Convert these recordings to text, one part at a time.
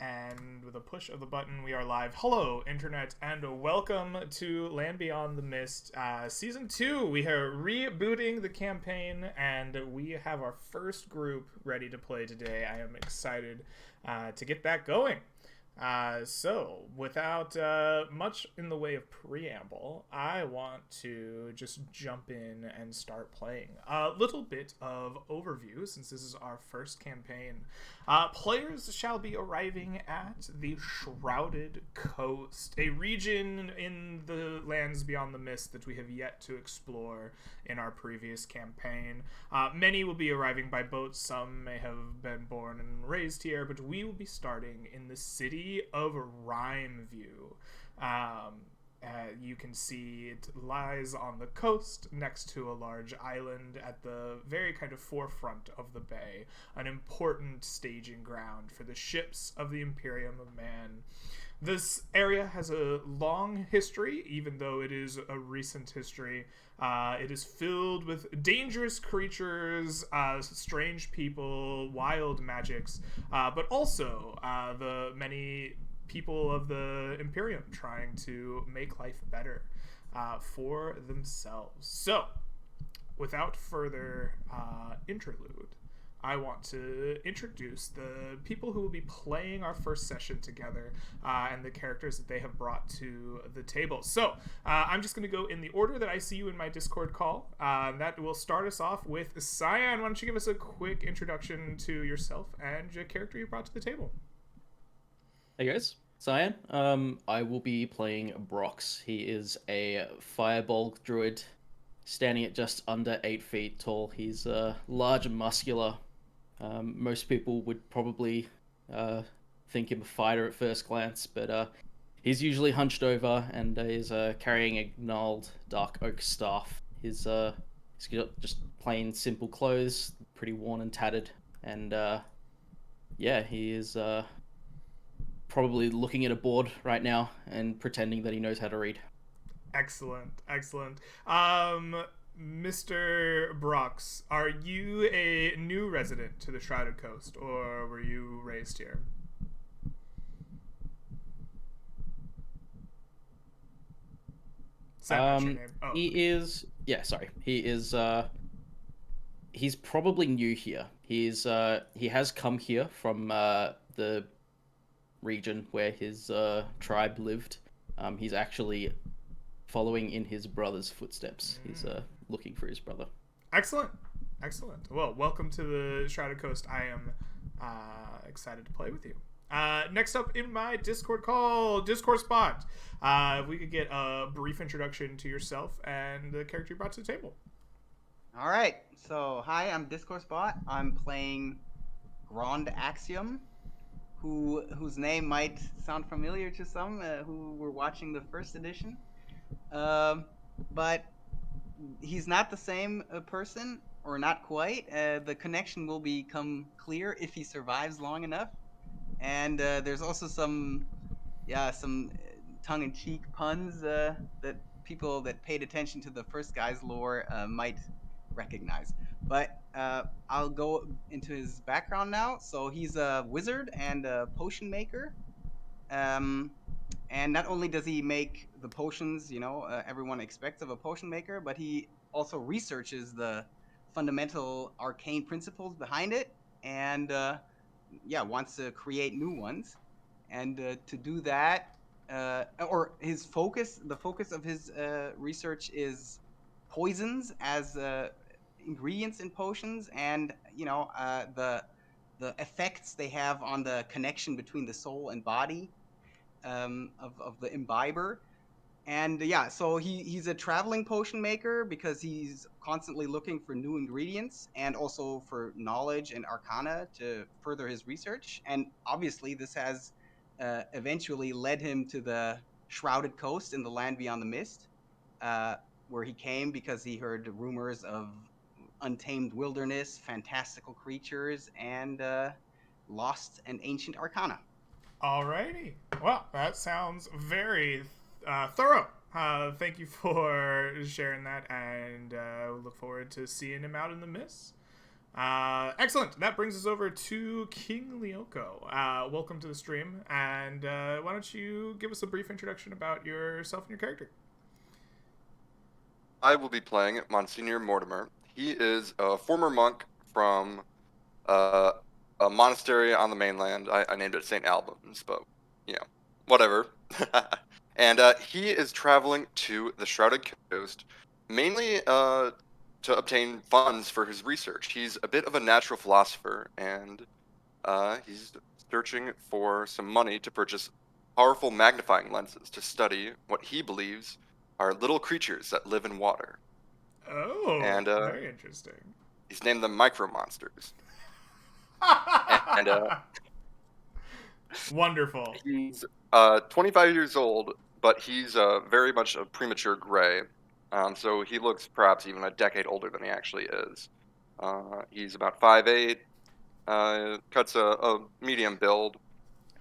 And with a push of the button, we are live. Hello, Internet, and welcome to Land Beyond the Mist Season 2. We are rebooting the campaign, and we have our first group ready to play today. I am excited to get that going. So, without much in the way of preamble, I want to just jump in and start playing. A little bit of overview, since this is our first campaign. Players shall be arriving at the Shrouded Coast, a region in the lands beyond the mist that we have yet to explore in our previous campaign. Many will be arriving by boat, some may have been born and raised here, but we will be starting in the city of Rhineview. You can see it lies on the coast next to a large island at the very kind of forefront of the bay, an important staging ground for the ships of the Imperium of Man. This area has a long history, even though it is a recent history. It is filled with dangerous creatures, strange people, wild magics, but also the many people of the Imperium trying to make life better for themselves. So, without further interlude, I want to introduce the people who will be playing our first session together and the characters that they have brought to the table. So, I'm just going to go in the order that I see you in my Discord call. That will start us off with Cyan. Why don't you give us a quick introduction to yourself and your character you brought to the table? Hey guys, Cyan. I will be playing Brox. He is a fireball druid, standing at just under 8 feet tall. He's large and muscular. Most people would probably think him a fighter at first glance, but he's usually hunched over and is carrying a gnarled dark oak staff. He's got just plain simple clothes, pretty worn and tattered, and yeah, he is probably looking at a board right now and pretending that he knows how to read. Excellent. Mr. Brox, are you a new resident to the Shrouded Coast, or were you raised here? Your name? Oh. He is, yeah, sorry. He is, he's probably new here. He has come here from the region where his tribe lived. He's actually following in his brother's footsteps. He's looking for his brother. Excellent. Well, welcome to the Shrouded Coast. I am excited to play with you. Next up in my Discord spot, if we could get a brief introduction to yourself and the character you brought to the table. All right. So, hi, I'm Discord Spot. I'm playing Grand Axiom, whose name might sound familiar to some who were watching the first edition. But he's not the same person, or not quite. The connection will become clear if he survives long enough. And there's also some tongue-in-cheek puns that people that paid attention to the first guy's lore might recognize. But I'll go into his background now. So he's a wizard and a potion maker. And not only does he make the potions, everyone expects of a potion maker, but he also researches the fundamental arcane principles behind it, and wants to create new ones. And to do that, or the focus of his research is poisons as ingredients in potions, and the effects they have on the connection between the soul and body of the imbiber. And so he's a traveling potion maker because he's constantly looking for new ingredients and also for knowledge and arcana to further his research. And obviously this has eventually led him to the Shrouded Coast in the land beyond the mist, where he came because he heard rumors of untamed wilderness, fantastical creatures, and lost and ancient arcana. Alrighty. Well, that sounds very thorough. Thank you for sharing that, and look forward to seeing him out in the mist. Excellent. That brings us over to King Lyoko. Welcome to the stream, and why don't you give us a brief introduction about yourself and your character? I will be playing Monsignor Mortimer. He is a former monk from uh, a monastery on the mainland. I named it St. Albans, but, whatever. And he is traveling to the Shrouded Coast, mainly to obtain funds for his research. He's a bit of a natural philosopher, and he's searching for some money to purchase powerful magnifying lenses to study what he believes are little creatures that live in water. Oh, And very interesting. he's named them micro monsters. And Wonderful. he's 25 years old, but he's very much a premature gray. So he looks perhaps even a decade older than he actually is. He's about 5'8", cuts a medium build,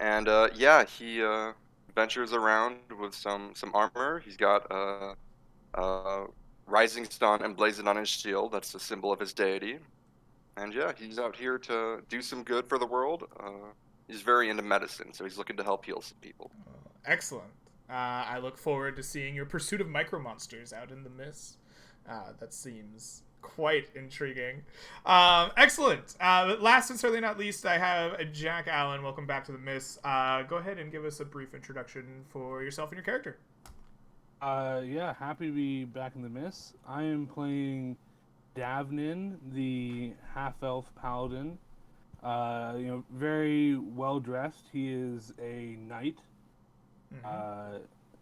and he ventures around with some armor. He's got a rising sun emblazoned on his shield. That's the symbol of his deity. And yeah, he's out here to do some good for the world. He's very into medicine, so he's looking to help heal some people. Excellent. I look forward to seeing your pursuit of micro monsters out in the mist. That seems quite intriguing. Excellent. Last and certainly not least, I have Jack Allen. Welcome back to the Mist. Go ahead and give us a brief introduction for yourself and your character. Happy to be back in the Mist. I am playing Davnin, the half-elf paladin. Very well dressed. He is a knight. Mm-hmm.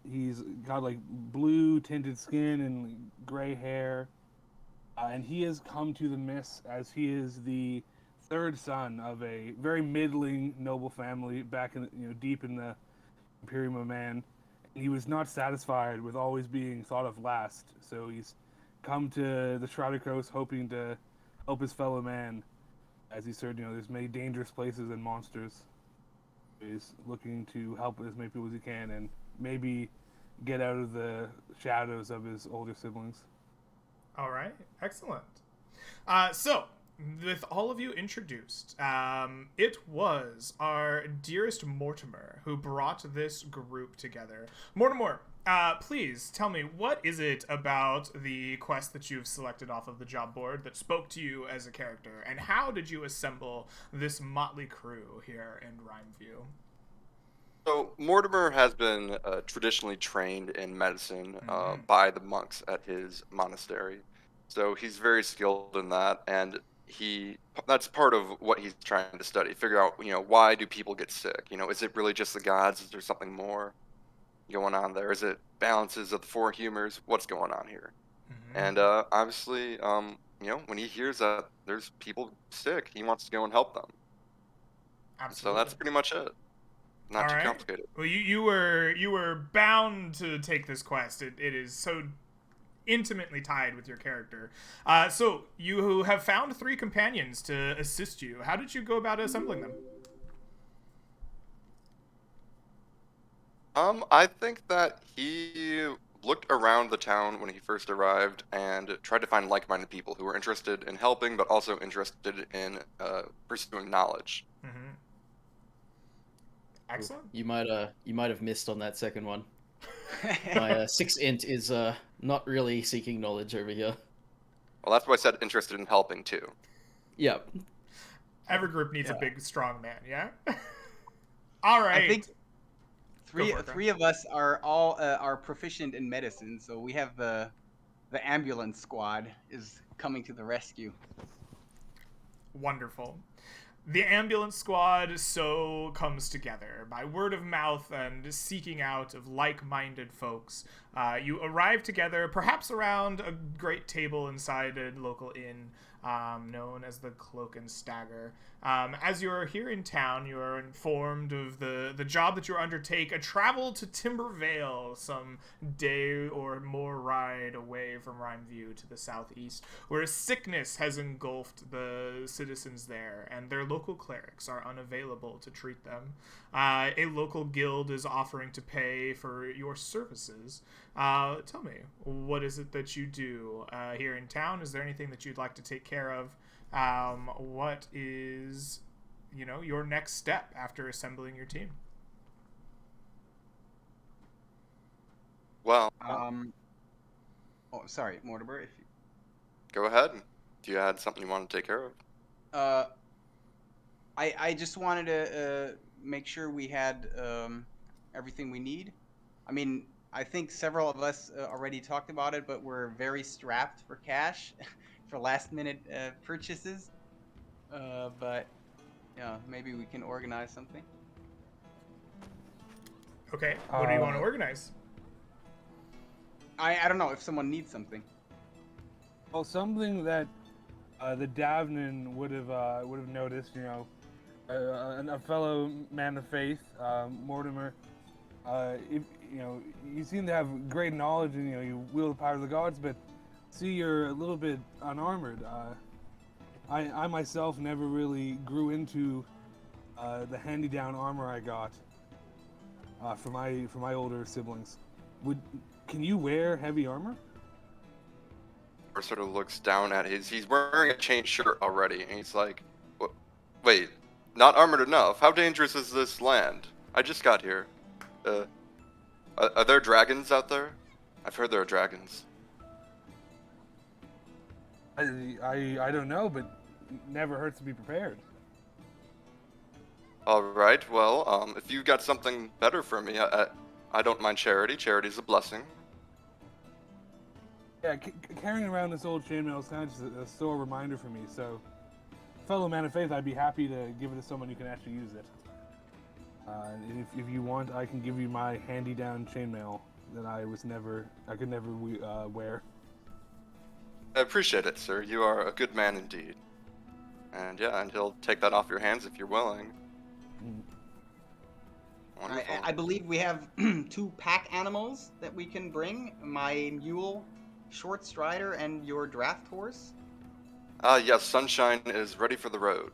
He's got like blue tinted skin and gray hair, and he has come to the Mist as he is the third son of a very middling noble family back in deep in the Imperium of Man. And he was not satisfied with always being thought of last, so he's come to the Shrouded Coast hoping to help his fellow man. As he said, there's many dangerous places and monsters. He's looking to help as many people as he can and maybe get out of the shadows of his older siblings. All right. Excellent. So, with all of you introduced, it was our dearest Mortimer who brought this group together. Mortimer, please tell me, what is it about the quest that you've selected off of the job board that spoke to you as a character, and how did you assemble this motley crew here in Rhineview? So Mortimer has been traditionally trained in medicine by the monks at his monastery. So he's very skilled in that, and that's part of what he's trying to study. Figure out, why do people get sick? Is it really just the gods? Is there something more going on there? Is it balances of the four humors? What's going on here? Mm-hmm. And obviously, when he hears that there's people sick, he wants to go and help them. Absolutely. So that's pretty much it. Not too complicated. Well, you were bound to take this quest. It is so intimately tied with your character. So you have found 3 companions to assist you. How did you go about assembling them? I think that he looked around the town when he first arrived and tried to find like-minded people who were interested in helping, but also interested in pursuing knowledge. Mm-hmm. Excellent. You might have missed on that second one. My 6 int is not really seeking knowledge over here. Well, that's why I said interested in helping too. Yep. Every group needs a big, strong man. Yeah. All right. I think three of us are all are proficient in medicine, so we have the ambulance squad is coming to the rescue. Wonderful. The ambulance squad so comes together by word of mouth and seeking out of like-minded folks. You arrive together, perhaps around a great table inside a local inn known as the Cloak and Stagger. As you're here in town, you are informed of the job that you undertake, a travel to Timbervale, some day or more ride away from Rhineview to the southeast, where a sickness has engulfed the citizens there, and their local clerics are unavailable to treat them. A local guild is offering to pay for your services. Tell me, what is it that you do here in town? Is there anything that you'd like to take care of what is, your next step after assembling your team? Well, Oh, sorry, Mortimer. If you, go ahead. Do you had something you want to take care of? I just wanted to make sure we had everything we need. I mean, I think several of us already talked about it, but we're very strapped for cash for last minute purchases. But yeah, maybe we can organize something. Okay, what do you want to organize? I don't know if someone needs something. Well, something that the Davnan would have noticed, a fellow man of faith, Mortimer. If you seem to have great knowledge and you wield the power of the gods, but see, you're a little bit unarmored. I myself never really grew into the hand-me-down armor I got for my older siblings. Can you wear heavy armor? Or sort of looks down at he's wearing a chain shirt already, and he's like, wait, not armored enough? How dangerous is this land? I just got here. Are there dragons out there? I've heard there are dragons. I don't know, but never hurts to be prepared. All right, well, if you've got something better for me, I don't mind charity. Charity's a blessing. Yeah, carrying around this old chainmail is kind of just a sore reminder for me, so fellow man of faith, I'd be happy to give it to someone who can actually use it. If you want, I can give you my handy-down chainmail that I could never wear. I appreciate it, sir. You are a good man indeed. And yeah, and he'll take that off your hands if you're willing. Wonderful. I believe we have 2 pack animals that we can bring. My mule, Short Strider, and your draft horse. Yes, Sunshine is ready for the road.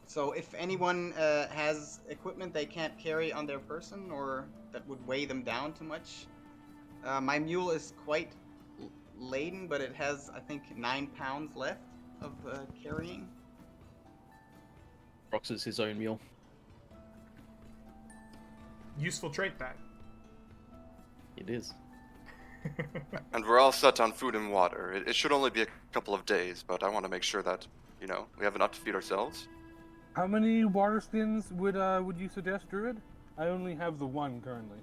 So if anyone has equipment they can't carry on their person or that would weigh them down too much, my mule is quite laden, but it has, I think, 9 pounds left of carrying. Brox is his own mule. Useful trait, that. It is. And we're all set on food and water. It should only be a couple of days, but I want to make sure that, we have enough to feed ourselves. How many water skins would you suggest, Druid? I only have the 1 currently.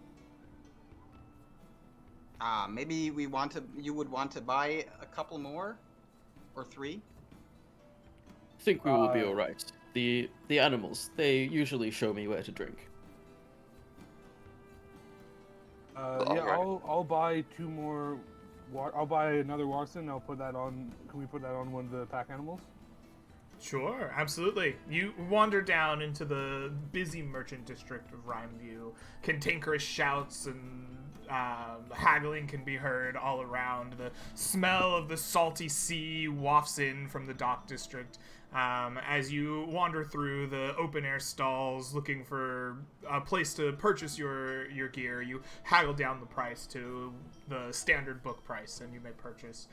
Maybe you would want to buy a couple more, or 3. I think we will be alright. The animals, they usually show me where to drink. I'll buy 2 more. I'll buy another water skin. I'll put that on. Can we put that on one of the pack animals? Sure, absolutely. You wander down into the busy merchant district of Rhineview. Cantankerous shouts and haggling can be heard all around. The smell of the salty sea wafts in from the dock district. As you wander through the open-air stalls looking for a place to purchase your gear, you haggle down the price to the standard book price, and you may purchase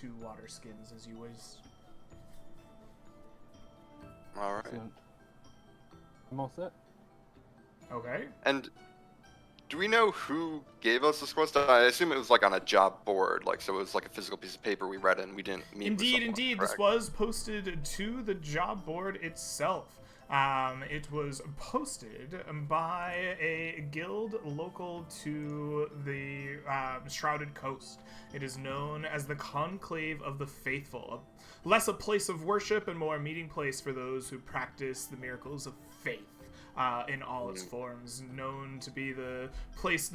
2 water skins as you wish. All right. Excellent. I'm all set. Okay. And do we know who gave us this quest? I assume it was like on a job board, so it was like a physical piece of paper we read and we didn't meet. Indeed. This was posted to the job board itself. It was posted by a guild local to the Shrouded Coast. It is known as the Conclave of the Faithful, less a place of worship and more a meeting place for those who practice the miracles of faith. In all its forms, known to be the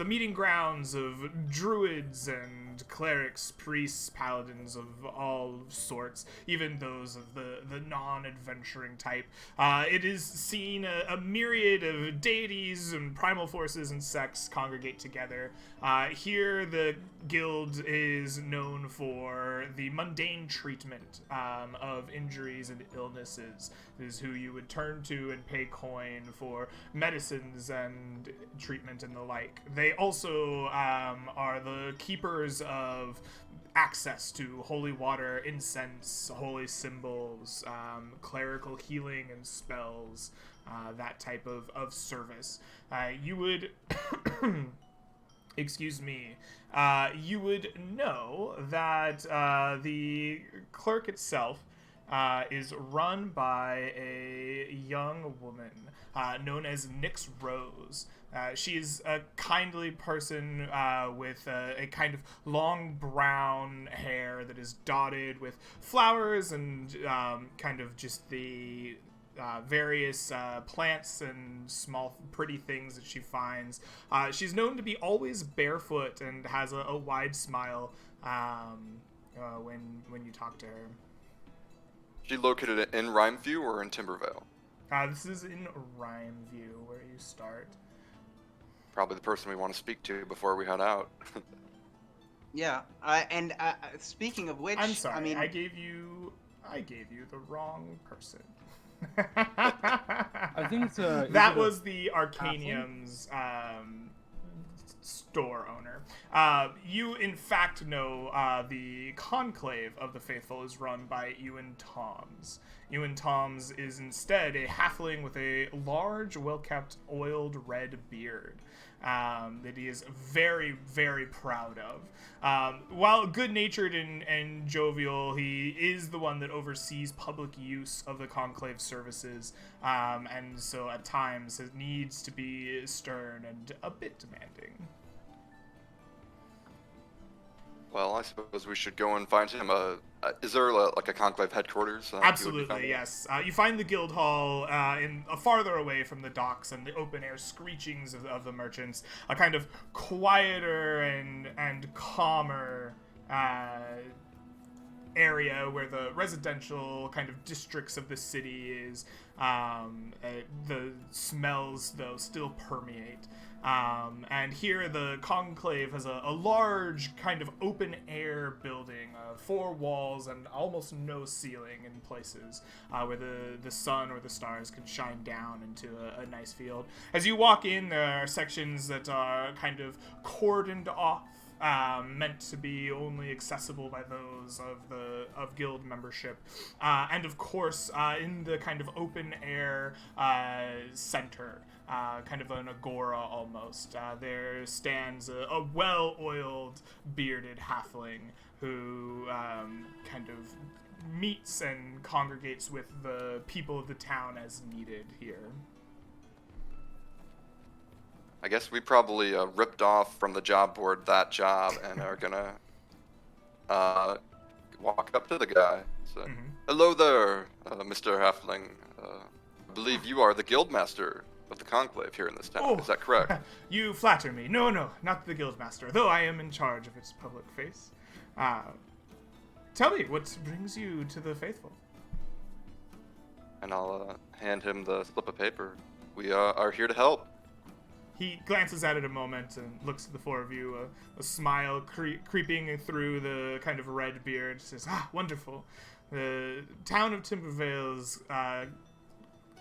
meeting grounds of druids and clerics, priests, paladins of all sorts, even those of the non-adventuring type. It is seen a myriad of deities and primal forces and sects congregate together. Here, the guild is known for the mundane treatment of injuries and illnesses. This is who you would turn to and pay coin for medicines and treatment and the like. They also are the keepers of access to holy water, incense, holy symbols, clerical healing and spells, that type of service. You would, excuse me, you would know that the clerk itself is run by a young woman known as Nyx Rose. She is a kindly person with a kind of long brown hair that is dotted with flowers and kind of just the various plants and small pretty things that she finds. She's known to be always barefoot and has a wide smile when you talk to her. She located in Rhineview or in Timbervale? This is in Rhineview, where you start. Probably the person we want to speak to before we head out. Yeah, and speaking of which, I'm sorry, I mean, I gave you the wrong person. I think it's that was the Arcanium's store owner. You, in fact, know the Conclave of the Faithful is run by Ewan Toms. Ewan Toms is instead a halfling with a large, well-kept, oiled red beard that he is very, very proud of. While good-natured and jovial, he is the one that oversees public use of the Conclave services, and so at times it needs to be stern and a bit demanding. Well, I suppose we should go and find him. Is there like a conclave headquarters? Absolutely, yes. You find the guild hall in farther away from the docks and the open air screechings of the merchants. A kind of quieter and calmer area where the residential kind of districts of the city is. The smells, though, still permeate. And here the Conclave has a large kind of open air building, 4 walls and almost no ceiling in places, where the sun or the stars can shine down into a nice field. As you walk in, there are sections that are kind of cordoned off, meant to be only accessible by those of guild membership, and of course in the kind of open air center, kind of an agora almost, there stands a well-oiled bearded halfling who kind of meets and congregates with the people of the town as needed here. I guess we probably ripped off from the job board that job and are gonna walk up to the guy. So, Hello there, Mr. Halfling. I believe you are the guildmaster of the Conclave here in this town. Oh, is that correct? You flatter me. No, not the guildmaster, though I am in charge of its public face. Tell me, what brings you to the Faithful? And I'll hand him the slip of paper. We are here to help. He glances at it a moment and looks at the 4 of you, a smile creeping through the kind of red beard. Says, wonderful. The town of Timbervale's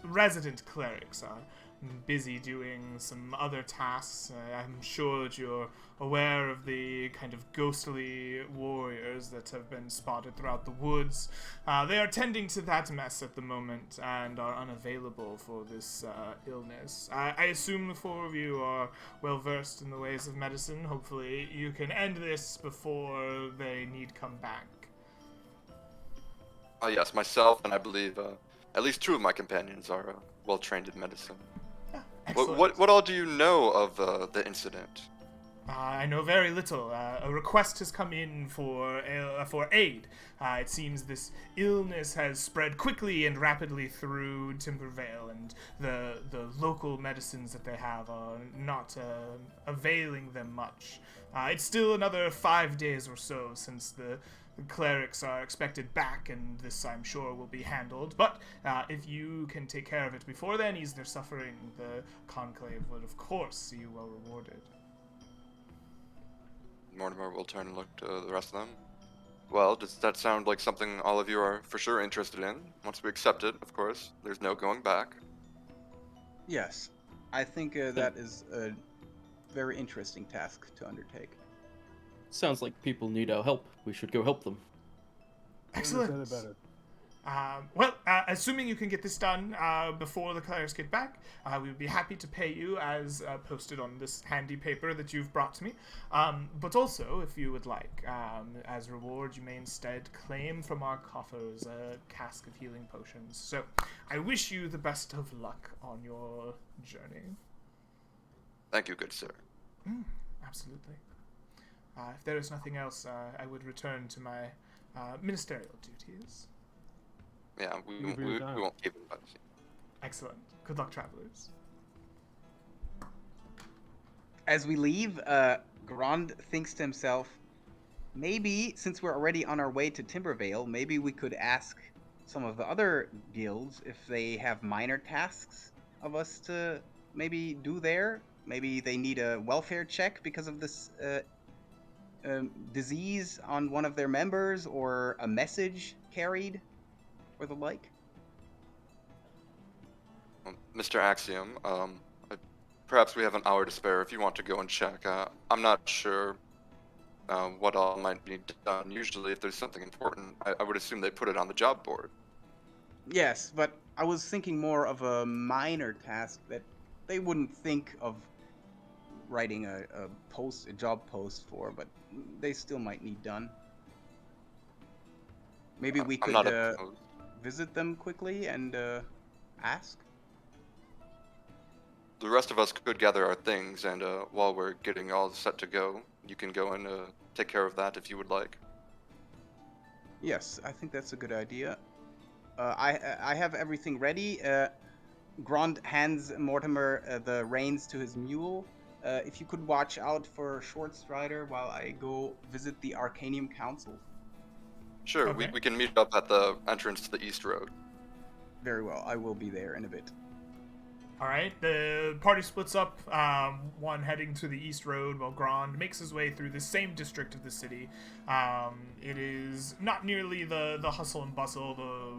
resident clerics are busy doing some other tasks. I'm sure that you're aware of the kind of ghostly warriors that have been spotted throughout the woods. They are tending to that mess at the moment and are unavailable for this illness. I assume the 4 of you are well versed in the ways of medicine. Hopefully you can end this before they need come back. Yes, myself and I believe at least 2 of my companions are well trained in medicine. What all do you know of the incident? I know very little. A request has come in for aid. It seems this illness has spread quickly and rapidly through Timbervale, and the local medicines that they have are not availing them much. It's still another 5 days or so since the the clerics are expected back, and this, I'm sure, will be handled. But if you can take care of it before then, ease their suffering, the Conclave would, of course, see you well rewarded. Mortimer will turn and look to the rest of them. Well, does that sound like something all of you are for sure interested in? Once we accept it, of course, there's no going back. Yes, I think that is a very interesting task to undertake. Sounds like people need our help. We should go help them. Excellent. Couldn't have said it better. Well, assuming you can get this done before the clerics get back, we would be happy to pay you as posted on this handy paper that you've brought to me. But also, if you would like, as reward, you may instead claim from our coffers a cask of healing potions. So, I wish you the best of luck on your journey. Thank you, good sir. Absolutely. If there is nothing else, I would return to my ministerial duties. Yeah, we won't keep it by the scene. Excellent. Good luck, travelers. As we leave, Grand thinks to himself, maybe, since we're already on our way to Timbervale, maybe we could ask some of the other guilds if they have minor tasks of us to maybe do there. Maybe they need a welfare check because of this disease on one of their members, or a message carried, or the like. Mr. Axiom, perhaps we have an hour to spare if you want to go and check. I'm not sure what all might be done. Usually, if there's something important, I would assume they put it on the job board. Yes, but I was thinking more of a minor task that they wouldn't think of writing a job post for, but they still might need done. Maybe we could visit them quickly and ask. The rest of us could gather our things, and while we're getting all set to go, you can go and take care of that if you would like. Yes, I think that's a good idea. I have everything ready. Grand hands Mortimer the reins to his mule. If you could watch out for Short Strider while I go visit the Arcanium Council. Sure, Okay. we can meet up at the entrance to the East Road. Very well, I will be there in a bit. All right, the party splits up, one heading to the East Road while Grand makes his way through the same district of the city. It is not nearly the hustle and bustle. The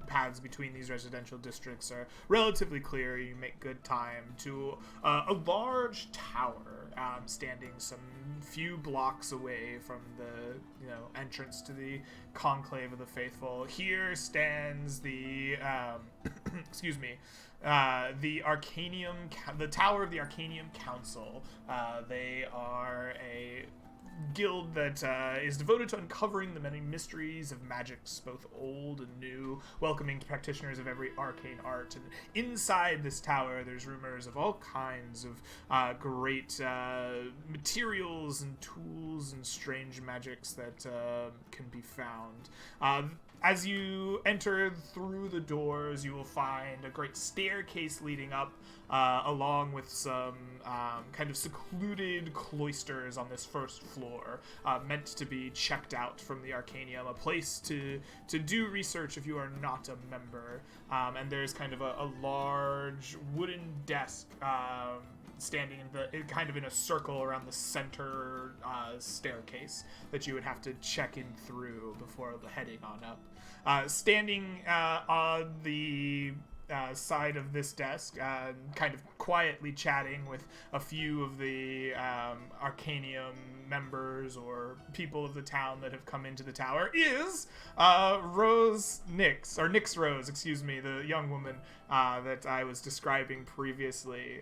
paths between these residential districts are relatively clear. You make good time to a large tower standing some few blocks away from the entrance to the Conclave of the Faithful. Here stands the excuse me. The Tower of the Arcanium Council. They are a guild that is devoted to uncovering the many mysteries of magics, both old and new, welcoming practitioners of every arcane art. And inside this tower, there's rumors of all kinds of great materials and tools and strange magics that can be found. As you enter through the doors, you will find a great staircase leading up, along with some kind of secluded cloisters on this first floor, meant to be checked out from the Arcanium, a place to do research if you are not a member. And there's kind of a large wooden desk standing in a circle around the center staircase that you would have to check in through before heading on up. Standing on the side of this desk, kind of quietly chatting with a few of the Arcanium members or people of the town that have come into the tower, is Nyx Rose, excuse me, the young woman that I was describing previously.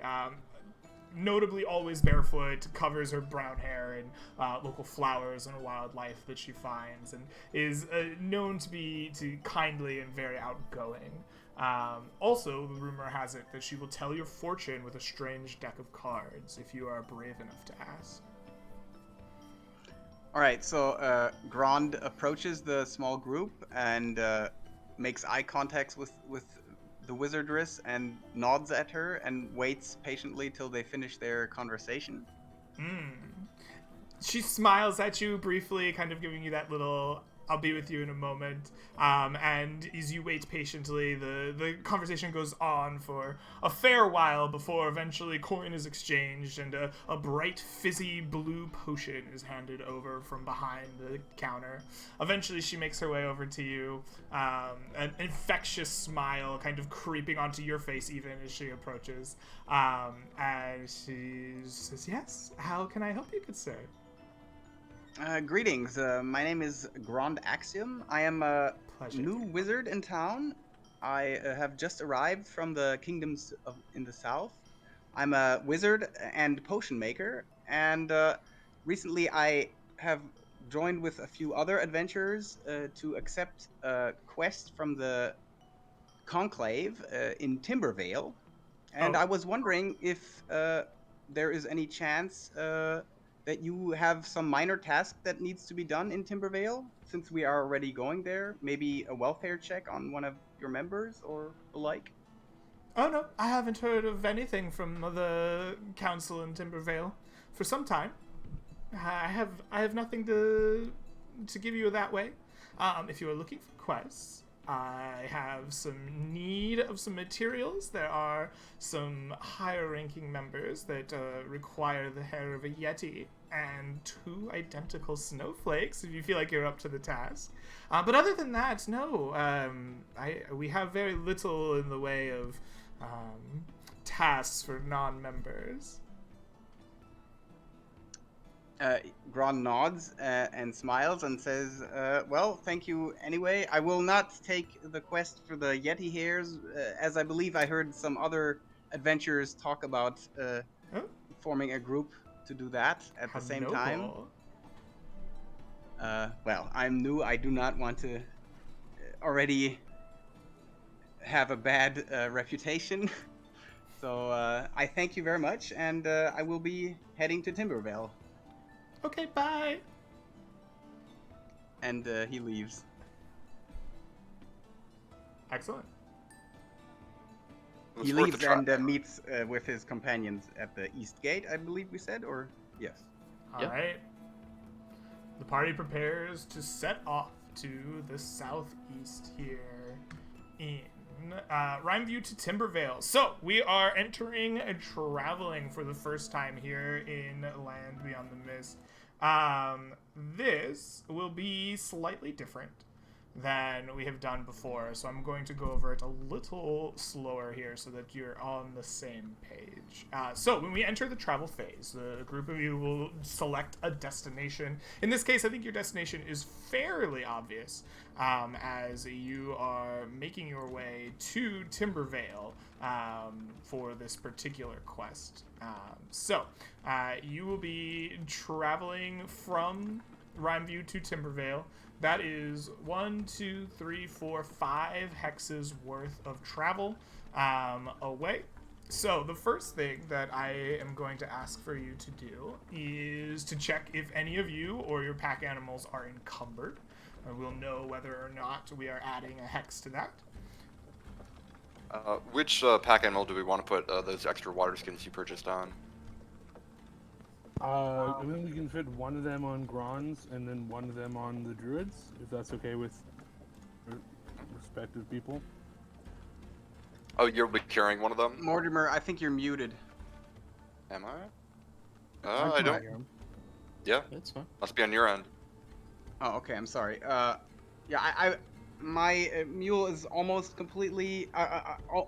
Notably always barefoot, covers her brown hair in local flowers and wildlife that she finds, and is known to be kindly and very outgoing. Also, the rumor has it that she will tell your fortune with a strange deck of cards if you are brave enough to ask. All right, so Grand approaches the small group and makes eye contact with the wizardress and nods at her and waits patiently till they finish their conversation. She smiles at you briefly, kind of giving you that little "I'll be with you in a moment." And as you wait patiently, the conversation goes on for a fair while before eventually coin is exchanged and a bright fizzy blue potion is handed over from behind the counter. Eventually she makes her way over to you, an infectious smile kind of creeping onto your face even as she approaches. And she says, "Yes, how can I help you, good sir?" Greetings. My name is Grand Axiom. I am a Pleasure. new wizard in town. I have just arrived from the kingdoms in the south. I'm a wizard and potion maker, and recently I have joined with a few other adventurers to accept a quest from the conclave in Timbervale. And Oh. I was wondering if there is any chance that you have some minor task that needs to be done in Timbervale, since we are already going there. Maybe a welfare check on one of your members or the like. Oh no, I haven't heard of anything from the council in Timbervale for some time. I have nothing to give you that way. If you are looking for quests, I have some need of some materials. There are some higher ranking members that require the hair of a yeti and 2 identical snowflakes if you feel like you're up to the task. But other than that, no. We have very little in the way of tasks for non-members. Gron nods and smiles and says, well, thank you anyway. I will not take the quest for the Yeti hairs, as I believe I heard some other adventurers talk about forming a group to do that at the same time. Well, I'm new. I do not want to already have a bad reputation. So I thank you very much, and I will be heading to Timbervale. Okay, bye. And he leaves. Excellent. He leaves and meets with his companions at the East Gate, I believe we said, or yes. All right. The party prepares to set off to the southeast here in Rhineview to Timbervale. So we are entering and traveling for the first time here in Land Beyond the Mist. This will be slightly different than we have done before, so I'm going to go over it a little slower here so that you're on the same page. So when we enter the travel phase, the group of you will select a destination. In this case, I think your destination is fairly obvious, as you are making your way to Timbervale for this particular quest. You will be traveling from Rhineview to Timbervale. That is 5 hexes worth of travel away. So the first thing that I am going to ask for you to do is to check if any of you or your pack animals are encumbered. We'll know whether or not we are adding a hex to that. Which pack animal do we want to put those extra water skins you purchased on? I mean, we can fit one of them on Grons and then one of them on the Druids, if that's okay with respective people. Oh, you'll be carrying one of them? Mortimer, I think you're muted. Am I? I don't. Yeah, That's fine. must be on your end. Oh, okay. I'm sorry. My mule is almost completely,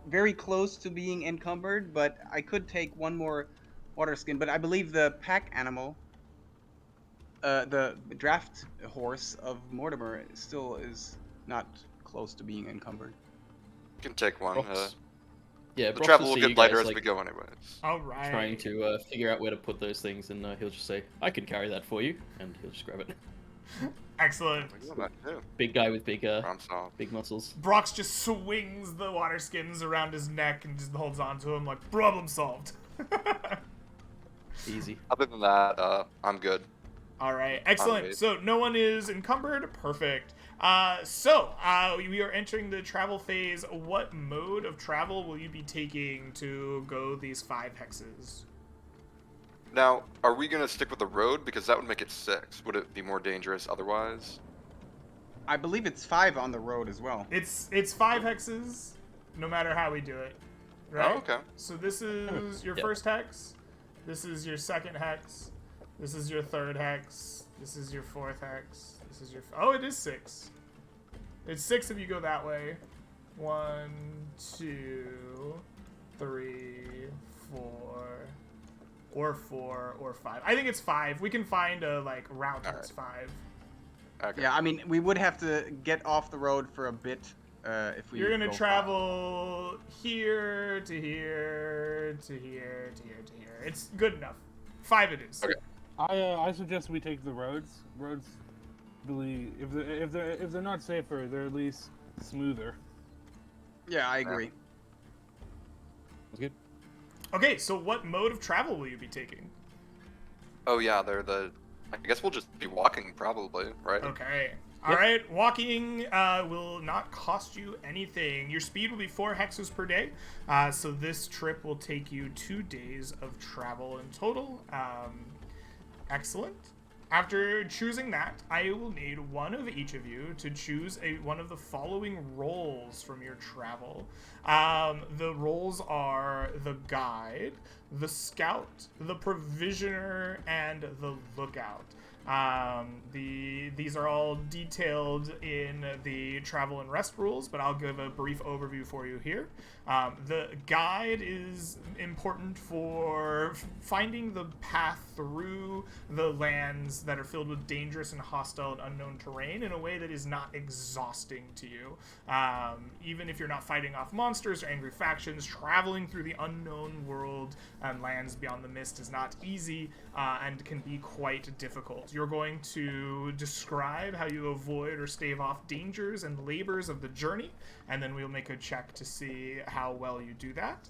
very close to being encumbered, but I could take one more water skin. But I believe the pack animal, the draft horse of Mortimer, still is not close to being encumbered. You can take one. Yeah, the Brox travel will will see get you lighter guys, as we go anyways. All right. trying to figure out where to put those things, and he'll just say, "I can carry that for you," and he'll just grab it. Excellent. We can do that too. Big guy with big Problem solved. big muscles. Brox just swings the water skins around his neck and just holds on to him like, problem solved. Easy. Other than that, I'm good. All right, excellent. So no one is encumbered. Perfect. We are entering the travel phase. What mode of travel will you be taking to go these 5 hexes? Now, are we gonna stick with the road because that would make it 6? Would it be more dangerous otherwise? I believe it's 5 on the road as well. It's 5 hexes, no matter how we do it. Right? Oh, okay. So this is your first hex. This is your second hex. This is your third hex. This is your fourth hex. This is your... Oh, it is 6. It's 6 if you go that way. 1, 2, 3, 4, or 4, or 5. I think it's 5. We can find a route that's 5. Okay. Yeah, I mean, we would have to get off the road for a bit if we. You're gonna go travel here to here to here to here to here. It's good enough. 5 it is. Okay. I suggest we take the roads. Roads, really, if they're not safer, they're at least smoother. Yeah, I agree. That's good. Okay, so what mode of travel will you be taking? Oh yeah, they're the. I guess we'll just be walking probably, right? Okay. All right, walking will not cost you anything. Your speed will be 4 hexes per day, so this trip will take you 2 days of travel in total. Excellent. After choosing that, I will need one of each of you to choose one of the following roles from your travel. The roles are the guide, the scout, the provisioner, and the lookout. These are all detailed in the travel and rest rules, but I'll give a brief overview for you here. The guide is important for finding the path through the lands that are filled with dangerous and hostile and unknown terrain in a way that is not exhausting to you. Even if you're not fighting off monsters or angry factions, traveling through the unknown world and lands beyond the mist is not easy and can be quite difficult. You're going to describe how you avoid or stave off dangers and labors of the journey, and then we'll make a check to see how well you do that.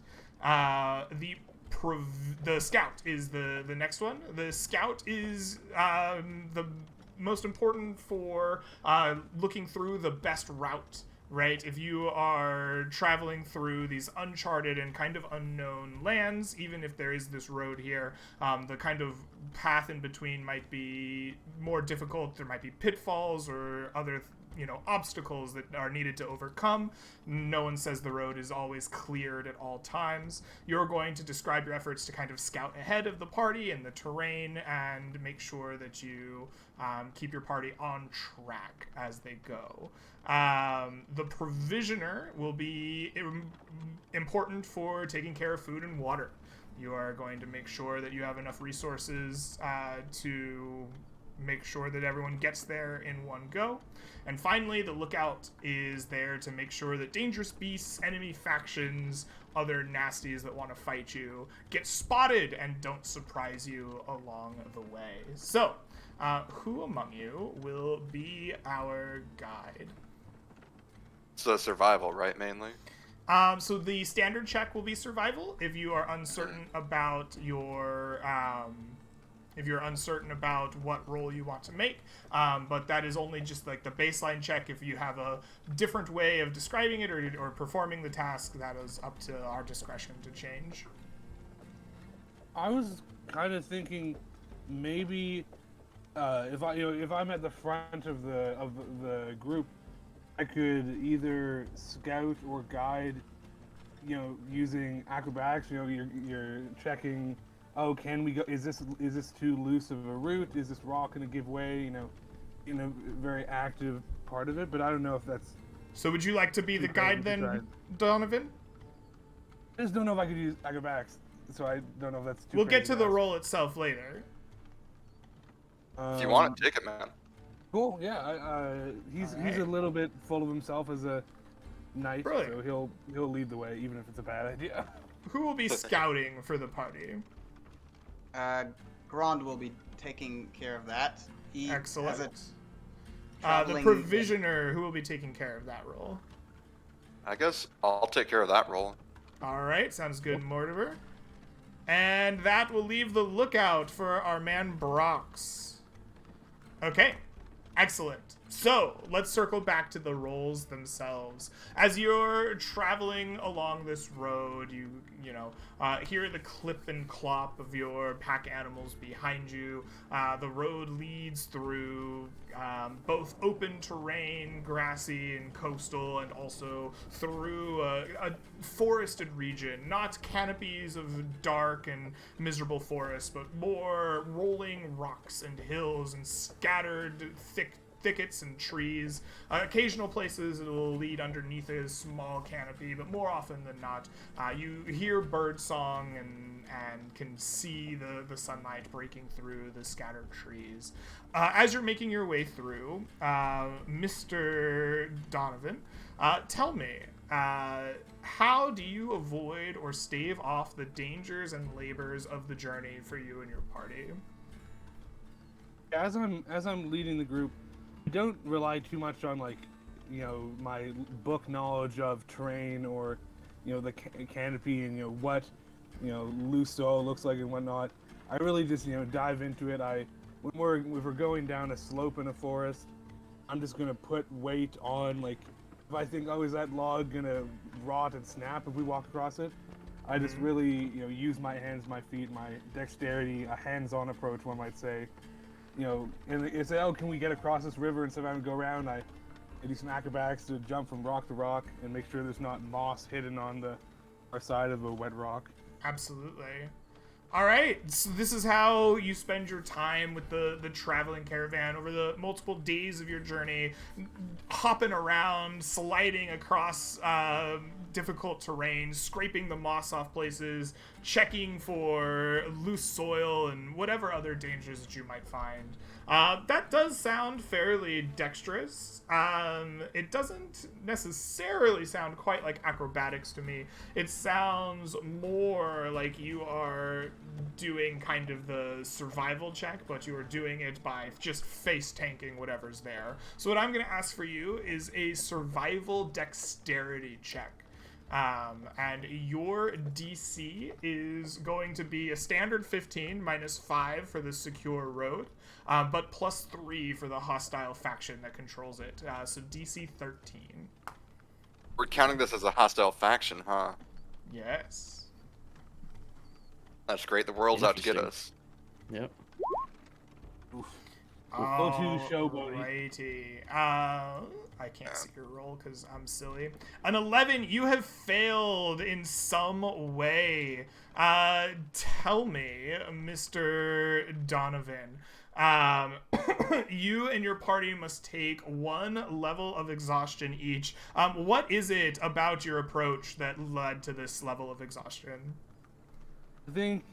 The scout is the next one. The scout is the most important for looking through the best route. Right, if you are traveling through these uncharted and kind of unknown lands, even if there is this road here, the kind of path in between might be more difficult. There might be pitfalls or other, obstacles that are needed to overcome. No one says the road is always cleared at all times. You're going to describe your efforts to kind of scout ahead of the party and the terrain and make sure that you keep your party on track as they go. The provisioner will be important for taking care of food and water. You are going to make sure that you have enough resources to make sure that everyone gets there in one go. And finally, the lookout is there to make sure that dangerous beasts, enemy factions, other nasties that want to fight you get spotted and don't surprise you along the way. So, who among you will be our guide? So survival, right, mainly? So the standard check will be survival. If you are uncertain about your, if you're uncertain about what role you want to make, but that is only just like the baseline check. If you have a different way of describing it or performing the task, that is up to our discretion to change. I was kind of thinking maybe if I'm at the front of the group, I could either scout or guide, using acrobatics. You're checking. Oh, can we go? Is this too loose of a route? Is this rock going to give way? In a very active part of it. But I don't know if that's. So would you like to be the guide then, Donovan? I just don't know if I could use acrobatics, so I don't know if that's too. We'll get to the role itself later. If you want it, take it, man. Cool. Yeah. He's a little bit full of himself as a knight, Brilliant. so he'll lead the way, even if it's a bad idea. Who will be scouting for the party? Grand will be taking care of that. He Excellent. has a The traveling- provisioner, who will be taking care of that role? I guess I'll take care of that role. All right, sounds good, Mortimer. And that will leave the lookout for our man Brox. Okay, excellent. So let's circle back to the rolls themselves. As you're traveling along this road, you hear the clip and clop of your pack animals behind you. The road leads through both open terrain, grassy and coastal, and also through a forested region. Not canopies of dark and miserable forest, but more rolling rocks and hills and scattered thickets and trees. Occasional places it will lead underneath a small canopy, but more often than not, you hear bird song and can see the sunlight breaking through the scattered trees. As you're making your way through, Mr. Donovan, tell me, how do you avoid or stave off the dangers and labors of the journey for you and your party? As I'm leading the group, I don't rely too much on my book knowledge of terrain or the canopy and what loose soil looks like and whatnot. I really just dive into it. If we're going down a slope in a forest, I'm just gonna put weight on if I think is that log gonna rot and snap if we walk across it. I just really use my hands, my feet, my dexterity, a hands-on approach, one might say. And it's can we get across this river instead of having to go around? I do some acrobatics to jump from rock to rock and make sure there's not moss hidden on our side of a wet rock. Absolutely. All right, so this is how you spend your time with the traveling caravan over the multiple days of your journey, hopping around, sliding across difficult terrain, scraping the moss off places, checking for loose soil and whatever other dangers that you might find. That does sound fairly dexterous. It doesn't necessarily sound quite like acrobatics to me. It sounds more like you are doing kind of the survival check, but you are doing it by just face tanking whatever's there. So what I'm going to ask for you is a survival dexterity check. And your DC is going to be a standard 15 minus 5 for the secure road, but plus 3 for the hostile faction that controls it. So DC 13. We're counting this as a hostile faction, huh? Yes. That's great. The world's out to get us. Yep. Oof. Go to showboating. Righty. I can't see your roll because I'm silly. An 11. You have failed in some way. Tell me, Mr. Donovan. You and your party must take 1 level of exhaustion each. What is it about your approach that led to this level of exhaustion? I think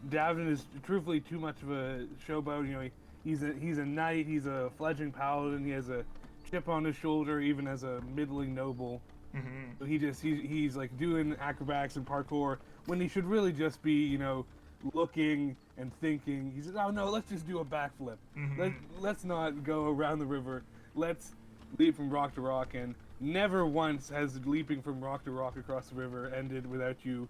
Davin is truthfully too much of a showboat. He's a knight. He's a fledgling paladin. He has a chip on his shoulder, even as a middling noble. Mm-hmm. So he's like doing acrobatics and parkour when he should really just be looking and thinking. He says, "Oh no, let's just do a backflip. Mm-hmm. Let's not go around the river. Let's leap from rock to rock." And never once has leaping from rock to rock across the river ended without you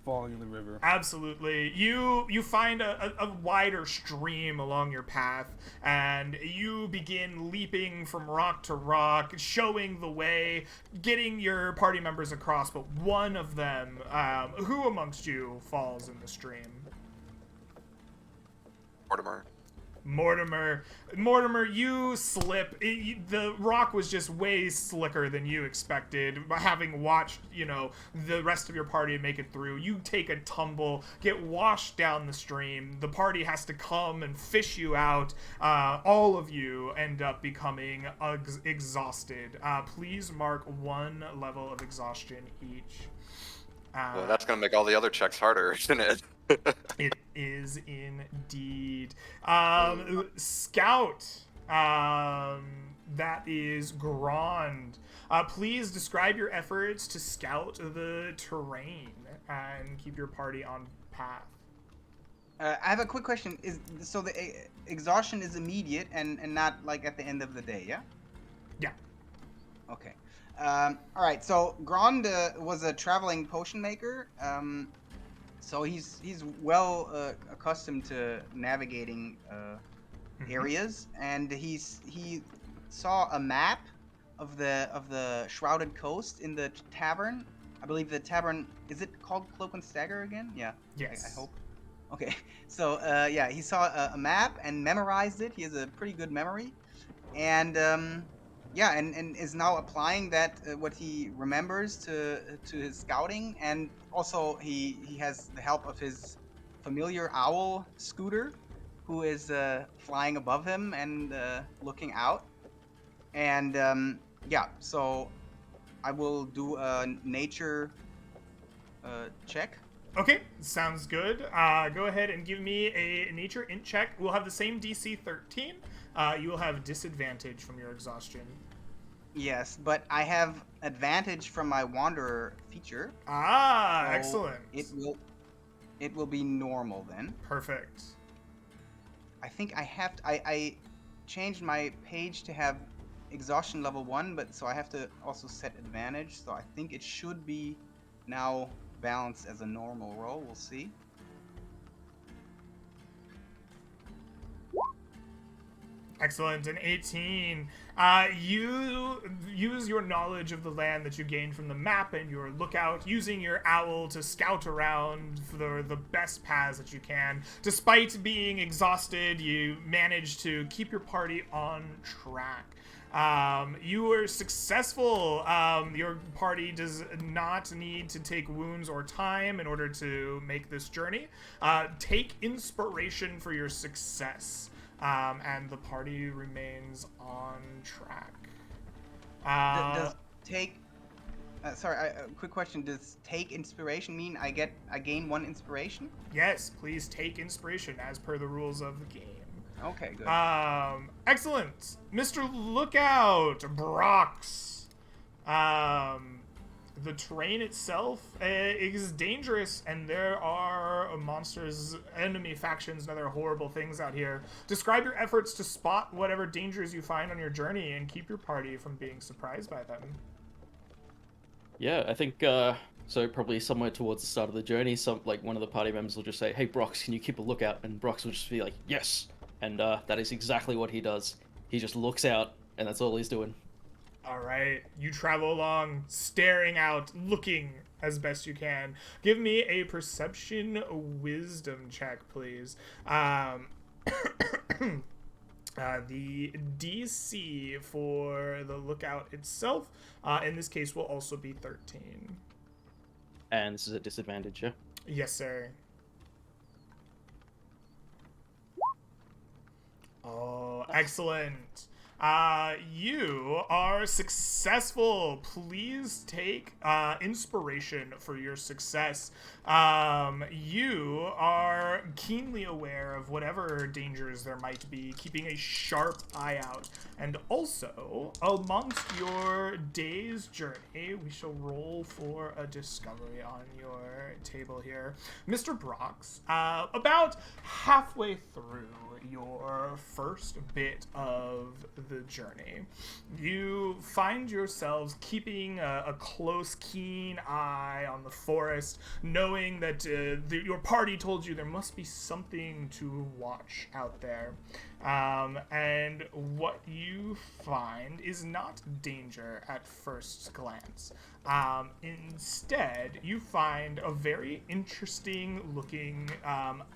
falling in the river. Absolutely. You find a wider stream along your path, and you begin leaping from rock to rock, showing the way, getting your party members across, but one of them, who amongst you falls in the stream? Mortimer, you slip. The rock was just way slicker than you expected. Having watched, the rest of your party make it through, you take a tumble, get washed down the stream. The party has to come and fish you out. All of you end up becoming exhausted. Please mark 1 level of exhaustion each. Well, that's going to make all the other checks harder, isn't it? It is indeed. Scout, that is Grand. Please describe your efforts to scout the terrain and keep your party on path. I have a quick question. So the exhaustion is immediate and not like at the end of the day, yeah? Yeah. Okay. All right. So Grand was a traveling potion maker. So he's well accustomed to navigating areas, and he saw a map of the Shrouded Coast in the tavern. I believe the tavern, is it called Cloak and Stagger again? Yeah. Yes. I hope. Okay. So yeah, he saw a map and memorized it. He has a pretty good memory, and yeah, and is now applying that what he remembers to his scouting, and also he has the help of his familiar owl Scooter, who is flying above him and looking out. And yeah, so I will do a nature check. Okay, sounds good. Go ahead and give me a nature int check. We'll have the same DC 13. You will have disadvantage from your exhaustion. Yes, but I have advantage from my wanderer feature. Ah, so excellent. It will be normal then. Perfect. I think I have to, I changed my page to have exhaustion level 1, but so I have to also set advantage. So I think it should be now balanced as a normal roll. We'll see. Excellent. An 18. You use your knowledge of the land that you gained from the map and your lookout, using your owl to scout around for the best paths that you can. Despite being exhausted, you manage to keep your party on track. You were successful. Your party does not need to take wounds or time in order to make this journey. Take inspiration for your success. And the party remains on track. Does take sorry, quick question. Does take inspiration mean I gain 1 inspiration? Yes, please take inspiration as per the rules of the game. Okay, good. Excellent. Mr. Lookout, Brox. The terrain itself is dangerous, and there are monsters, enemy factions, and other horrible things out here. Describe your efforts to spot whatever dangers you find on your journey and keep your party from being surprised by them. Yeah, I think so. Probably somewhere towards the start of the journey, one of the party members will just say, "Hey, Brox, can you keep a lookout?" And Brox will just be like, "Yes," and that is exactly what he does. He just looks out, and that's all he's doing. All right, you travel along, staring out, looking as best you can. Give me a perception wisdom check, please. The DC for the lookout itself, in this case, will also be 13. And this is a disadvantage, yeah? Yes, sir. Oh, excellent. You are successful. Please take inspiration for your success. You are keenly aware of whatever dangers there might be, keeping a sharp eye out. And also, amongst your day's journey, we shall roll for a discovery on your table here. Mr. Brox, about halfway through your first bit of the journey, you find yourselves keeping a close, keen eye on the forest, knowing that your party told you there must be something to watch out there. And what you find is not danger at first glance. Instead, you find a very interesting looking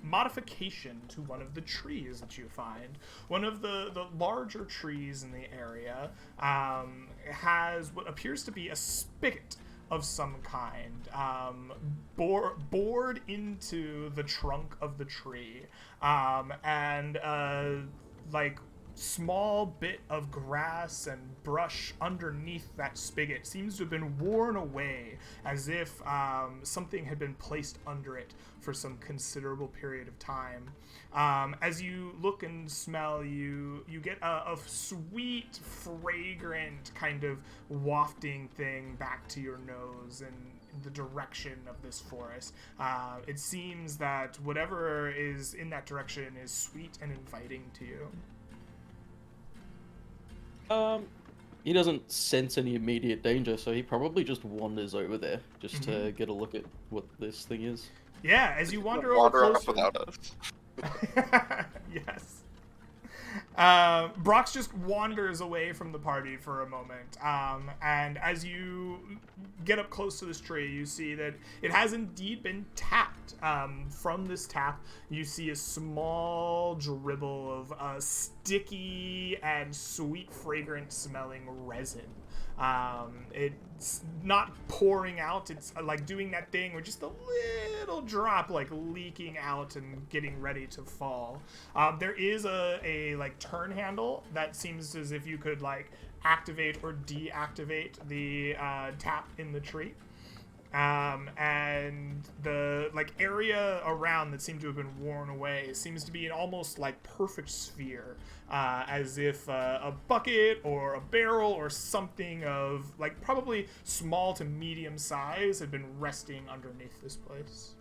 modification to one of the trees that you find. One of the larger trees in the area has what appears to be a spigot of some kind, bored into the trunk of the tree, and like small bit of grass and brush underneath that spigot seems to have been worn away, as if something had been placed under it for some considerable period of time. As you look and smell, you get a sweet, fragrant kind of wafting thing back to your nose and the direction of this forest. It seems that whatever is in that direction is sweet and inviting to you. He doesn't sense any immediate danger, so he probably just wanders over there just to get a look at what this thing is. Yeah, as you wander Wander over up closer. without us. Yes. Brox just wanders away from the party for a moment, and as you get up close to this tree, you see that it has indeed been tapped. From this tap, you see a small dribble of sticky and sweet, fragrant-smelling resin. It's not pouring out, it's like doing that thing where just a little drop like leaking out and getting ready to fall. There is a like turn handle that seems as if you could like activate or deactivate the tap in the tree. And the like area around that seemed to have been worn away seems to be an almost like perfect sphere, as if a bucket or a barrel or something of like probably small to medium size had been resting underneath this place.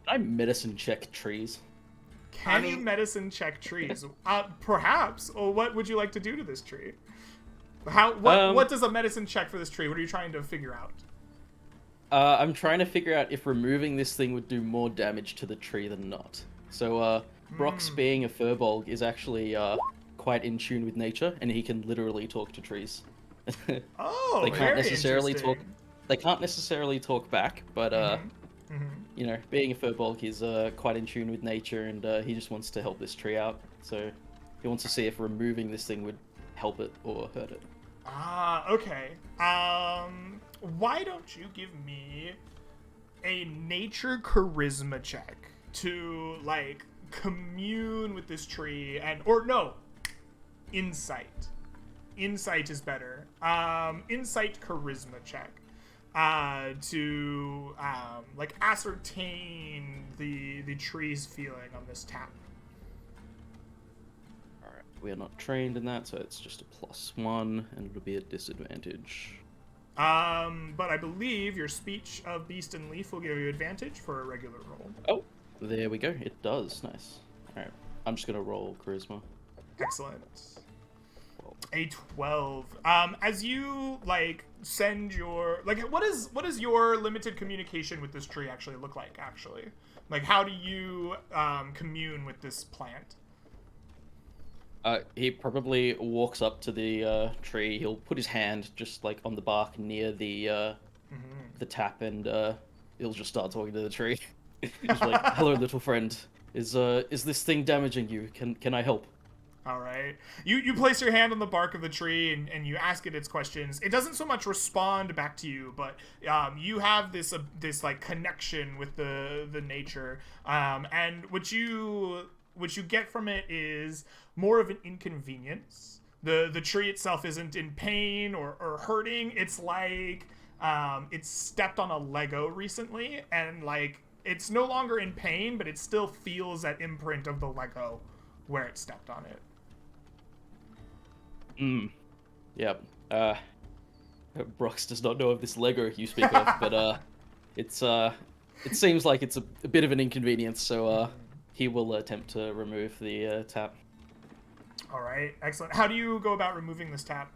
I medicine check trees. Can you medicine check trees? Perhaps. Or what would you like to do to this tree? What does a medicine check for this tree? What are you trying to figure out? I'm trying to figure out if removing this thing would do more damage to the tree than not. So, Brox, being a furbolg, is actually quite in tune with nature, and he can literally talk to trees. Oh, they can't necessarily interesting. talk. They can't necessarily talk back, but you know, being a furbolg, he's quite in tune with nature, and he just wants to help this tree out. So, he wants to see if removing this thing would help it or hurt it. Okay. Why don't you give me a nature charisma check to, like, commune with this tree insight. Insight is better. Insight charisma check. To, like, ascertain the tree's feeling on this tap. We are not trained in that, so it's just a +1, and it'll be a disadvantage. But I believe your speech of Beast and Leaf will give you advantage for a regular roll. Oh, there we go. It does. Nice. Alright, I'm just gonna roll Charisma. Excellent. A 12. As you, like, send your... Like, what is your limited communication with this tree actually look like, actually? Like, how do you, commune with this plant? He probably walks up to the tree. He'll put his hand just like on the bark near the tap, and he'll just start talking to the tree. He's like, "Hello, little friend. Is this thing damaging you? Can I help?" All right. You place your hand on the bark of the tree and you ask it its questions. It doesn't so much respond back to you, but you have this like connection with the nature. And what you get from it is more of an inconvenience. The tree itself isn't in pain or hurting. It's like it's stepped on a Lego recently, and like it's no longer in pain, but it still feels that imprint of the Lego where it stepped on it. Yep. Brox does not know of this Lego you speak of, but it seems like it's a bit of an inconvenience, so he will attempt to remove the tap. All right, excellent. How do you go about removing this tap?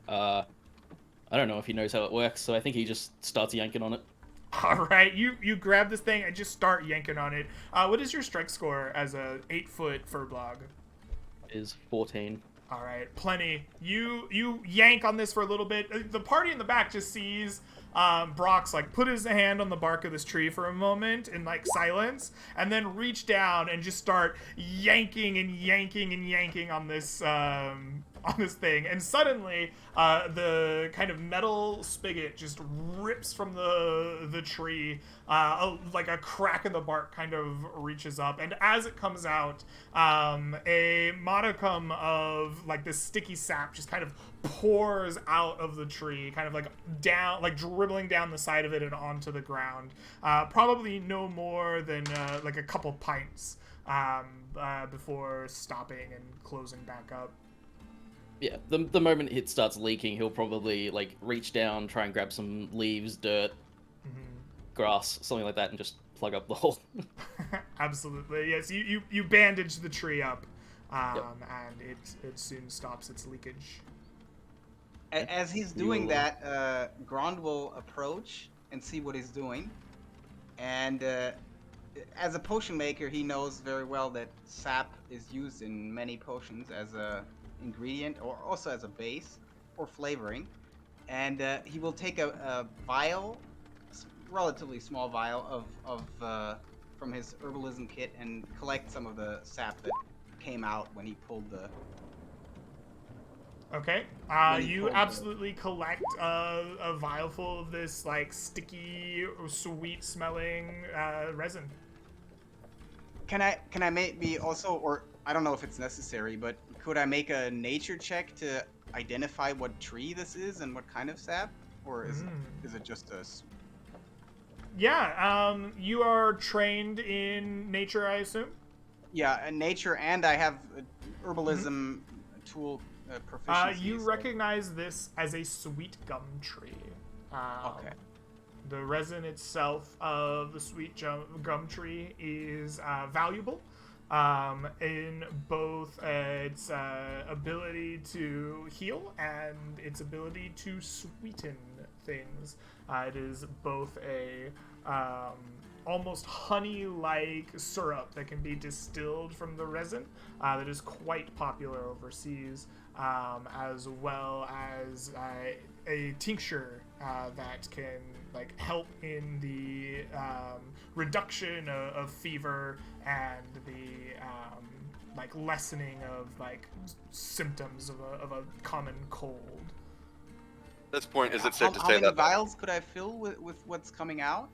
I don't know if he knows how it works, so I think he just starts yanking on it. All right, you grab this thing and just start yanking on it. What is your strength score as a 8-foot furbolg? Is 14. All right, plenty. You yank on this for a little bit. The party in the back just sees Brox like put his hand on the bark of this tree for a moment in like silence, and then reach down and just start yanking and yanking and yanking on this thing. And suddenly, the kind of metal spigot just rips from the tree. Like a crack in the bark kind of reaches up, and as it comes out, a modicum of like this sticky sap just kind of pours out of the tree, kind of like down, like dribbling down the side of it and onto the ground. Probably no more than like a couple pints before stopping and closing back up. Yeah, the moment it starts leaking, he'll probably like reach down, try and grab some leaves, dirt, grass, something like that, and just plug up the hole. Absolutely, yes. You bandage the tree up, Yep. and it soon stops its leakage. As he's doing that, Grond will approach and see what he's doing, and as a potion maker, he knows very well that sap is used in many potions as a ingredient or also as a base or flavoring. And he will take a vial, relatively small vial of from his herbalism kit and collect some of the sap that came out when he pulled the. Okay. When he You pulled absolutely collect a vial full of this like sticky, sweet-smelling resin. Can I maybe also, or I don't know if it's necessary, but could I make a nature check to identify what tree this is and what kind of sap, or is it just a? Yeah. You are trained in nature, I assume. Yeah, and nature, and I have herbalism tool proficiency. You so- recognize this as a sweet gum tree. Okay. The resin itself of the sweet gum tree is valuable in both its ability to heal and its ability to sweeten things. It is both a almost honey-like syrup that can be distilled from the resin that is quite popular overseas, as well as a tincture that can like help in the reduction of fever and the like lessening of like symptoms of a common cold. At this point, is it safe to How say many that vials could I fill with what's coming out?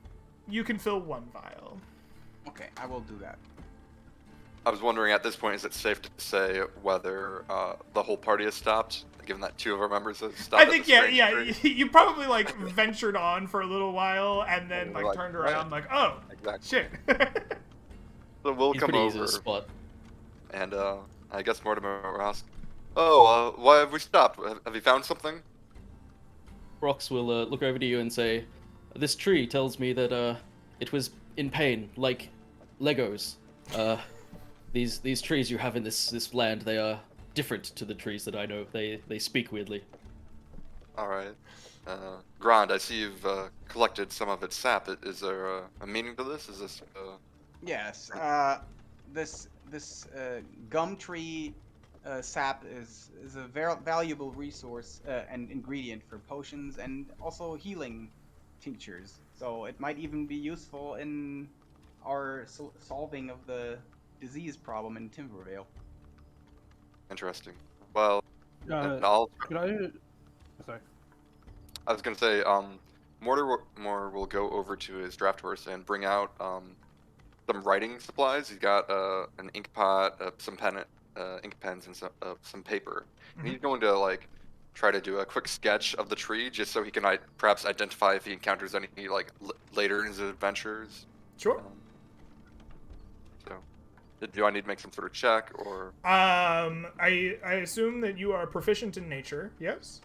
You can fill one vial. Okay, I will do that. I was wondering at this point, is it safe to say whether the whole party has stopped, given that 2 of our members have stopped? I think yeah. You probably like ventured on for a little while and then like turned around like, oh, exactly. shit. So we'll He's come pretty easy over, to spot. and I guess Mortimer will ask, "Oh, why have we stopped? Have you found something?" Brox will look over to you and say, "This tree tells me that it was in pain, like Legos. These trees you have in this land, they are different to the trees that I know. They speak weirdly." All right. Grand, I see you've collected some of its sap. Is there a meaning to this? Is this? Yes. This gum tree sap is a very valuable resource and ingredient for potions and also healing tinctures. So it might even be useful in our solving of the disease problem in Timbervale. Interesting. Well, Uh, I'll. could I? Sorry. I was gonna say, Mortimer will go over to his draft horse and bring out some writing supplies. He's got an ink pot, some ink pens, and some paper. And he's going to like try to do a quick sketch of the tree, just so he can perhaps identify if he encounters any like later in his adventures. Sure. So, do I need to make some sort of check or? I assume that you are proficient in nature. Yes.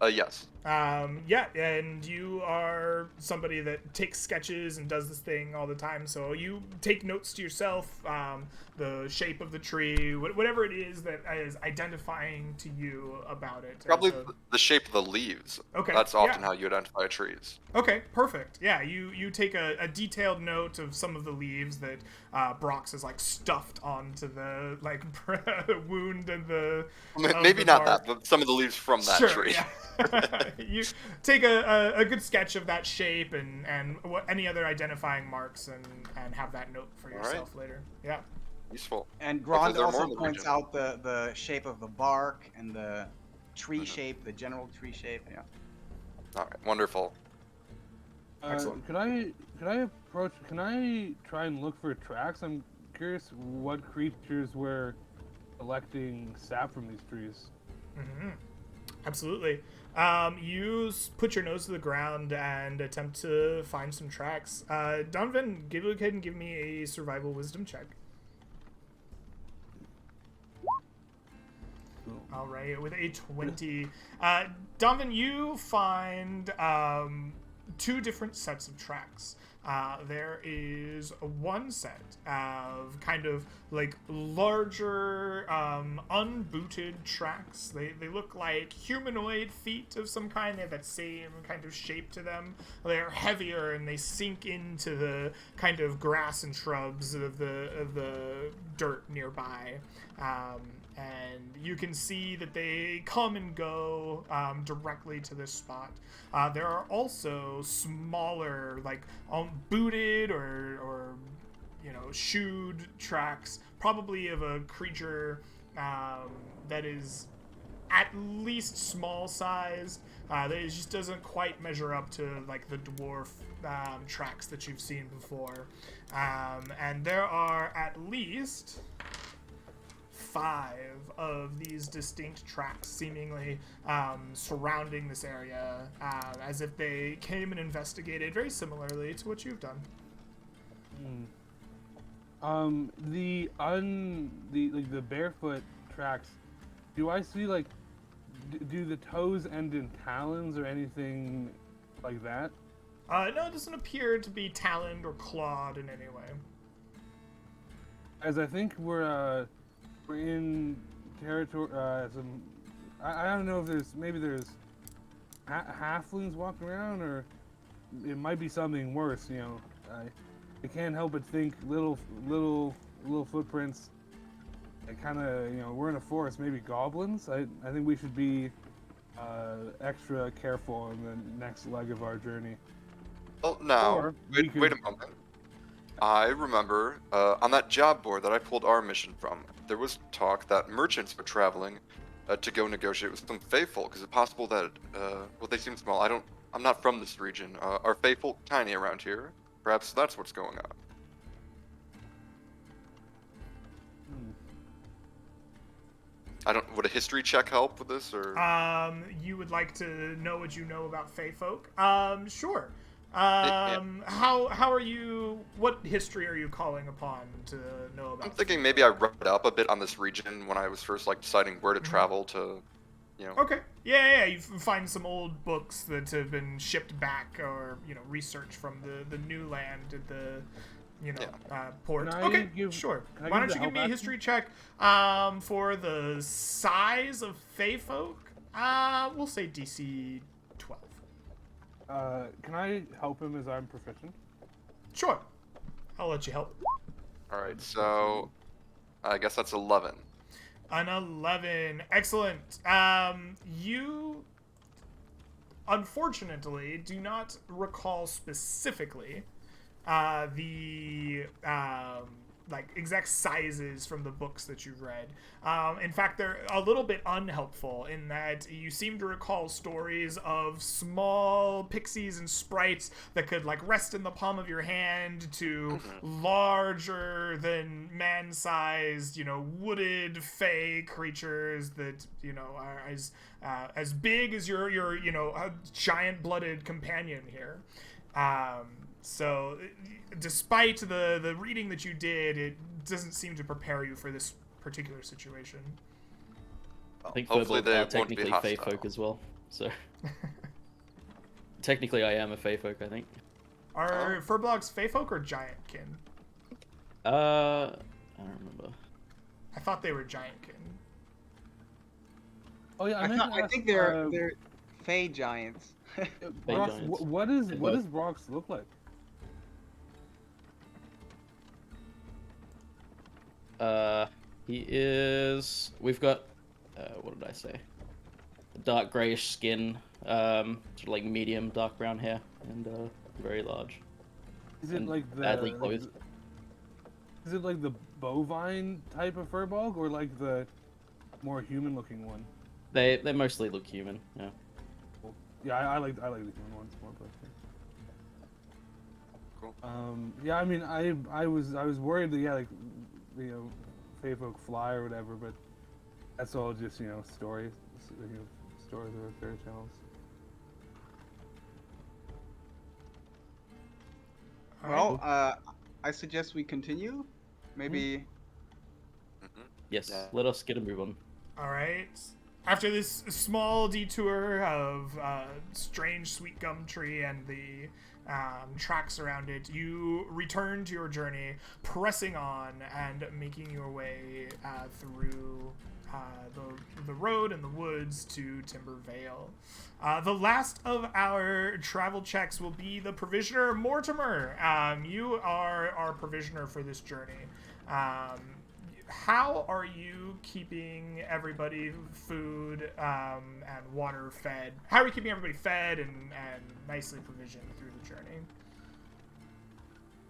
Yes. Yeah, and you are somebody that takes sketches and does this thing all the time, so you take notes to yourself, the shape of the tree, whatever it is that is identifying to you about it. Probably the shape of the leaves. Okay. That's often how you identify trees. Okay, perfect. Yeah, you take a detailed note of some of the leaves that Brox has like stuffed onto the like wound and the Maybe not bark. that, but some of the leaves from that Sure, tree. yeah. You take a good sketch of that shape and any other identifying marks and have that note for yourself later. Yeah. Useful. And Is Grand there more also in the points region? out the shape of the bark and the tree shape, the general tree shape. Yeah. All right, wonderful. Excellent. Can I try and look for tracks? I'm curious what creatures were collecting sap from these trees. Mm-hmm. Absolutely. You put your nose to the ground and attempt to find some tracks. Donovan, go ahead and give me a survival wisdom check. All right, with a 20. Donovan, you find two different sets of tracks. There is one set of kind of like larger, unbooted tracks. They look like humanoid feet of some kind. They have that same kind of shape to them. They're heavier and they sink into the kind of grass and shrubs of the dirt nearby. And you can see that they come and go directly to this spot. There are also smaller, like booted or shoed tracks, probably of a creature that is at least small sized. That it just doesn't quite measure up to like the dwarf tracks that you've seen before. And there are at least 5 of these distinct tracks seemingly surrounding this area, as if they came and investigated very similarly to what you've done. The barefoot tracks, do I see like do the toes end in talons or anything like that? No, it doesn't appear to be taloned or clawed in any way. As I think we're in territory. I don't know if there's halflings walking around, or it might be something worse. I can't help but think little footprints. It kind of we're in a forest. Maybe goblins. I think we should be extra careful in the next leg of our journey. Well, now wait a moment. I remember on that job board that I pulled our mission from, there was talk that merchants were traveling to go negotiate with some Fey folk. Is it possible that, well, they seem small. I'm not from this region. Are Fey folk tiny around here? Perhaps that's what's going on. Would a history check help with this, or? You would like to know what you know about Fey folk? Sure. How are you? What history are you calling upon to know about? I'm thinking maybe I read up a bit on this region when I was first deciding where to travel to, Okay. Yeah. You find some old books that have been shipped back, or research from the new land at the port. Okay, sure. Why don't you give me a history check for the size of Fey folk? We'll say DC 12. Can I help him as I'm proficient? Sure. I'll let you help. Alright, so I guess that's 11. An 11. Excellent. You unfortunately do not recall specifically the exact sizes from the books that you've read. In fact, they're a little bit unhelpful in that you seem to recall stories of small pixies and sprites that could rest in the palm of your hand to larger than man-sized, wooded fey creatures that, are as big as your giant-blooded companion here. So, despite the reading that you did, it doesn't seem to prepare you for this particular situation. I think hopefully Furbolg they are won't be technically hostile. Fey folk as well, so... Technically I am a Fey folk, I think. Are Furbolgs Fey folk or giantkin? I don't remember. I thought they were giantkin. Oh yeah, I think they're Fey giants. Brox, giants. what does Brox look like? He is... We've got... what did I say? Dark greyish skin, sort of medium dark brown hair, and very large. Is it badly clothed? Is it the bovine type of Furbolg, or the more human-looking one? They mostly look human, yeah. Yeah, I like the human ones more, but... Cool. Yeah, I mean, I was worried that Fey folk fly or whatever, but that's all just stories, stories or fairy tales. Well, I suggest we continue. Maybe. Yes, Yeah. let us get a move on. All right. After this small detour of strange sweet gum tree and the tracks around it, you return to your journey, pressing on and making your way through the road and the woods to Timbervale. The last of our travel checks will be the provisioner Mortimer. You are our provisioner for this journey. How are you keeping everybody food and water fed? How are we keeping everybody fed and nicely provisioned through the journey?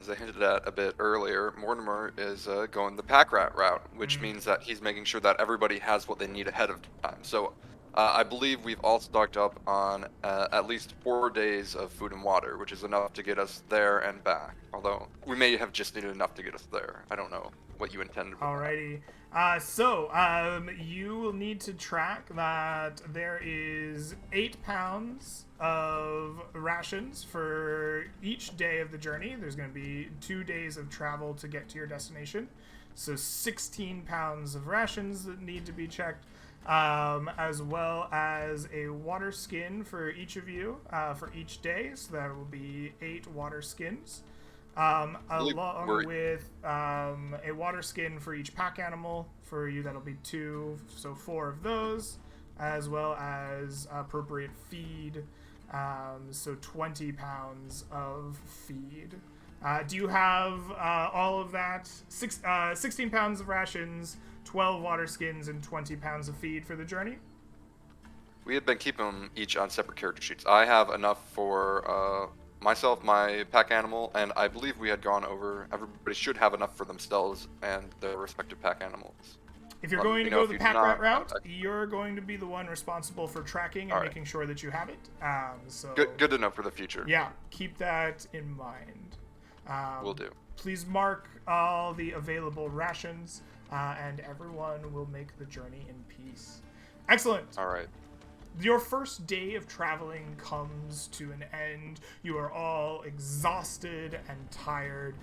As I hinted at a bit earlier, Mortimer is going the pack rat route, which means that he's making sure that everybody has what they need ahead of time. So I believe we've all stocked up on at least 4 days of food and water, which is enough to get us there and back. Although we may have just needed enough to get us there. I don't know what you intended with Alrighty. You will need to track that there is 8 pounds of rations for each day of the journey. There's going to be 2 days of travel to get to your destination. So 16 pounds of rations that need to be checked, as well as a water skin for each of you for each day. So that will be 8 water skins. Along with a water skin for each pack animal. For you, that'll be 2, so 4 of those, as well as appropriate feed, so 20 pounds of feed. Do you have all of that? 16 pounds of rations, 12 water skins, and 20 pounds of feed for the journey? We had been keeping them each on separate character sheets. I have enough for myself, my pack animal, and I believe we had gone over, everybody should have enough for themselves and their respective pack animals. If you're going to go the pack rat route, you're going to be the one responsible for tracking and making sure that you have it. So good to know for the future. Yeah, keep that in mind. Will do. Please mark all the available rations, and everyone will make the journey in peace. Excellent. All right. Your first day of traveling comes to an end. You are all exhausted and tired,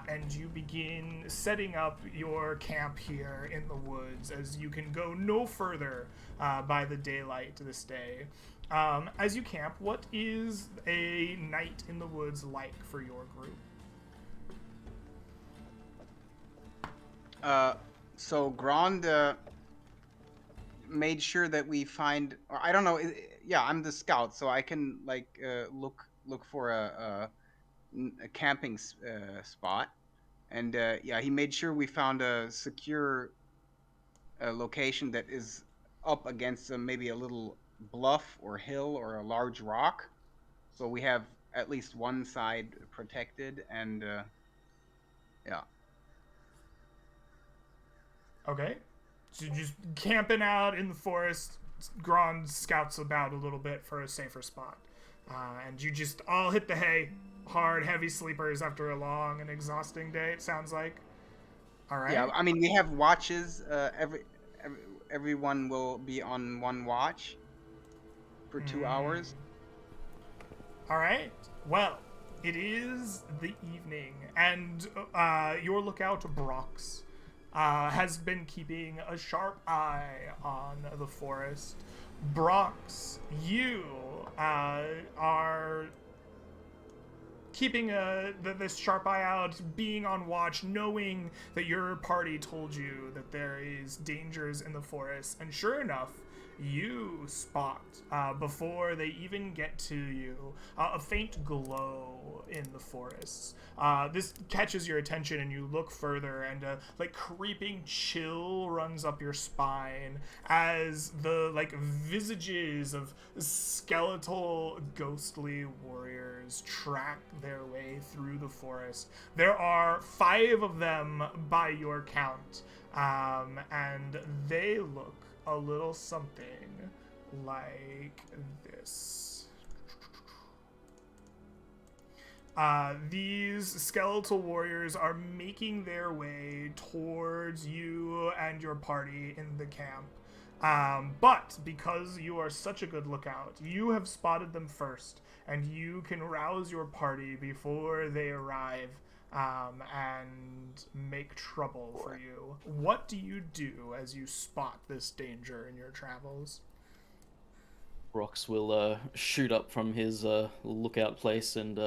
and you begin setting up your camp here in the woods, as you can go no further by the daylight this day. As you camp, what is a night in the woods like for your group? So Grand made sure that we find, or I don't know, yeah, I'm the scout, so I can like look for a camping spot, and yeah, he made sure we found a secure location that is up against maybe a little bluff or hill or a large rock, so we have at least one side protected, and yeah. Okay. So just camping out in the forest, Grand scouts about a little bit for a safer spot. And you just all hit the hay, hard, heavy sleepers after a long and exhausting day, it sounds like. All right. Yeah, I mean, we have watches. Everyone will be on one watch for 2 hours. All right. Well, it is the evening, and your lookout, Brox, has been keeping a sharp eye on the forest. Brox, you are keeping this sharp eye out, being on watch, knowing that your party told you that there is dangers in the forest, and sure enough, you spot, before they even get to you, a faint glow in the forests. This catches your attention, and you look further, and a creeping chill runs up your spine as the visages of skeletal, ghostly warriors track their way through the forest. There are 5 of them by your count, and they look a little something like this. These skeletal warriors are making their way towards you and your party in the camp. But because you are such a good lookout, you have spotted them first, and you can rouse your party before they arrive. and make trouble for you. What do you do as you spot this danger in your travels? Brox will shoot up from his lookout place and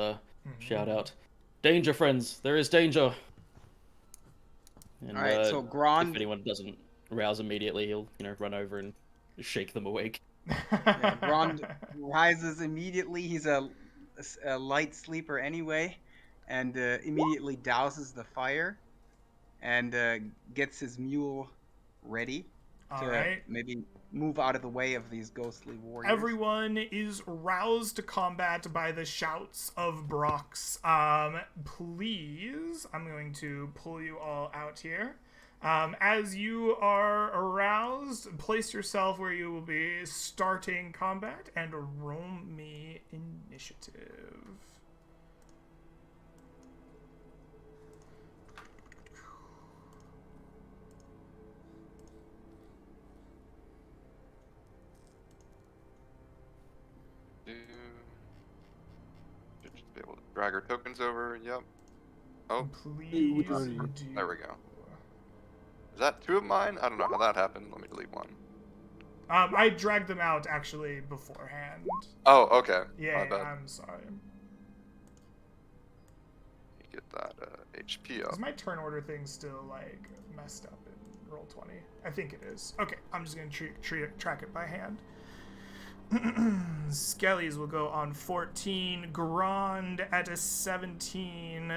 shout out, "Danger, friends! There is danger!" And All right, so if Grand, anyone doesn't rouse immediately, he'll run over and shake them awake. yeah, Grand rises immediately. He's a light sleeper anyway, and immediately douses the fire and gets his mule ready All to right. maybe move out of the way of these ghostly warriors. Everyone is roused to combat by the shouts of Brox. Please, I'm going to pull you all out here. As you are aroused, place yourself where you will be starting combat and roll me initiative. Should just be able to drag our tokens over. Yep. Oh, Please already- do. there we go. Is that 2 of mine? I don't know how that happened. Let me delete one. I dragged them out actually beforehand. Oh, okay. Yeah, My bad. I'm sorry. You get that HP up. Is my turn order thing still like messed up in Roll20? I think it is. Okay, I'm just gonna track it by hand. Skellies will go on 14, Grand at a 17,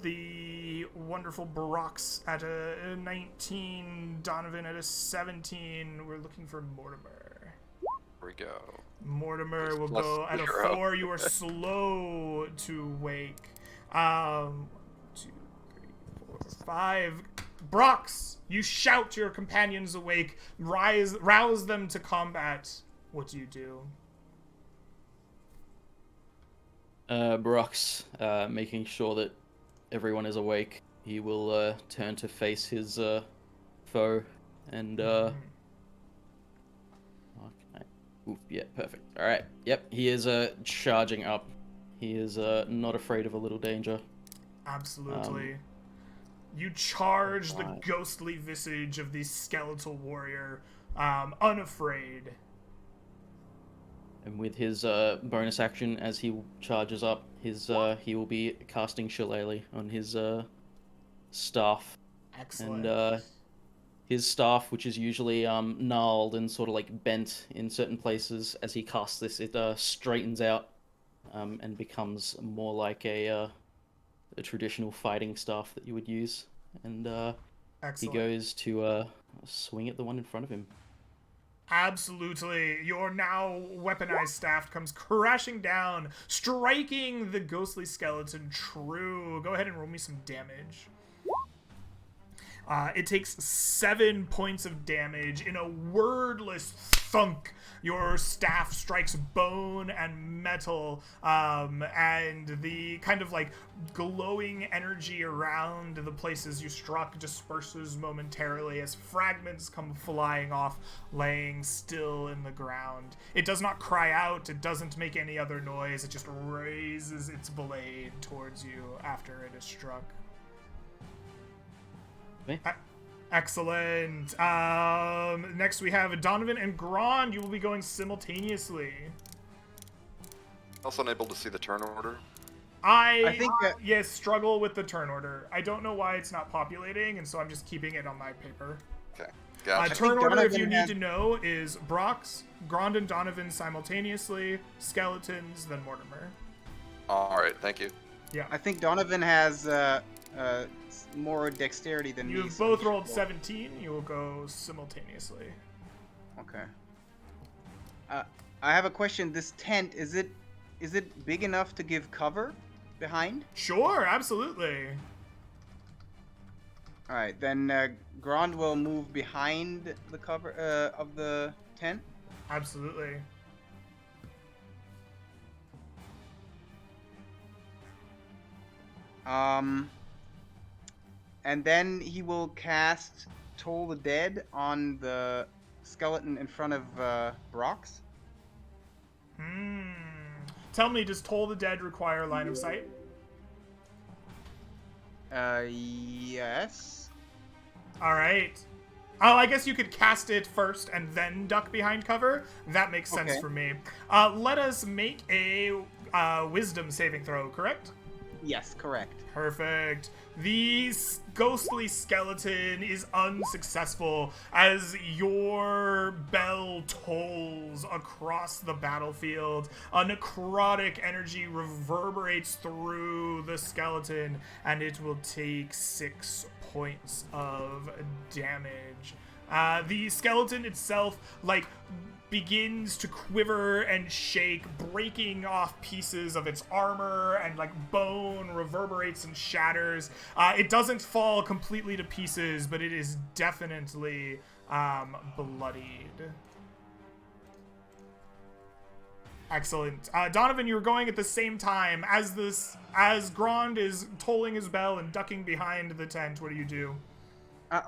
the wonderful Brox at a 19, Donovan at a 17. We're looking for Mortimer. Here we go. Mortimer He's will plus go at a 0. 4. You are slow to wake. 1, 2, 3, 4, 5. Brox, you shout your companions awake, rouse them to combat. What do you do? Brox, making sure that everyone is awake, he will turn to face his foe and okay. Oof, yeah, perfect. All right. Yep, he is charging up. He is not afraid of a little danger. Absolutely. You charge the right. ghostly visage of the skeletal warrior, unafraid. And with his bonus action, as he charges up, he will be casting Shillelagh on his staff. Excellent. And his staff, which is usually gnarled and sort of like bent in certain places, as he casts this, it straightens out and becomes more like a traditional fighting staff that you would use. And he Excellent. goes to swing at the one in front of him. Absolutely. Your now weaponized staff comes crashing down, striking the ghostly skeleton true. Go ahead and roll me some damage. It takes 7 points of damage. In a wordless thunk, your staff strikes bone and metal, and the kind of like glowing energy around the places you struck disperses momentarily as fragments come flying off, laying still in the ground. It does not cry out, it doesn't make any other noise, it just raises its blade towards you after it is struck. Me? Excellent. Next we have Donovan and Grand. You will be going simultaneously. Also unable to see the turn order. I think yes, struggle with the turn order. I don't know why it's not populating, and so I'm just keeping it on my paper. Okay. Gotcha. Turn order, if you Donovan need has- to know, is Brox, Grand, and Donovan simultaneously, skeletons, then Mortimer. Alright, thank you. Yeah. I think Donovan has more dexterity than me. You've so both he should rolled roll. 17. You will go simultaneously. Okay. I have a question. This tent, is it big enough to give cover behind? Sure, absolutely. All right, then Grand will move behind the cover of the tent. Absolutely. And then he will cast Toll the Dead on the skeleton in front of Brox. Tell me, does Toll the Dead require line of sight? Yes. All right. Oh, I guess you could cast it first and then duck behind cover. That makes sense Okay. for me. Let us make a wisdom saving throw, correct? Yes, correct. Perfect. The ghostly skeleton is unsuccessful as your bell tolls across the battlefield. A necrotic energy reverberates through the skeleton, and it will take 6 points of damage. The skeleton itself, begins to quiver and shake, breaking off pieces of its armor, and bone reverberates and shatters. It doesn't fall completely to pieces, but it is definitely bloodied. Excellent. Donovan, you were going at the same time as Grand is tolling his bell and ducking behind the tent. What do you do?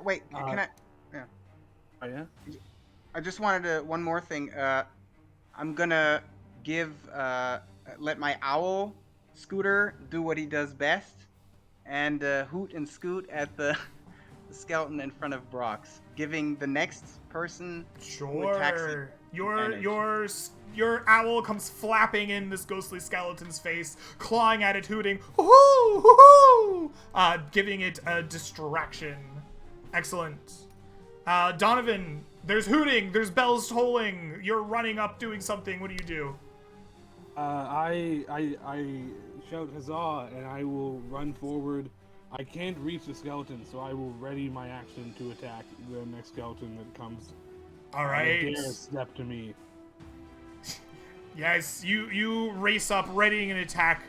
Wait, can I? Yeah. Oh yeah. I just wanted to one more thing. I'm gonna let my owl Scooter do what he does best, and hoot and scoot at the skeleton in front of Brox, giving the next person who attacks it advantage. Your owl comes flapping in this ghostly skeleton's face, clawing at it, hooting, hoo hoo, giving it a distraction. Excellent. Donovan, there's hooting, there's bells tolling, you're running up doing something. What do you do? I shout huzzah, and I will run forward. I can't reach the skeleton, so I will ready my action to attack the next skeleton that comes. All right. Dare step to me. Yes, you race up, readying an attack,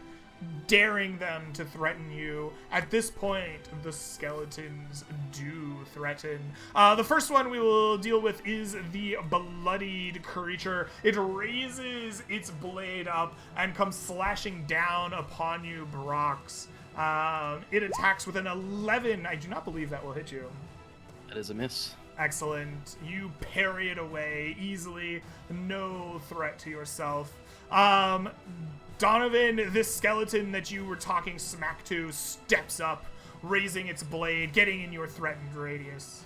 daring them to threaten you. At this point, the skeletons do threaten. The first one we will deal with is the bloodied creature. It raises its blade up and comes slashing down upon you, Brox. It attacks with an 11. I do not believe that will hit you. That is a miss. Excellent. You parry it away easily. No threat to yourself. Donovan, this skeleton that you were talking smack to, steps up, raising its blade, getting in your threatened radius.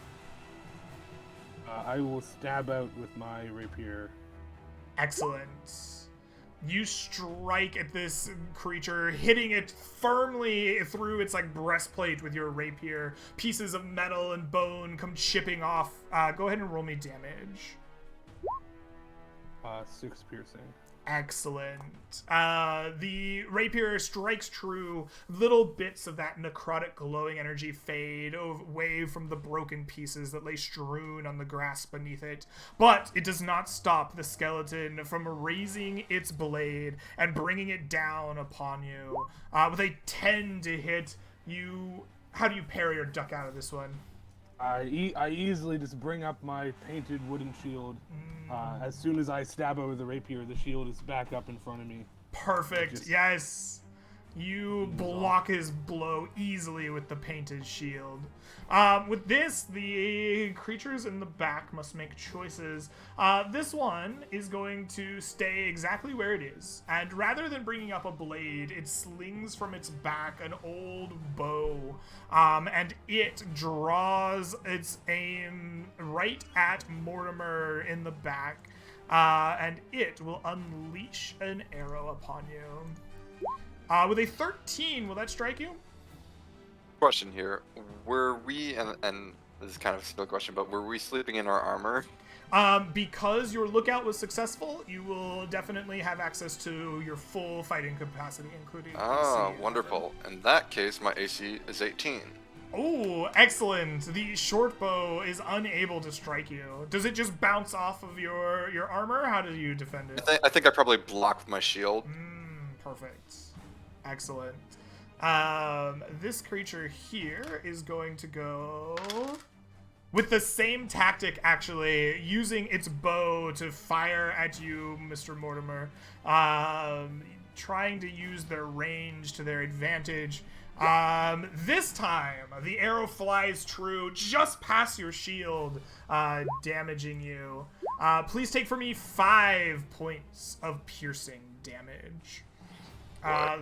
I will stab out with my rapier. Excellent. You strike at this creature, hitting it firmly through its breastplate with your rapier. Pieces of metal and bone come chipping off. Go ahead and roll me damage. 6 piercing. Excellent. The rapier strikes true. Little bits of that necrotic glowing energy fade away from the broken pieces that lay strewn on the grass beneath it. But it does not stop the skeleton from raising its blade and bringing it down upon you. With a 10 to hit, you... How do you parry or duck out of this one? I easily just bring up my painted wooden shield. As soon as I stab over the rapier, the shield is back up in front of me. Perfect. Yes. You block his blow easily with the painted shield. With this, the creatures in the back must make choices. This one is going to stay exactly where it is. And rather than bringing up a blade, it slings from its back an old bow. And it draws its aim right at Mortimer in the back. And it will unleash an arrow upon you. With a 13, will that strike you? Question here. Were we, and this is kind of a silly question, but were we sleeping in our armor? Because your lookout was successful, you will definitely have access to your full fighting capacity, including Oh, AC. wonderful. In that case, my AC is 18. Oh, excellent. The short bow is unable to strike you. Does it just bounce off of your armor? How do you defend it? I think I probably blocked with my shield. Perfect. Excellent. This creature here is going to go with the same tactic, actually, using its bow to fire at you, Mr. Mortimer. Trying to use their range to their advantage. This time, the arrow flies true just past your shield, damaging you. Please take for me 5 points of piercing damage.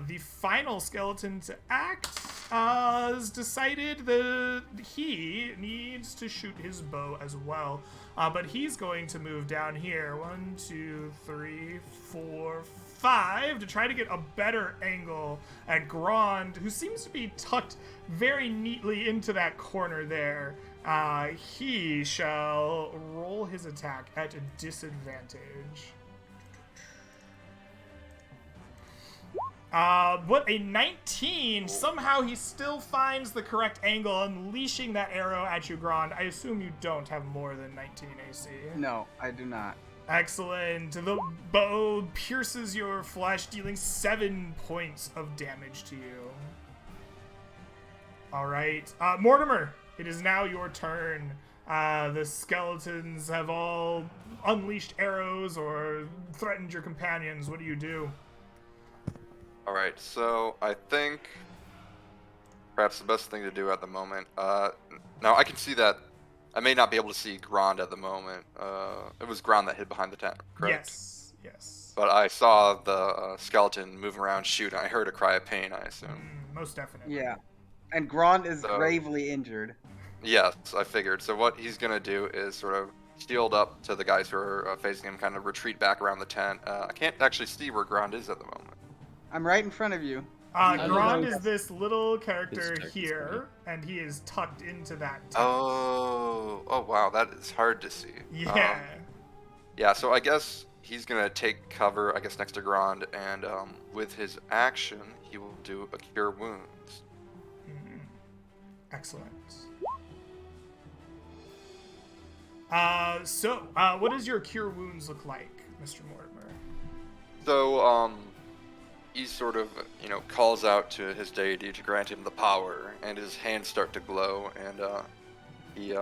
The final skeleton to act has decided that he needs to shoot his bow as well. But he's going to move down here. 1, 2, 3, 4, 5 to try to get a better angle at Grand, who seems to be tucked very neatly into that corner there. He shall roll his attack at a disadvantage. What a 19! Somehow he still finds the correct angle, unleashing that arrow at you, Grand. I assume you don't have more than 19 AC. No, I do not. Excellent. The bow pierces your flesh, dealing 7 points of damage to you. All right. Mortimer, it is now your turn. The skeletons have all unleashed arrows or threatened your companions. What do you do? All right, so I think perhaps the best thing to do at the moment. Now I can see that I may not be able to see Grand at the moment. It was Grand that hid behind the tent, correct? Yes, yes. But I saw the skeleton moving around, shoot. And I heard a cry of pain. I assume. Most definitely. Yeah. And Grand is So- gravely injured. Yes, I figured. So what he's gonna do is sort of shield up to the guys who are facing him, kind of retreat back around the tent. I can't actually see where Grand is at the moment. I'm right in front of you. don't Grand know. is this little character This character's here, and he is tucked into that tent. Oh wow, that is hard to see. Yeah. Yeah, so I guess he's gonna take cover, I guess, next to Grand, and with his action, he will do a cure wounds. Excellent. So, what does your cure wounds look like, Mr. Mortimer? So, he sort of, calls out to his deity to grant him the power, and his hands start to glow, and he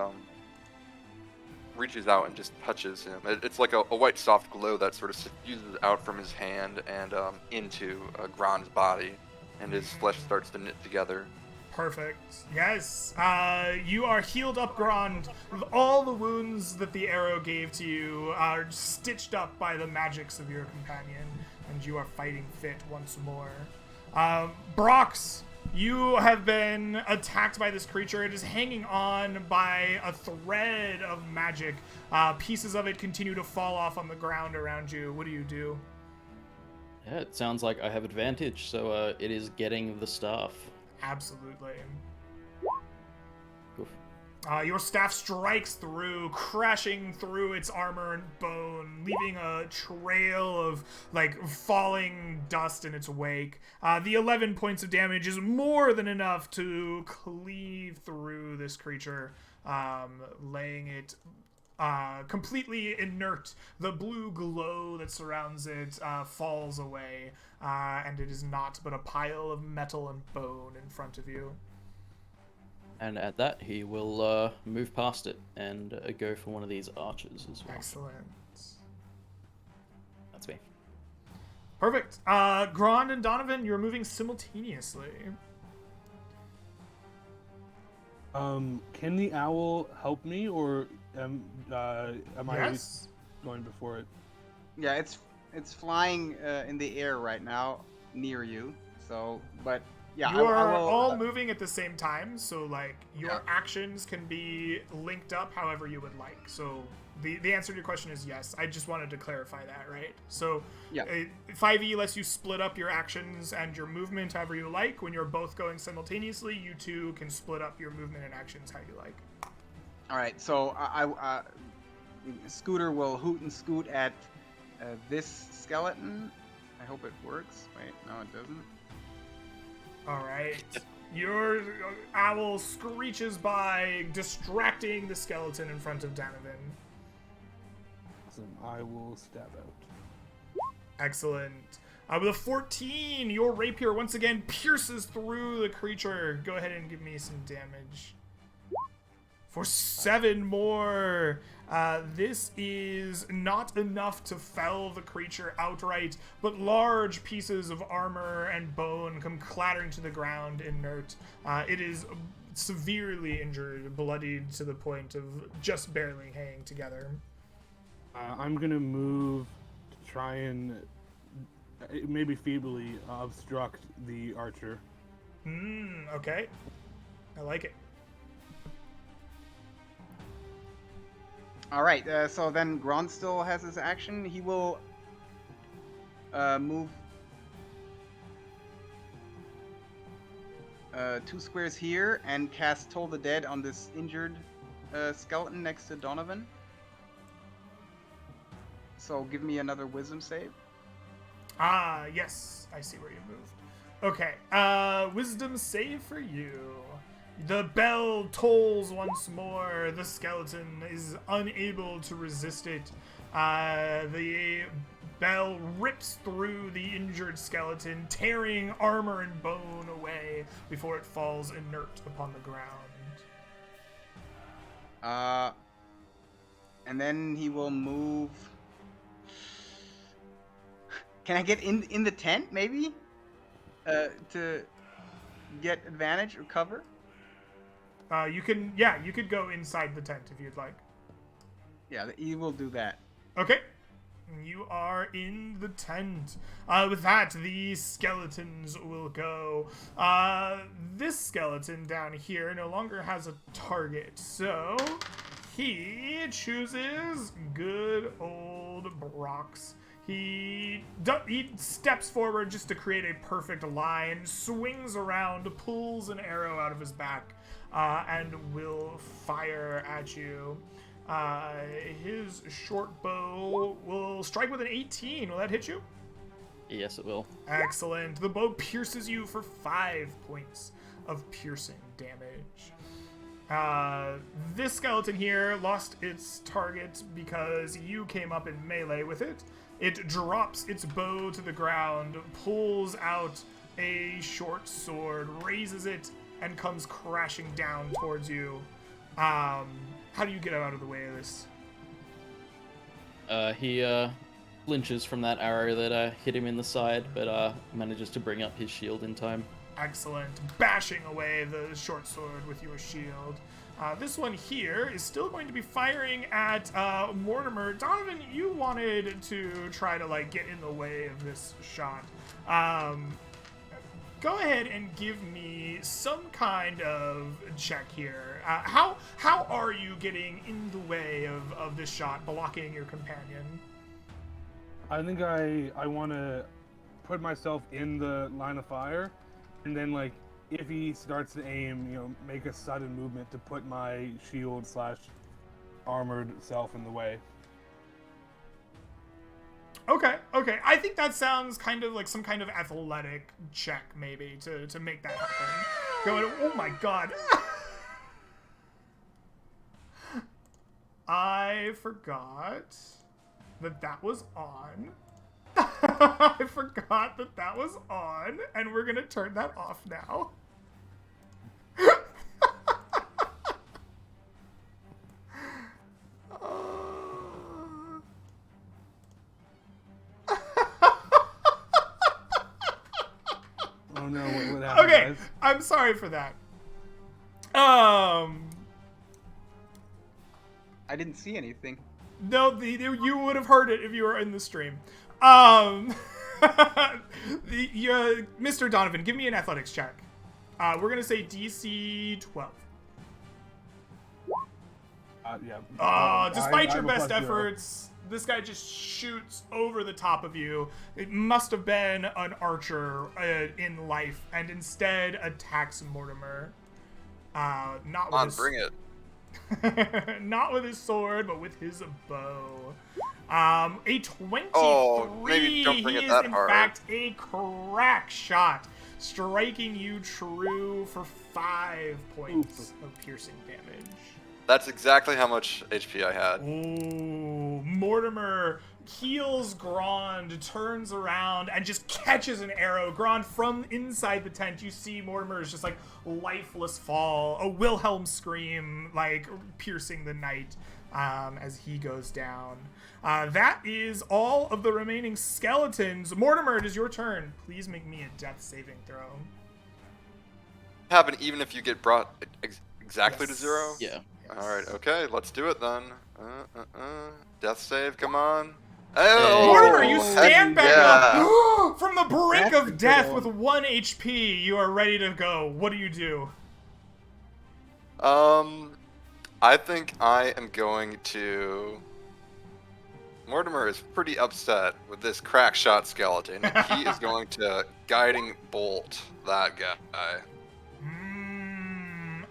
reaches out and just touches him. It's like a white soft glow that sort of suffuses out from his hand and into Grand's body, and his flesh starts to knit together. Perfect. Yes. You are healed up, Grand. All the wounds that the arrow gave to you are stitched up by the magics of your companion, and you are fighting fit once more. Brox, you have been attacked by this creature. It is hanging on by a thread of magic. Pieces of it continue to fall off on the ground around you. What do you do? Yeah, it sounds like I have advantage, so it is getting the staff. Absolutely. Oof. Your staff strikes through, crashing through its armor and bone, leaving a trail of, falling dust in its wake. The 11 points of damage is more than enough to cleave through this creature, laying it completely inert. The blue glow that surrounds it falls away, and it is not but a pile of metal and bone in front of you. And at that, he will move past it and go for one of these archers as well. Excellent. That's me. Perfect. Grand and Donovan, you're moving simultaneously. Can the owl help me, or am I Yes. going before it? Yeah, it's flying in the air right now near you. So, but yeah, You are I will, all moving at the same time, so your Yeah. actions can be linked up however you would like. So the answer to your question is yes. I just wanted to clarify that, right? So Yeah. 5e lets you split up your actions and your movement however you like. When you're both going simultaneously, you two can split up your movement and actions how you like. All right, so I Scooter will hoot and scoot at this skeleton. I hope it works. Wait, no, it doesn't. All right. Your owl screeches by, distracting the skeleton in front of Donovan. Awesome. I will stab out. Excellent. With a 14, your rapier once again pierces through the creature. Go ahead and give me some damage. For 7 more. This is not enough to fell the creature outright, but large pieces of armor and bone come clattering to the ground inert. It is severely injured, bloodied to the point of just barely hanging together. I'm gonna move to try and maybe feebly obstruct the archer. Okay. I like it. All right. So then Gron still has his action. He will move 2 squares here and cast Toll the Dead on this injured skeleton next to Donovan. So give me another wisdom save. Ah, yes. I see where you moved. Okay. Wisdom save for you. The bell tolls once more. The skeleton is unable to resist it. The bell rips through the injured skeleton, tearing armor and bone away before it falls inert upon the ground. And then he will move. Can I get in the tent, maybe? To get advantage or cover? You could go inside the tent if you'd like. Yeah, he will do that. Okay. You are in the tent. With that, the skeletons will go. This skeleton down here no longer has a target, so he chooses good old Brox. He steps forward just to create a perfect line, swings around, pulls an arrow out of his back, and will fire at you. His short bow will strike with an 18. Will that hit you? Yes, it will. Excellent. The bow pierces you for 5 points of piercing damage. This skeleton here lost its target because you came up in melee with it. It drops its bow to the ground, pulls out a short sword, raises it, and comes crashing down towards you. How do you get out of the way of this? He flinches from that arrow that hit him in the side, but manages to bring up his shield in time. Excellent. Bashing away the short sword with your shield. This one here is still going to be firing at Mortimer. Donovan, you wanted to try to get in the way of this shot. Go ahead and give me some kind of check here. How are you getting in the way of this shot, blocking your companion? I think I want to put myself in the line of fire, and then if he starts to aim, make a sudden movement to put my shield / armored self in the way. Okay. I think that sounds kind of like some kind of athletic check, maybe, to make that happen. Oh my god. I forgot that was on. I forgot that was on, and we're gonna turn that off now. Oh no, what happened, Okay, guys? I'm sorry for that. I didn't see anything. No, you would have heard it if you were in the stream. Mr. Donovan, give me an athletics check. We're gonna say DC 12. Yeah. Despite your I'm a best +0. efforts, this guy just shoots over the top of you. It must have been an archer in life, and instead attacks Mortimer. Not with his, bring it. not with his sword, but with his bow. A 23. Oh, maybe don't bring he it is that in hard. fact a crack shot, striking you true for 5 points of piercing damage. That's exactly how much HP I had. Ooh, Mortimer heals Grond, turns around, and just catches an arrow. Grond, from inside the tent, you see Mortimer's just lifeless fall, a Wilhelm scream, piercing the night as he goes down. That is all of the remaining skeletons. Mortimer, it is your turn. Please make me a death saving throw. Happen even if you get brought exactly to Yes. 0? Yeah. Alright, okay, let's do it then. Death save, come on. Oh, Mortimer, you stand back up from the brink That's a of death good with one. 1 HP. You are ready to go. What do you do? I think I am going to. Mortimer is pretty upset with this crack shot skeleton. He is going to guiding bolt that guy.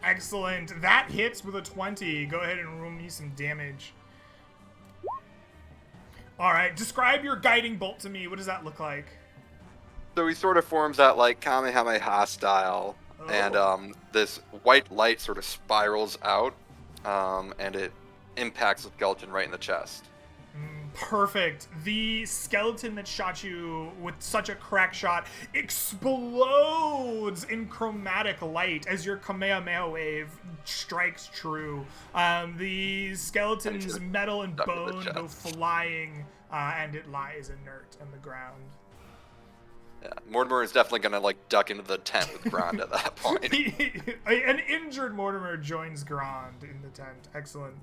Excellent. That hits with a 20. Go ahead and roll me some damage. All right, describe your guiding bolt to me. What does that look like? So he sort of forms that like Kamehameha style, and this white light sort of spirals out, and it impacts the skeleton right in the chest. Perfect. The skeleton that shot you with such a crack shot explodes in chromatic light as your Kamehameha wave strikes true. The skeleton's metal and stuck in the bone go chest. flying, and it lies inert on the ground. Yeah, Mortimer is definitely gonna like duck into the tent with Grond at that point. An injured Mortimer joins Grond in the tent. Excellent.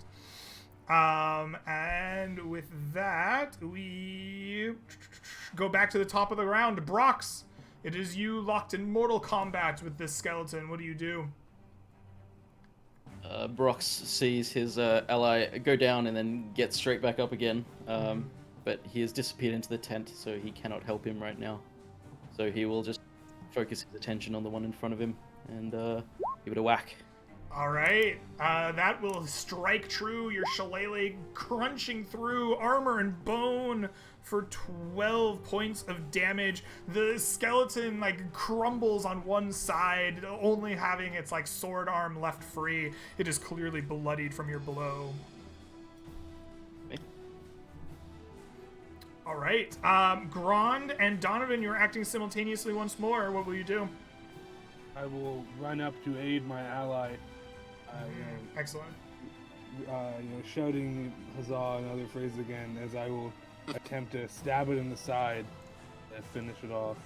And with that, we go back to the top of the round. Brox, it is you locked in mortal combat with this skeleton. What do you do? Brox sees his ally go down and then get straight back up again. But he has disappeared into the tent, so he cannot help him right now. So he will just focus his attention on the one in front of him and give it a whack. All right, that will strike true. Your shillelagh crunching through armor and bone for 12 points of damage. The skeleton like crumbles on one side, only having its like sword arm left free. It is clearly bloodied from your blow. Okay. All right, Grond and Donovan, you're acting simultaneously once more. What will you do? I will run up to aid my ally. Excellent. Shouting huzzah and other phrases again as I will attempt to stab it in the side and finish it off.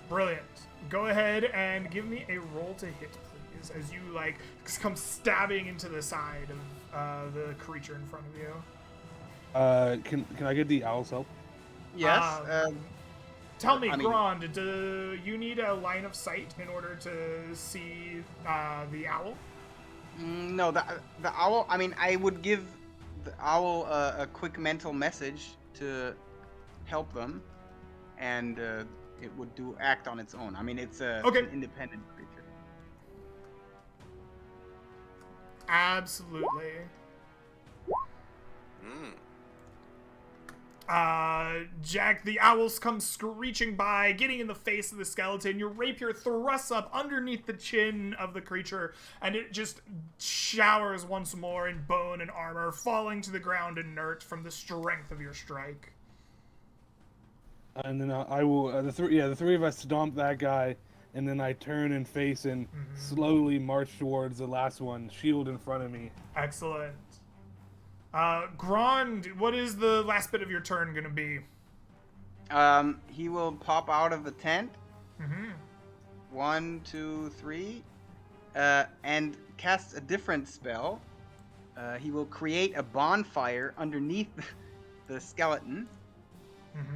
Brilliant. Go ahead and give me a roll to hit, please, as you like come stabbing into the side of the creature in front of you. Can I get the owl's help? Yes. Tell me, I mean- Grond, do you need a line of sight in order to see the owl? No, the owl. I mean, I would give the owl a quick mental message to help them, and it would act on its own. I mean, it's an independent creature. Absolutely. Jack, the owls come screeching by, getting in the face of the skeleton. Your rapier thrusts up underneath the chin of the creature, and it just showers once more in bone and armor, falling to the ground inert from the strength of your strike. And then I will the three of us stomp that guy, and then I turn and face and slowly march towards the last one, shield in front of me. Excellent. Grond, what is the last bit of your turn gonna be? He will pop out of the tent. Mm-hmm. 1, 2, 3, and cast a different spell. He will create a bonfire underneath the skeleton. Mm-hmm.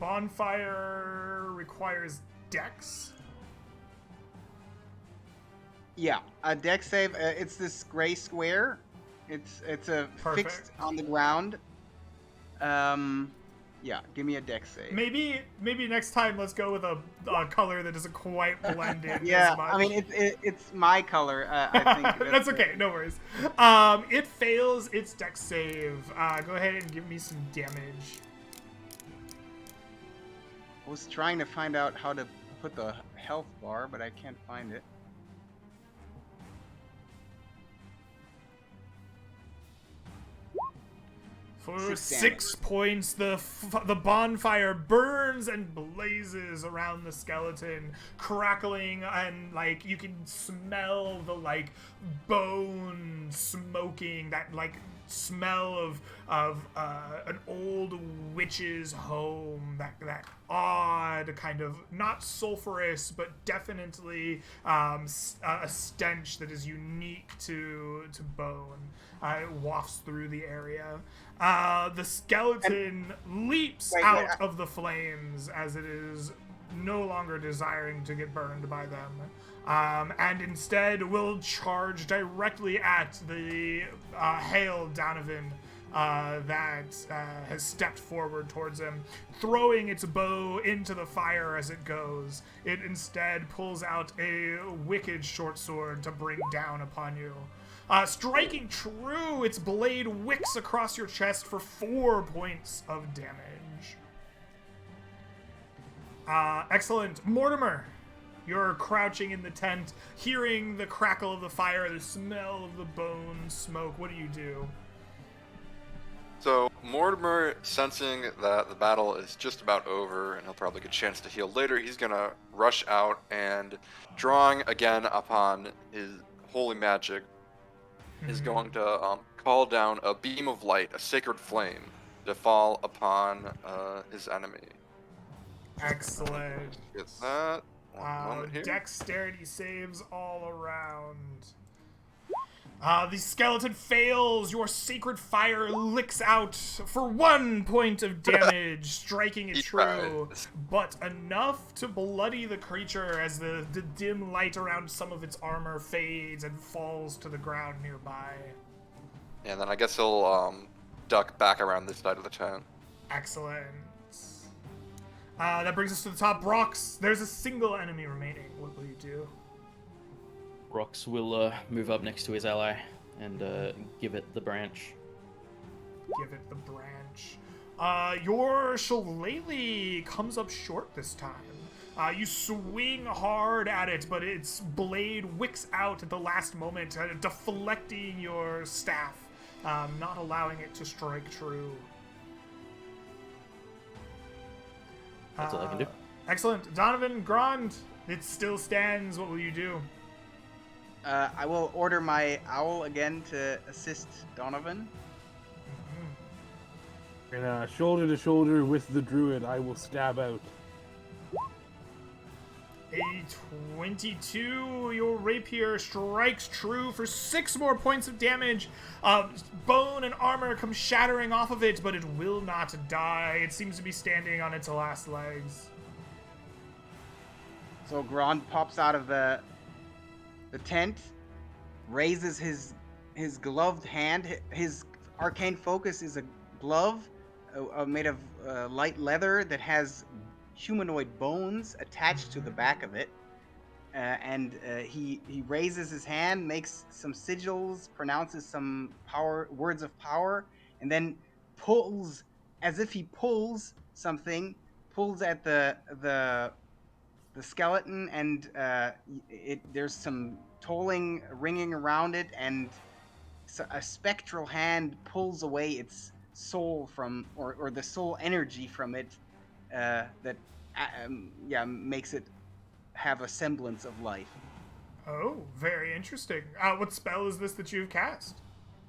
Bonfire requires dex. Yeah, a dex save. It's this gray square. It's a Perfect. fixed on the ground. Yeah, give me a dex save. Maybe next time let's go with a color that doesn't quite blend in. Yeah, as much. I mean it's my color. I think that's okay. No worries. It fails its dex save. Go ahead and give me some damage. I was trying to find out how to put the health bar, but I can't find it. For 6 6 points, the bonfire burns and blazes around the skeleton, crackling, and like you can smell the like bone smoking, that like smell of an old witch's home, that odd kind of not sulfurous but definitely a stench that is unique to bone. It wafts through the area. The skeleton leaps out of the flames as it is no longer desiring to get burned by them, and instead will charge directly at the Hale Donovan that has stepped forward towards him, throwing its bow into the fire as it goes. It instead pulls out a wicked short sword to bring down upon you. Striking true, its blade wicks across your chest for 4 points of damage. Excellent. Mortimer, you're crouching in the tent, hearing the crackle of the fire, the smell of the bone smoke. What do you do? So Mortimer, sensing that the battle is just about over and he'll probably get a chance to heal later, he's gonna rush out and, drawing again upon his holy magic, is going to call down a beam of light, a sacred flame, to fall upon his enemy. Excellent. Get that. One moment here. Dexterity saves all around. The skeleton fails. Your sacred fire licks out for 1 point of damage, striking it true, but enough to bloody the creature as the dim light around some of its armor fades and falls to the ground nearby. And then I guess he'll duck back around this side of the tent. Excellent. That brings us to the top. Brox, there's a single enemy remaining. What will you do? Brox will move up next to his ally and give it the branch. Give it the branch. Your shillelagh comes up short this time. You swing hard at it, but its blade wicks out at the last moment, deflecting your staff, not allowing it to strike true. That's all I can do. Excellent. Donovan, Grand, it still stands. What will you do? I will order my owl again to assist Donovan. And shoulder to shoulder with the druid, I will stab out. A 22, your rapier strikes true for 6 more points of damage. Bone and armor come shattering off of it, but it will not die. It seems to be standing on its last legs. So Grand pops out of the tent, raises his gloved hand. His arcane focus is a glove made of light leather that has humanoid bones attached to the back of it, and he raises his hand, makes some sigils, pronounces some words of power, and then pulls, as if he pulls something, pulls at the skeleton, and there's some tolling ringing around it, and a spectral hand pulls away its soul from, or the soul energy from it, that makes it have a semblance of life. Oh, very interesting. What spell is this that you've cast?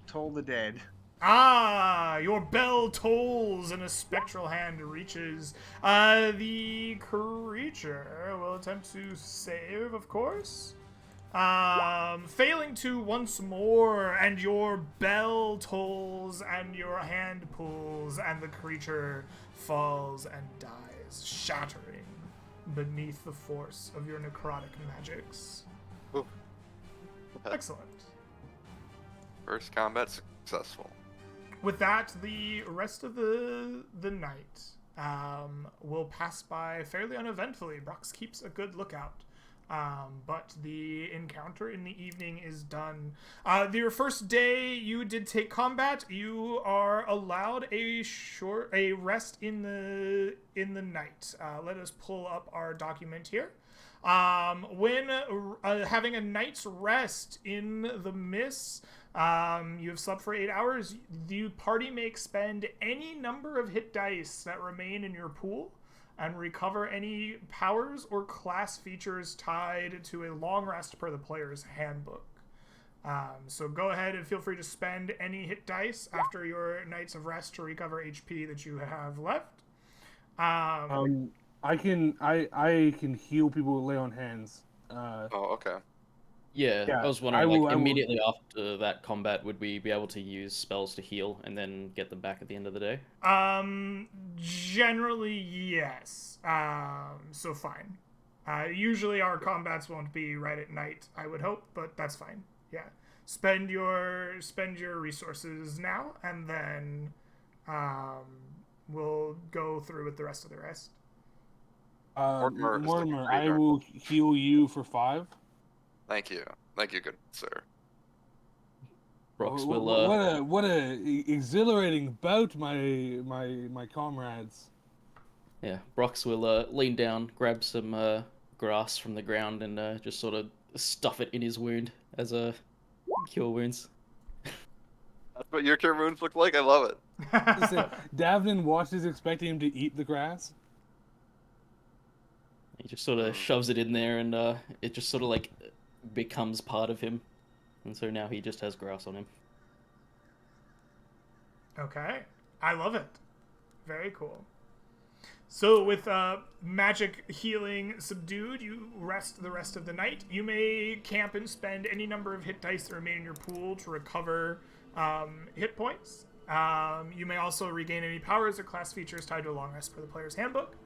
Toll the Dead. Ah, your bell tolls and a spectral hand reaches. The creature will attempt to save, of course. Failing to once more, and your bell tolls and your hand pulls, and the creature falls and dies, shattering beneath the force of your necrotic magics. Ooh. Excellent. First combat successful. With that, the rest of the night will pass by fairly uneventfully. Brox keeps a good lookout. But the encounter in the evening is done. Your first day, you did take combat. You are allowed a rest in the night. Let us pull up our document here. When having a night's rest in the mists, You have slept for 8 hours. The party may expend any number of hit dice that remain in your pool and recover any powers or class features tied to a long rest per the player's handbook. So go ahead and feel free to spend any hit dice after your nights of rest to recover HP that you have left. I can heal people with lay on hands. Okay. Yeah, Yeah, I was wondering, I will- like, I will- immediately after that combat, would we be able to use spells to heal and then get them back at the end of the day? Generally, yes. So fine. Usually our combats won't be right at night, I would hope, but that's fine. Yeah. Spend your resources now, and then we'll go through with the rest of the rest. Mortimer is looking Mortimer, pretty I dark. will heal you for 5. Thank you, good sir. Brox what, will, what a exhilarating bout, my comrades. yeah, Brox will lean down, grab some grass from the ground, and just sort of stuff it in his wound as a cure wounds. That's what your cure wounds look like. I love it. Listen, Davin watches, expecting him to eat the grass. He just sort of shoves it in there, and it just sort of like becomes part of him, and so now he just has grass on him. Okay. I love it. Very cool. So with magic healing subdued, you rest the rest of the night. You may camp and spend any number of hit dice that remain in your pool to recover hit points. You may also regain any powers or class features tied to a long rest per the player's handbook.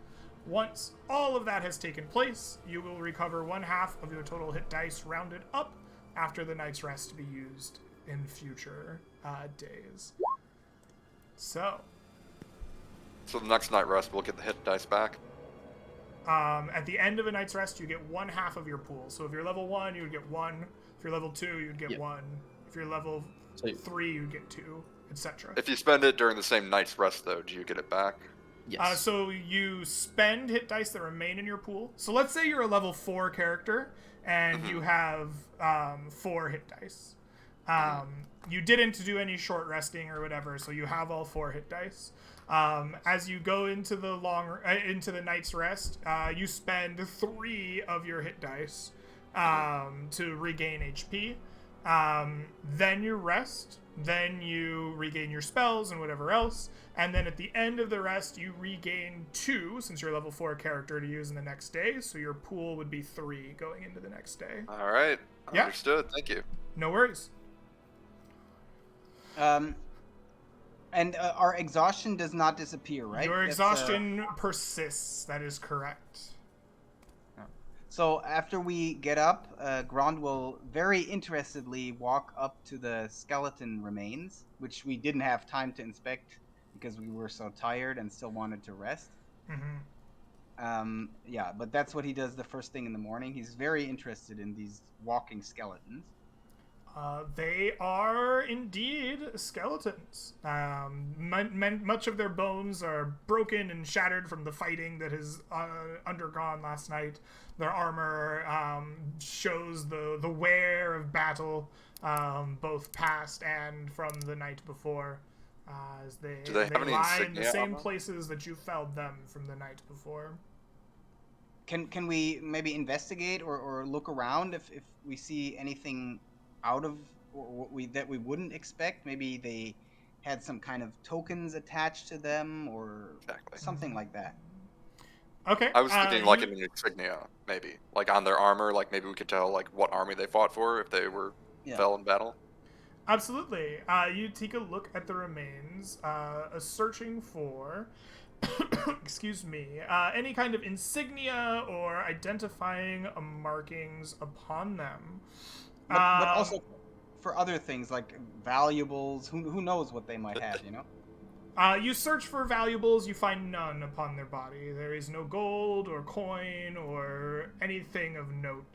Once all of that has taken place, you will recover 1/2 of your total hit dice rounded up after the night's rest to be used in future days. So the next night rest, we'll get the hit dice back. at the end of a night's rest, you get 1/2 of your pool. So if you're level 1, you would get 1. If you're level 2, you'd get 1. If you're level 3, you'd get 2, etc. If you spend it during the same night's rest, though, do you get it back? Yes. So you spend hit dice that remain in your pool. So let's say you're a level 4 character and you have 4 hit dice. You didn't do any short resting or whatever, so you have all 4 hit dice. As you go into the night's rest, you spend 3 of your hit dice to regain HP. Then you rest. Then you regain your spells and whatever else. And then at the end of the rest, you regain 2, since you're a level 4 character, to use in the next day. So your pool would be 3 going into the next day. All right. Yeah. Understood. Thank you. No worries. And our exhaustion does not disappear, right? Your exhaustion persists. That is correct. So after we get up, Grand will very interestedly walk up to the skeleton remains, which we didn't have time to inspect because we were so tired and still wanted to rest. Yeah, but that's what he does the first thing in the morning. He's very interested in these walking skeletons. They are indeed skeletons. Much of their bones are broken and shattered from the fighting that has undergone last night. Their armor shows the wear of battle, both past and from the night before. As they have any lie in the insignia same on them? places that you felled them from the night before. Can we maybe investigate or look around if we see anything out of that we wouldn't expect? Maybe they had some kind of tokens attached to them or something like that. Okay. I was thinking like an insignia, maybe. Like on their armor, like maybe we could tell like what army they fought for if they were fell in battle. Absolutely. You take a look at the remains, searching for, excuse me, any kind of insignia or identifying markings upon them. But also for other things like valuables. Who knows what they might have, you know? You search for valuables, you find none upon their body. There is no gold or coin or anything of note.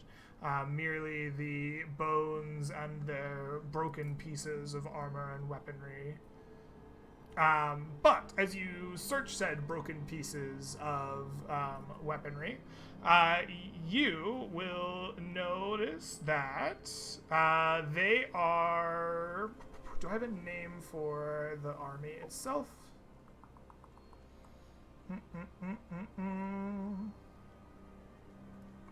Merely the bones and their broken pieces of armor and weaponry. But as you search said broken pieces of weaponry, you will notice that they are. Do I have a name for the army itself?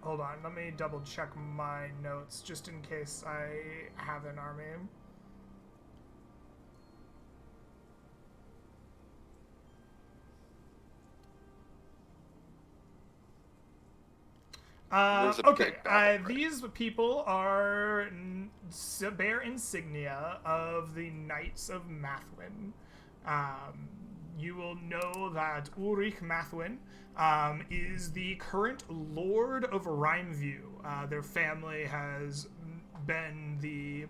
Hold on, let me double check my notes just in case I have an army. Okay, these people are bear insignia of the Knights of Mathwin. You will know that Ulrich Mathwin is the current Lord of Rhineview. Their family has been the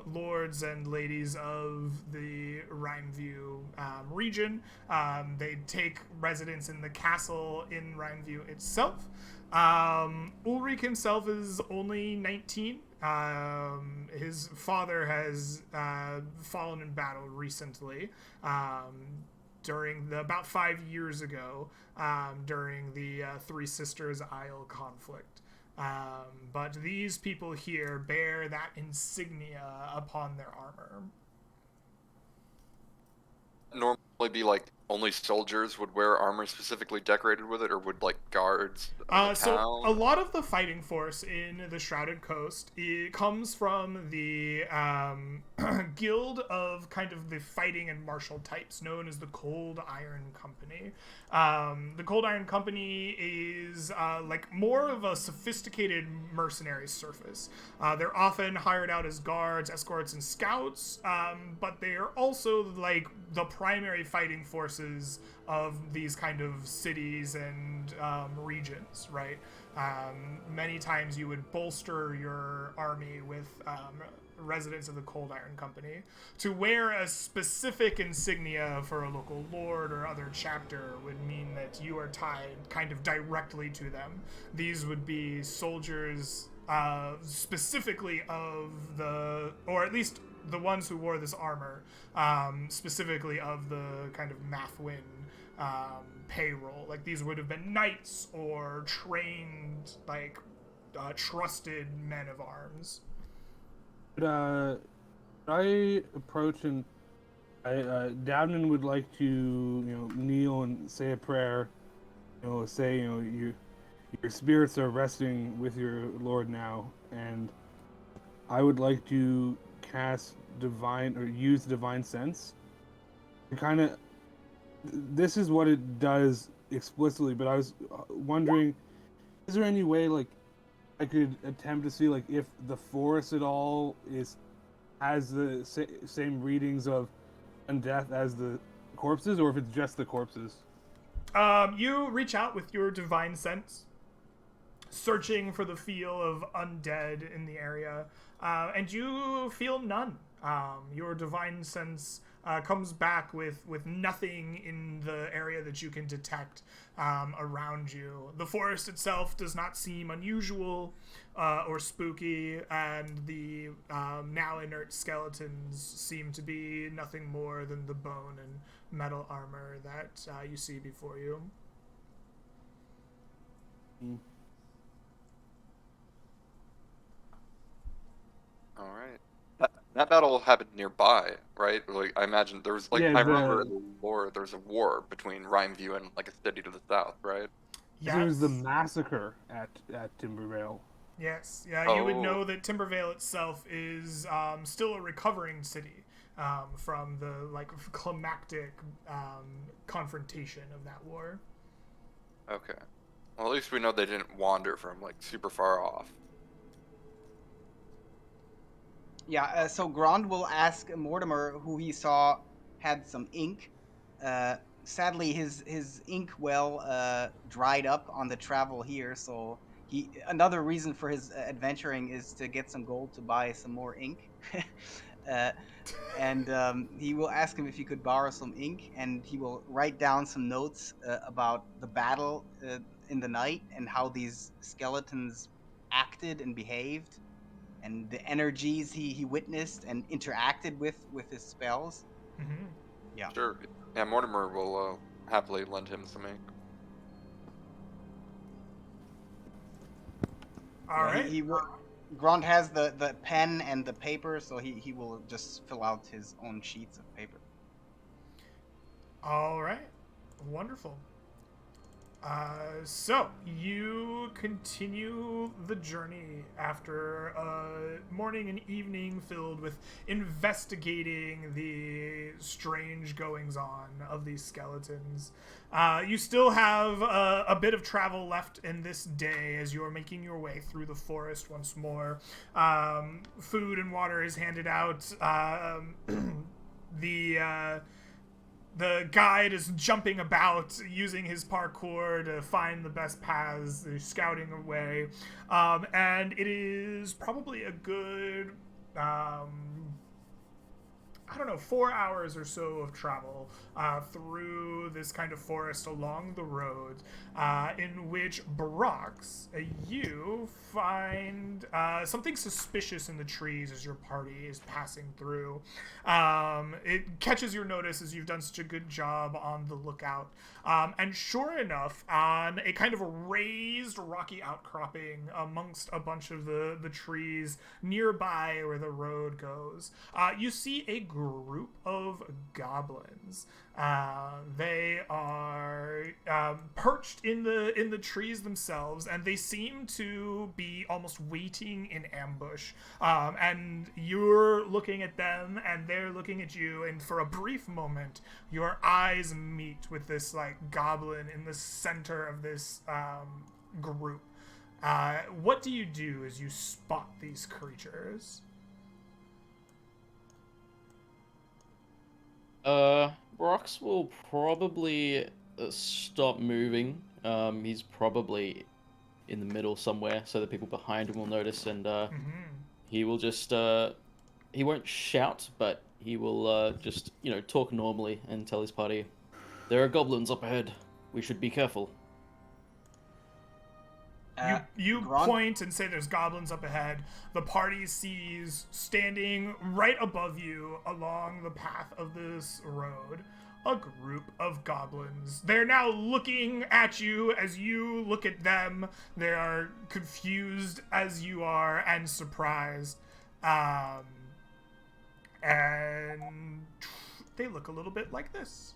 lords and ladies of the Rhineview region. They take residence in the castle in Rhineview itself. Ulrich himself is only 19. His father has fallen in battle recently during about 5 years ago during the Three Sisters Isle conflict. But these people here bear that insignia upon their armor. Normally be like only soldiers would wear armor specifically decorated with it, or would like guards of the So town? a lot of the fighting force in the Shrouded Coast comes from the guild of kind of the fighting and martial types known as the Cold Iron Company. The Cold Iron Company is like more of a sophisticated mercenary service. They're often hired out as guards, escorts, and scouts, but they are also like the primary fighting forces of these kind of cities and regions, right? Many times you would bolster your army with residents of the Cold Iron Company. To wear a specific insignia for a local lord or other chapter would mean that you are tied kind of directly to them. These would be soldiers specifically of the, or at least the ones who wore this armor, specifically of the kind of Mathwin payroll. Like these would have been knights or trained, like trusted men of arms. I approach and Davnan would like to, kneel and say a prayer. Say, your spirits are resting with your Lord now, and I would like to cast use divine sense. Kind of, this is what it does explicitly, but I was wondering, is there any way like I could attempt to see like if the forest at all has the same readings of undeath as the corpses, or if it's just the corpses? You reach out with your divine sense, searching for the feel of undead in the area, and you feel none. Your divine sense comes back with nothing in the area that you can detect around you. The forest itself does not seem unusual or spooky, and the now inert skeletons seem to be nothing more than the bone and metal armor that you see before you. All right. That battle happened nearby, right? Like I imagine there was like I remember in the lore there was a war between Rhineview and like a city to the south, right? Yes. There was the massacre at Timbervale. Yes, yeah, you would know that Timbervale itself is still a recovering city from the like climactic confrontation of that war. Okay. Well, at least we know they didn't wander from like super far off. Yeah, so Grond will ask Mortimer who he saw had some ink. Sadly, his ink well dried up on the travel here, so another reason for his adventuring is to get some gold to buy some more ink. And he will ask him if he could borrow some ink, and he will write down some notes about the battle in the night and how these skeletons acted and behaved, and the energies he witnessed and interacted with his spells. Mm-hmm. Yeah. Sure. Yeah, Mortimer will happily lend him some ink. All right. Grant has the pen and the paper, so he will just fill out his own sheets of paper. All right. Wonderful. So you continue the journey after a morning and evening filled with investigating the strange goings on of these skeletons. You still have a bit of travel left in this day as you are making your way through the forest once more. Food and water is handed out. The guide is jumping about, using his parkour to find the best paths. They're scouting away. And it is probably a good, 4 hours or so of travel through this kind of forest along the road, in which Brox, you find something suspicious in the trees as your party is passing through. It catches your notice as you've done such a good job on the lookout. And sure enough, on a kind of a raised rocky outcropping amongst a bunch of the trees nearby where the road goes, you see a group of goblins. They are perched in the trees themselves, and they seem to be almost waiting in ambush. And you're looking at them, and they're looking at you, and for a brief moment, your eyes meet with this goblin in the center of this group. What do you do as you spot these creatures? Brox will probably stop moving. He's probably in the middle somewhere, so the people behind him will notice, and he will just he won't shout, but he will just talk normally and tell his party, "There are goblins up ahead. We should be careful." You point and say there's goblins up ahead. The party sees, standing right above you along the path of this road, a group of goblins. They're now looking at you as you look at them. They are confused as you are and surprised. And they look a little bit like this.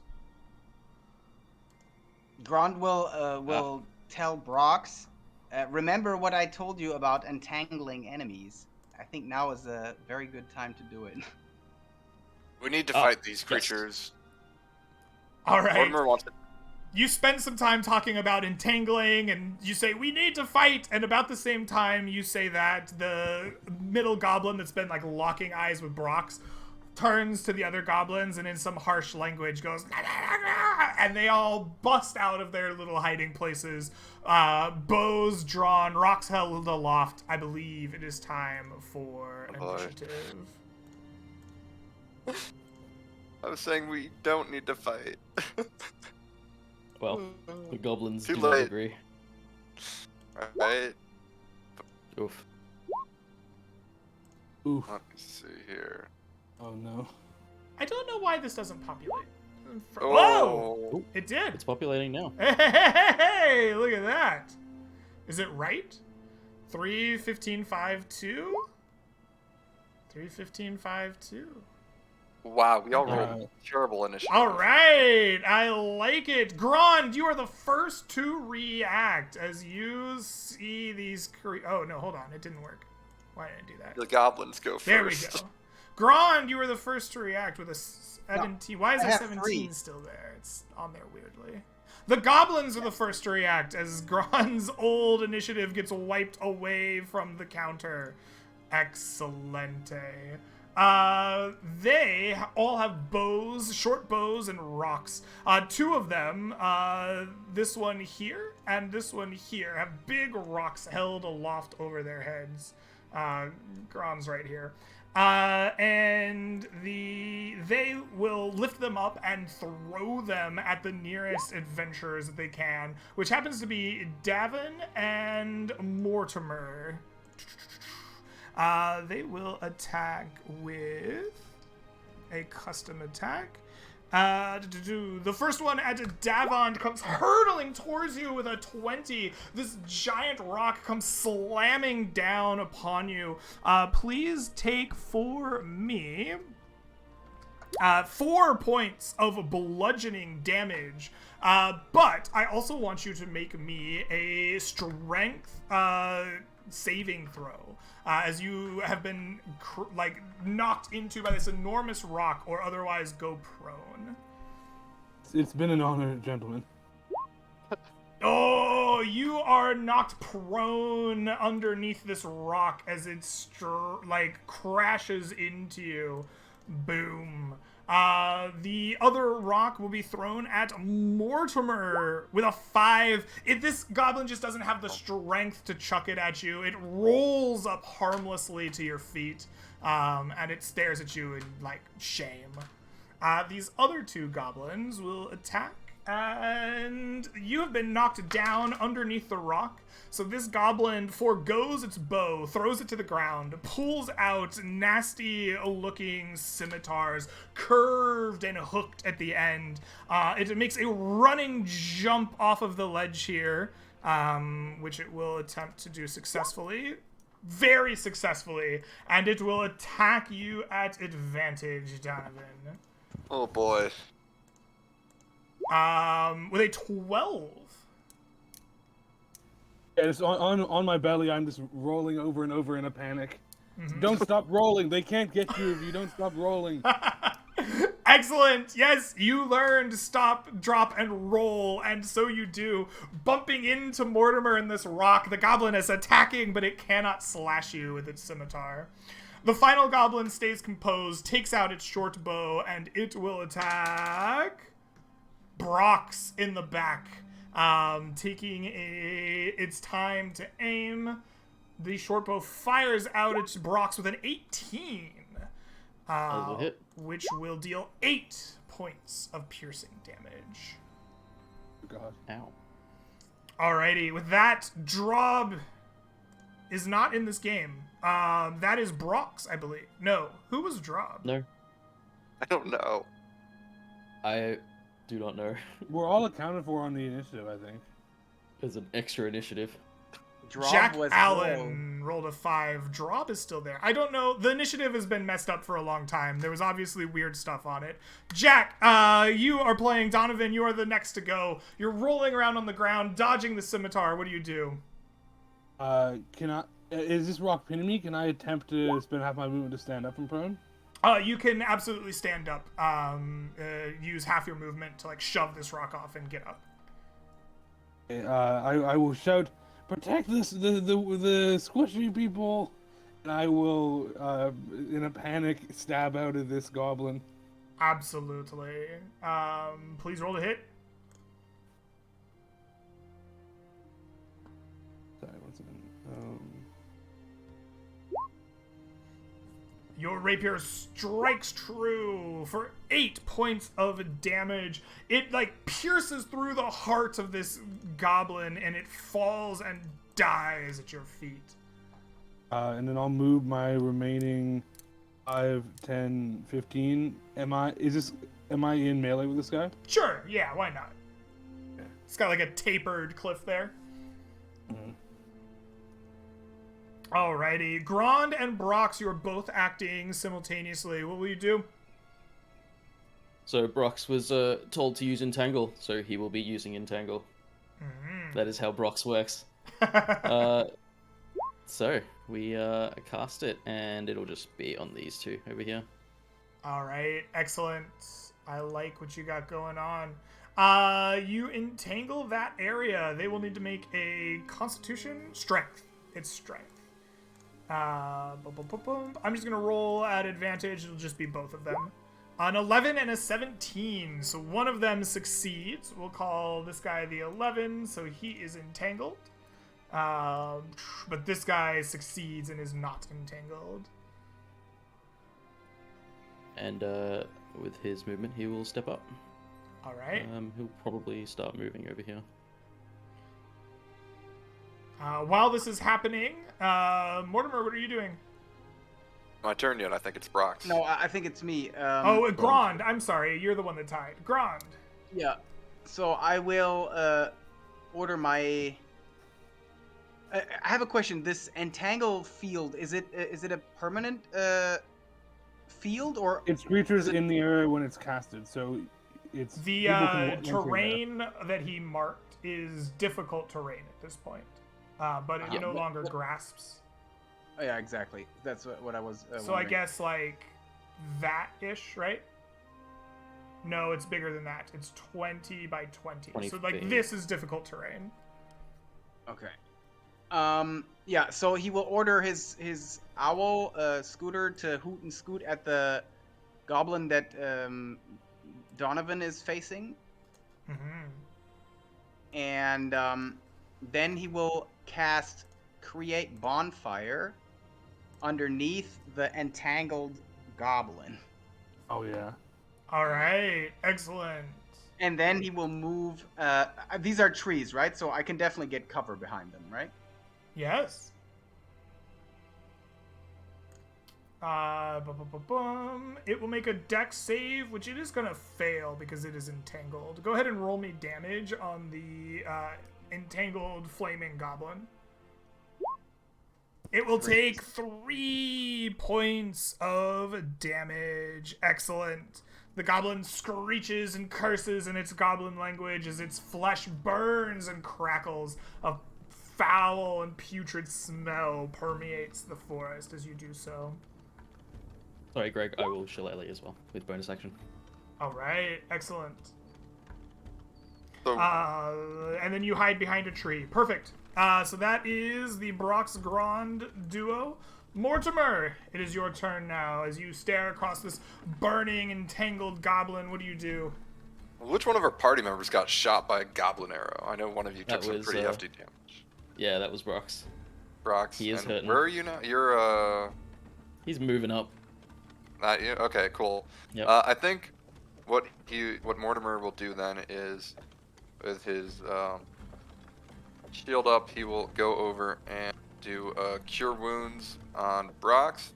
Grant will tell Brox, remember what I told you about entangling enemies. I think now is a very good time to do it. We need to fight these creatures. All right. Mortimer wants to... You spend some time talking about entangling, and you say, we need to fight, and about the same time you say that, the middle goblin that's been locking eyes with Brox turns to the other goblins and in some harsh language goes, and they all bust out of their little hiding places, bows drawn, rocks held aloft. I believe it is time for initiative. I was saying we don't need to fight. Well, the goblins Too do not late. agree. Alright. Oof. Oof. Let me see here. Oh no. I don't know why this doesn't populate. Oh. Whoa! It did. It's populating now. Hey, look at that. Is it right? 3-15-5-2? 3-15-5-2. Wow, we all rolled terrible initiative. All right, I like it. Grond, you are the first to react as you see these oh, no, hold on. It didn't work. Why did I do that? The goblins go first. There we go. Grond, you were the first to react with a 17. Why is there 17 still there? It's on there weirdly. The goblins are the first to react as Grond's old initiative gets wiped away from the counter. Excellente. They all have bows, short bows, and rocks. Two of them, this one here and this one here, have big rocks held aloft over their heads. Grond's right here. And they will lift them up and throw them at the nearest adventurers that they can, which happens to be Davin and Mortimer. They will attack with a custom attack. The first one at Davon comes hurtling towards you with a 20. This giant rock comes slamming down upon you. Please take for me 4 points of bludgeoning damage. But I also want you to make me a strength saving throw. As you have been knocked into by this enormous rock or otherwise go prone. It's been an honor, gentlemen. Oh, you are knocked prone underneath this rock as it crashes into you. Boom. The other rock will be thrown at Mortimer with a 5. This goblin just doesn't have the strength to chuck it at you. It rolls up harmlessly to your feet, and it stares at you in, shame. These other 2 goblins will attack, and you have been knocked down underneath the rock. So this goblin forgoes its bow, throws it to the ground, pulls out nasty-looking scimitars, curved and hooked at the end. It makes a running jump off of the ledge here, which it will attempt to do successfully. Very successfully. And it will attack you at advantage, Donovan. Oh, boy. With a 12. Yeah, it's on my belly. I'm just rolling over and over in a panic. Don't stop rolling. They can't get you if you don't stop rolling. Excellent. Yes, you learned stop, drop, and roll, and so you do. Bumping into Mortimer and this rock, the goblin is attacking, but it cannot slash you with its scimitar. The final goblin stays composed, takes out its short bow, and it will attack Brox in the back. Taking its time to aim. The short bow fires out its Brox with an 18. Hit. Which will deal 8 points of piercing damage. God. Ow. Alrighty, with that, Drob is not in this game. That is Brox, I believe. No, who was Drob? No. I don't know. I do not know. We're all accounted for on the initiative, I think. There's an extra initiative. Drob Jack was Allen rolled a 5. Drob is still there. I don't know. The initiative has been messed up for a long time. There was obviously weird stuff on it. Jack, you are playing Donovan. You are the next to go. You're rolling around on the ground, dodging the scimitar. What do you do? Is this rock pinning me? Can I attempt to spend half my movement to stand up from prone? You can absolutely stand up. Use half your movement to shove this rock off and get up. I will shout, "Protect the squishy people!" And I will, in a panic, stab out of this goblin. Absolutely. Please roll to hit. Sorry, one second. Your rapier strikes true for 8 points of damage. It pierces through the heart of this goblin, and it falls and dies at your feet. And then I'll move my remaining 5, 10, 15. Am I in melee with this guy? Sure, yeah, why not? Yeah. It's got a tapered cliff there. Mm-hmm. Alrighty. Grand and Brox, you are both acting simultaneously. What will you do? So Brox was told to use Entangle, so he will be using Entangle. Mm-hmm. That is how Brox works. So we cast it, and it'll just be on these 2 over here. Alright, excellent. I like what you got going on. You entangle that area. They will need to make a Constitution Strength. It's Strength. I'm just gonna roll at advantage. It'll just be both of them. An 11 and a 17. So one of them succeeds. We'll call this guy the 11, so he is entangled. But this guy succeeds and is not entangled. And with his movement, he will step up. All right. He'll probably start moving over here. While this is happening, Mortimer, what are you doing? my turn yet. I think it's Brock's. No, I think it's me. Grand. I'm sorry. You're the one that tied. Grand. Yeah. So I will order my. I have a question. This entangle field is it a permanent field or? It's creatures in the area when it's casted, so it's The people can enter terrain that he marked is difficult terrain at this point, but it no longer grasps. Oh, yeah, exactly. That's what I was. So I guess like that-ish, right? No, it's bigger than that. It's 20 by 20. 20 So like feet. this is difficult terrain. Okay. Yeah. So he will order his owl scooter to hoot and scoot at the goblin that Donovan is facing, and then he will cast Create Bonfire underneath the entangled goblin. Oh yeah. All right, excellent. And then he will move. These are trees, right? So I can definitely get cover behind them, right? Yes. It will make a dex save, which it is going to fail because it is entangled. Go ahead and roll me damage on the entangled flaming goblin. It will take 3 points of damage. Excellent. The goblin screeches and curses in its goblin language as its flesh burns and crackles. A foul and putrid smell permeates the forest as you do so. Sorry, Greg, I will shillelagh as well with bonus action. All right, excellent. So, And then you hide behind a tree. Perfect. So that is the Brox Grand duo. Mortimer, it is your turn now. As you stare across this burning, entangled goblin, what do you do? which one of our party members got shot by a goblin arrow? I know one of you took That some was, pretty hefty damage. Yeah, that was Brox. Brox. He is and hurting. Where are you now? You're He's moving up. not you. Okay, cool. Yep. I think what Mortimer will do then is, with his shield up, he will go over and do cure wounds on Brox.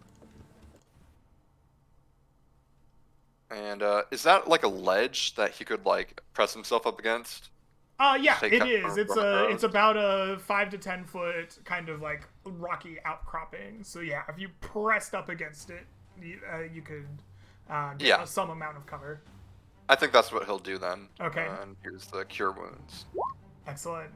And is that like a ledge that he could like press himself up against? Yeah, Take it cover is. It's from the it's about a 5 to 10 foot kind of like rocky outcropping. So yeah, if you pressed up against it, you could get some amount of cover. I think that's what he'll do then. Okay. And here's the cure wounds. Excellent.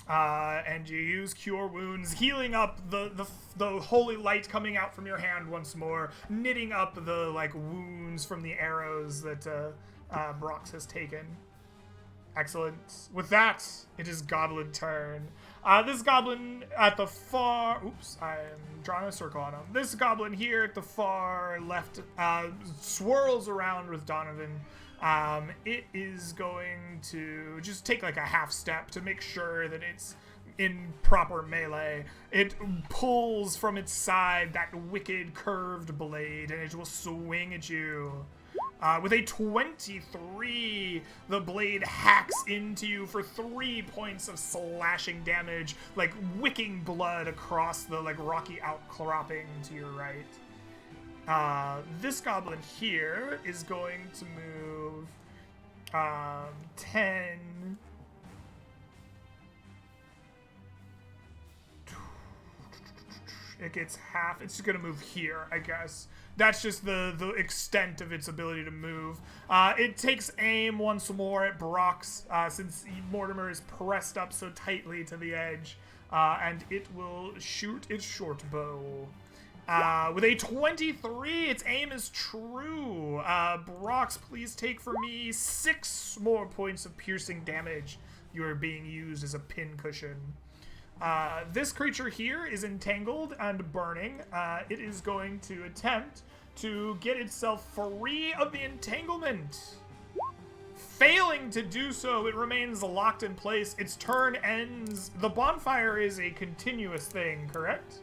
And you use Cure Wounds, healing up the holy light coming out from your hand once more, knitting up the like wounds from the arrows that Brox has taken. Excellent. With that, it is Goblin turn. This goblin at the far... Oops, I'm drawing a circle on him. This goblin here at the far left swirls around with Donovan. It is going to just take like a half step to make sure that it's in proper melee. It pulls from its side that wicked curved blade, and it will swing at you. With a 23, the blade hacks into you for 3 points of slashing damage, like wicking blood across the like rocky outcropping to your right. This goblin here is going to move 10. It gets half. It's just going to move here, I guess. That's just the extent of its ability to move. It takes aim once more at Brox, since Mortimer is pressed up so tightly to the edge, and it will shoot its short bow. With a 23, its aim is true. Brox, please take for me 6 more points of piercing damage. You are being used as a pincushion. This creature here is entangled and burning. It is going to attempt to get itself free of the entanglement. Failing to do so, it remains locked in place. Its turn ends. The bonfire is a continuous thing, correct?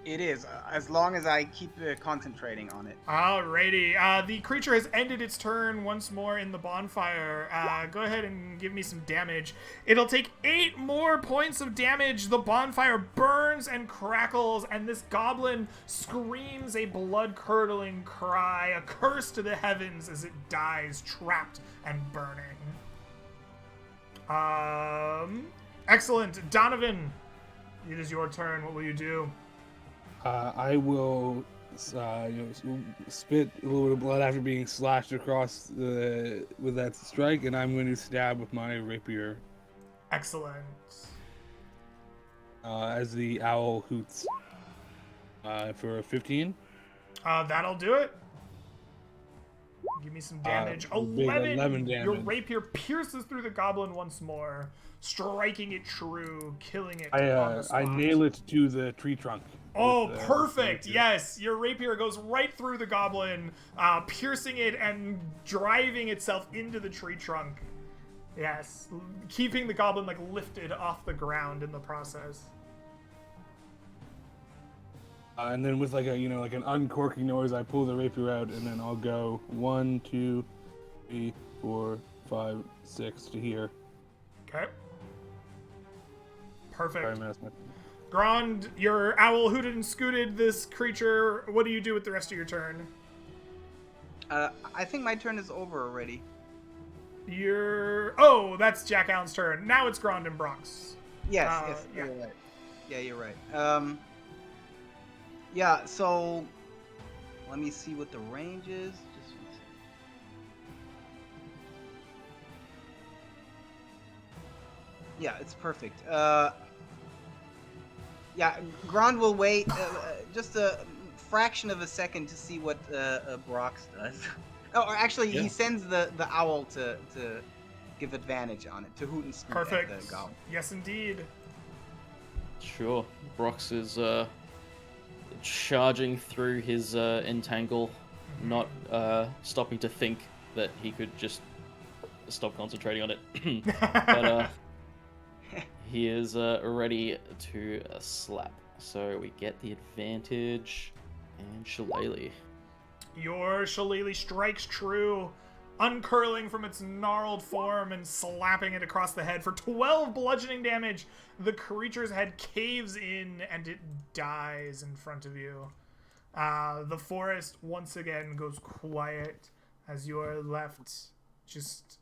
It is, as long as I keep concentrating on it. Alrighty. The creature has ended its turn once more in the bonfire. Go ahead and give me some damage. It'll take 8 more points of damage. The bonfire burns and crackles, and this goblin screams a blood-curdling cry, a curse to the heavens as it dies, trapped and burning. Excellent. Donovan, it is your turn. What will you do? I will spit a little bit of blood after being slashed across with that strike, and I'm going to stab with my rapier. Excellent. As the owl hoots. For 15. That'll do it. Give me some damage. 11. 11 damage. Your rapier pierces through the goblin once more, striking it true, killing it. I nail it to the tree trunk. Oh, perfect! Yes, your rapier goes right through the goblin, piercing it and driving itself into the tree trunk. Yes, keeping the goblin like lifted off the ground in the process. And then with like an uncorking noise, I pull the rapier out, and then I'll go 1, 2, 3, 4, 5, 6 to here. Okay. Perfect. Sorry, Grand, your owl hooted and scooted this creature. What do you do with the rest of your turn? I think my turn is over already. Oh, that's Jack Allen's turn. Now it's Grand and Bronx. Yes, yeah. you're right. Yeah, you're right. Yeah, so let me see what the range is. Just one second. Yeah, it's perfect. Yeah, Grand will wait just a fraction of a second to see what Brox does. Oh, or actually, he sends the owl to give advantage on it, to hoot and scoot Perfect. at the goblin. Yes, indeed. Sure. Brox is charging through his entangle, not stopping to think that he could just stop concentrating on it. But he is ready to slap. So we get the advantage, and Shillelagh. Your shillelagh strikes true, uncurling from its gnarled form and slapping it across the head for 12 bludgeoning damage. The creature's head caves in and it dies in front of you. The forest once again goes quiet as you are left just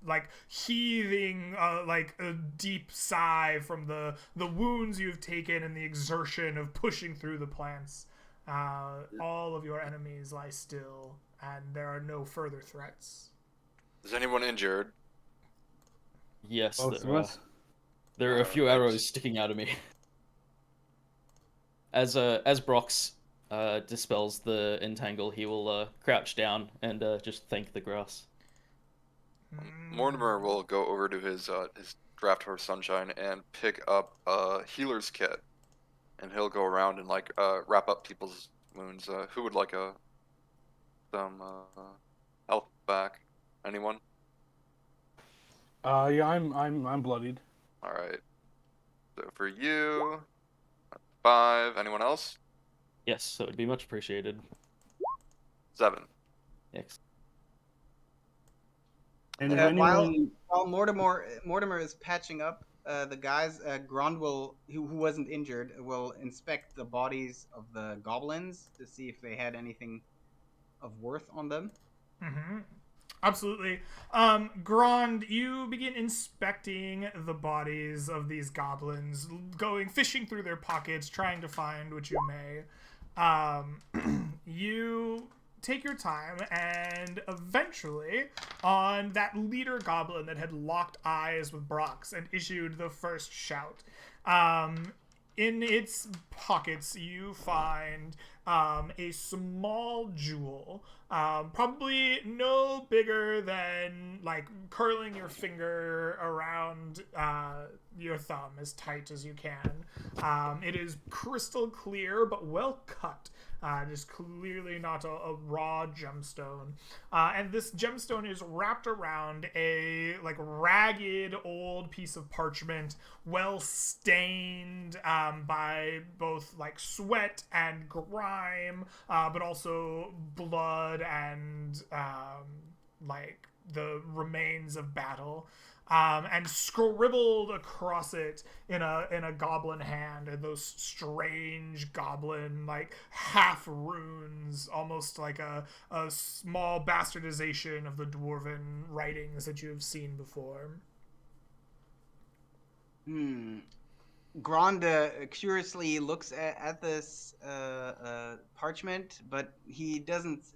like heaving like a deep sigh from the wounds you've taken and the exertion of pushing through the plants. All of your enemies lie still, and there are no further threats. Is anyone injured? Yes, Both of us? there are a few arrows sticking out of me. As Brox dispels the entangle, he will crouch down and just thank the grass. Mortimer will go over to his draft horse Sunshine and pick up a healer's kit, and he'll go around and like wrap up people's wounds. Who would like some health back? Anyone? Yeah, I'm bloodied. All right. So for you, 5. Anyone else? Yes, that would be much appreciated. 7. Excellent. And if anyone... While Mortimer is patching up the guys, Grand who wasn't injured, will inspect the bodies of the goblins to see if they had anything of worth on them. Mm-hmm. Absolutely. Grand, you begin inspecting the bodies of these goblins, fishing through their pockets, trying to find what you may. You take your time, and eventually, on that leader goblin that had locked eyes with Brox and issued the first shout, in its pockets you find a small jewel Probably no bigger than like curling your finger around your thumb as tight as you can. It is crystal clear but well cut. It is clearly not a raw gemstone. And this gemstone is wrapped around a like ragged old piece of parchment, well stained by both like sweat and grime, but also blood and like the remains of battle. And scribbled across it in a goblin hand, and those strange goblin like half runes, almost like a small bastardization of the dwarven writings that you have seen before. Gronda curiously looks at this parchment, but he doesn't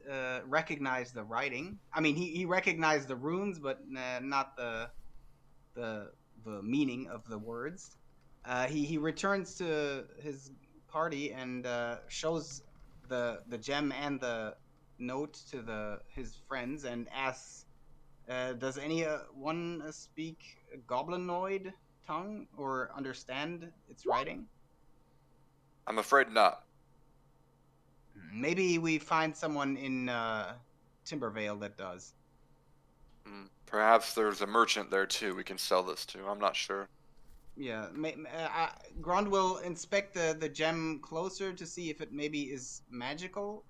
recognize the writing. I mean, he recognized the runes, but not the meaning of the words. He returns to his party and shows the gem and the note to his friends and asks, "Does anyone speak goblinoid tongue or understand its writing?" I'm afraid not. Maybe we find someone in Timbervale that does. Perhaps there's a merchant there too we can sell this to. I'm not sure. Yeah, Grond will inspect the gem closer to see if it maybe is magical.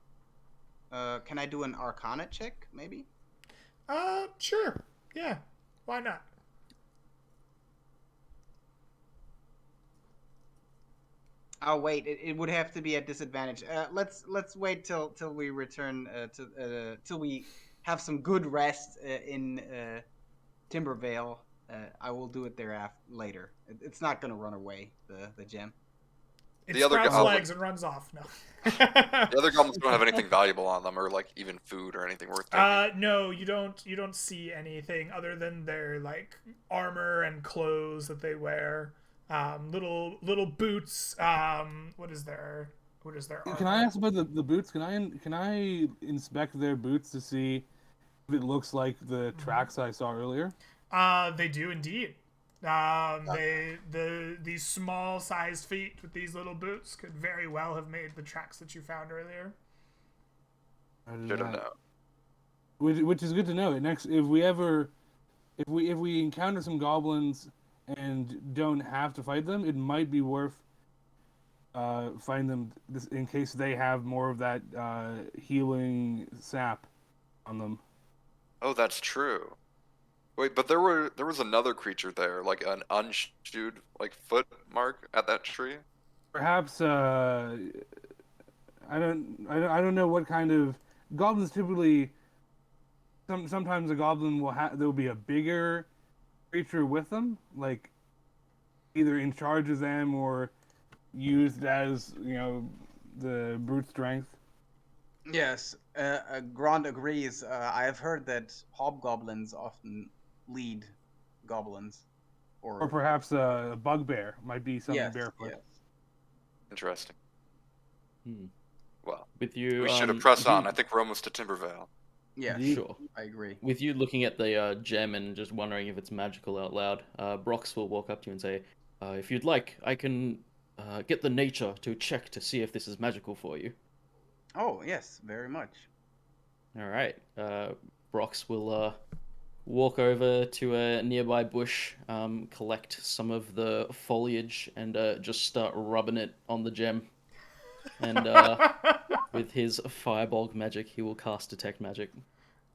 Can I do an Arcana check, maybe? Sure. Yeah. Why not? Oh wait, it would have to be at disadvantage. Let's wait till we return till we have some good rest in Timbervale. I will do it later. It's not gonna run away, the gem. It sprouts legs and runs off. No. The other goblins don't have anything valuable on them, or like even food or anything worth taking. No, you don't see anything other than their like armor and clothes that they wear. Little boots. What is their armor? Can I ask about the boots? Can I inspect their boots to see if it looks like the tracks I saw earlier? They do indeed. These small sized feet with these little boots could very well have made the tracks that you found earlier. Should have known. Which is good to know. If we encounter some goblins and don't have to fight them, it might be worth fighting them in case they have more of that healing sap on them. Oh, that's true. Wait, but there was another creature there, like an unchewed like foot mark at that tree. Perhaps I don't know what kind of goblins typically. Sometimes a goblin there'll be a bigger creature with them, like either in charge of them or used as the brute strength. Yes, Grond agrees. I have heard that hobgoblins often lead goblins, or perhaps a bugbear might be something barefoot. Yes. Interesting. Well, with you, we should have pressed on. I think we're almost to Timbervale. Yeah, sure. I agree. With you looking at the gem and just wondering if it's magical out loud, Brox will walk up to you and say, if you'd like, I can get the nature to check to see if this is magical for you. Oh, yes, very much. All right. Brox will walk over to a nearby bush, collect some of the foliage, and just start rubbing it on the gem. And with his fireball magic, he will cast Detect Magic.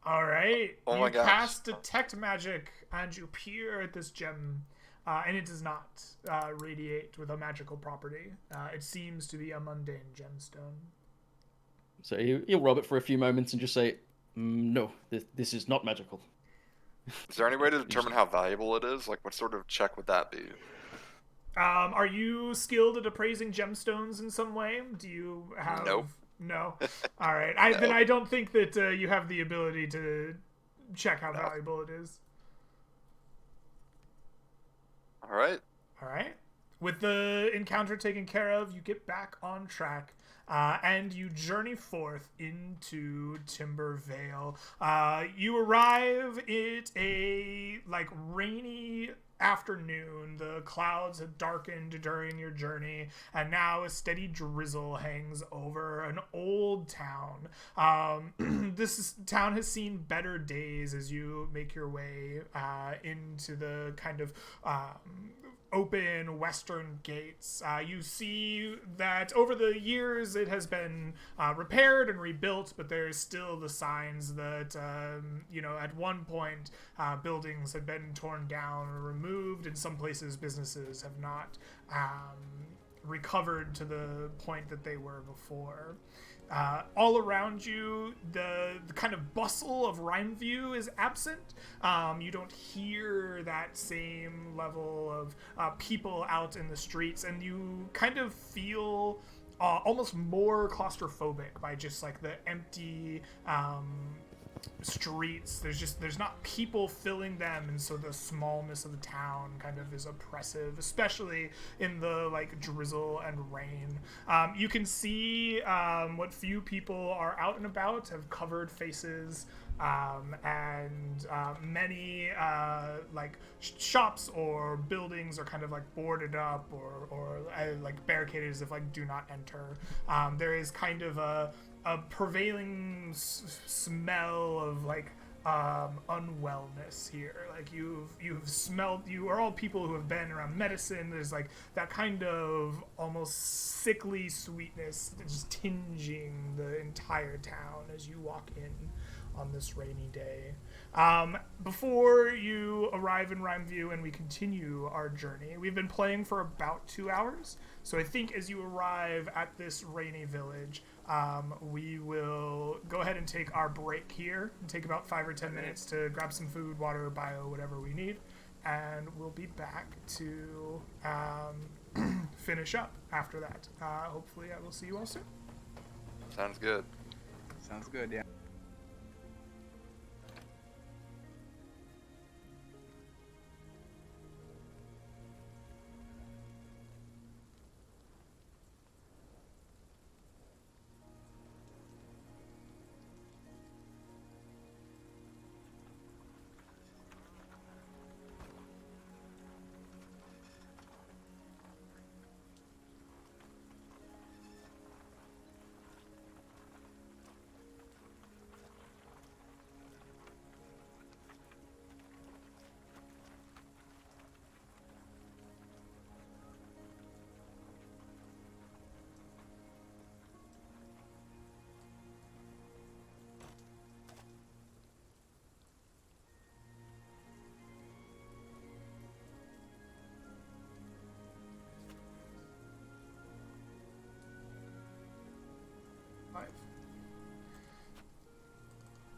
All right. Oh my gosh. Cast Detect Magic, and you peer at this gem, and it does not radiate with a magical property. It seems to be a mundane gemstone. So he'll rub it for a few moments and just say, no, this is not magical. Is there any way to determine how valuable it is? Like, what sort of check would that be? Are you skilled at appraising gemstones in some way? Do you have... Nope. No? All right. Then I don't think that you have the ability to check how valuable it is. All right. All right. With the encounter taken care of, you get back on track. and you journey forth into Timbervale. You arrive at a rainy afternoon. The clouds had darkened during your journey, and now a steady drizzle hangs over an old town. This town has seen better days as you make your way into the kind of open western gates. You see that over the years it has been repaired and rebuilt, but there's still the signs that at one point buildings had been torn down or removed. In some places businesses have not recovered to the point that they were before. All around you, the kind of bustle of Rhineview is absent. You don't hear that same level of people out in the streets, and you kind of feel almost more claustrophobic by just the empty streets. There's not people filling them, and so the smallness of the town kind of is oppressive, especially in the drizzle and rain. You can see what few people are out and about have covered faces, and many shops or buildings are kind of boarded up or barricaded as if do not enter. There is kind of a prevailing smell of unwellness here. You've smelled. You are all people who have been around medicine. There's that kind of almost sickly sweetness just tinging the entire town as you walk in on this rainy day. Before you arrive in Rhineview and we continue our journey, we've been playing for about 2 hours. So I think as you arrive at this rainy village, we will go ahead and take our break here and take about 5 or 10 minutes to grab some food, water, bio, whatever we need. And we'll be back to finish up after that. Hopefully I will see you all soon. Sounds good. Sounds good, yeah.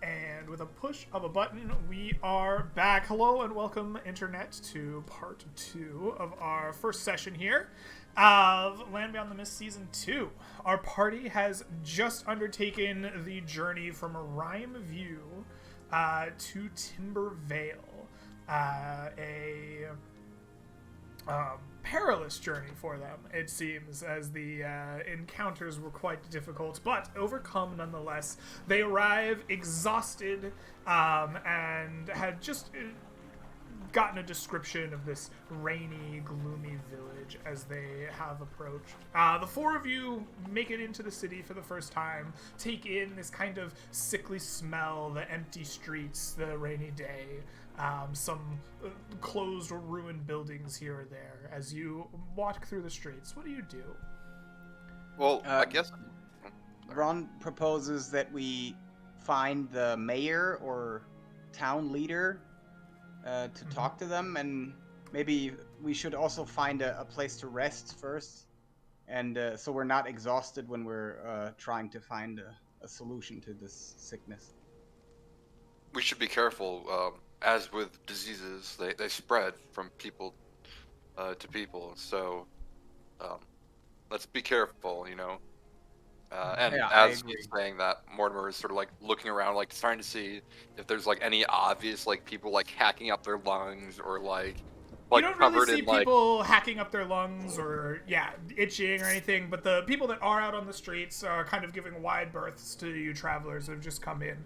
And with a push of a button, we are back. Hello and welcome, Internet, to part 2 of our first session here of Land Beyond the Mist Season 2. Our party has just undertaken the journey from Rhineview to Timbervale, a perilous journey for them, it seems, as the encounters were quite difficult, but overcome nonetheless. They arrive exhausted and had just gotten a description of this rainy, gloomy village as they have approached. The 4 of you make it into the city for the first time, take in this kind of sickly smell, the empty streets, the rainy day, some closed or ruined buildings here or there. As you walk through the streets, what do you do? Well, I guess Ron proposes that we find the mayor or town leader to talk to them, and maybe we should also find a place to rest first, and so we're not exhausted when we're trying to find a solution to this sickness. we should be careful. As with diseases, they spread from people to people. So let's be careful, you know. And Yeah, I as agree. he's saying that, Mortimer is sort of looking around, trying to see if there's any obvious people hacking up their lungs or like you don't really covered see in like. people hacking up their lungs or itching or anything, but the people that are out on the streets are kind of giving wide berths to you travelers that have just come in.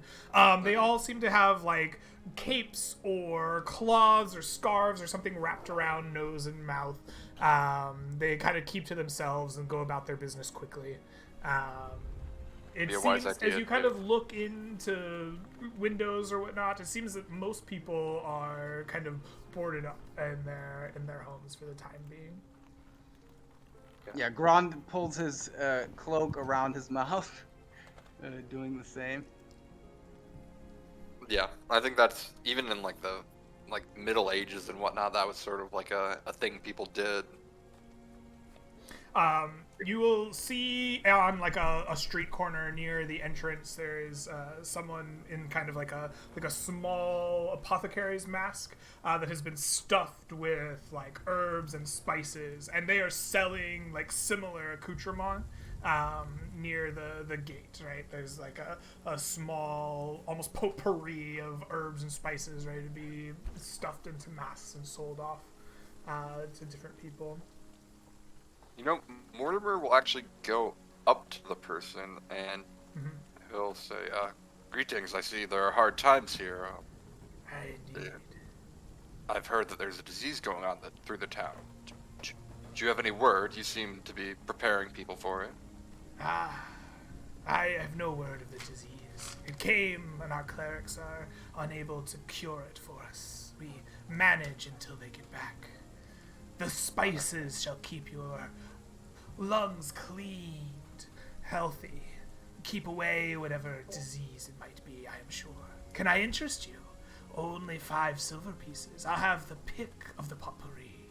They all seem to have like capes or cloths or scarves or something wrapped around nose and mouth. They kind of keep to themselves and go about their business quickly. It seems, as you kind of look into windows or whatnot, it seems that most people are kind of boarded up in their homes for the time being. Yeah, Grand pulls his cloak around his mouth, doing the same. Yeah, I think that's even in like the Middle Ages and whatnot. That was sort of like a thing people did. You will see on like a street corner near the entrance, there is someone in kind of like a small apothecary's mask that has been stuffed with like herbs and spices, and they are selling like similar accoutrement near the gate. Right, there's like a small, almost potpourri of herbs and spices ready to be stuffed into masks and sold off to different people. You know, Mortimer will actually go up to the person and he'll say, "Greetings, I see there are hard times here. Indeed. I've heard that there's a disease going on through the town. Do you have any word? You seem to be preparing people for it." I have no word of the disease. It came, and our clerics are unable to cure it for us. We manage until they get back. The spices shall keep your lungs cleaned, healthy, keep away whatever disease it might be, I am sure. Can I interest you? Only 5 silver pieces. I'll have the pick of the potpourri.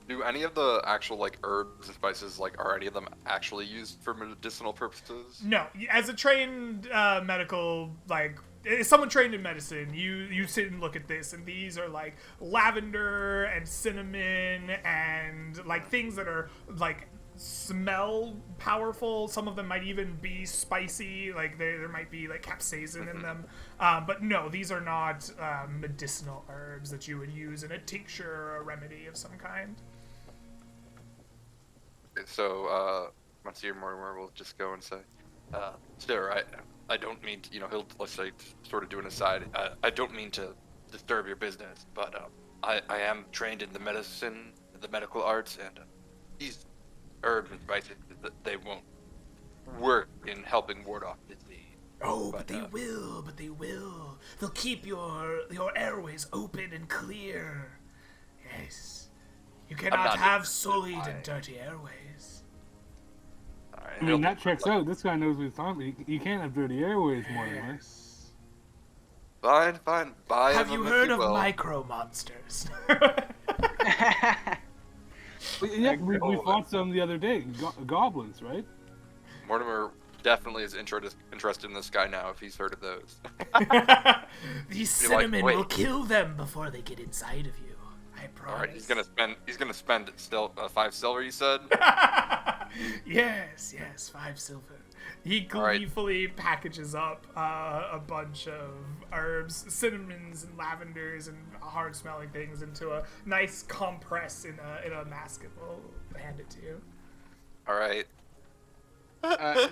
Do any of the actual like herbs and spices, like, are any of them actually used for medicinal purposes? No, as a trained medical, like, as someone trained in medicine, you sit and look at this, and these are like lavender and cinnamon and like things that are like smell powerful. Some of them might even be spicy, like there might be like capsaicin in them. But no, these are not medicinal herbs that you would use in a tincture or a remedy of some kind. So, Monsieur Mortimer will just go and say, "Sir, I don't mean to, he'll, let's say, sort of do an aside, I don't mean to disturb your business, but I am trained in the medical arts, and these herbs and spices, they won't work in helping ward off disease." Oh, but they will. They'll keep your airways open and clear. Yes. You cannot have sullied and dirty airways. Right, I mean, that checks out. This guy knows what he's talking about. You can't have dirty airways, Mortimer. Yes. Fine. Buy Have them you if heard of will. micro monsters? Yeah, we fought some the other day. Goblins, right? Mortimer definitely is interested in this guy now if he's heard of those. These cinnamon will kill them before they get inside of you. I promise. All right, he's gonna spend still 5 silver. You said. Yes, 5 silver. He gleefully packages up a bunch of herbs, cinnamons and lavenders and hard-smelling things into a nice compress in a mask, and we'll hand it to you. All right.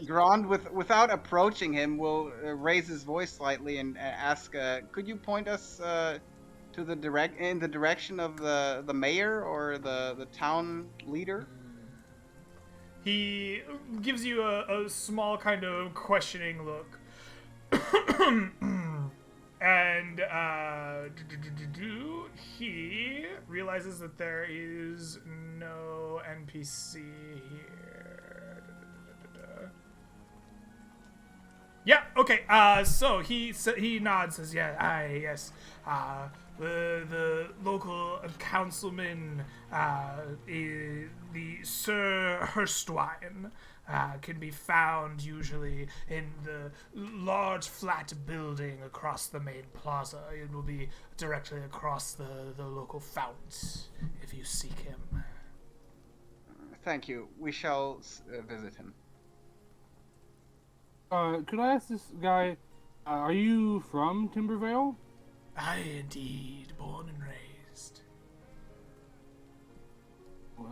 Grand, without approaching him, will raise his voice slightly and ask, "Could you point us to the direction of the mayor or the town leader?" He gives you a small kind of questioning look. And he realizes that there is no NPC here. Yeah, okay. So he nods, says, "Yeah, yes. The local councilman, the Sir Hurstwine, can be found usually in the large flat building across the main plaza. It will be directly across the local fount if you seek him." Thank you. We shall visit him. Could I ask this guy, are you from Timbervale? Aye, indeed, born and raised.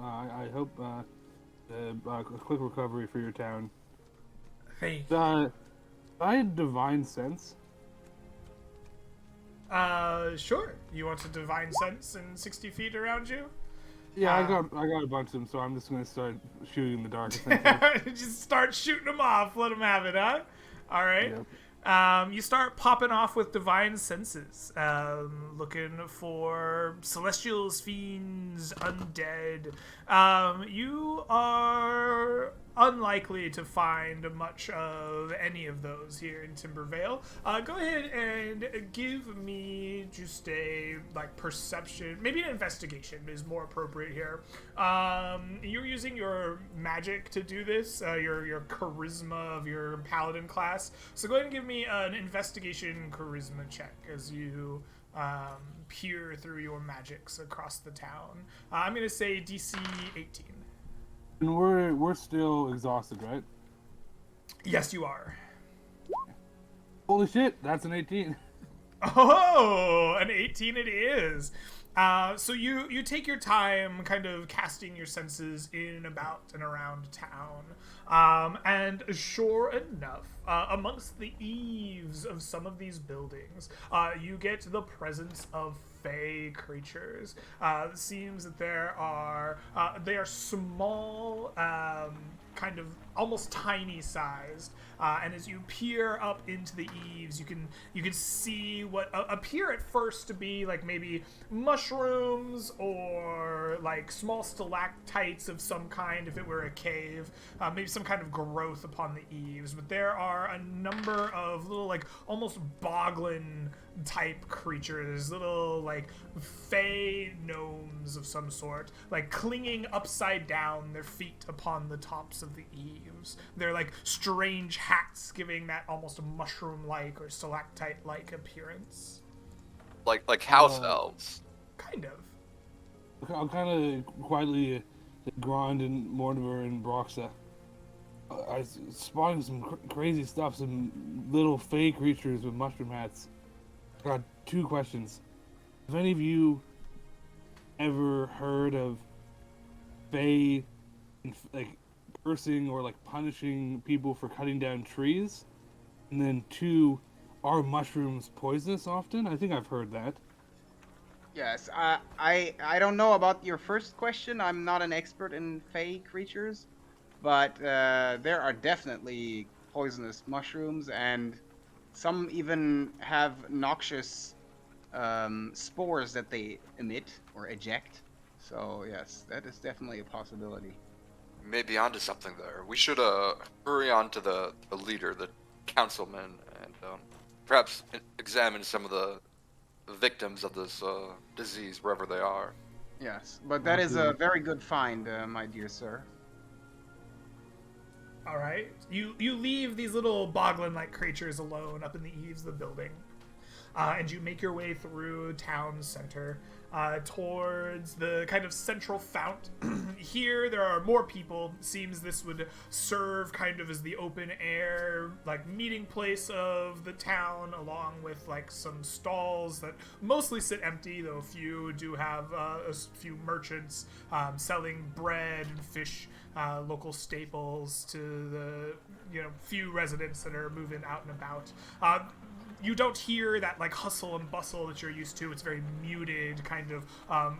I hope a quick recovery for your town. Hey. I had divine sense. Sure. You want to divine sense in 60 feet around you? Yeah, I got a bunch of them, so I'm just gonna start shooting in the dark. Essentially. Just start shooting them off. Let them have it, huh? All right. Yep. You start popping off with divine senses, looking for celestials, fiends, undead. You are unlikely to find much of any of those here in Timbervale. Go ahead and give me just a perception, maybe an investigation is more appropriate here. You're using your magic to do this, your charisma of your paladin class. So go ahead and give me an investigation charisma check as you peer through your magics across the town. I'm gonna say DC 18. And we're still exhausted, right? Yes, you are. Holy shit, that's an 18. Oh, an 18 it is. So you take your time kind of casting your senses in, about, and around town. And sure enough, amongst the eaves of some of these buildings, you get the presence of fey creatures. It seems that they are small, kind of almost tiny sized, and as you peer up into the eaves, you can see what appear at first to be maybe mushrooms or small stalactites of some kind if it were a cave, maybe some kind of growth upon the eaves. But there are a number of little almost boglin type creatures, little fey gnomes of some sort, clinging upside down, their feet upon the tops of the eaves. They're strange hats, giving that almost mushroom-like or stalactite-like appearance. Like house elves. Kind of. I'll kind of quietly grind and Mortimer and Broxa. I spotted some crazy stuff, some little fey creatures with mushroom hats. I got 2 questions. Have any of you ever heard of fey cursing or punishing people for cutting down trees? And then 2, are mushrooms poisonous often? I think I've heard that. Yes, I don't know about your first question. I'm not an expert in fey creatures, but there are definitely poisonous mushrooms, and some even have noxious spores that they emit or eject. So yes, that is definitely a possibility. Maybe onto something there. We should hurry on to the leader, the councilman, and perhaps examine some of the victims of this disease wherever they are. Yes, but that is a very good find, my dear sir. All right, you leave these little boglin-like creatures alone up in the eaves of the building, and you make your way through town center towards the kind of central fount. Here there are more people. Seems this would serve kind of as the open air meeting place of the town, along with some stalls that mostly sit empty, though a few do have a few merchants selling bread and fish, local staples to the few residents that are moving out and about. You don't hear that hustle and bustle that you're used to. It's very muted, kind of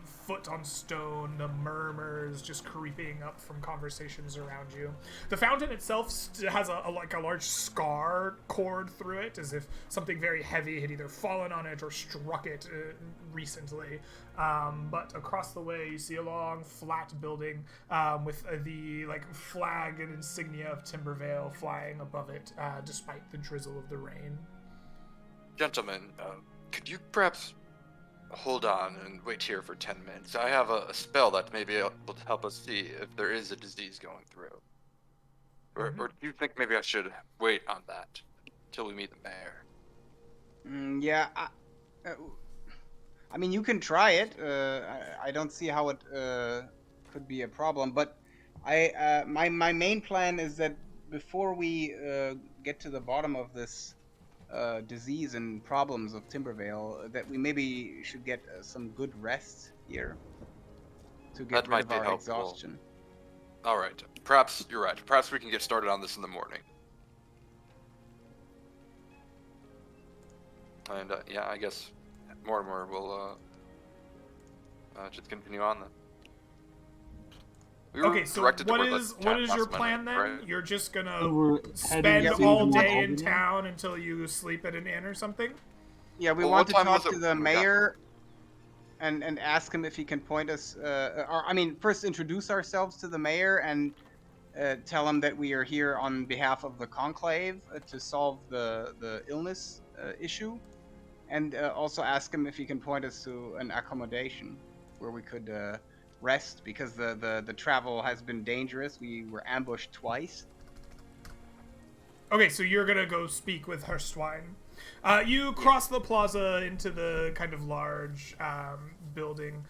foot on stone, the murmurs just creeping up from conversations around you. The fountain itself has a large scar cord through it, as if something very heavy had either fallen on it or struck it recently. But across the way, you see a long, flat building with the flag and insignia of Timbervale flying above it, despite the drizzle of the rain. Gentlemen, could you perhaps hold on and wait here for 10 minutes? I have a spell that may be able to help us see if there is a disease going through. Or do you think maybe I should wait on that until we meet the mayor? Yeah, I mean, you can try it. I don't see how it could be a problem, but my main plan is that before we get to the bottom of this disease and problems of Timbervale, that we maybe should get some good rest here. to That get rid might of be our helpful. exhaustion. All right. Perhaps you're right. Perhaps we can get started on this in the morning. And yeah, I guess Mortimer will just continue on then. We were Okay, so directed what toward the is town your last plan minute, then? right? You're just gonna So we're spend heading to all day Albany in now? town until you sleep at an inn or something? Yeah, we Well, want what to time talk was to it the when we got mayor and ask him if he can point us. Or I mean, first introduce ourselves to the mayor and tell him that we are here on behalf of the conclave to solve the illness issue, and also ask him if he can point us to an accommodation where we could rest because the travel has been dangerous. We were ambushed twice. Okay, so you're gonna go speak with Herstwine. You cross the plaza into the kind of large building.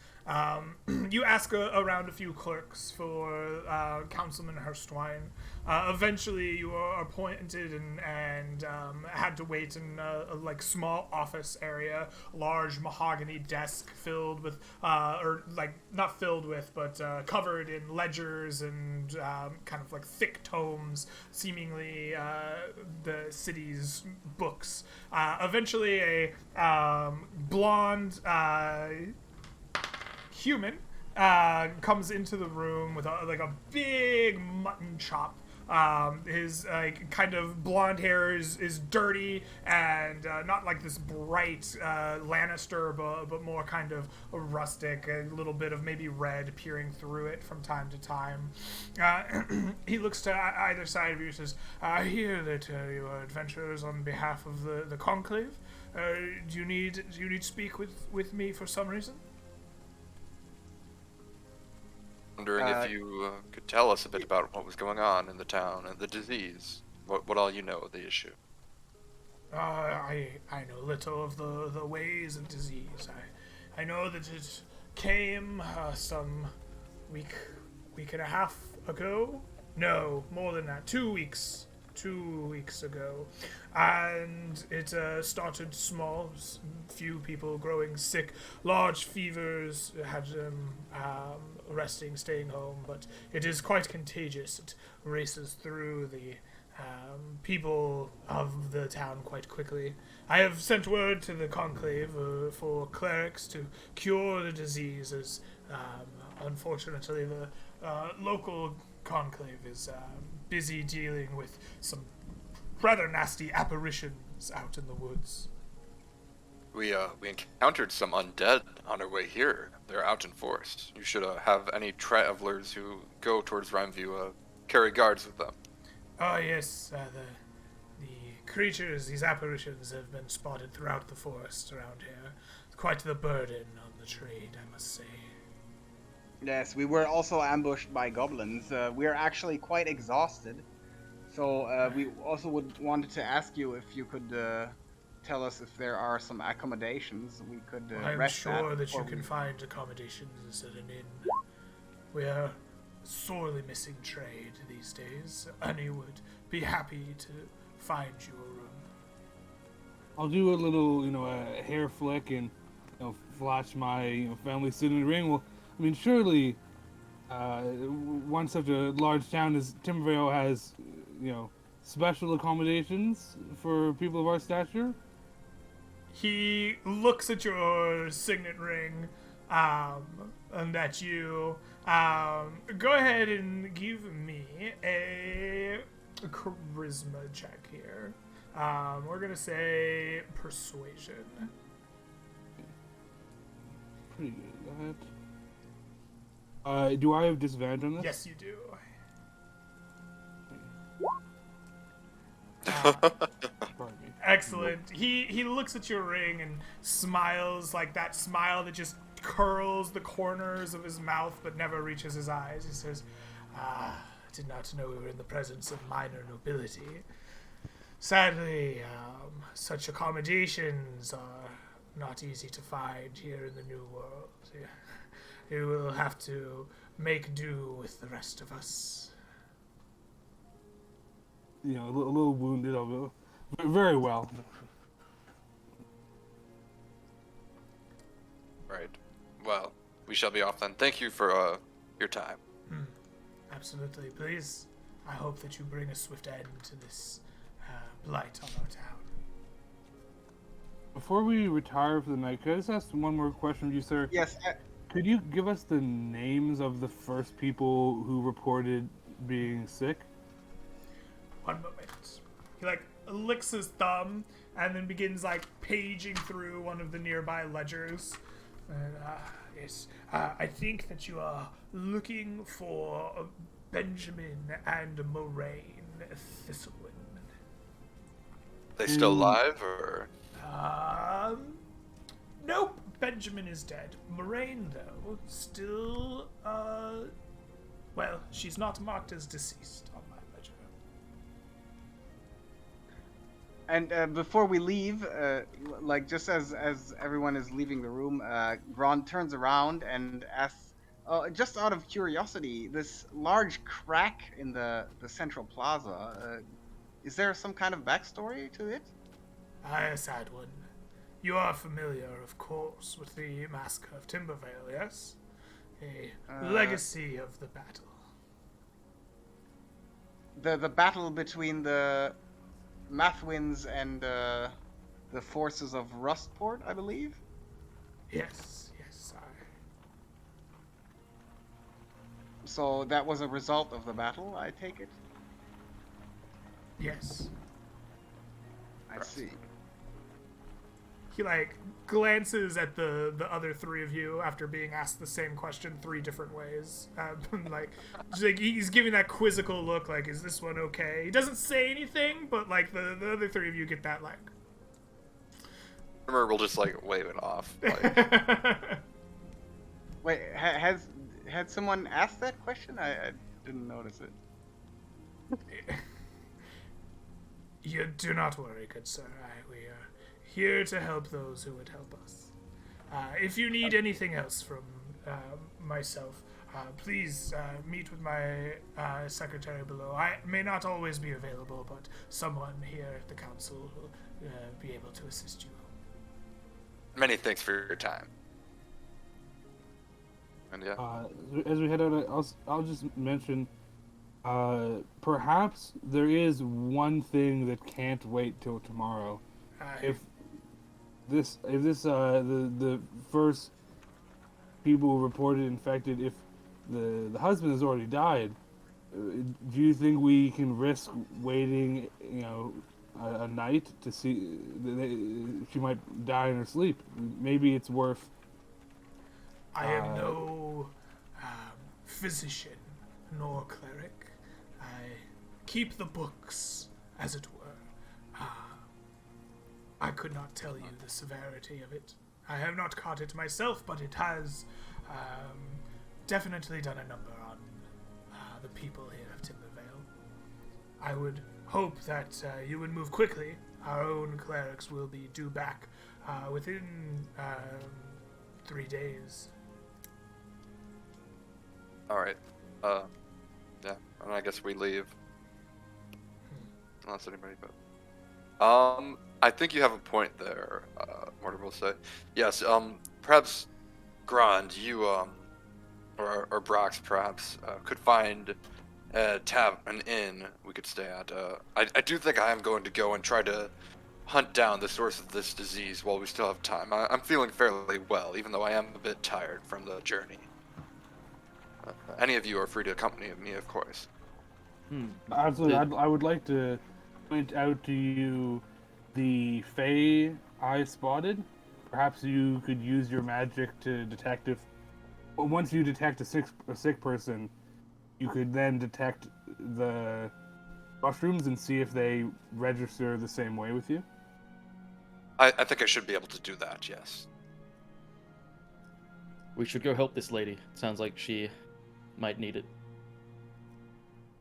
You ask around a few clerks for Councilman Herstwine. Eventually, you are appointed and had to wait in a like small office area, large mahogany desk filled with, or like not filled with, but covered in ledgers and kind of like thick tomes, seemingly the city's books. Eventually, a blonde human comes into the room with a big mutton chop. His kind of blonde hair is dirty and not like this bright Lannister, but more kind of rustic, a little bit of maybe red peering through it from time to time. He looks to either side of you and says, I hear that you are adventurers on behalf of the Conclave. Do you need to speak with me for some reason? Wondering if you could tell us a bit about what was going on in the town and the disease. What all you know of the issue. I know little of the ways of disease. I know that it came some week and a half ago. No, more than that. 2 weeks. 2 weeks ago, and it started small. Few people growing sick, large fevers had them resting, staying home. But it is quite contagious. It races through the people of the town quite quickly. I have sent word to the conclave for clerics to cure the disease, as unfortunately the local conclave is busy dealing with some rather nasty apparitions out in the woods. We encountered some undead on our way here. They're out in force. You should have any travelers who go towards Rhineview carry guards with them. Oh yes, the creatures, these apparitions, have been spotted throughout the forest around here. Quite the burden on the trade, I must say. Yes, we were also ambushed by goblins. We are actually quite exhausted. So we also wanted to ask you if you could tell us if there are some accommodations we could I'm rest sure at that you before can we- find accommodations at an inn. We are sorely missing trade these days. Annie would be happy to find you a room. I'll do a little, a hair flick and, flash my family signet ring. Well, I mean, surely, one such a large town as Timbervale has, special accommodations for people of our stature. He looks at your signet ring, and at you. Go ahead and give me a charisma check here. We're gonna say persuasion. Pretty good at that. Do I have disadvantage on this? Yes, you do. Pardon me. Excellent. He looks at your ring and smiles, like that smile that just curls the corners of his mouth but never reaches his eyes. He says, I did not know we were in the presence of minor nobility. Sadly, such accommodations are not easy to find here in the New World. You will have to make do with the rest of us. A little wounded. I'll go very well. Right. Well, we shall be off then. Thank you for your time. Absolutely. Please, I hope that you bring a swift end to this blight on our town. Before we retire for the night, could I just ask one more question of you, sir? Yes. Could you give us the names of the first people who reported being sick? One moment. He licks his thumb and then begins paging through one of the nearby ledgers. And, yes, I think that you are looking for Benjamin and Moraine Thistlewomen. They still alive, or? Nope. Benjamin is dead. Moraine, though, still, well, she's not marked as deceased on my ledger. And before we leave, just as everyone is leaving the room, Gron turns around and asks, just out of curiosity, this large crack in the central plaza, is there some kind of backstory to it? A sad one. You are familiar, of course, with the massacre of Timbervale, yes? A legacy of the battle. The battle between the Mathwins and the forces of Rustport, I believe? Yes, So that was a result of the battle, I take it? Yes. I see. He glances at the other three of you after being asked the same question 3 different ways. He's giving that quizzical look, is this one okay? He doesn't say anything, but the other 3 of you get that Remember, we'll just wave it off. Wait, had someone asked that question? I didn't notice it. You do not worry, good sir. We are here to help those who would help us. If you need anything else from myself, please meet with my secretary below. I may not always be available, but someone here at the council will be able to assist you. Many thanks for your time. And yeah. As we head out, I'll just mention, perhaps there is one thing that can't wait till tomorrow. If the first people reported infected, if the husband has already died, do you think we can risk waiting, a night to see she might die in her sleep? Maybe it's worth. I am no physician nor cleric. I keep the books, as it were. I could not tell you the severity of it. I have not caught it myself, but it has definitely done a number on the people here of Timbervale. I would hope that you would move quickly. Our own clerics will be due back within 3 days. All right. Yeah, and I guess we leave. Unless anybody, but I think you have a point there, Mortimer will say. Yes, perhaps Grand, you or Brox perhaps could find an inn we could stay at. I do think I am going to go and try to hunt down the source of this disease while we still have time. I'm feeling fairly well, even though I am a bit tired from the journey. Any of you are free to accompany me, of course. Absolutely. I would like to point out to you the Fae I spotted. Perhaps you could use your magic to detect if... Once you detect a sick person, you could then detect the mushrooms and see if they register the same way with you. I think I should be able to do that, yes. We should go help this lady. Sounds like she might need it.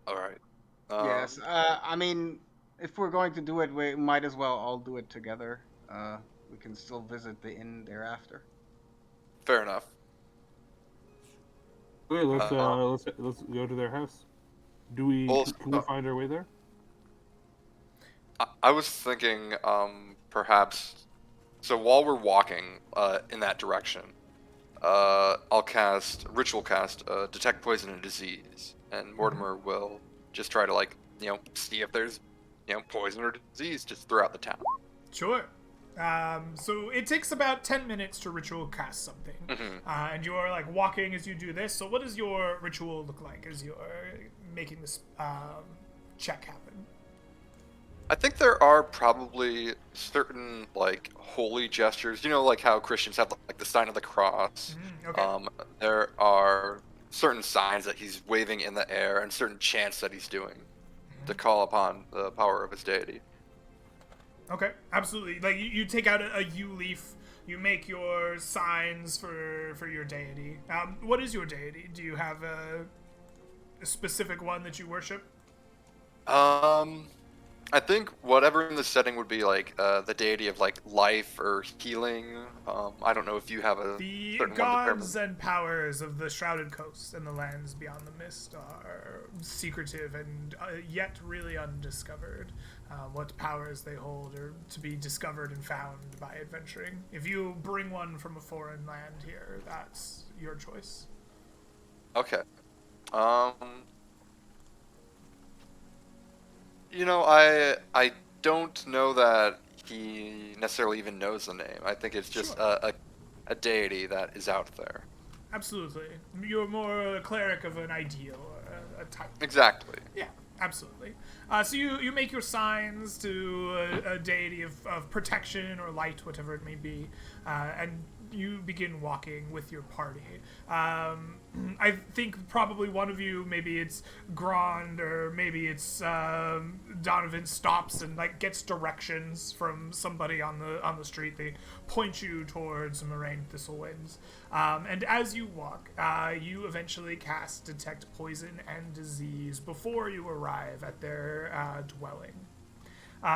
All right. Yes. I mean, if we're going to do it, we might as well all do it together. We can still visit the inn thereafter. Fair enough. Okay, let's go to their house. Can we find our way there? I was thinking, perhaps. So while we're walking in that direction, I'll ritual cast detect poison and disease, and Mortimer will just try to see if there's poison or disease just throughout the town. Sure. So it takes about 10 minutes to ritual cast something. And you're like walking as you do this. So what does your ritual look like as you're making this check happen? I think there are probably certain holy gestures, like how Christians have the sign of the cross. Okay. There are certain signs that he's waving in the air and certain chants that he's doing to call upon the power of his deity. Okay, absolutely. Like you take out a yew leaf, you make your signs for your deity. What is your deity? Do you have a specific one that you worship? I think whatever in the setting would be the deity of life or healing. I don't know if you have a The certain gods and powers of the Shrouded Coast and the lands beyond the mist are secretive and yet really undiscovered. What powers they hold are to be discovered and found by adventuring. If you bring one from a foreign land here, that's your choice. Okay. I don't know that he necessarily even knows the name. I think it's just Sure. a deity that is out there. Absolutely. You're more a cleric of an ideal, a type. Exactly. Yeah, absolutely. So you make your signs to a deity of protection or light, whatever it may be, and you begin walking with your party. I think probably one of you, maybe it's Grand or maybe it's Donovan, stops and gets directions from somebody on the street. They point you towards Moraine Thistlewinds, and as you walk, you eventually cast detect poison and disease before you arrive at their dwelling.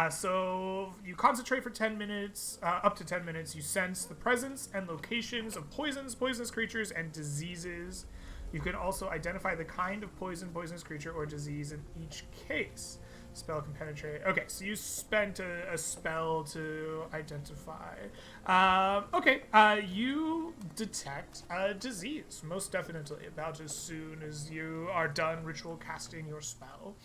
So you concentrate for 10 minutes, up to 10 minutes. You sense the presence and locations of poisons, poisonous creatures, and diseases. You can also identify the kind of poison, poisonous creature, or disease in each case. Spell can penetrate. Okay, so you spent a spell to identify. You detect a disease, most definitely, about as soon as you are done ritual casting your spell.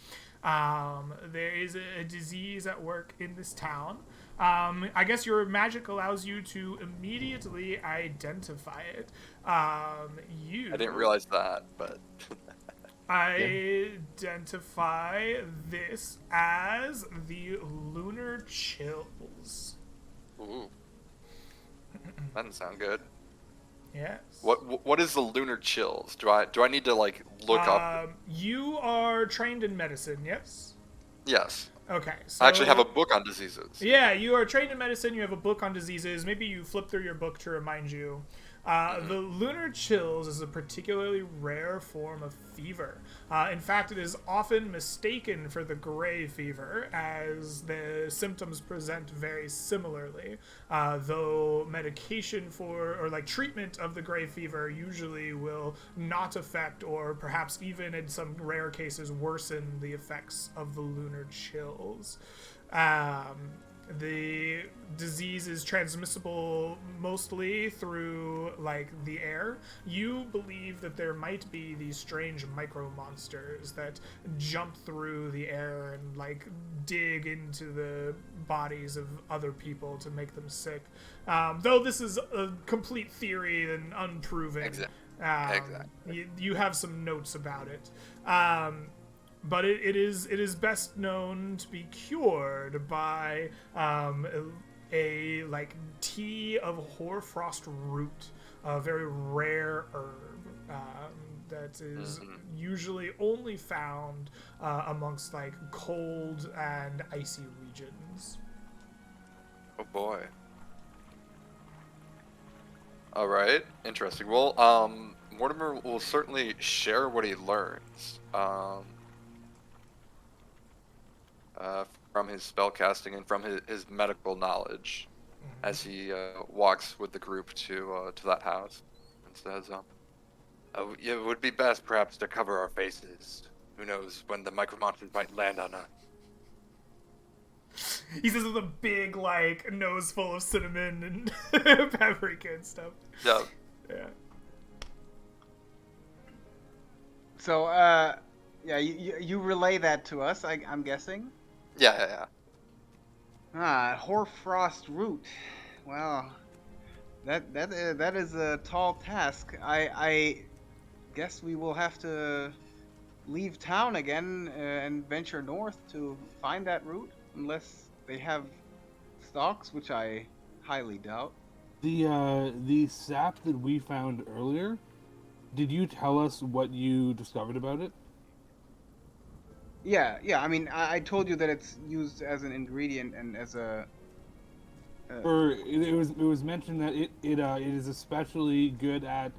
There is a disease at work in this town. I guess your magic allows you to immediately identify it. I didn't realize that, but... Identify this as the Lunar chills. Ooh. That doesn't sound good. Yes. What is the lunar chills? Do I need to look up? You are trained in medicine, yes? Yes. Okay. So, I actually have a book on diseases. Yeah, you are trained in medicine. You have a book on diseases. Maybe you flip through your book to remind you. The lunar chills is a particularly rare form of fever. In fact, it is often mistaken for the gray fever, as the symptoms present very similarly. Though medication treatment of the gray fever usually will not affect, or perhaps even in some rare cases worsen, the effects of the lunar chills. The disease is transmissible mostly through the air. You believe that there might be these strange micro monsters that jump through the air and dig into the bodies of other people to make them sick. Though this is a complete theory and unproven. Exactly. You have some notes about it. But it is best known to be cured by a tea of hoarfrost root, a very rare herb that is usually only found amongst cold and icy regions. Oh boy. All right, interesting. Well, Mortimer will certainly share what he learns. From his spellcasting and from his medical knowledge, as he walks with the group to that house, and says, "It would be best perhaps to cover our faces. Who knows when the micromonsters might land on us." He says with a big nose full of cinnamon and paprika and stuff. Yeah. Yeah. So, yeah, you relay that to us, I'm guessing? Yeah. Hoarfrost root. Well, that is a tall task. I guess we will have to leave town again and venture north to find that root, unless they have stocks, which I highly doubt. The sap that we found earlier, did you tell us what you discovered about it? Yeah. I mean, I told you that it's used as an ingredient and as a. Or it was mentioned that it is especially good at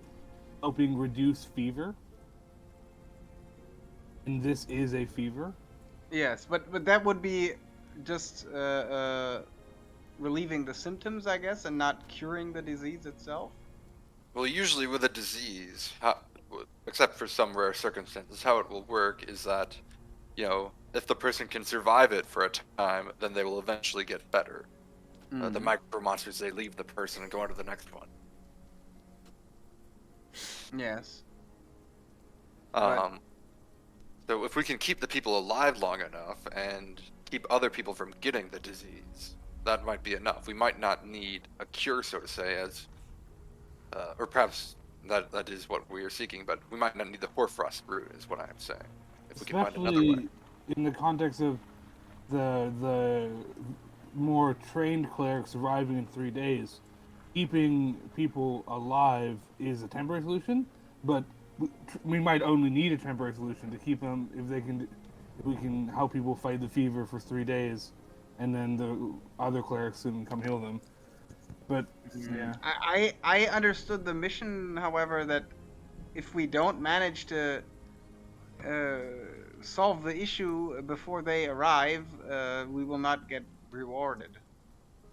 helping reduce fever, and this is a fever. Yes, but that would be just relieving the symptoms, I guess, and not curing the disease itself. Well, usually with a disease, except for some rare circumstances, how it will work is that, if the person can survive it for a time, then they will eventually get better. The micro monsters, they leave the person and go on to the next one. Yes. So if we can keep the people alive long enough and keep other people from getting the disease, that might be enough. We might not need a cure, so to say, or perhaps that is what we are seeking, but we might not need the hoarfrost root, is what I am saying. If we can find another way. Especially in the context of the more trained clerics arriving in 3 days, keeping people alive is a temporary solution, but we might only need a temporary solution to keep them if we can help people fight the fever for 3 days, and then the other clerics can come heal them. But yeah, I understood the mission, however, that if we don't manage to solve the issue before they arrive, we will not get rewarded.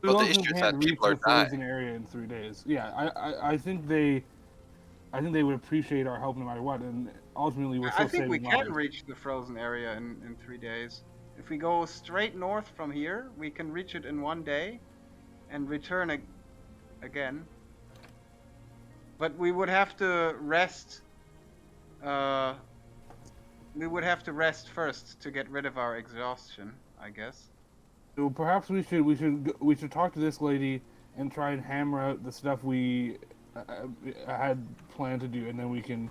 we But the also issue is can't that reach people are the frozen dying. area in 3 days. Yeah, I think they would appreciate our help no matter what, and ultimately we're I still think we saving can lives. reach the frozen area in 3 days. If we go straight north from here, we can reach it in 1 day and return again. But we would have to rest. We would have to rest first to get rid of our exhaustion, I guess. So perhaps we should talk to this lady and try and hammer out the stuff we had planned to do, and then we can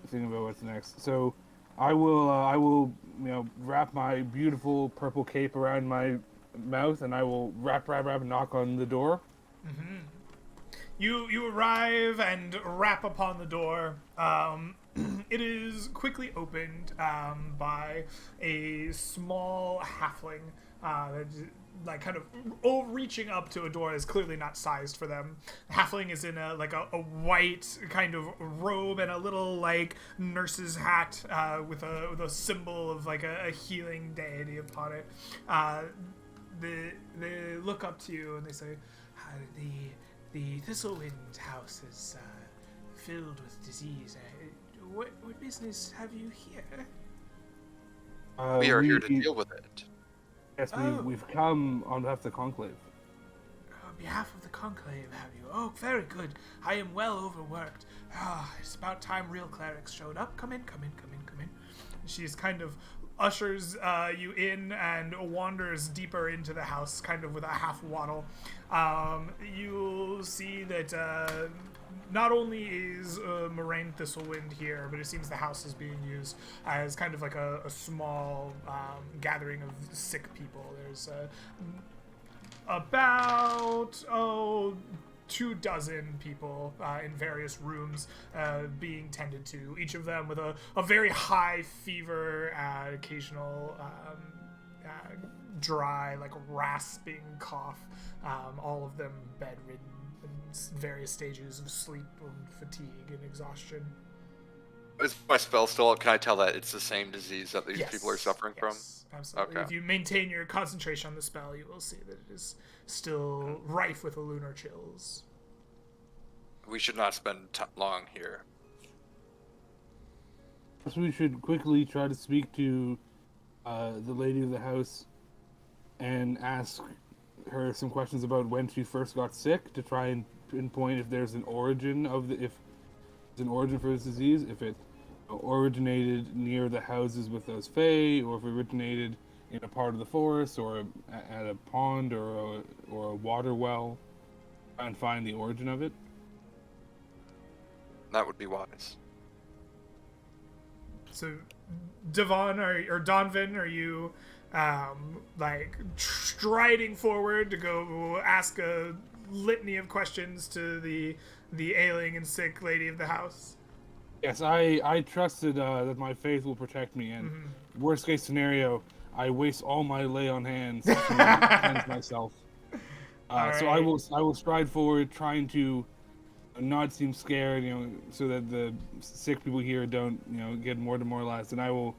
think about what's next. So I will wrap my beautiful purple cape around my mouth, and I will rap, knock on the door. You arrive and rap upon the door. It is quickly opened by a small halfling, like kind of reaching up to a door is clearly not sized for them. Halfling is in a white kind of robe and a little like nurse's hat with a symbol of like a healing deity upon it. They look up to you and they say, the Thistlewind house is filled with disease. What business have you here? We are here to deal with it. Yes, we've come on behalf of the Conclave. On behalf of the Conclave, have you? Oh, very good. I am well overworked. It's about time real clerics showed up. Come in. She's kind of ushers you in and wanders deeper into the house, kind of with a half waddle. You'll see that not only is Moraine Thistlewind here, but it seems the house is being used as kind of like a small gathering of sick people. There's about 24 people in various rooms being tended to, each of them with a very high fever, occasional dry, like rasping cough, all of them bedridden in various stages of sleep and fatigue and exhaustion. Is my spell still up? Can I tell that it's the same disease that these Yes, people are suffering from? Absolutely. Okay. If you maintain your concentration on the spell, you will see that it is still rife with the lunar chills. We should not spend long here. So we should quickly try to speak to the lady of the house and ask her some questions about when she first got sick to try and pinpoint if there's an origin for this disease. If it originated near the houses with those fae, or if it originated in a part of the forest, or at a pond, or a water well. Try and find the origin of it. That would be wise. So, Devon or Donvin, are you like striding forward to go ask a litany of questions to the ailing and sick lady of the house? Yes, I trusted that my faith will protect me, and worst case scenario, I waste all my lay on hands to cleanse myself. So I will stride forward, trying to not seem scared, so that the sick people here don't, get more demoralized. And I will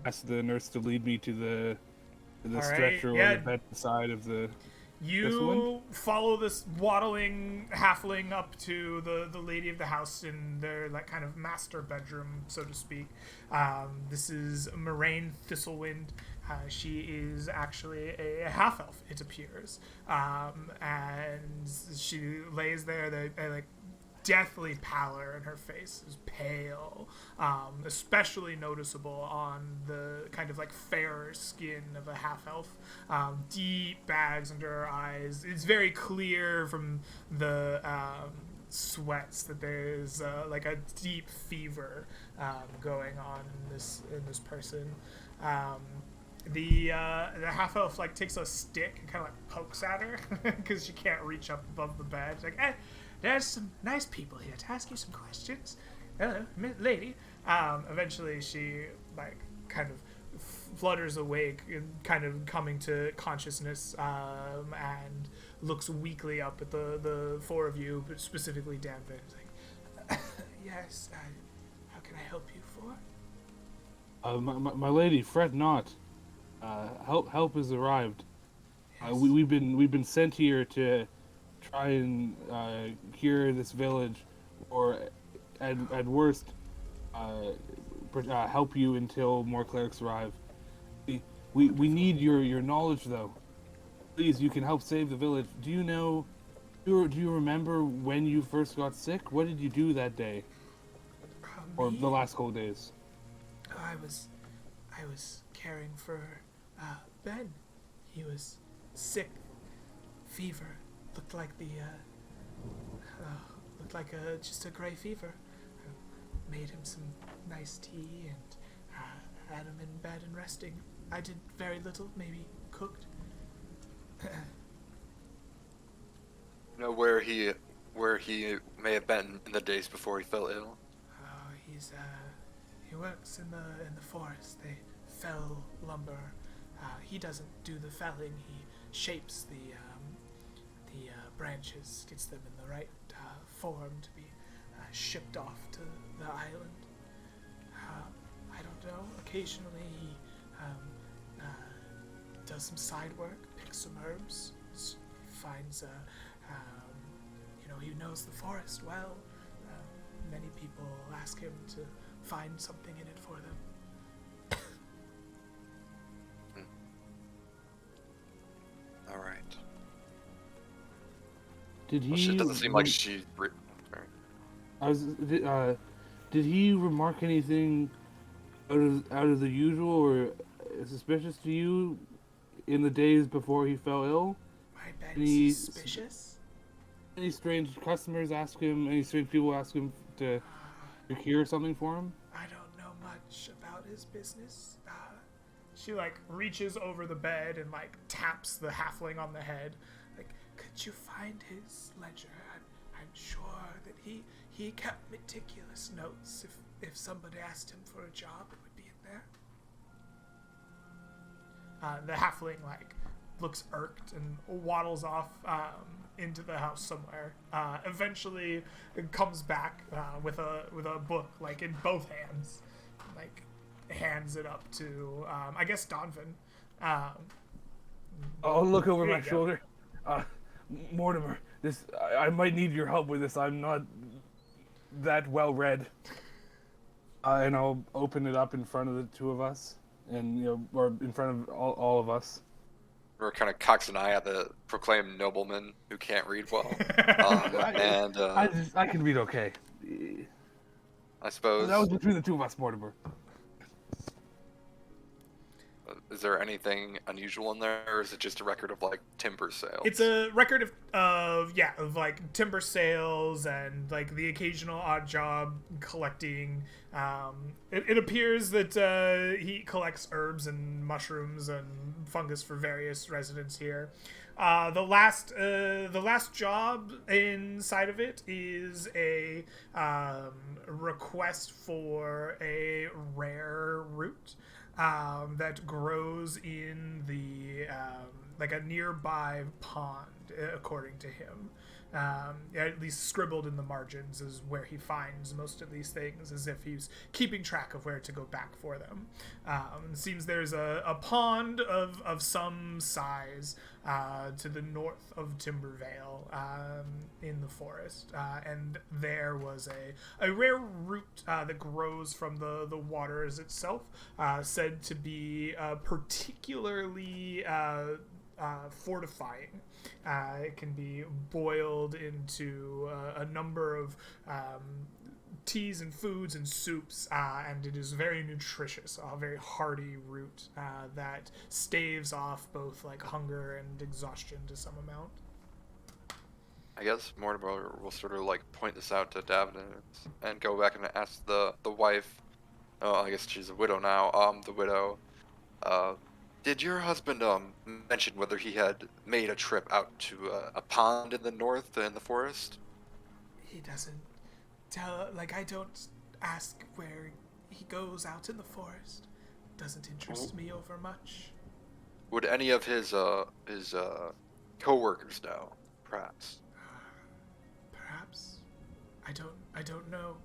ask the nurse to lead me to the stretcher or the bedside of the. You follow this waddling halfling up to the lady of the house in their like kind of master bedroom, so to speak. This is Moraine Thistlewind. She is actually a half-elf, it appears, and she lays there. They like deathly pallor in her face, is pale, especially noticeable on the kind of like fairer skin of a half-elf. Deep bags under her eyes. It's very clear from the sweats that there's like a deep fever going on in this person. The half-elf like takes a stick and kind of like pokes at her because she can't reach up above the bed. She's like, there's some nice people here to ask you some questions. Hello, lady. Eventually she like kind of flutters awake and kind of coming to consciousness, and looks weakly up at the four of you, but specifically Danvin. It's like, yes, how can I help you for? My lady, fret not. Help has arrived. Yes. We've been sent here to try and cure this village, or at worst, help you until more clerics arrive. We need your knowledge, though. Please, you can help save the village. Do you remember when you first got sick? What did you do that day, or the last couple of days? I was caring for Ben. He was sick, fever. Looked like just a gray fever. I made him some nice tea and had him in bed and resting. I did very little, maybe cooked. Know where he may have been in the days before he fell ill? He works in the forest. They fell lumber. He doesn't do the felling. He shapes the branches, gets them in the right form to be shipped off to the island. I don't know. Occasionally he does some side work, picks some herbs, finds he knows the forest well. Many people ask him to find something in it for them. All right. Did he? Well, shit doesn't seem like she's. Did he remark anything out of the usual or suspicious to you in the days before he fell ill? My bed is suspicious. Any strange customers ask him? Any strange people ask him to cure something for him? I don't know much about his business. She like reaches over the bed and like taps the halfling on the head. Like, could you find his ledger? I'm sure that he kept meticulous notes. If somebody asked him for a job, it would be in there. The halfling like looks irked and waddles off into the house somewhere. Eventually, it comes back with a book like in both hands, like hands it up to I guess Donvin. I'll look over my shoulder. Mortimer, I might need your help with this. I'm not that well read. And I'll open it up in front of the two of us, and or in front of all of us. Or kind of cocks an eye at the proclaimed nobleman who can't read well. I can read okay. I suppose. That was between the two of us, Mortimer. Is there anything unusual in there, or is it just a record of like timber sales? It's a record of like timber sales and like the occasional odd job collecting. It appears that he collects herbs and mushrooms and fungus for various residents here. The last job inside of it is a request for a rare root that grows in the like a nearby pond, according to him. At least scribbled in the margins is where he finds most of these things, as if he's keeping track of where to go back for them. It seems there's a pond of some size to the north of Timbervale in the forest, and there was a rare root that grows from the waters itself, said to be particularly fortifying. It can be boiled into a number of teas and foods and soups, and it is very nutritious, a very hearty root that staves off both like hunger and exhaustion to some amount. I guess Mortimer will sort of like point this out to Davin and go back and ask the wife. Oh, I guess she's a widow now. The widow. Did your husband mention whether he had made a trip out to a pond in the north in the forest? He doesn't tell. Like, I don't ask where he goes out in the forest. Doesn't interest me over much. Would any of his co-workers know, perhaps? Perhaps. I don't know.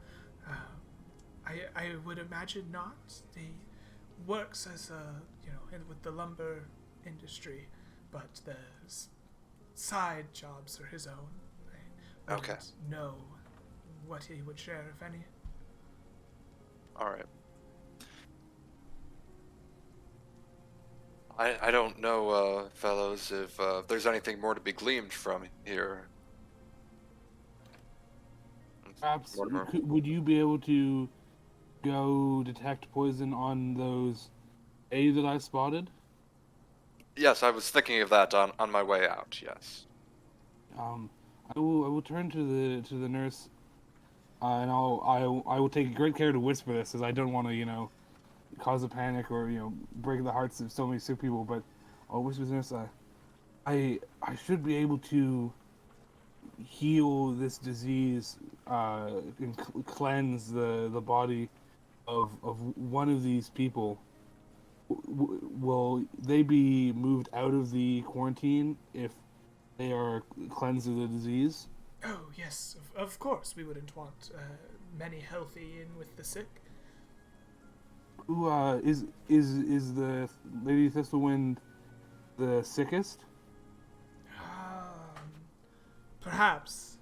I would imagine not. He works as with the lumber industry, but the side jobs are his own. I wouldn't know what he would share, if any. All right. I don't know, fellows, if there's anything more to be gleaned from here. Perhaps would you be able to go detect poison on those A that I spotted? Yes, I was thinking of that on my way out. Yes. I will turn to the nurse, and I will take great care to whisper this, as I don't want to cause a panic or break the hearts of so many sick people. But I'll whisper to the nurse, I should be able to heal this disease and cleanse the body of one of these people. Will they be moved out of the quarantine if they are cleansed of the disease? Oh, yes, of course. We wouldn't want many healthy in with the sick. Who is the Lady Thistlewind the sickest? Perhaps.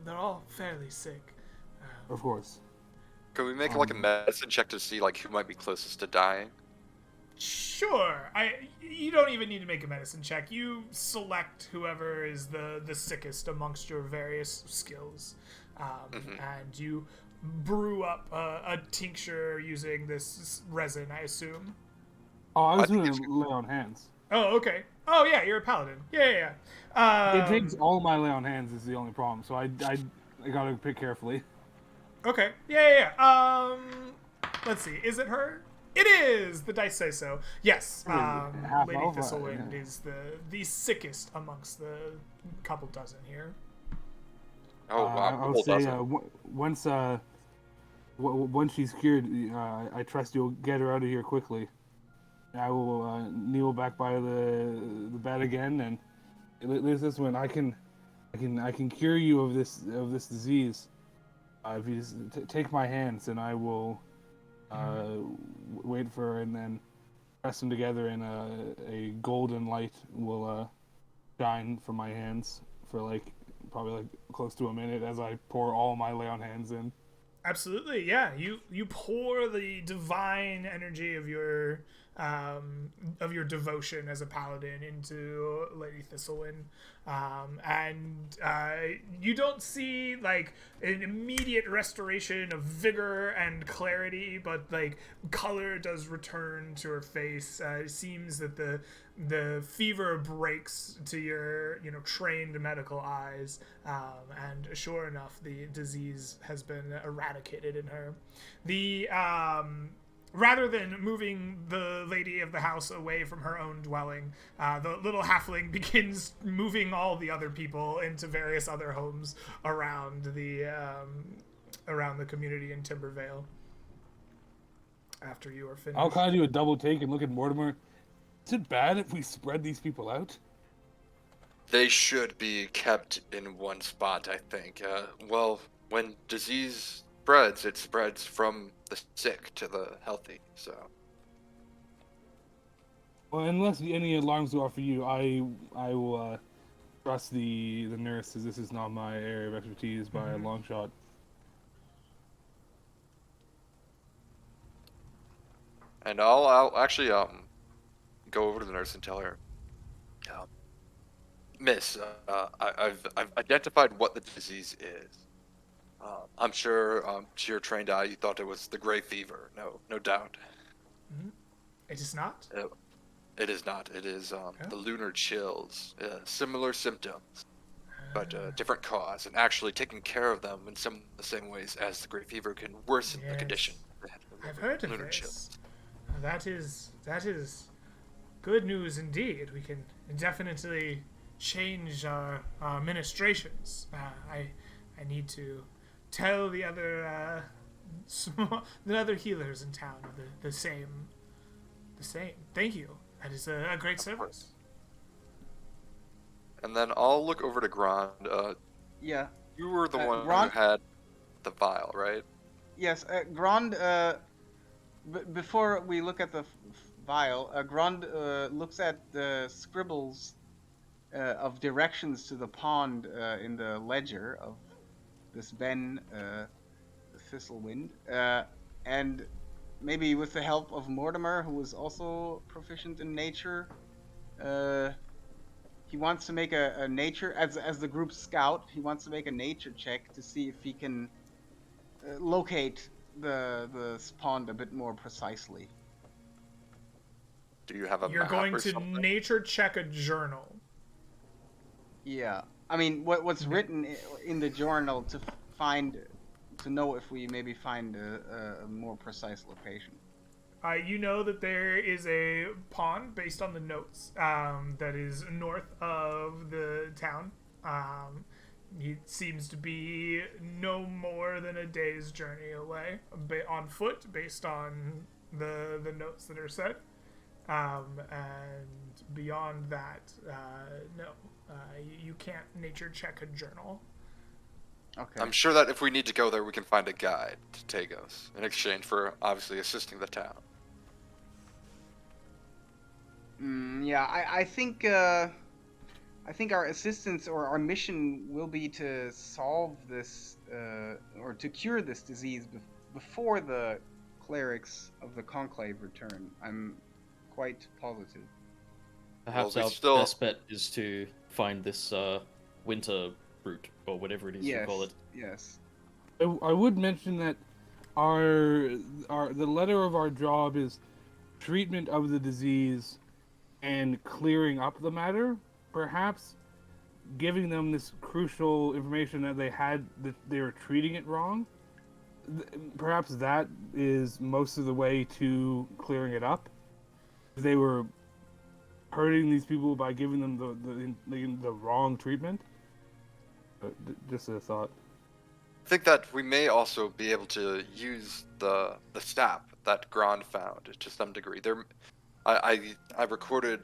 They're all fairly sick. Of course. Could we make like a medicine check to see like who might be closest to dying? Sure. You don't even need to make a medicine check. You select whoever is the sickest amongst your various skills, and you brew up a tincture using this resin, I assume. Oh, I was doing lay on hands. Oh, okay. Oh, yeah, you're a paladin. Yeah. It takes all my lay on hands is the only problem, so I gotta pick carefully. Okay. Yeah. Let's see. Is it her? It is! The dice say so. Yes. Lady Thistlewind is the sickest amongst the couple dozen here. Oh, wow. I'll say once she's cured, I trust you'll get her out of here quickly. I will kneel back by the bed again, and this one I can cure you of this disease. If you just take my hands, and I will wait for her, and then press them together, and a golden light will shine from my hands for probably close to a minute as I pour all my lay on hands in. Absolutely, yeah. You pour the divine energy of your of your devotion as a paladin into Lady Thistlewomen, and you don't see like an immediate restoration of vigor and clarity, but like color does return to her face. It seems that the fever breaks to your trained medical eyes, and sure enough, the disease has been eradicated in her. The rather than moving the lady of the house away from her own dwelling, the little halfling begins moving all the other people into various other homes around the community in Timbervale. After you are finished, I'll kind of do a double take and look at Mortimer. Is it bad if we spread these people out? They should be kept in one spot, I think. Well, when disease spreads, it spreads from the sick to the healthy, so. Well, unless any alarms go off for you, I will trust the nurse, as this is not my area of expertise by a long shot. And I'll actually go over to the nurse and tell her, Miss, I've identified what the disease is. I'm sure to your trained eye you thought it was the gray fever. No doubt. Mm-hmm. It is not? It is not. It is the lunar chills. Similar symptoms, but different cause. And actually taking care of them in some of the same ways as the gray fever can worsen the condition. I've heard of lunar this. Chills. That is good news indeed. We can definitely change our ministrations. I need to tell the other healers in town the same. Thank you. That is a great service. And then I'll look over to Grand. Yeah. You were the one Grand? who had the vial, right? Yes, Grand. Before we look at the vial, Grand looks at the scribbles of directions to the pond in the ledger of this Ben Thistlewind, and maybe with the help of Mortimer, who is also proficient in nature, he wants to make a nature as the group scout. He wants to make a nature check to see if he can locate the pond a bit more precisely. Do you have a You're map going or to something? nature check a journal. Yeah, I mean, what's written in the journal to know if we maybe find a more precise location. You know that there is a pond based on the notes that is north of the town. It seems to be no more than a day's journey away on foot based on the notes that are said. And beyond that, no. You can't nature check a journal. Okay. I'm sure that if we need to go there, we can find a guide to take us in exchange for obviously assisting the town. Yeah, I think our assistance or our mission will be to solve this or to cure this disease before the clerics of the conclave return. I'm quite positive. Perhaps Well, our best bet is to find this winter root, or whatever it is you call it. Yes. I would mention that the letter of our job is treatment of the disease and clearing up the matter. Perhaps giving them this crucial information that they were treating it wrong. Perhaps that is most of the way to clearing it up. They were hurting these people by giving them the wrong treatment. Just a thought. I think that we may also be able to use the sap that Grand found to some degree. I recorded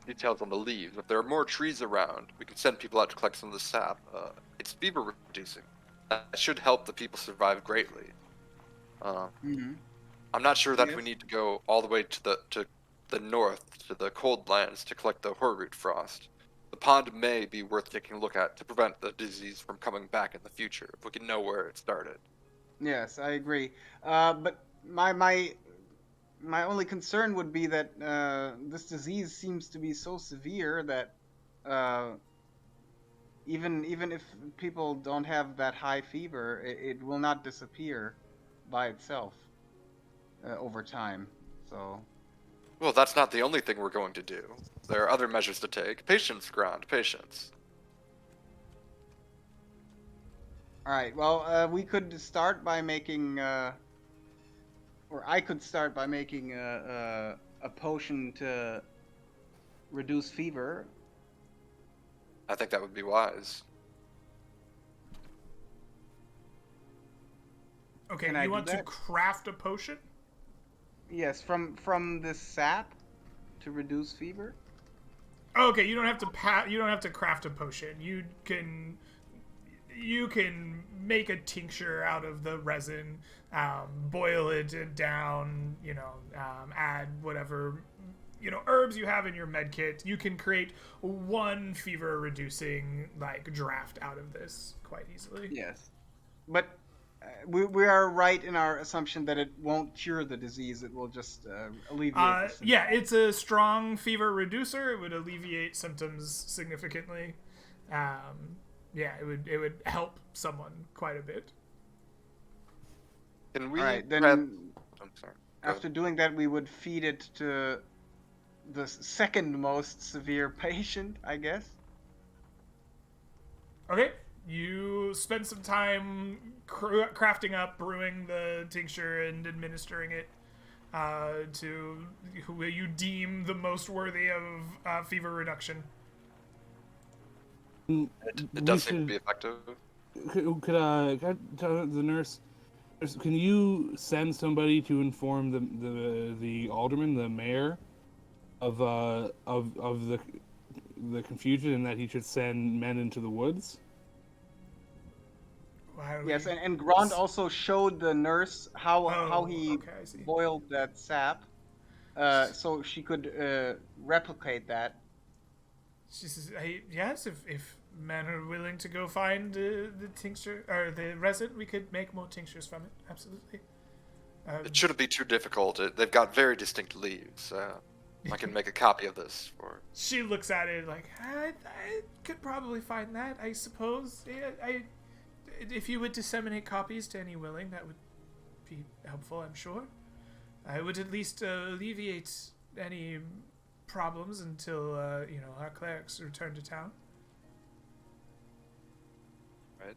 details on the leaves. If there are more trees around, we can send people out to collect some of the sap. It's fever reducing. That should help the people survive greatly. I'm not sure that we need to go all the way to the north, to the cold lands, to collect the Horroot frost. The pond may be worth taking a look at to prevent the disease from coming back in the future, if we can know where it started. Yes, I agree. But my my only concern would be that this disease seems to be so severe that uh, even if people don't have that high fever, it will not disappear by itself over time. So, Well, that's not the only thing we're going to do. There are other measures to take. Patience, Grand, patience. all right. Well, we could start by making, or I could start by making a potion to reduce fever. I think that would be wise. Okay, Can I you do want to that? craft a potion? Yes, from this sap to reduce fever. Okay, you don't have to you don't have to craft a potion. You can make a tincture out of the resin, boil it down, add whatever herbs you have in your med kit. You can create one fever reducing draft out of this quite easily. Yes, but we are right in our assumption that it won't cure the disease. It will just alleviate the symptoms. Yeah, it's a strong fever reducer. It would alleviate symptoms significantly. Yeah, it would help someone quite a bit. Can we All right, then I'm sorry. Go after doing that, we would feed it to the second most severe patient, I guess. Okay, you spend some time crafting up, brewing the tincture, and administering it to who you deem the most worthy of fever reduction. It does seem to be effective. Could I tell the nurse? Can you send somebody to inform the alderman, the mayor, of the confusion, and that he should send men into the woods? Yes, and Grond also showed the nurse how he okay, I see. boiled that sap, so she could replicate that. She says, yes, if men are willing to go find the tincture or the resin, we could make more tinctures from it. Absolutely. It shouldn't be too difficult. They've got very distinct leaves. I can make a copy of this for. She looks at it like, I could probably find that, I suppose. Yeah, if you would disseminate copies to any willing, that would be helpful, I'm sure. I would at least alleviate any problems until our clerics return to town. Right.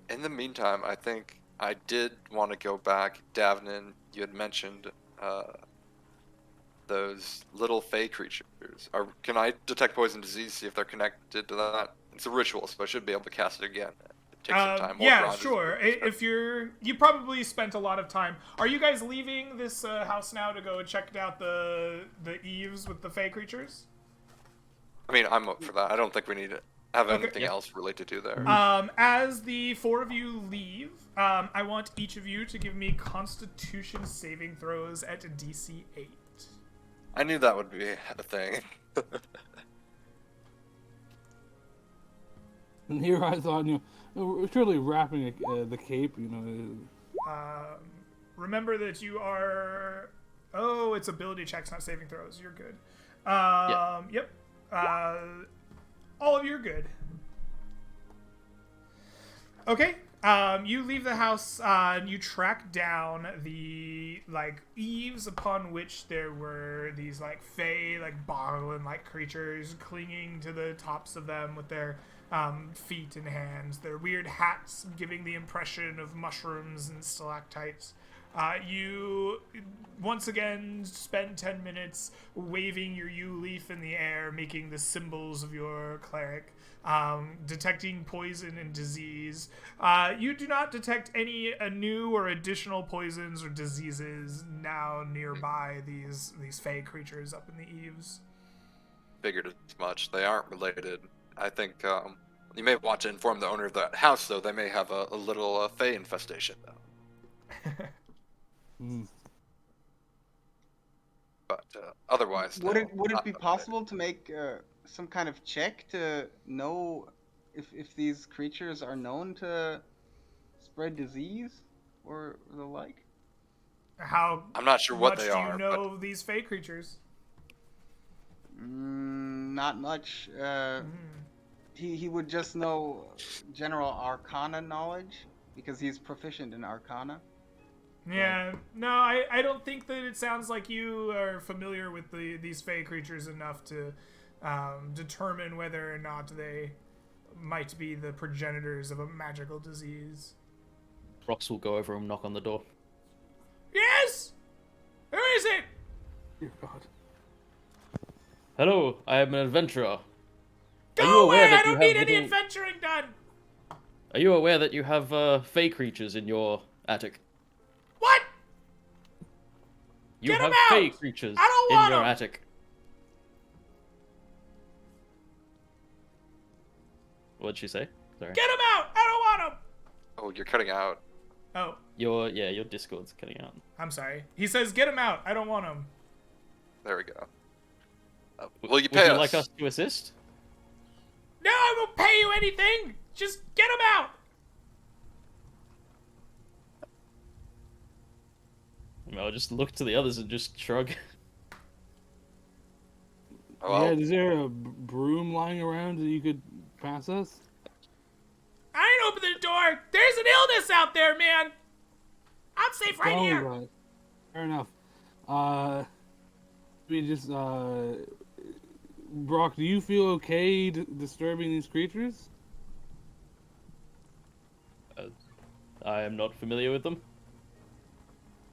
In the meantime, I think I did want to go back. Davnin, you had mentioned those little fey creatures. Can I detect poison disease, see if they're connected to that? It's a ritual, so I should be able to cast it again. It takes some time. Yeah, sure. If you probably spent a lot of time. Are you guys leaving this house now to go check out the eaves with the fey creatures? I mean, I'm up for that. I don't think we need to have anything Yep. else related to there. As the four of you leave, I want each of you to give me Constitution saving throws at DC 8. I knew that would be a thing. And here I thought, surely wrapping the cape, Remember that you are. Oh, it's ability checks, not saving throws. You're good. Yep. All of you are good. Okay. You leave the house. And you track down the eaves upon which there were these fey, boglin creatures clinging to the tops of them with their feet and hands. Their weird hats giving the impression of mushrooms and stalactites. You once again spend 10 minutes waving your yew leaf in the air, making the symbols of your cleric, detecting poison and disease. You do not detect any new or additional poisons or diseases now nearby these fey creatures up in the eaves. Figured as much. They aren't related. I think you may want to inform the owner of that house, though. They may have a little fey infestation, though. But otherwise, Would no, it be possible to make some kind of check to know if these creatures are known to spread disease? or the like? How I'm not sure what much they do are, you know of these fey creatures? Not much. He would just know general arcana knowledge because he's proficient in arcana. Yeah, no, I don't think that it sounds like you are familiar with these fey creatures enough to determine whether or not they might be the progenitors of a magical disease. Brox will go over and knock on the door. Yes? Who is it? Dear God. Hello, I am an adventurer. Go Are you aware away! that I don't you need have any little... adventuring done! Are you aware that you have fey creatures in your attic? What? You Get 'em have fey out! creatures I don't in want your 'em! attic. What'd she say? Sorry. Get him out! I don't want him! Oh, you're cutting out. Oh, Your Discord's cutting out. I'm sorry. He says, get him out. I don't want him. There we go. Will you Would pay you us? like us to assist? No, I won't pay you anything! Just get him out! I'll just look to the others and just shrug. Oh, well, Yeah, is there a broom lying around that you could pass us? I ain't open the door! There's an illness out there, man! I'm safe right Oh, here! right. Fair enough. We just, Brock, do you feel okay disturbing these creatures? I am not familiar with them.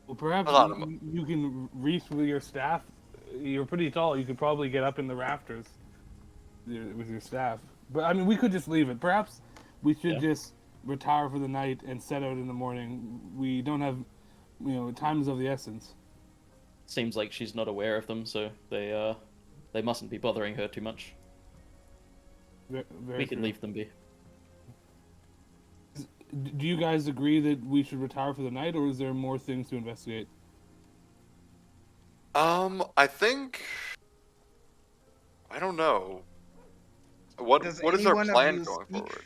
Well, perhaps A lot of them. you can reach with your staff. You're pretty tall. You could probably get up in the rafters with your staff. But, I mean, we could just leave it. Perhaps we should just retire for the night and set out in the morning. We don't have, time is of the essence. Seems like she's not aware of them, so they mustn't be bothering her too much. Very We can true. leave them be. Do you guys agree that we should retire for the night, or is there more things to investigate? I think. I don't know. What Does is our anyone of plan you going speak,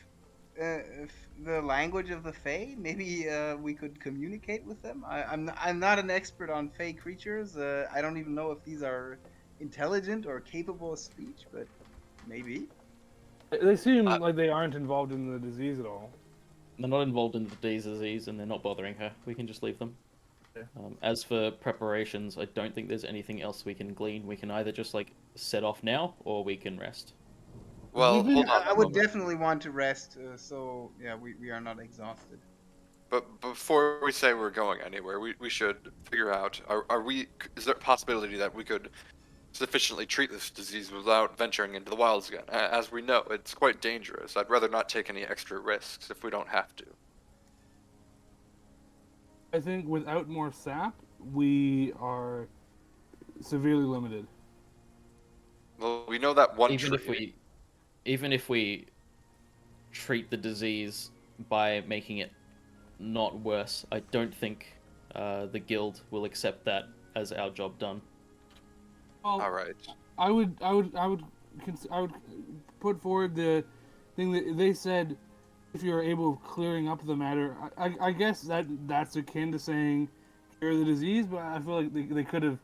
forward? the language of the Fae? Maybe we could communicate with them. I'm not an expert on Fae creatures. I don't even know if these are intelligent or capable of speech, but maybe. They seem like they aren't involved in the disease at all. They're not involved in the disease, and they're not bothering her. We can just leave them. Yeah. As for preparations, I don't think there's anything else we can glean. We can either just set off now, or we can rest. Well, hold on. I would definitely want to rest, so yeah, we are not exhausted. But before we say we're going anywhere, we should figure out: is there a possibility that we could sufficiently treat this disease without venturing into the wilds again? As we know, it's quite dangerous. I'd rather not take any extra risks if we don't have to. I think without more sap, we are severely limited. Well, we know that one Even tree. if we treat the disease by making it not worse, I don't think the guild will accept that as our job done. Well, All right. I would put forward the thing that they said. If you're able of clearing up the matter, I guess that's akin to saying cure the disease, but I feel like they could have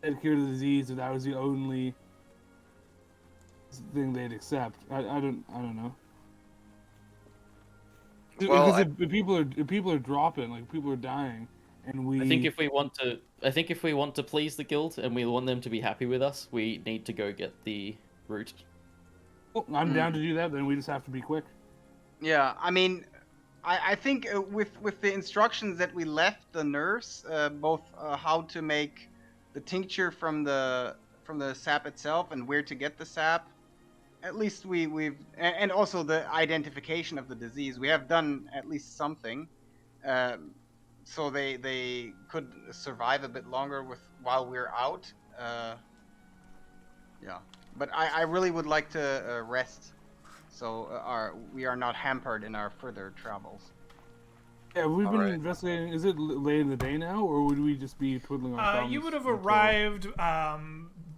said cure the disease if that was the only thing they'd accept. I don't know. Well, Because if people are dropping, like people are dying, and we. I think if we want to please the guild and we want them to be happy with us, we need to go get the root. Well, I'm down to do that. Then we just have to be quick. Yeah, I mean, I think with the instructions that we left the nurse, both how to make the tincture from the sap itself and where to get the sap, at least we've and also the identification of the disease, we have done at least something, so they could survive a bit longer while we're out. Yeah, but I really would like to rest. So we are not hampered in our further travels. Yeah, we've been Alright. investigating. Is it late in the day now, or would we just be twiddling our thumbs? You would have until- arrived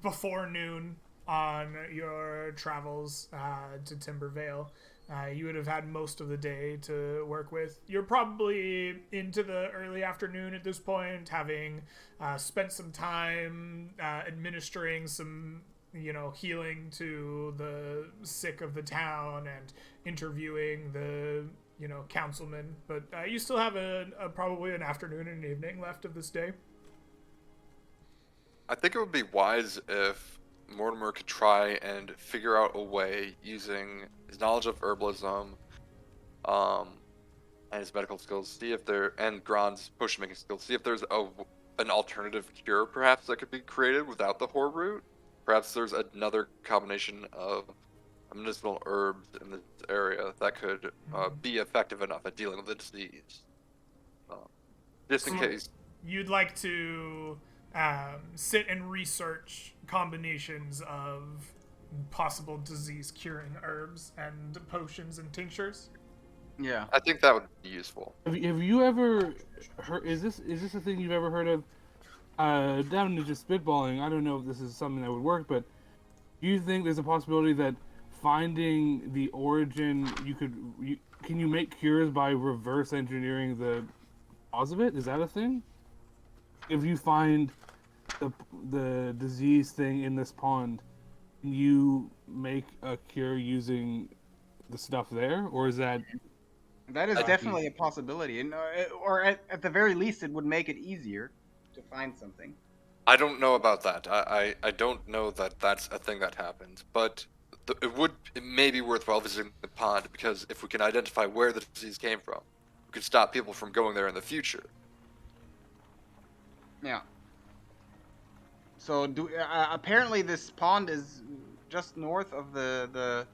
before noon on your travels to Timbervale. You would have had most of the day to work with. You're probably into the early afternoon at this point, having spent some time administering some, healing to the sick of the town and interviewing the, councilmen. But you still have probably an afternoon and an evening left of this day. I think it would be wise if Mortimer could try and figure out a way using his knowledge of herbalism, and his medical skills, see if and Gron's potion making skills, see if there's an alternative cure perhaps that could be created without the Hor root. Perhaps there's another combination of medicinal herbs in this area that could be effective enough at dealing with the disease. Just in case. You'd like to sit and research combinations of possible disease curing herbs and potions and tinctures. Yeah, I think that would be useful. Have you ever heard? Is this a thing you've ever heard of? Down to just spitballing. I don't know if this is something that would work, but do you think there's a possibility that finding the origin, can you make cures by reverse engineering the cause of it? Is that a thing? If you find the disease thing in this pond, can you make a cure using the stuff there, or is that? that is definitely a possibility, and or at the very least, it would make it easier to find something. I don't know about that. I don't know that that's a thing that happens, but it may be worthwhile visiting the pond, because if we can identify where the disease came from, we could stop people from going there in the future. Yeah. So apparently this pond is just north of the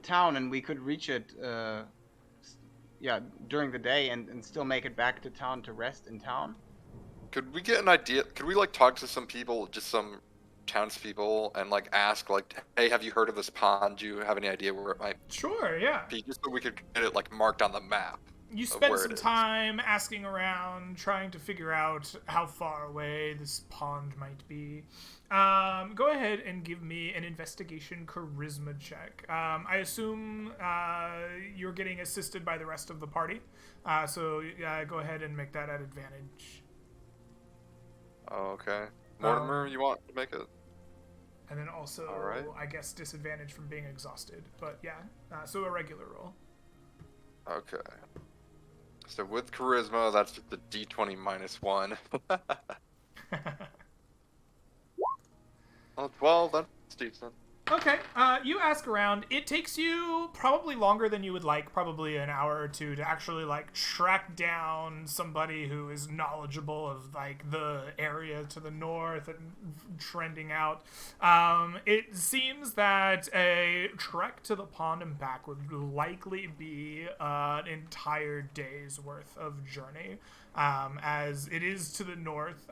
town, and we could reach it during the day and still make it back to town to rest in town. Could we get an idea? Could we talk to some people, just some townspeople, and ask hey, have you heard of this pond? Do you have any idea where it might Sure, yeah. be, just so we could get it marked on the map? You spend some time asking around, trying to figure out how far away this pond might be. Go ahead and give me an investigation charisma check. I assume you're getting assisted by the rest of the party, so go ahead and make that at advantage. Okay. Mortimer, you want to make it? And then also, right. I guess, disadvantage from being exhausted. But yeah, so a regular roll. Okay. So with charisma, that's just the d20 minus 1. Oh, 12, that's decent. Okay, you ask around. It takes you probably longer than you would like, probably an hour or two, to actually track down somebody who is knowledgeable of the area to the north and trending out. It seems that a trek to the pond and back would likely be an entire day's worth of journey. As it is to the north.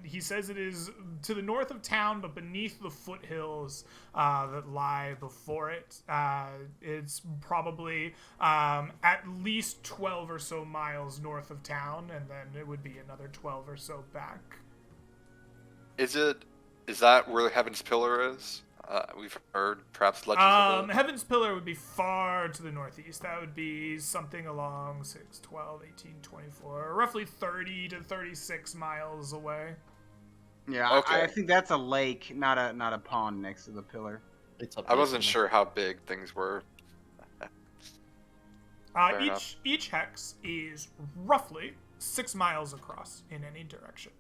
He says it is to the north of town, but beneath the foothills that lie before it. It's probably at least 12 or so miles north of town, and then it would be another 12 or so back. Is that where the Heaven's Pillar is? We've heard perhaps legends of it. Heaven's Pillar would be far to the northeast. That would be something along 6, 12, 18, 24, roughly 30 to 36 miles away. Yeah, okay. I think that's a lake, not a pond next to the pillar. I wasn't sure how big things were. Each hex is roughly 6 miles across in any direction.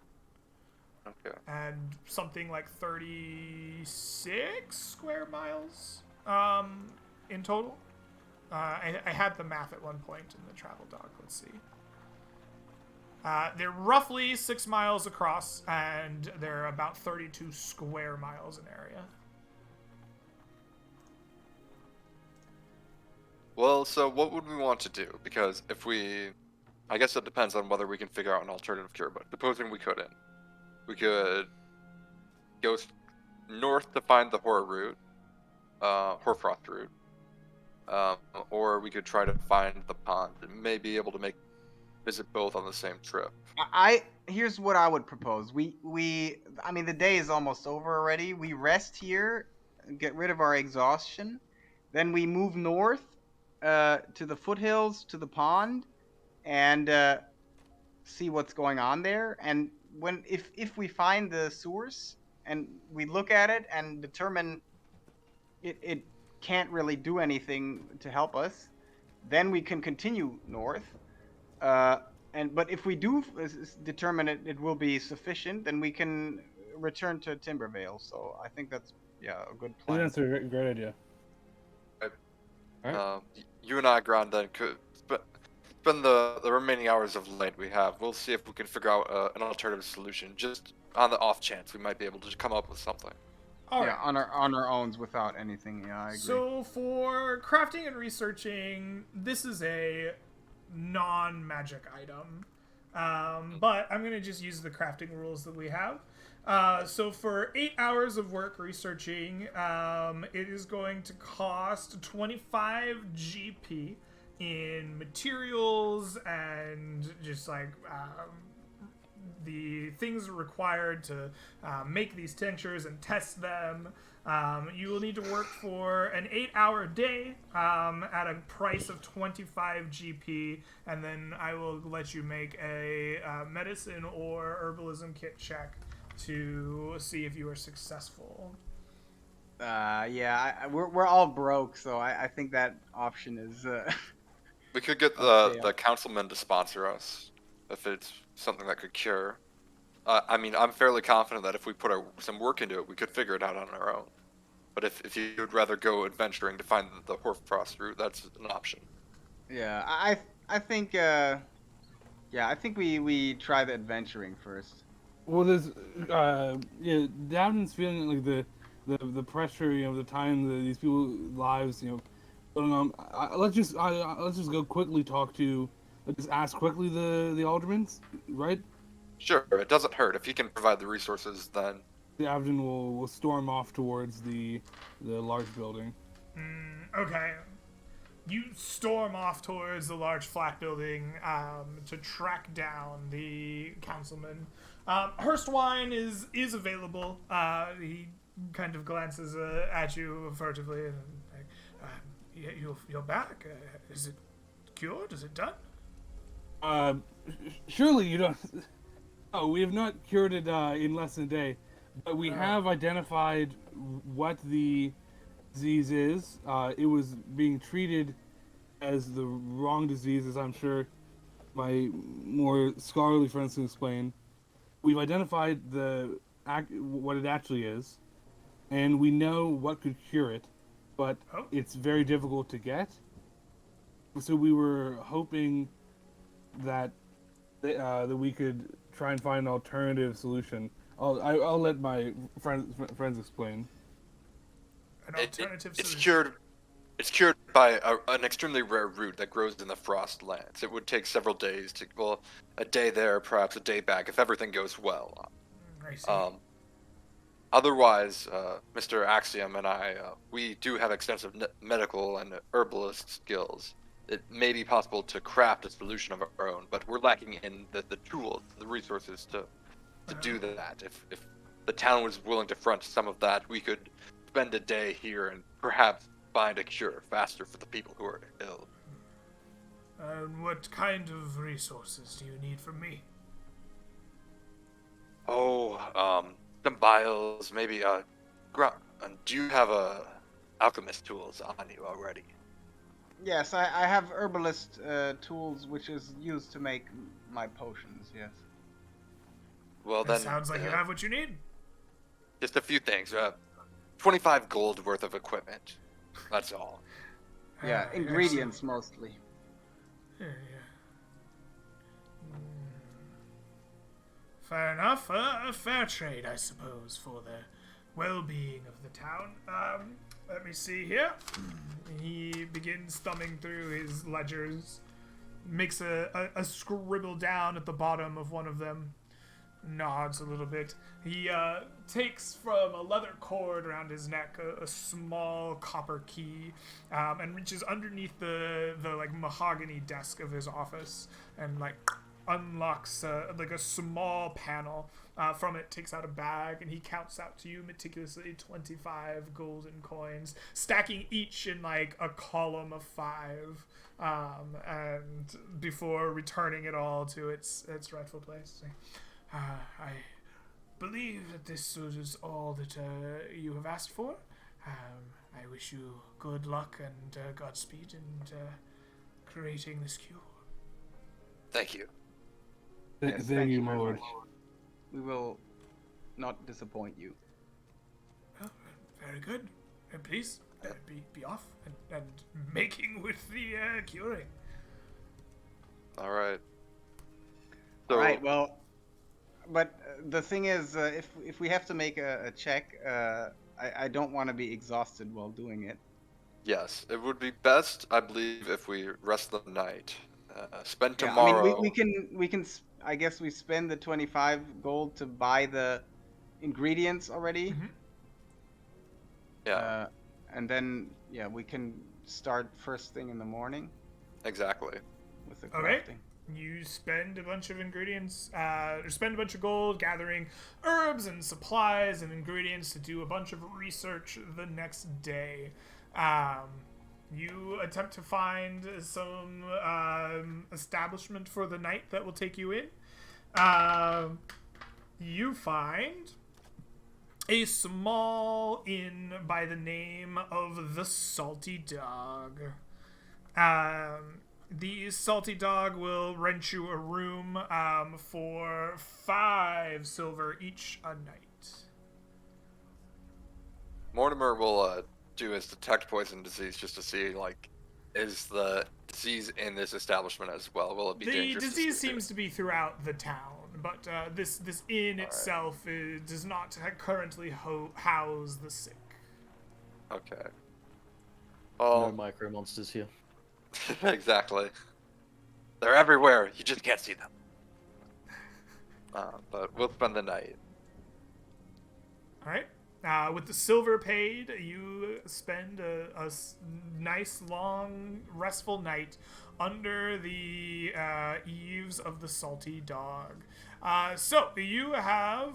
Okay. And something like 36 square miles in total. I had the math at one point in the travel doc. Let's see. They're roughly 6 miles across, and they're about 32 square miles in area. Well, so what would we want to do? Because I guess it depends on whether we can figure out an alternative cure, but supposing we couldn't. We could go north to find the Hoarfrost root, or we could try to find the pond and may be able to visit both on the same trip. Here's what I would propose. I mean, the day is almost over already. We rest here, get rid of our exhaustion, then we move north to the foothills, to the pond, and see what's going on there. And if we find the source and we look at it and determine it can't really do anything to help us, then we can continue north. Uh, but if we do determine it will be sufficient, then we can return to Timbervale. So I think that's a good I think plan. that's a great idea. Alright. You and I, Grand, then could spend the remaining hours of light we have. We'll see if we can figure out an alternative solution. Just on the off chance we might be able to come up with something. All right. On our own without anything. Yeah, I agree. So for crafting and researching, this is a non-magic item. But I'm going to just use the crafting rules that we have. So for 8 hours of work researching, it is going to cost 25 GP in materials and just like the things required to make these tinctures and test them. You will need to work for an 8-hour day at a price of 25 GP, and then I will let you make a medicine or herbalism kit check to see if you are successful. We're all broke, so I think that option is. We could get the councilman to sponsor us if it's something that could cure. I mean, I'm fairly confident that if we put some work into it, we could figure it out on our own. But if you would rather go adventuring to find the Hoarfrost route, that's an option. Yeah, I think I think we try the adventuring first. Well, there's Downton's feeling like the pressure, the time these people's lives, going on. Let's just go quickly just ask quickly the aldermans, right? Sure, it doesn't hurt if you can provide the resources. Then the Abden will storm off towards the large building. Okay. You storm off towards the large flat building to track down the councilman. Hurstwine is available. He kind of glances at you furtively and you're back. Is it cured? Is it done? Surely you don't. Oh, we have not cured it in less than a day, but we have identified what the disease is. It was being treated as the wrong disease, as I'm sure my more scholarly friends can explain. We've identified what it actually is, and we know what could cure it, but it's very difficult to get. So we were hoping that we could try and find an alternative solution. I'll let my friends explain. An alternative solution. It's cured by an extremely rare root that grows in the frost lands. It would take several days a day there, perhaps a day back, if everything goes well. I see. Otherwise, Mr. Axiom and I, we do have extensive medical and herbalist skills. It may be possible to craft a solution of our own, but we're lacking in the tools, the resources to do that. If the town was willing to front some of that, we could spend a day here and perhaps find a cure faster for the people who are ill. What kind of resources do you need from me? Some biles, maybe do you have alchemist tools on you already? Yes, I have herbalist tools, which is used to make my potions. Yes. Well, that then sounds like you have what you need. Just a few things. 25 gold worth of equipment. That's all. Yeah, ingredients mostly. Yeah. Fair enough. A fair trade, I suppose, for the well-being of the town. Let me see here. He begins thumbing through his ledgers, makes a scribble down at the bottom of one of them, nods a little bit. He takes from a leather cord around his neck a small copper key, and reaches underneath the like mahogany desk of his office and like unlocks like a small panel. From it, takes out a bag, and he counts out to you meticulously 25 golden coins, stacking each in like a column of 5, and before returning it all to its rightful place. I believe that this is all that you have asked for. I wish you good luck and Godspeed in creating this cure. Thank you. Yes, Thank you, very my lord. much. We will not disappoint you. Well, very good. Please be off and making with the curing. All right. So, All right. Well, but the thing is, if we have to make a check, I don't want to be exhausted while doing it. yes, it would be best, I believe, if we rest the night. Spend Yeah, tomorrow. I mean, we can. I guess we spend the 25 gold to buy the ingredients already. Mm-hmm. Yeah, And then we can start first thing in the morning exactly. with the Okay. crafting. You spend a bunch of ingredients, or spend a bunch of gold gathering herbs and supplies and ingredients to do a bunch of research the next day. You attempt to find some establishment for the night that will take you in. You find a small inn by the name of the Salty Dog. The Salty Dog will rent you a room for 5 silver each a night. Mortimer will do his detect poison disease just to see, like, is the disease in this establishment as well? Will it be The dangerous? disease seems to be throughout the town, but this inn itself does not currently house the sick. Okay. No Well, micro monsters here. exactly. They're everywhere. You just can't see them. But we'll spend the night. All right. With the silver paid, you spend a nice, long, restful night under the eaves of the Salty Dog. So you have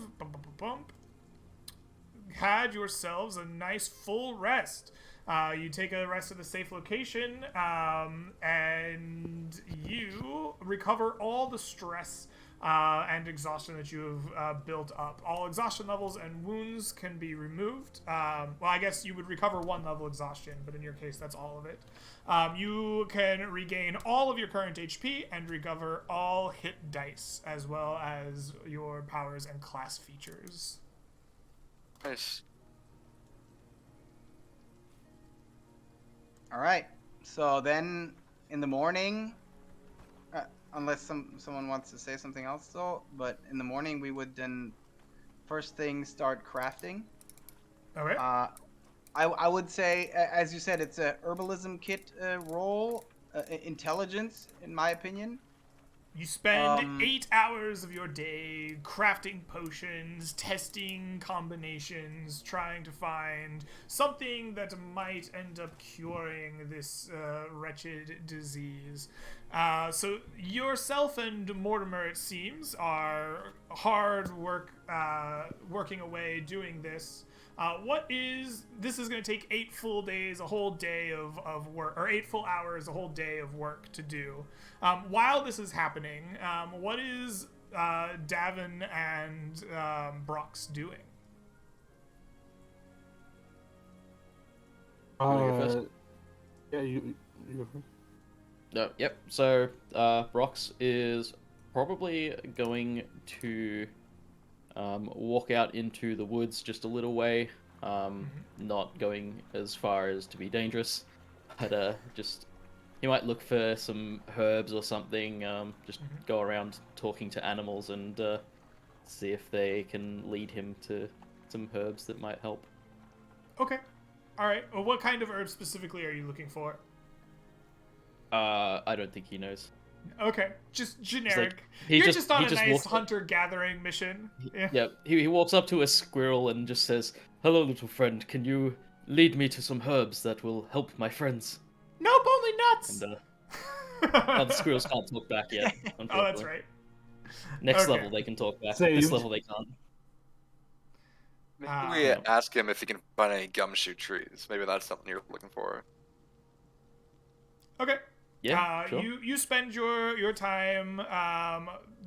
had yourselves a nice full rest. You take a rest at a safe location, and you recover all the stress and exhaustion that you have built up. All exhaustion levels and wounds can be removed. Well, I guess you would recover 1 level exhaustion, but in your case, that's all of it. You can regain all of your current HP and recover all hit dice, as well as your powers and class features. Nice. All right. So then in the morning, unless someone wants to say something else though, but in the morning we would then first thing start crafting. Okay. I would say, as you said, it's a herbalism kit roll, intelligence in my opinion. You spend 8 hours of your day crafting potions, testing combinations, trying to find something that might end up curing this wretched disease. So yourself and Mortimer, it seems, are hard working away doing this. This is going to take 8 full days, a whole day of work, or 8 full hours, a whole day of work to do. While this is happening, what is Davin and Brox doing? wanna go first? Yeah, you go first. No, yep. So, Brox is probably going to walk out into the woods just a little way, not going as far as to be dangerous, but just he might look for some herbs or something, just go around talking to animals and see if they can lead him to some herbs that might help. Okay. All right. Well, what kind of herbs specifically are you looking for? I don't think he knows. Okay, just generic. he You're just- just on he a just nice walks up- hunter-gathering mission. Yeah. Yep, he walks up to a squirrel and just says, "Hello, little friend. Can you lead me to some herbs that will help my friends?" Nope, only nuts. And the squirrels can't talk back yet. Oh, that's right. Next Okay. level they can talk back. Saved. This level they can't. Maybe we ask him if he can find any gumshoe trees. Maybe that's something you're looking for. Okay. Yeah, sure. You spend your time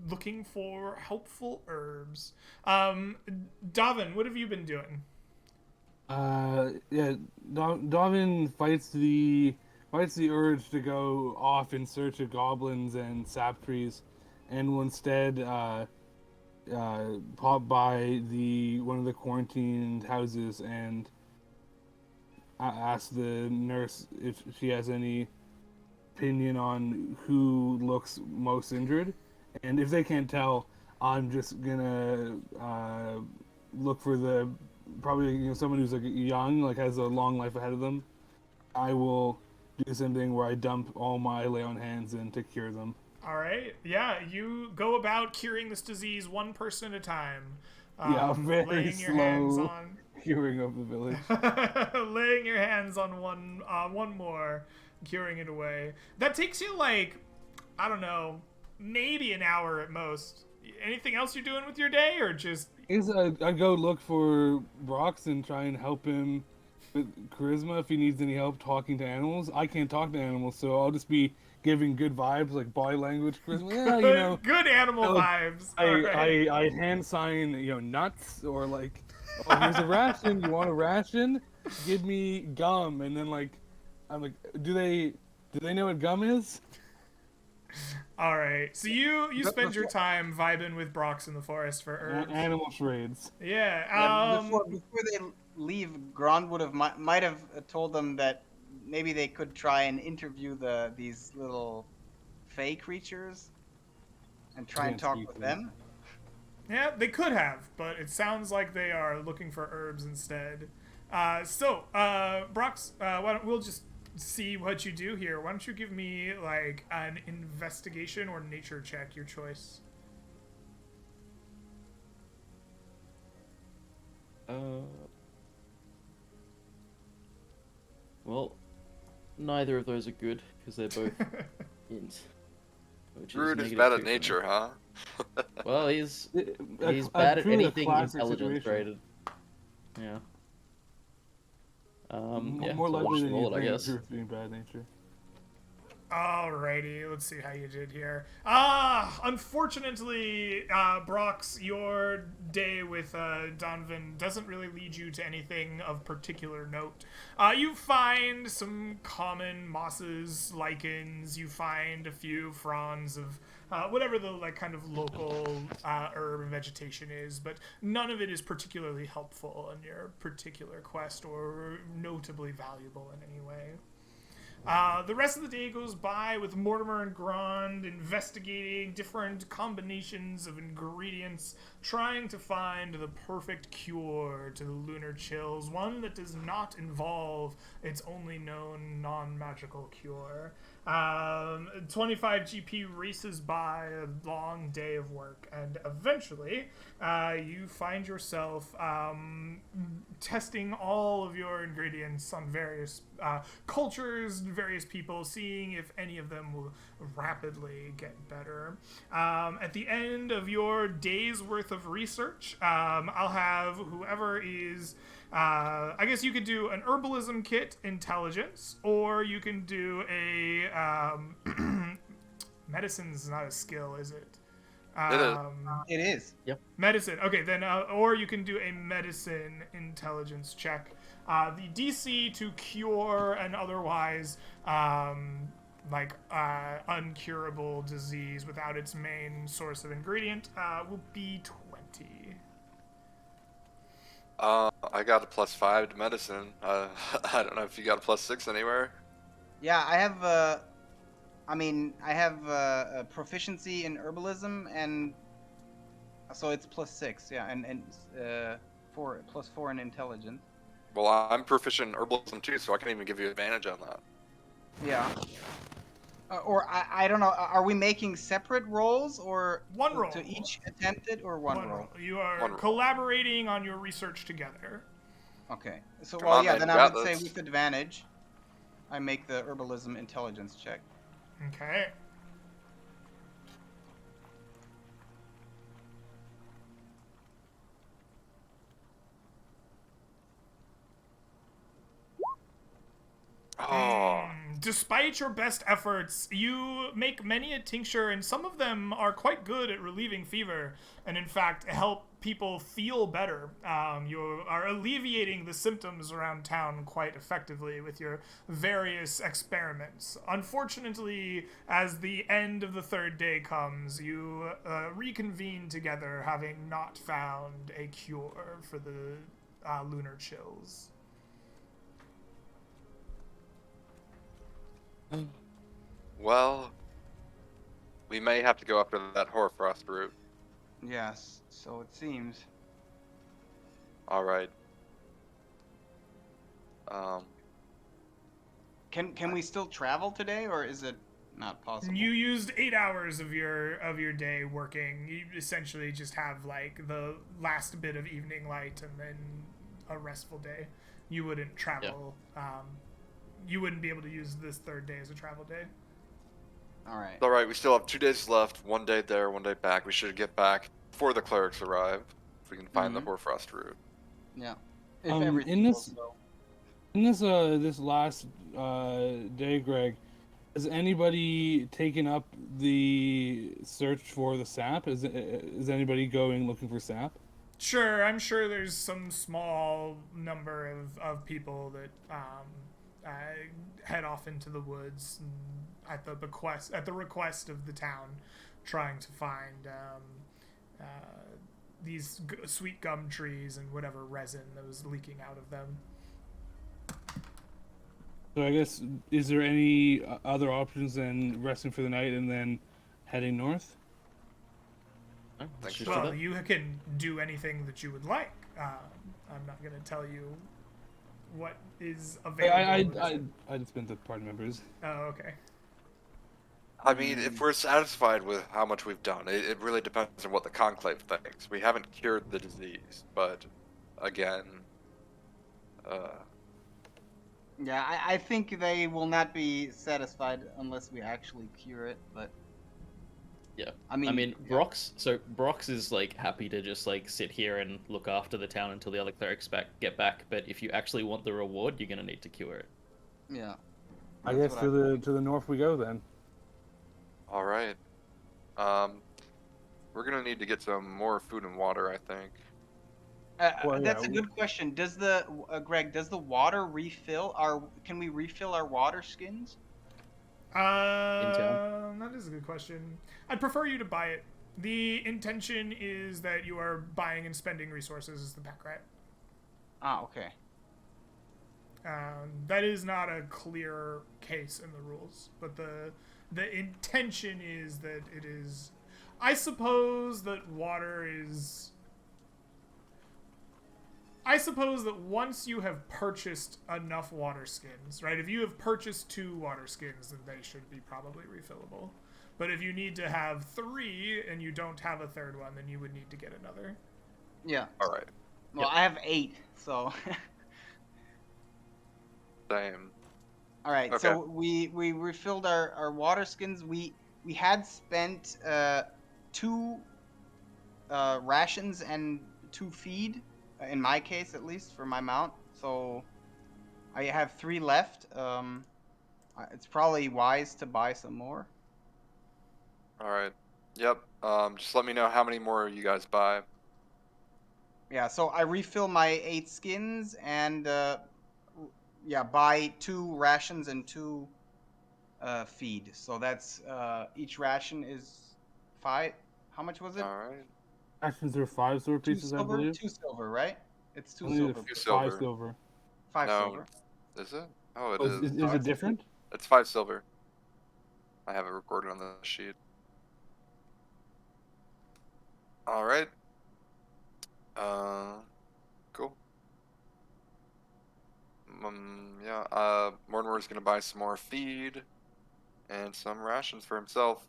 looking for helpful herbs. Davin, what have you been doing? Yeah, Darwin fights the urge to go off in search of goblins and sap trees, and will instead pop by one of the quarantined houses and ask the nurse if she has any opinion on who looks most injured, and if they can't tell, I'm just gonna look for probably someone who's like young, like has a long life ahead of them. I will do something where I dump all my lay on hands in to cure them. All right. Yeah, you go about curing this disease one person at a time. Yeah, very laying your hands slow on curing of the village. laying your hands on one more, curing it away. That takes you like, I don't know, maybe an hour at most. Anything else you're doing with your day, or just? I go look for Brox and try and help him with charisma if he needs any help talking to animals. I can't talk to animals, so I'll just be giving good vibes, like body language charisma. Yeah, you know, good animal vibes. I hand sign, nuts, or like, oh, here's a ration. You want a ration? Give me gum, and then I'm like, do they know what gum is? All right, so you spend your time vibing with Brox in the forest for herbs. Animal charades. Yeah. Before they leave, Grond might have told them that maybe they could try and interview these little fey creatures and try and talk with them. Yeah, they could have, but it sounds like they are looking for herbs instead. Brox, we'll just see what you do here. Why don't you give me like an investigation or nature check, your choice. Well, neither of those are good because they're both int. Rude is bad at nature, huh? Well, he's bad at anything intelligence rated. Yeah. More so likely than roll you it, I guess. think, being bad nature. Alrighty, let's see how you did here. Unfortunately, Brox, your day with Donovan doesn't really lead you to anything of particular note. You find some common mosses, lichens, you find a few fronds of whatever the kind of local herb and vegetation is, but none of it is particularly helpful in your particular quest or notably valuable in any way. The rest of the day goes by with Mortimer and Grond investigating different combinations of ingredients, trying to find the perfect cure to the lunar chills, one that does not involve its only known non-magical cure. 25 GP races by a long day of work, and eventually you find yourself testing all of your ingredients on various cultures, various people, seeing if any of them will rapidly get better. At the end of your day's worth of research, I'll have whoever is I guess you could do an herbalism kit intelligence, or you can do a medicine's not a skill, is it? It is. Yep. Medicine. Okay, then, or you can do a medicine intelligence check. The DC to cure an otherwise uncurable disease without its main source of ingredient will be 20. I got a +5 to medicine. I don't know if you got a +6 anywhere. Yeah, I have a proficiency in herbalism, and so it's +6. Yeah, and 4 in intelligence. Well, I'm proficient in herbalism too, so I can even give you advantage on that. Yeah. Or I don't know. Are we making separate rolls, or one roll to each attempted, or one roll? You are collaborating on your research together. Okay. So Come on, man, then you I would got say this. with advantage, I make the herbalism intelligence check. Okay. Despite your best efforts, you make many a tincture, and some of them are quite good at relieving fever, and in fact help people feel better. You are alleviating the symptoms around town quite effectively with your various experiments. Unfortunately, as the end of the third day comes, you reconvene together, having not found a cure for the lunar chills. Well, we may have to go after that hoarfrost route. Yes, so it seems. All right. Can we still travel today, or is it not possible? You used 8 hours of your day working. You essentially just have like the last bit of evening light and then a restful day. You wouldn't travel. You wouldn't be able to use this third day as a travel day. All right. All right. We still have 2 days left. 1 day there, 1 day back. We should get back before the clerics arrive, if we can find the hoarfrost route. Yeah. If In everything this, goes well. in this last day, Greg, has anybody taken up the search for the sap? Is anybody going looking for sap? Sure, I'm sure there's some small number of people that head off into the woods at the request of the town, trying to find these sweet gum trees and whatever resin that was leaking out of them. So I guess, is there any other options than resting for the night and then heading north? Oh, let's Thanks, just do Well, that. you can do anything that you would like. I'm not going to tell you what is available. I just been to party members. Oh, okay. I mean, if we're satisfied with how much we've done, it really depends on what the Conclave thinks. We haven't cured the disease, but again, Yeah, I think they will not be satisfied unless we actually cure it, but Yeah. I mean, yeah. Brox is like happy to just like sit here and look after the town until the other clerics get back. But if you actually want the reward, you're gonna need to cure it. Yeah. I That's guess what to the north we go then. all right. We're gonna need to get some more food and water, I think. Well, That's yeah, a good question. Does the Greg, does the water refill our? Can we refill our water skins? That is a good question. I'd prefer you to buy it. The intention is that you are buying and spending resources as the pack rat. Ah, okay. That is not a clear case in the rules, but the intention is that it is. I suppose that water is. I suppose that once you have purchased enough water skins, right? If you have purchased 2 water skins, then they should be probably refillable. But if you need to have 3 and you don't have a third one, then you would need to get another. Yeah. All right. Well, I have 8, so. Same. All right. Okay. So we refilled our water skins. We had spent 2 rations and 2 feed. In my case, at least for my mount, so I have 3 left. It's probably wise to buy some more. All right. Yep. Just let me know how many more you guys buy. Yeah, so I refill my 8 skins and buy 2 rations and 2 feed. So that's each ration is 5. How much was it? All right. Actions are 5 silver 2 pieces, I silver, believe. 2 silver, right? It's 2 Only silver. 2 5 silver. silver. 5 No. silver. Is it? Oh, it Oh, is. is it different? It's 5 silver. I have it recorded on the sheet. All right. Cool. Yeah. Mortimer's gonna buy some more feed and some rations for himself.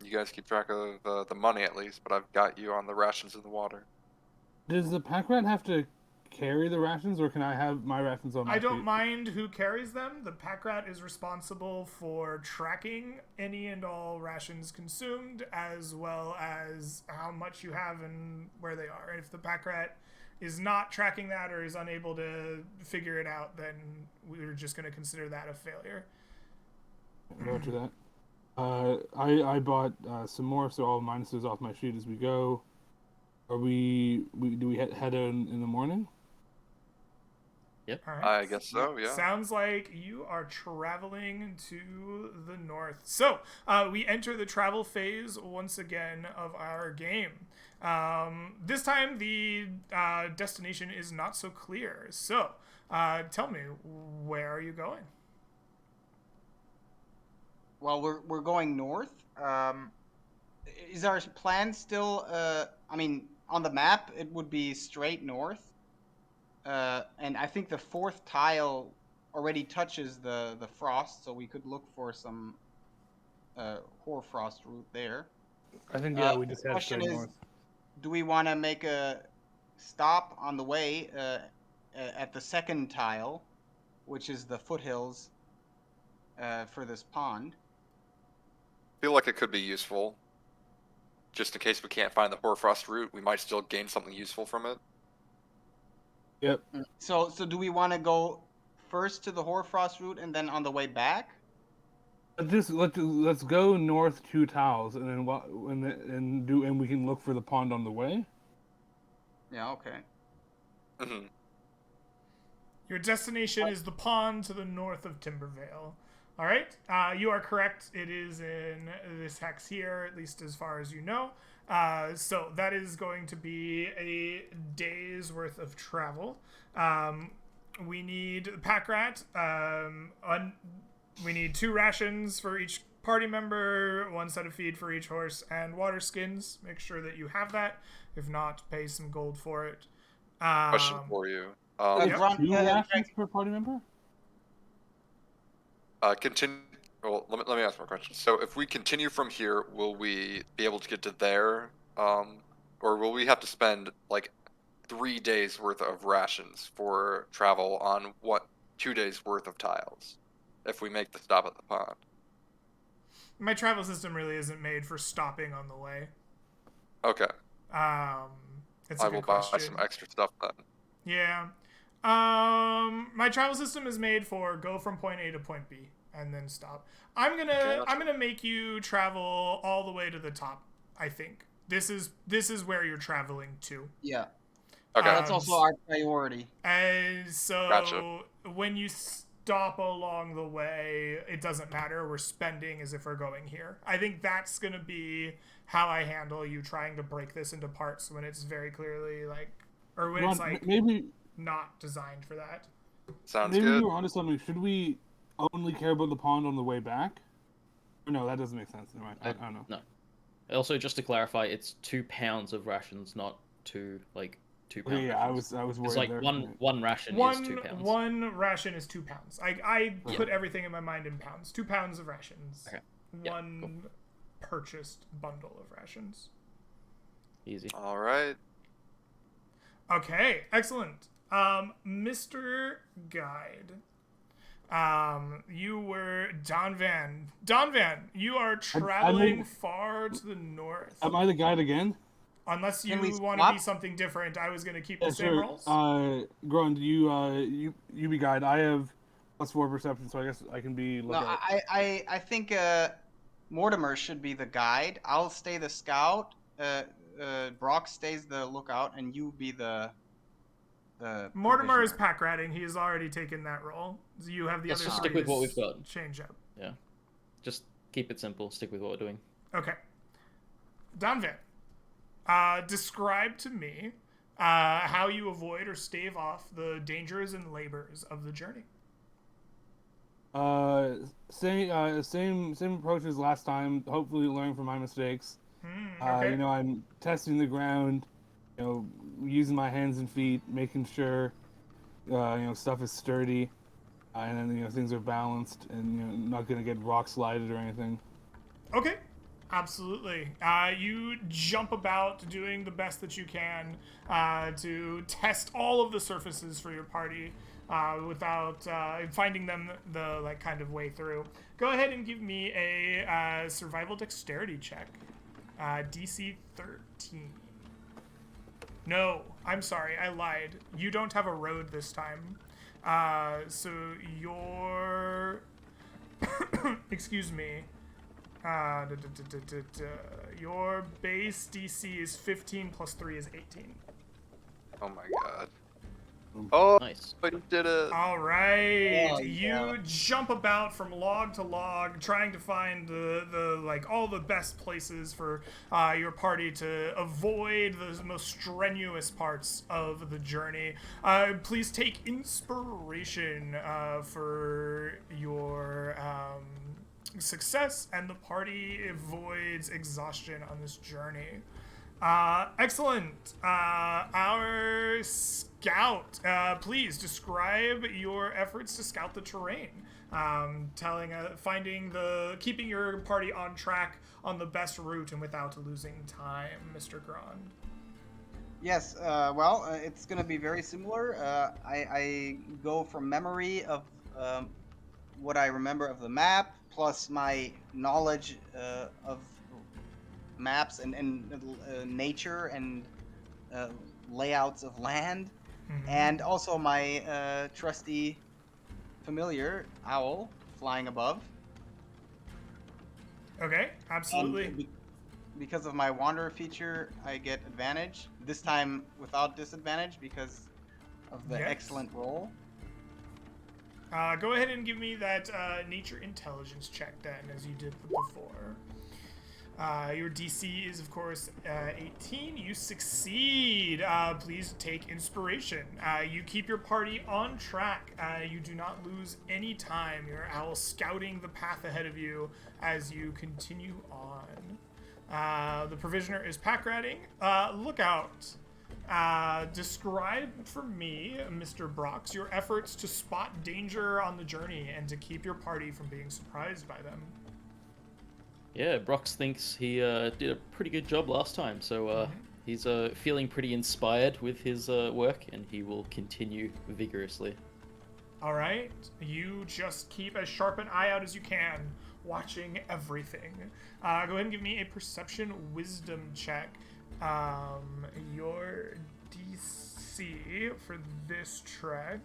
You guys keep track of the money at least, but I've got you on the rations and the water. Does the pack rat have to carry the rations, or can I have my rations on my I don't feet? mind who carries them. The pack rat is responsible for tracking any and all rations consumed, as well as how much you have and where they are. And if the pack rat is not tracking that or is unable to figure it out, then we're just going to consider that a failure. Roger that. I bought some more, so I'll minuses off my sheet as we go. Do we head in the morning? Yep. All right. I guess so, yeah. Sounds like you are traveling to the north. So, we enter the travel phase once again of our game. This time, the destination is not so clear. So, tell me, where are you going? Well, we're going north. Is our plan still? I mean, on the map, it would be straight north. And I think the fourth tile already touches the frost, so we could look for some hoarfrost route there. I think we just The head question straight is, north. do we want to make a stop on the way at the second tile, which is the foothills for this pond? I feel like it could be useful. Just in case we can't find the hoarfrost route, we might still gain something useful from it. Yep. So do we want to go first to the hoarfrost route and then on the way back? Let's go north 2 tiles and then and we can look for the pond on the way. Yeah. Okay. Mhm. Your destination is the pond to the north of Timbervale. All right, you are correct. It is in this hex here, at least as far as you know. So that is going to be a day's worth of travel. We need pack rat. We need 2 rations for each party member, 1 set of feed for each horse, and water skins. Make sure that you have that. If not, pay some gold for it. Question for you. It's Grant, 2 rations per party member? Continue. Well, let me ask my question. So, if we continue from here, will we be able to get to there, or will we have to spend like 3 days worth of rations for travel on 2 days worth of tiles, if we make the stop at the pond? My travel system really isn't made for stopping on the way. Okay. It's a I will good buy question. some extra stuff then. Yeah. My travel system is made for go from point A to point B and then stop. I'm gonna make you travel all the way to the top. I think this is where you're traveling to. Yeah. Okay. That's also our priority. And so Gotcha. when you stop along the way, it doesn't matter. We're spending as if we're going here. I think that's gonna be how I handle you trying to break this into parts when it's very clearly like, or when it's like maybe not designed for that. Sounds maybe good. you were onto something. Should we only care about the pond on the way back? Or no, that doesn't make sense. Never mind. I don't know. No. Also, just to clarify, it's 2 pounds of rations, not 2 2 pound. Okay, yeah, I was worried. It's like there. one ration is 2 pounds. One ration is 2 pounds. I put everything in my mind in pounds. 2 pounds of rations. Okay. One purchased bundle of rations. Easy. All right. Okay, excellent. Mr. Guide. You were Don Van. Don Van, you are traveling far to the north. Am I the guide again? Unless you Can we want to swap? be something different, I was going to keep the same Sure. rolls. Grund, you be guide. I have +4 perception, so I guess I can be No, lookout. I think Mortimer should be the guide. I'll stay the scout. Brock stays the lookout, and you be the Mortimer is provisioner. pack ratting. He has already taken that role. You have the Let's other just stick with what we've parties got. change up. Yeah. Just keep it simple. Stick with what we're doing. Okay. Don Van, describe to me how you avoid or stave off the dangers and labors of the journey. Same approach as last time. Hopefully, learning from my mistakes. Okay. I'm testing the ground. Using my hands and feet, making sure, stuff is sturdy, and then things are balanced, and not gonna get rock slided or anything. Okay. Absolutely. You jump about doing the best that you can to test all of the surfaces for your party without finding them the kind of way through. Go ahead and give me a survival dexterity check. DC 13. No, I'm sorry, I lied. You don't have a road this time. So your Excuse me. Your base DC is 15 plus 3 is 18. Oh my god. Oh, Nice. but he did it. All right, Oh, you yeah. jump about from log to log, trying to find the like all the best places for your party to avoid the most strenuous parts of the journey. Please take inspiration for your success, and the party avoids exhaustion on this journey. Excellent. Our scout, please describe your efforts to scout the terrain. Keeping your party on track on the best route and without losing time, Mr. Grand. Yes, it's going to be very similar. I go from memory of what I remember of the map, plus my knowledge of maps and nature and layouts of land, and also my trusty familiar owl flying above. Okay, absolutely. Because of my wanderer feature, I get advantage. This time without disadvantage because of the excellent roll. Go ahead and give me that nature intelligence check then, as you did before. Your DC is, of course, 18. You succeed. Please take inspiration. You keep your party on track. You do not lose any time. Your owl scouting the path ahead of you as you continue on. The provisioner is pack ratting. Look out. Describe for me, Mr. Brox, your efforts to spot danger on the journey and to keep your party from being surprised by them. Yeah, Brox thinks he did a pretty good job last time, so he's feeling pretty inspired with his work, and he will continue vigorously. All right, you just keep as sharp an eye out as you can, watching everything. Go ahead and give me a perception wisdom check. Your DC for this trek.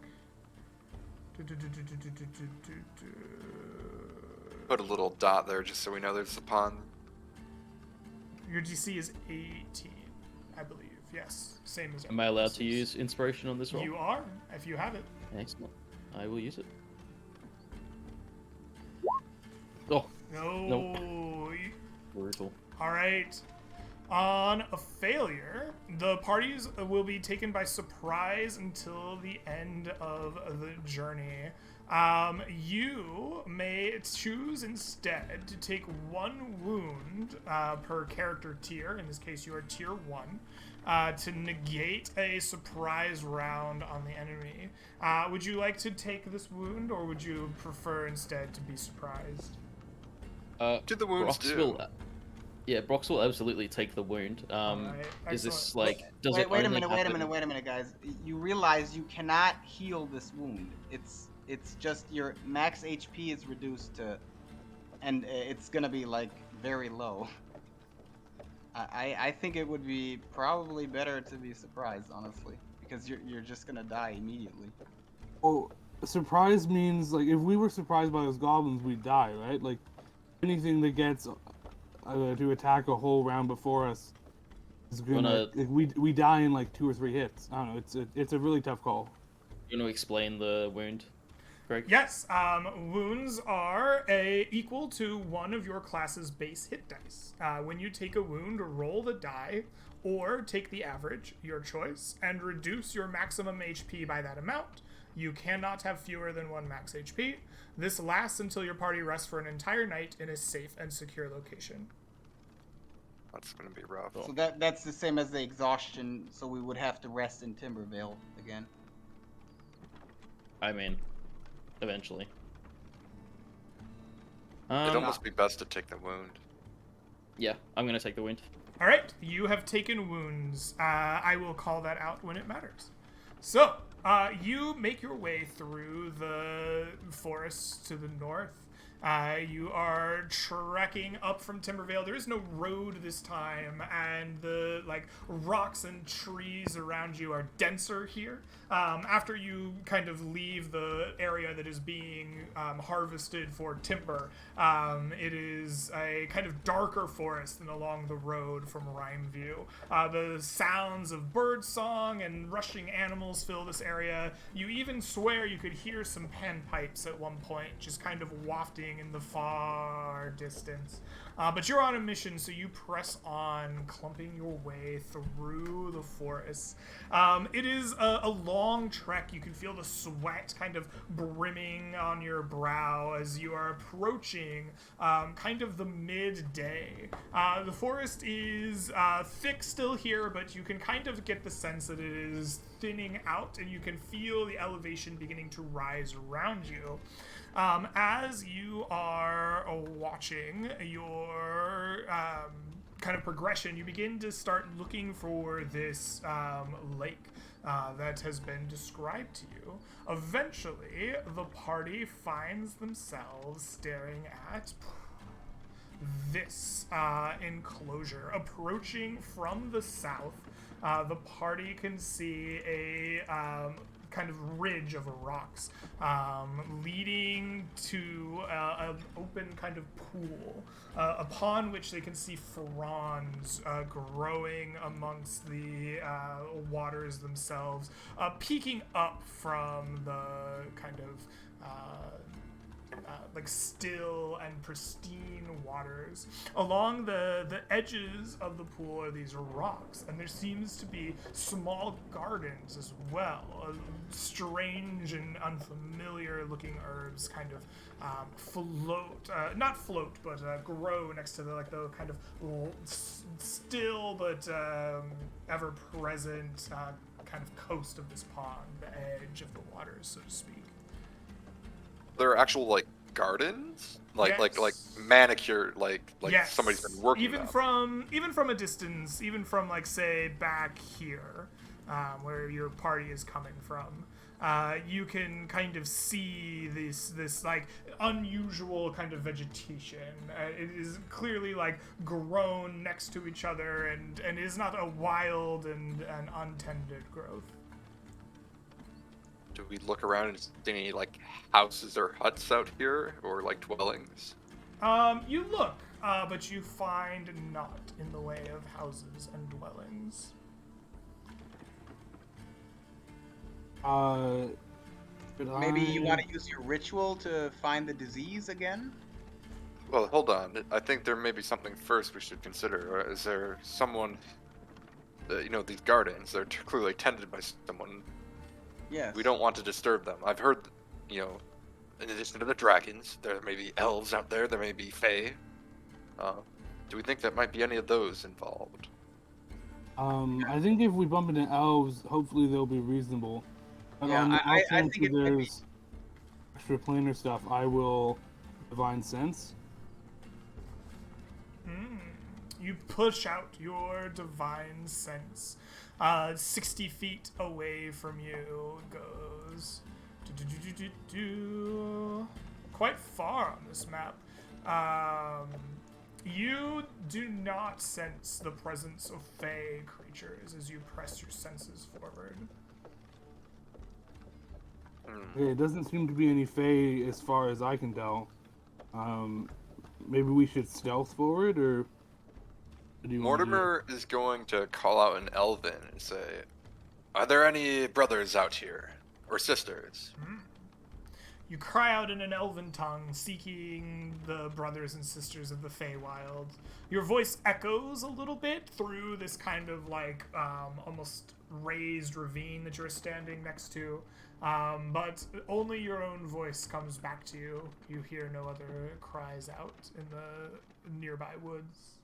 Put a little dot there just so we know there's a pond. Your DC is 18, I believe. Yes, same as. Am I allowed to use inspiration on this roll? You are, if you have it. Excellent. I will use it. Oh. No. Nope. Brutal. All right. On a failure, the parties will be taken by surprise until the end of the journey. You may choose instead to take 1 wound per character tier. In this case, you are tier 1, to negate a surprise round on the enemy. Would you like to take this wound, or would you prefer instead to be surprised? Did the wounds Brox do? Yeah, Brox will absolutely take the wound. Right, is this excellent. like does wait, it wait a only minute, happen... wait a minute, guys. You realize you cannot heal this wound. It's just your max HP is reduced to, and it's gonna be like very low. I think it would be probably better to be surprised, honestly, because you're just gonna die immediately. Well, surprise means, like, if we were surprised by those goblins, we'd die, right? Like, anything that gets to attack a whole round before us is gonna... Like, we die in like 2 or 3 hits. I don't know. It's a really tough call. You want to explain the wound, Greg? Yes, wounds are equal to one of your class's base hit dice. When you take a wound, roll the die, or take the average, your choice, and reduce your maximum HP by that amount. You cannot have fewer than 1 max HP. This lasts until your party rests for an entire night in a safe and secure location. That's gonna be rough. So that's the same as the exhaustion, so we would have to rest in Timbervale again. I mean, eventually. It'd almost be best to take the wound. Yeah, I'm gonna take the wound. All right, you have taken wounds. I will call that out when it matters. So, you make your way through the forests to the north, You are trekking up from Timbervale. There is no road this time, and the rocks and trees around you are denser here. After you kind of leave the area that is being harvested for timber, it is a kind of darker forest than along the road from Rhineview. The sounds of bird song and rushing animals fill this area. You even swear you could hear some panpipes at one point, just kind of wafting in the far distance. But you're on a mission, so you press on, clumping your way through the forest. It is a long trek. You can feel the sweat kind of brimming on your brow as you are approaching kind of the midday. The forest is thick still here, but you can kind of get the sense that it is thinning out, and you can feel the elevation beginning to rise around you. As you are watching your kind of progression, you begin to start looking for this lake that has been described to you. Eventually, the party finds themselves staring at this enclosure. Approaching from the south, the party can see a kind of ridge of rocks leading to an open kind of pool upon which they can see fronds growing amongst the waters themselves, peeking up from the kind of still and pristine waters. Along the edges of the pool are these rocks, and there seems to be small gardens as well. Strange and unfamiliar looking herbs kind of not float, but grow next to the kind of still but ever present kind of coast of this pond, the edge of the waters, so to speak. There are actual gardens, Yes. like manicured, Yes. somebody's been working even them. from a distance, even from say back here, where your party is coming from. You can kind of see this unusual kind of vegetation. It is clearly grown next to each other, and is not a wild and untended growth. Do we look around and see any houses or huts out here, or dwellings? You look, but you find not in the way of houses and dwellings. Maybe you want to use your ritual to find the disease again? Well, hold on. I think there may be something first we should consider. Is there someone, these gardens, they're clearly tended by someone. Yes. We don't want to disturb them. I've heard, in addition to the dragons, there may be elves out there, there may be fae. Do we think that might be any of those involved? I think if we bump into elves, hopefully they'll be reasonable. But Yeah, I think it might be. there's extra planar stuff, I will divine sense. You push out your divine sense. 60 feet away from you goes quite far on this map. You do not sense the presence of fae creatures as you press your senses forward. Yeah, it doesn't seem to be any fae as far as I can tell. Maybe we should stealth forward, or what do you want to do? Mortimer is going to call out an elven and say, "Are there any brothers out here? Or sisters?" You cry out in an elven tongue, seeking the brothers and sisters of the Feywild. Your voice echoes a little bit through this kind of almost raised ravine that you're standing next to, but only your own voice comes back to you. You hear no other cries out in the nearby woods.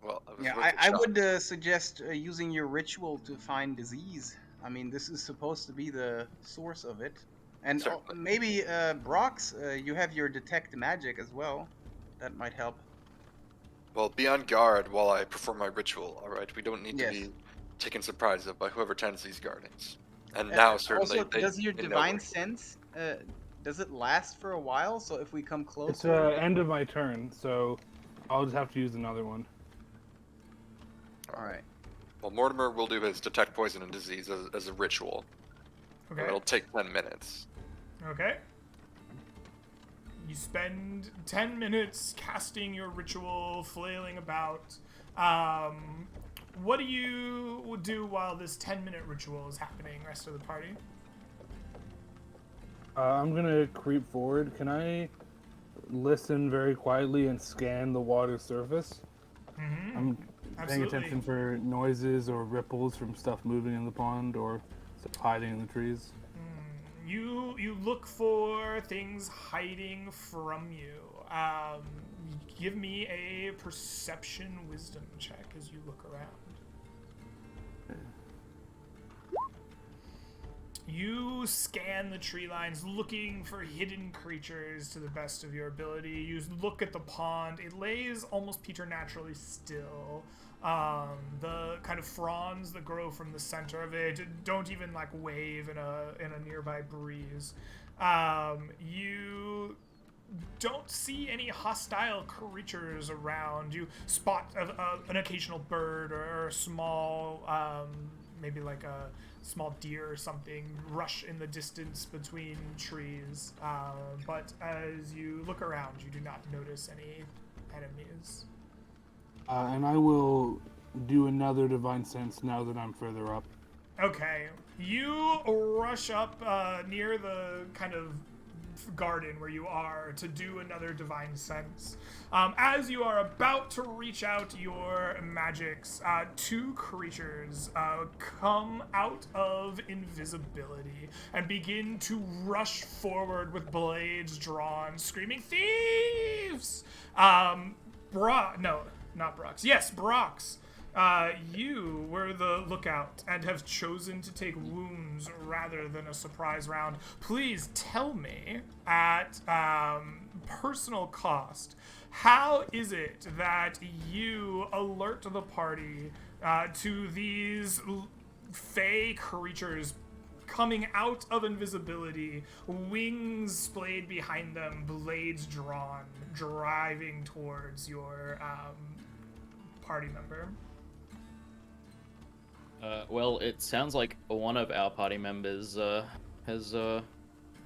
Well, that was Yeah, worth a I shot. would suggest using your ritual to find disease. I mean, this is supposed to be the source of it. And Certainly. maybe, Brox, you have your detect magic as well. That might help. Well, be on guard while I perform my ritual, alright? We don't need Yes. to be taken surprise of by whoever tends these gardens. And now, certainly, Also, does your they know divine we're- sense does it last for a while? So if we come It's closer, end of my turn, so I'll just have to use another one. all right. Well, Mortimer will do his detect poison and disease as a ritual. Okay. It'll take 10 minutes. Okay. You spend 10 minutes casting your ritual, flailing about. What do you do while this 10-minute ritual is happening, rest of the party? I'm gonna creep forward. Can I listen very quietly and scan the water surface? Mm-hmm. I'm paying Absolutely. attention for noises or ripples from stuff moving in the pond or stuff hiding in the trees. You look for things hiding from you. Give me a perception wisdom check as you look around. You scan the tree lines looking for hidden creatures to the best of your ability. You look at the pond. It lays almost preternaturally still. The kind of fronds that grow from the center of it don't even like wave in a nearby breeze. You don't see any hostile creatures around. You spot an occasional bird or a small, maybe like a small deer or something, rush in the distance between trees. But as you look around, you do not notice any enemies. And I will do another divine sense now that I'm further up. Okay, you rush up near the kind of garden where you are to do another divine sense. As you are about to reach out your magics, two creatures come out of invisibility and begin to rush forward with blades drawn, screaming, "Thieves!" No, not Brox. Yes, Brox. You were the lookout and have chosen to take wounds rather than a surprise round. Please tell me, at personal cost, how is it that you alert the party to these fey creatures coming out of invisibility, wings splayed behind them, blades drawn, driving towards your party member? Well, it sounds like one of our party members has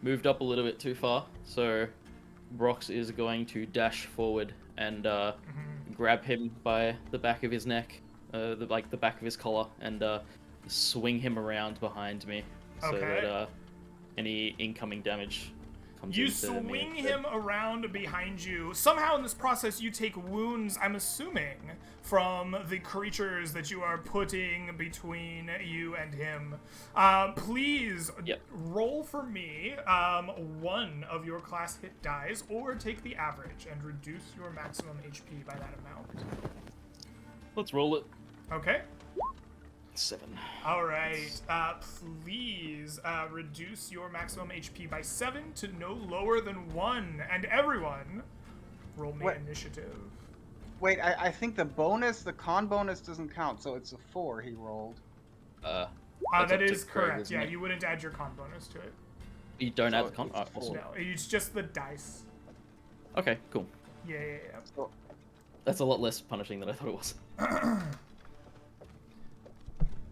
moved up a little bit too far, so Brox is going to dash forward and grab him by the back of his neck, the back of his collar, and swing him around behind me, so that any incoming damage comes You into me swing instead. him around behind you. Somehow in this process you take wounds, I'm assuming, from the creatures that you are putting between you and him. Please roll for me one of your class hit dice, or take the average and reduce your maximum HP by that amount. Let's roll it. Okay. 7. All right. Please reduce your maximum HP by 7 to no lower than 1. And everyone, roll me What? initiative. Wait, I think the con bonus doesn't count, so it's a 4 he rolled. That's That up to is Craig, correct. isn't Yeah, it? you wouldn't add your con bonus to it. You don't So add the con. it's Awesome. No, it's just the dice. Okay, cool. Yeah. So, That's a lot less punishing than I thought it was.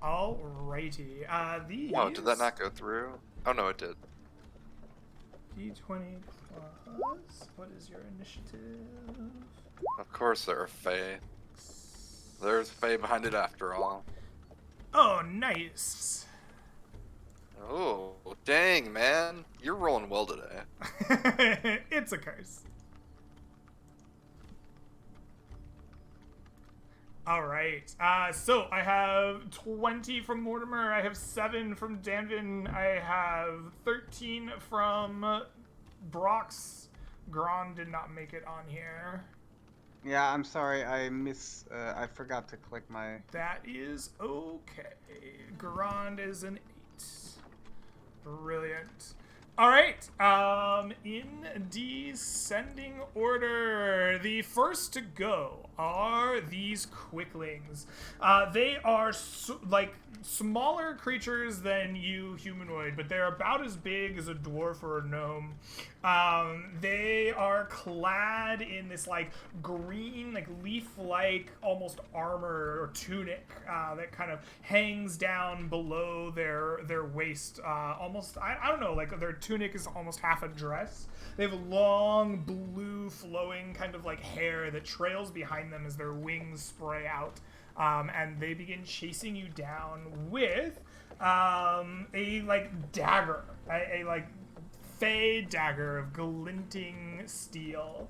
Alrighty. These. Oh, did that not go through? Oh, no, it did. D20 plus. What is your initiative? Of course there are Fae. There's Fae behind it after all. Oh, nice. Oh, dang, man. You're rolling well today. It's a curse. All right. So I have 20 from Mortimer. I have 7 from Danvin. I have 13 from Brox. Gron did not make it on here. yeah, I'm sorry, I forgot to click my... That is okay. Grand is an 8. Brilliant. All right. In descending order, the first to go are these quicklings. They are like smaller creatures than you humanoid, but they're about as big as a dwarf or a gnome. They are clad in this like green, like leaf-like almost armor or tunic that kind of hangs down below their waist. Almost, I don't know, like their tunic is almost half a dress. They have long blue flowing kind of like hair that trails behind them as their wings spray out. And they begin chasing you down with a like dagger, a like fey dagger of glinting steel.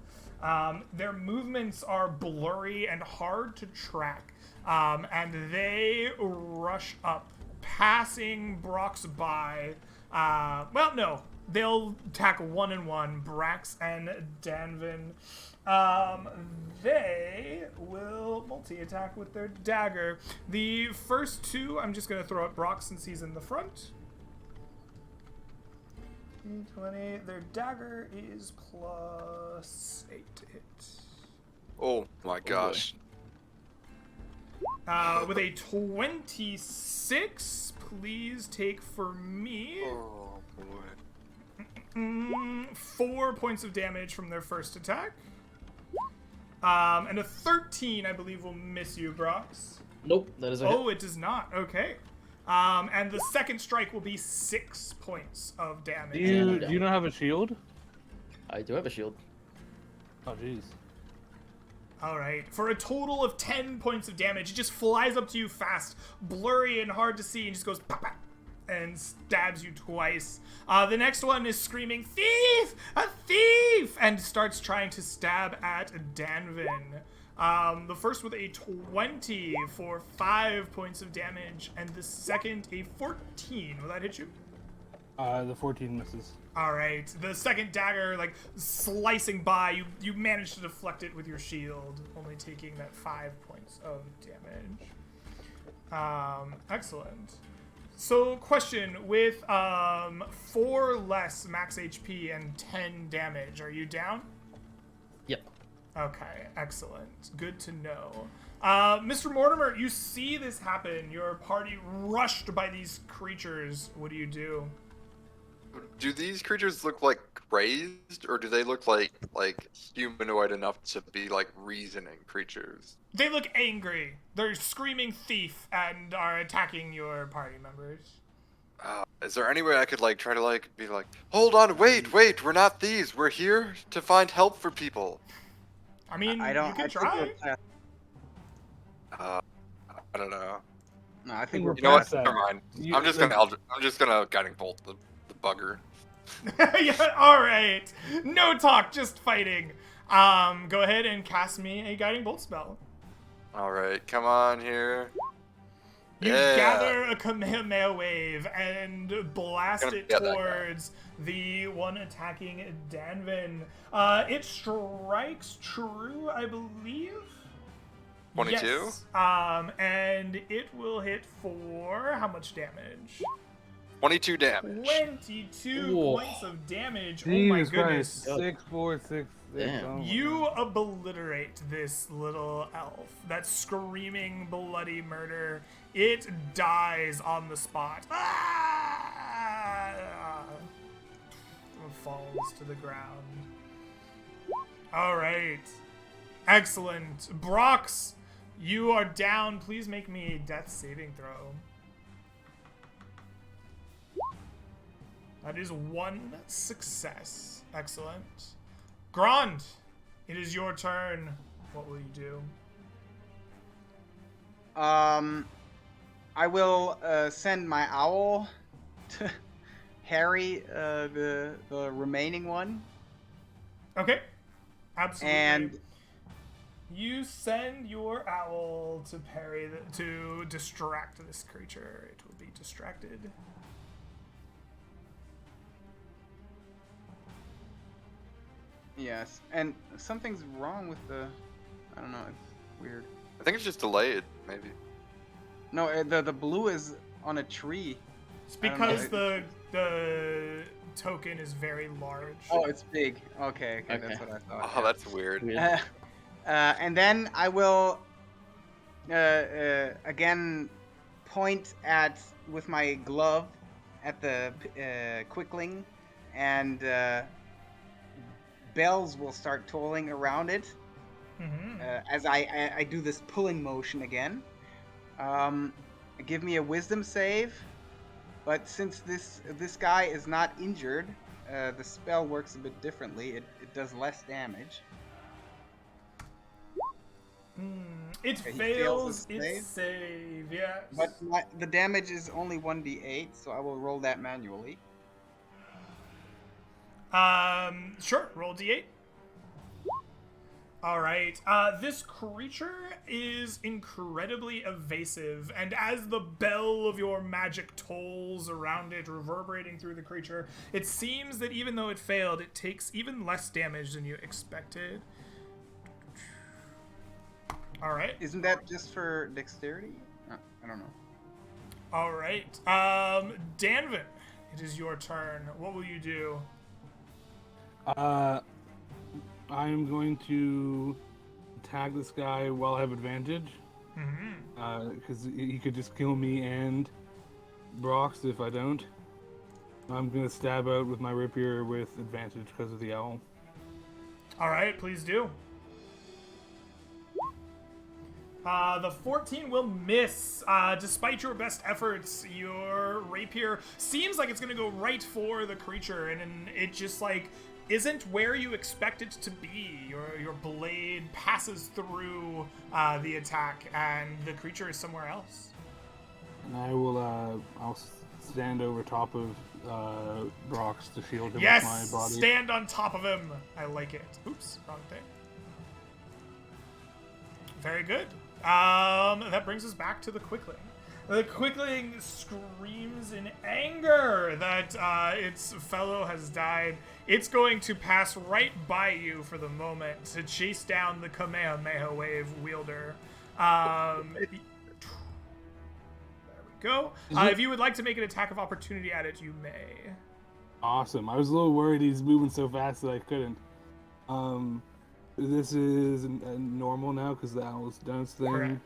Their movements are blurry and hard to track, and they rush up, passing Brox by. Well, no, they'll attack 1-1, Brax and Danvin. They will multi-attack with their dagger. The first two, I'm just going to throw at Brock since he's in the front. 20. Their dagger is +8 to hit. Oh my gosh. With a 26, please take for me Oh boy. 4 points of damage from their first attack. And a 13, I believe, will miss you, Brox. Nope, that is a hit. Oh, it does not. Okay. And the second strike will be 6 points of damage. Do you not have a shield? I do have a shield. Oh, jeez. All right. For a total of 10 points of damage, it just flies up to you fast, blurry and hard to see, and just goes pop, pop, and stabs you twice. The next one is screaming, "Thief! A thief!" and starts trying to stab at Danvin. The first with a 20 for 5 points of damage, and the second a 14. Will that hit you? The 14 misses. All right. The second dagger, like slicing by, you manage to deflect it with your shield, only taking that 5 points of damage. Excellent. So, question: with 4 less max HP and 10 damage, are you down? Yep. Okay, excellent. Good to know. Mr. Mortimer, you see this happen. Your party rushed by these creatures. What do you do? Do these creatures look like crazed, or do they look like humanoid enough to be like reasoning creatures? They look angry. They're screaming thief and are attacking your party members. Is there any way I could like try to like be like, hold on, wait, we're not thieves. We're here to find help for people. I mean, I don't. you can I try. think we're past, I don't know. no, I think we're we're You know what? past that. Never mind. You- I'm just gonna guiding bolt the bugger. Yeah, all right. No talk, just fighting. Go ahead and cast me a guiding bolt spell. All right, come on here. You Yeah. gather a Kamehameha wave and blast Gonna it get that guy. towards the one attacking Danvin. It strikes true, I believe. 22? Yes. And it will hit for how much damage? 22 damage. 22 Whoa. points of damage. Oh my Jesus goodness. Christ. 6, 4, 6. Damn. Oh my You obliterate this little elf. That screaming bloody murder. It dies on the spot. Ah! Falls to the ground. All right. Excellent. Brox, you are down. Please make me a death saving throw. That is 1 success. Excellent. Grand, it is your turn. What will you do? I will send my owl to harry the remaining one, Okay. Absolutely. and you send your owl to parry to distract this creature. It will be distracted. yes, and something's wrong with the. I don't know. It's weird. I think it's just delayed, maybe. No, the blue is on a tree. It's I don't know, because the token is very large. Oh, it's big. Okay, Okay. that's what I thought. Oh, that's weird. Weird. And then I will again point with my glove at the quickling, and bells will start tolling around it as I do this pulling motion again. Give me a wisdom save, but since this guy is not injured, the spell works a bit differently. It does less damage. It Okay, he fails fails his its save, yes. But the damage is only 1d8, so I will roll that manually. Sure, roll d8. Alright, this creature is incredibly evasive, and as the bell of your magic tolls around it, reverberating through the creature, it seems that even though it failed, it takes even less damage than you expected. Alright. Isn't that just for dexterity? I don't know. Alright, Danvin, it is your turn. What will you do? I'm going to attack this guy while I have advantage. Because he could just kill me and Brox if I don't. I'm going to stab out with my rapier with advantage because of the owl. Alright, please do. The 14 will miss. Despite your best efforts, your rapier seems like it's going to go right for the creature, and it just, like, isn't where you expect it to be. Your blade passes through the attack, and the creature is somewhere else. And I'll stand over top of Brox to shield him Yes! with my body. Stand on top of him! I like it. Oops, wrong thing. Very good. That brings us back to the quickling. The quickling screams in anger that its fellow has died. It's going to pass right by you for the moment to chase down the Kamehameha wave wielder. There we go. If you would like to make an attack of opportunity at it, you may. Awesome. I was a little worried he's moving so fast that I couldn't. This is normal now because the owl's done its thing. Correct.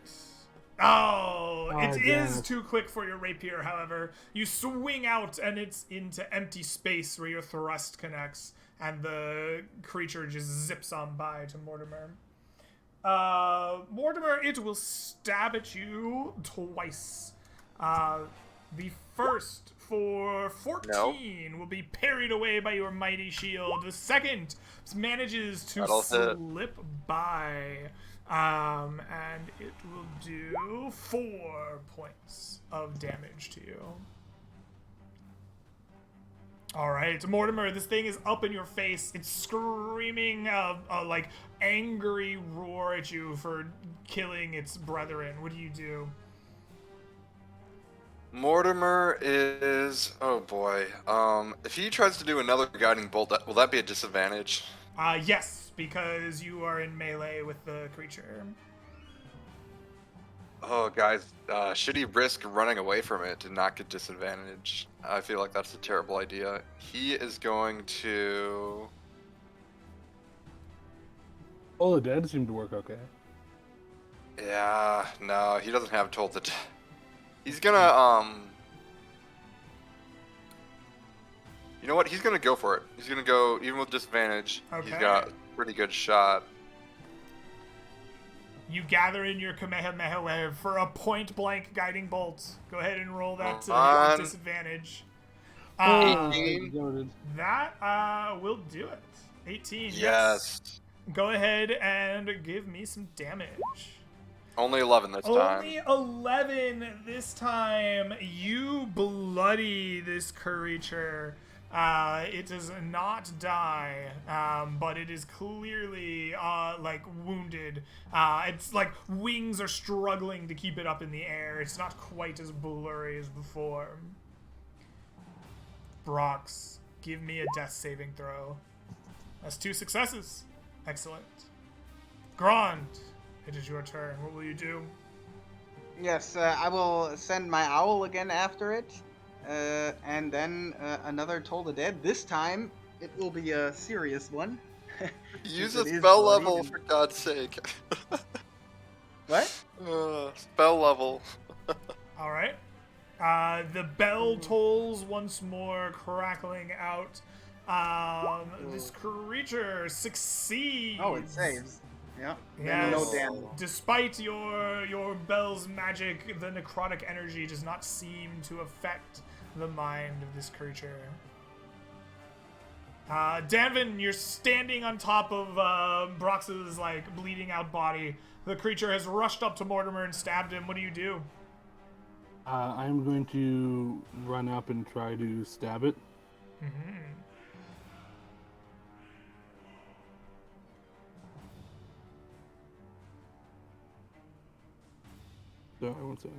Oh, it damn is it. too quick for your rapier, however. You swing out, and it's into empty space where your thrust connects, and the creature just zips on by to Mortimer. Mortimer, it will stab at you twice. The first for 14 will be parried away by your mighty shield. The second manages to That'll hit. slip by. And it will do 4 points of damage to you. Alright, Mortimer, this thing is up in your face. It's screaming a like angry roar at you for killing its brethren. What do you do? Mortimer is... oh boy. If he tries to do another guiding bolt, will that be a disadvantage? Yes, because you are in melee with the creature. Oh, guys, should he risk running away from it to not get disadvantage? I feel like that's a terrible idea. He is going to... All the dead seem to work okay. yeah, no, he doesn't have Toll to... he's gonna, you know what? He's gonna go for it. He's gonna go, even with disadvantage, Okay. he's got a pretty good shot. You gather in your Kamehameha wave for a point-blank guiding bolt. Go ahead and roll that to On. disadvantage. 18. Goated. That will do it. 18. Yes. Go ahead and give me some damage. Only 11 this time. Only 11 this time. You bloody this creature. It does not die, but it is clearly, like, wounded. It's like wings are struggling to keep it up in the air. It's not quite as blurry as before. Brox, give me a death saving throw. That's 2 successes. Excellent. Grand, it is your turn. What will you do? Yes, I will send my owl again after it. and then another Toll the Dead. This time it will be a serious one. Use since a it is spell bloodied level, and- for God's sake. What? Spell level. All right. The bell tolls once more, crackling out. This creature succeeds. Oh, it saves. Yeah. Yes. No damage. Despite your bell's magic, the necrotic energy does not seem to affect the mind of this creature. Danvin, you're standing on top of Brox's like bleeding out body. The creature has rushed up to Mortimer and stabbed him. What do you do? I'm going to run up and try to stab it. Mm-hmm. So I won't say.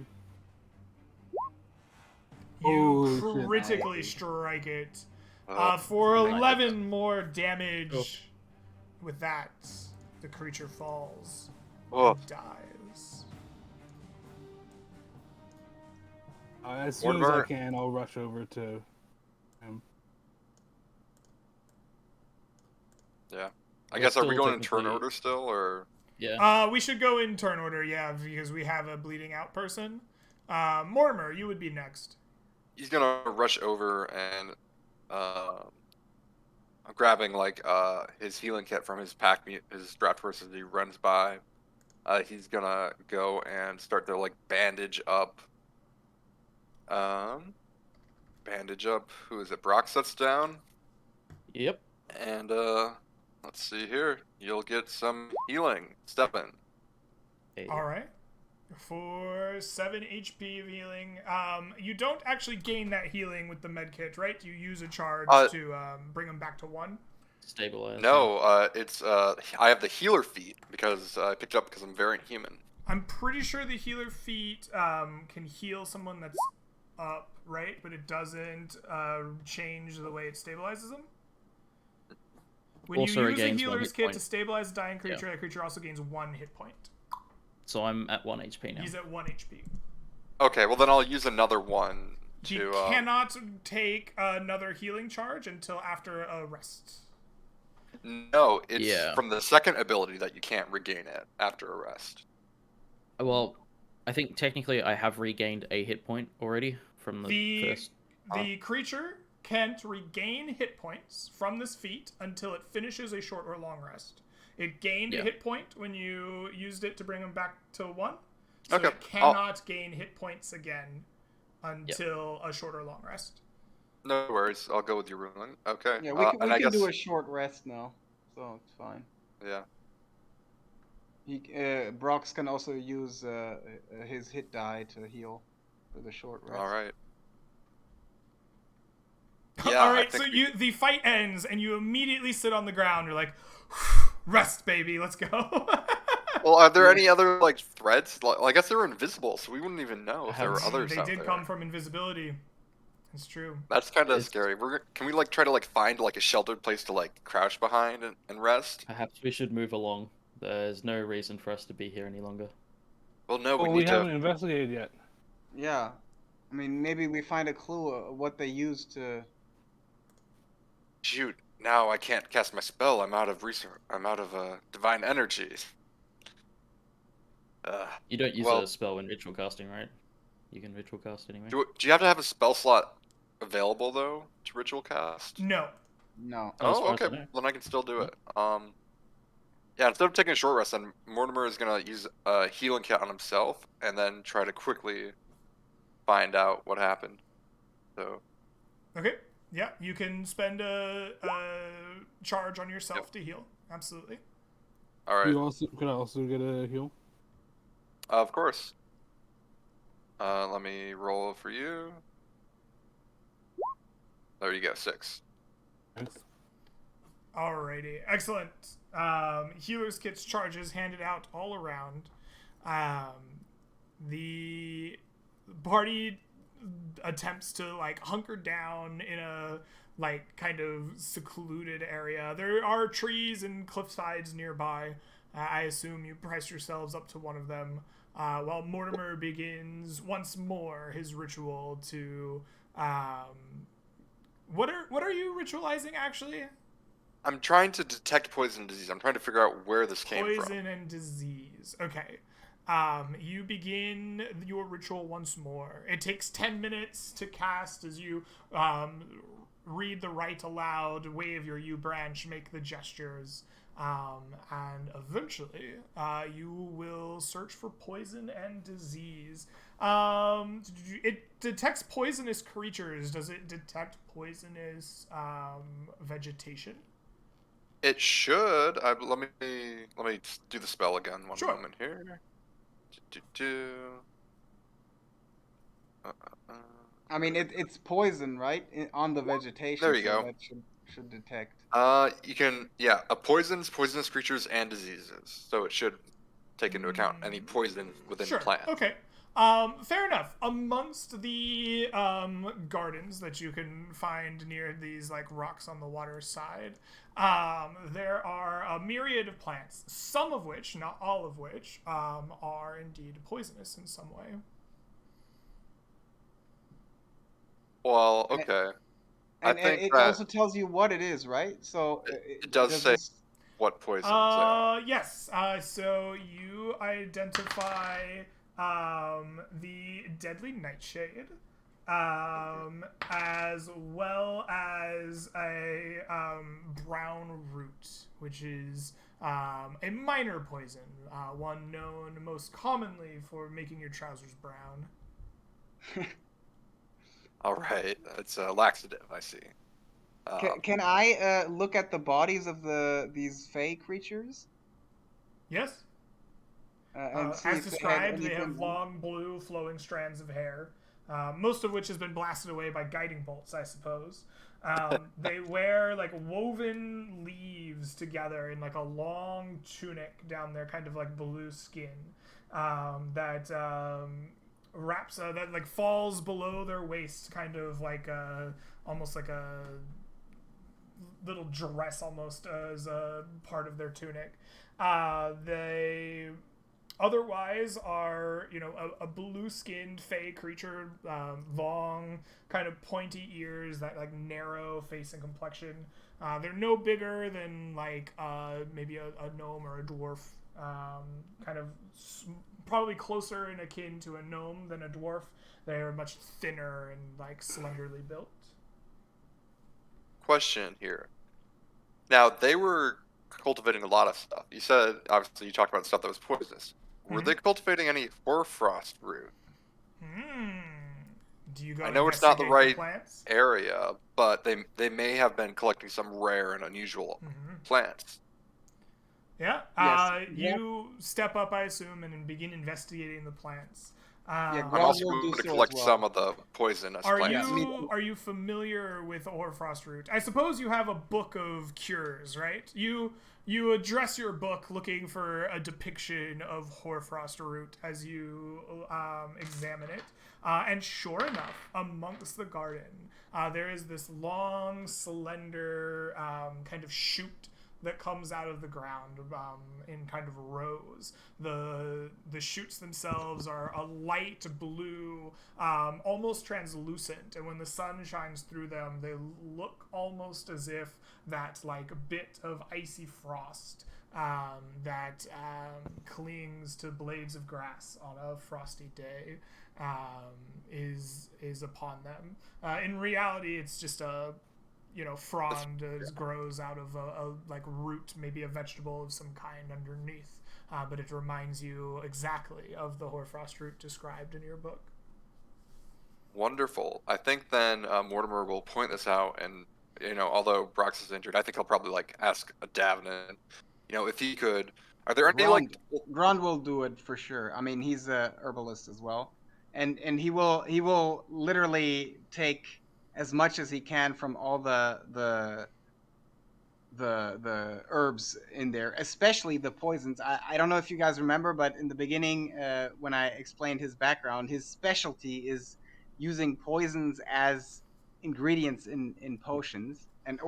You Oh, shit. critically strike it Oh, for my 11 more damage. With that, the creature falls Oh, and dies. As soon as I Mortimer- can, I'll rush over to him. yeah. I We're guess, are we still going in turn technically- order still, or? Yeah. We should go in turn order, yeah, because we have a bleeding out person. Mortimer, you would be next. He's gonna rush over and grabbing like his healing kit from his his draft horse as he runs by. He's gonna go and start to like bandage up. Who is it? Brock sets down, Yep. and let's see here. You'll get some healing. Step in. Hey. All right. For 7 HP of healing. You don't actually gain that healing with the medkit, right? You use a charge to bring them back to 1. Stabilize. No, it's I have the healer feat because I picked it up because I'm variant human. I'm pretty sure the healer feat can heal someone that's up, right? But it doesn't change the way it stabilizes them. When Also you use a regains 1 healer's hit kit point. to stabilize a dying creature, that creature also gains 1 hit point. So I'm at 1 HP now. He's at 1 HP. Okay, well then I'll use another one He to. cannot take another healing charge until after a rest. No, it's Yeah. from the second ability that you can't regain it after a rest. Well, I think technically I have regained a hit point already from the first. The creature can't regain hit points from this feat until it finishes a short or long rest. It gained a Yeah. hit point when you used it to bring him back to 1. So Okay, it cannot gain hit points again until a short or long rest. No worries, I'll go with your ruling. Okay. Yeah, we and I can guess, do a short rest now, so it's fine. Yeah. Brox can also use his hit die to heal for the short rest. All right. Yeah, All I right, think so we- the fight ends and you immediately sit on the ground. You're like, rest, baby, let's go. Well, are there any other like threats? Well, I guess they were invisible, so we wouldn't even know if there were others They out did there. come from invisibility. It's true. That's kind of It's- scary. Can we like try to like find like a sheltered place to like crouch behind and rest? Perhaps we should move along. There's no reason for us to be here any longer. Well, no, Well, we we need haven't to. investigated yet. Yeah, I mean maybe we find a clue of what they used to. Shoot! Now I can't cast my spell. I'm out of divine energy. You don't use Well- a spell when ritual casting, right? You can ritual cast anyway. Do you have to have a spell slot available though to ritual cast? No. No. Oh, as Oh, far as I okay. know. Then I can still do it. Yeah. Instead of taking a short rest, then Mortimer is gonna use a healing kit on himself, and then try to quickly find out what happened. So Okay. Yeah, you can spend a charge on yourself to heal. Absolutely. all right. Could I also get a heal? Of course. Let me roll for you. There you go, 6. Yes. Alrighty. Excellent. Healer's kits charges handed out all around. The party attempts to like hunker down in a like kind of secluded area. There are trees and cliff sides nearby. I assume you press yourselves up to one of them while Mortimer begins once more his ritual to What are you ritualizing actually? I'm trying to detect poison and disease. I'm trying to figure out where this came from. Poison and disease. Okay. You begin your ritual once more. It takes 10 minutes to cast as you read the rite aloud, wave your U branch, make the gestures, and eventually you will search for poison and disease. It detects poisonous creatures. Does it detect poisonous vegetation? It should. Let me do the spell again. One Sure. moment here. Uh, uh, I mean, it's poison, right? On the vegetation. There you so go. That should detect. You can, yeah, poisonous creatures and diseases. So it should take into account any poison within Sure. plants. Okay. Fair enough. Amongst the gardens that you can find near these like rocks on the water side, there are a myriad of plants. Some of which, not all of which, are indeed poisonous in some way. Well, okay. And I think it that also tells you what it is, right? So it does say this... what poisons they are. Yes. So you identify the deadly nightshade, as well as a brown root, which is a minor poison, one known most commonly for making your trousers brown. All right, it's a laxative. I see. Can I look at the bodies of these fey creatures? Yes. And see As if described, they have anything... long, blue, flowing strands of hair, most of which has been blasted away by guiding bolts, I suppose. They wear like woven leaves together in like a long tunic down their kind of like blue skin that wraps that like falls below their waist, kind of like almost like a little dress almost as a part of their tunic. They otherwise are, you know, a blue-skinned fey creature, long, kind of pointy ears, that like narrow face and complexion. They're no bigger than like maybe a gnome or a dwarf, kind of probably closer in akin to a gnome than a dwarf. They are much thinner and like slenderly built. Question here. Now, they were cultivating a lot of stuff. You said, obviously, you talked about stuff that was poisonous. Were they cultivating any hoarfrost root? Do you go I know it's not the investigate right plants? area, but they may have been collecting some rare and unusual plants. Yeah. Yes. You step up, I assume, and begin investigating the plants. Yeah, I'm also will do going to so collect as well. some of the poisonous plants. Are you familiar with hoarfrost root? I suppose you have a book of cures, right? You address your book looking for a depiction of hoarfrost root as you examine it. And sure enough, amongst the garden, there is this long, slender kind of shoot that comes out of the ground in kind of rows. The shoots themselves are a light blue, almost translucent, and when the sun shines through them, they look almost as if that like bit of icy frost that clings to blades of grass on a frosty day is upon them. In reality, it's just a frond grows out of a like root, maybe a vegetable of some kind underneath, but it reminds you exactly of the hoarfrost root described in your book. Wonderful. I think then Mortimer will point this out, and although Brox is injured, I think he'll probably like ask Davin, if he could. Are there any Grund will do it for sure. I mean, he's a herbalist as well, and he will literally take as much as he can from all the herbs in there, especially the poisons. I don't know if you guys remember, but in the beginning, when I explained his background, his specialty is using poisons as ingredients in potions, and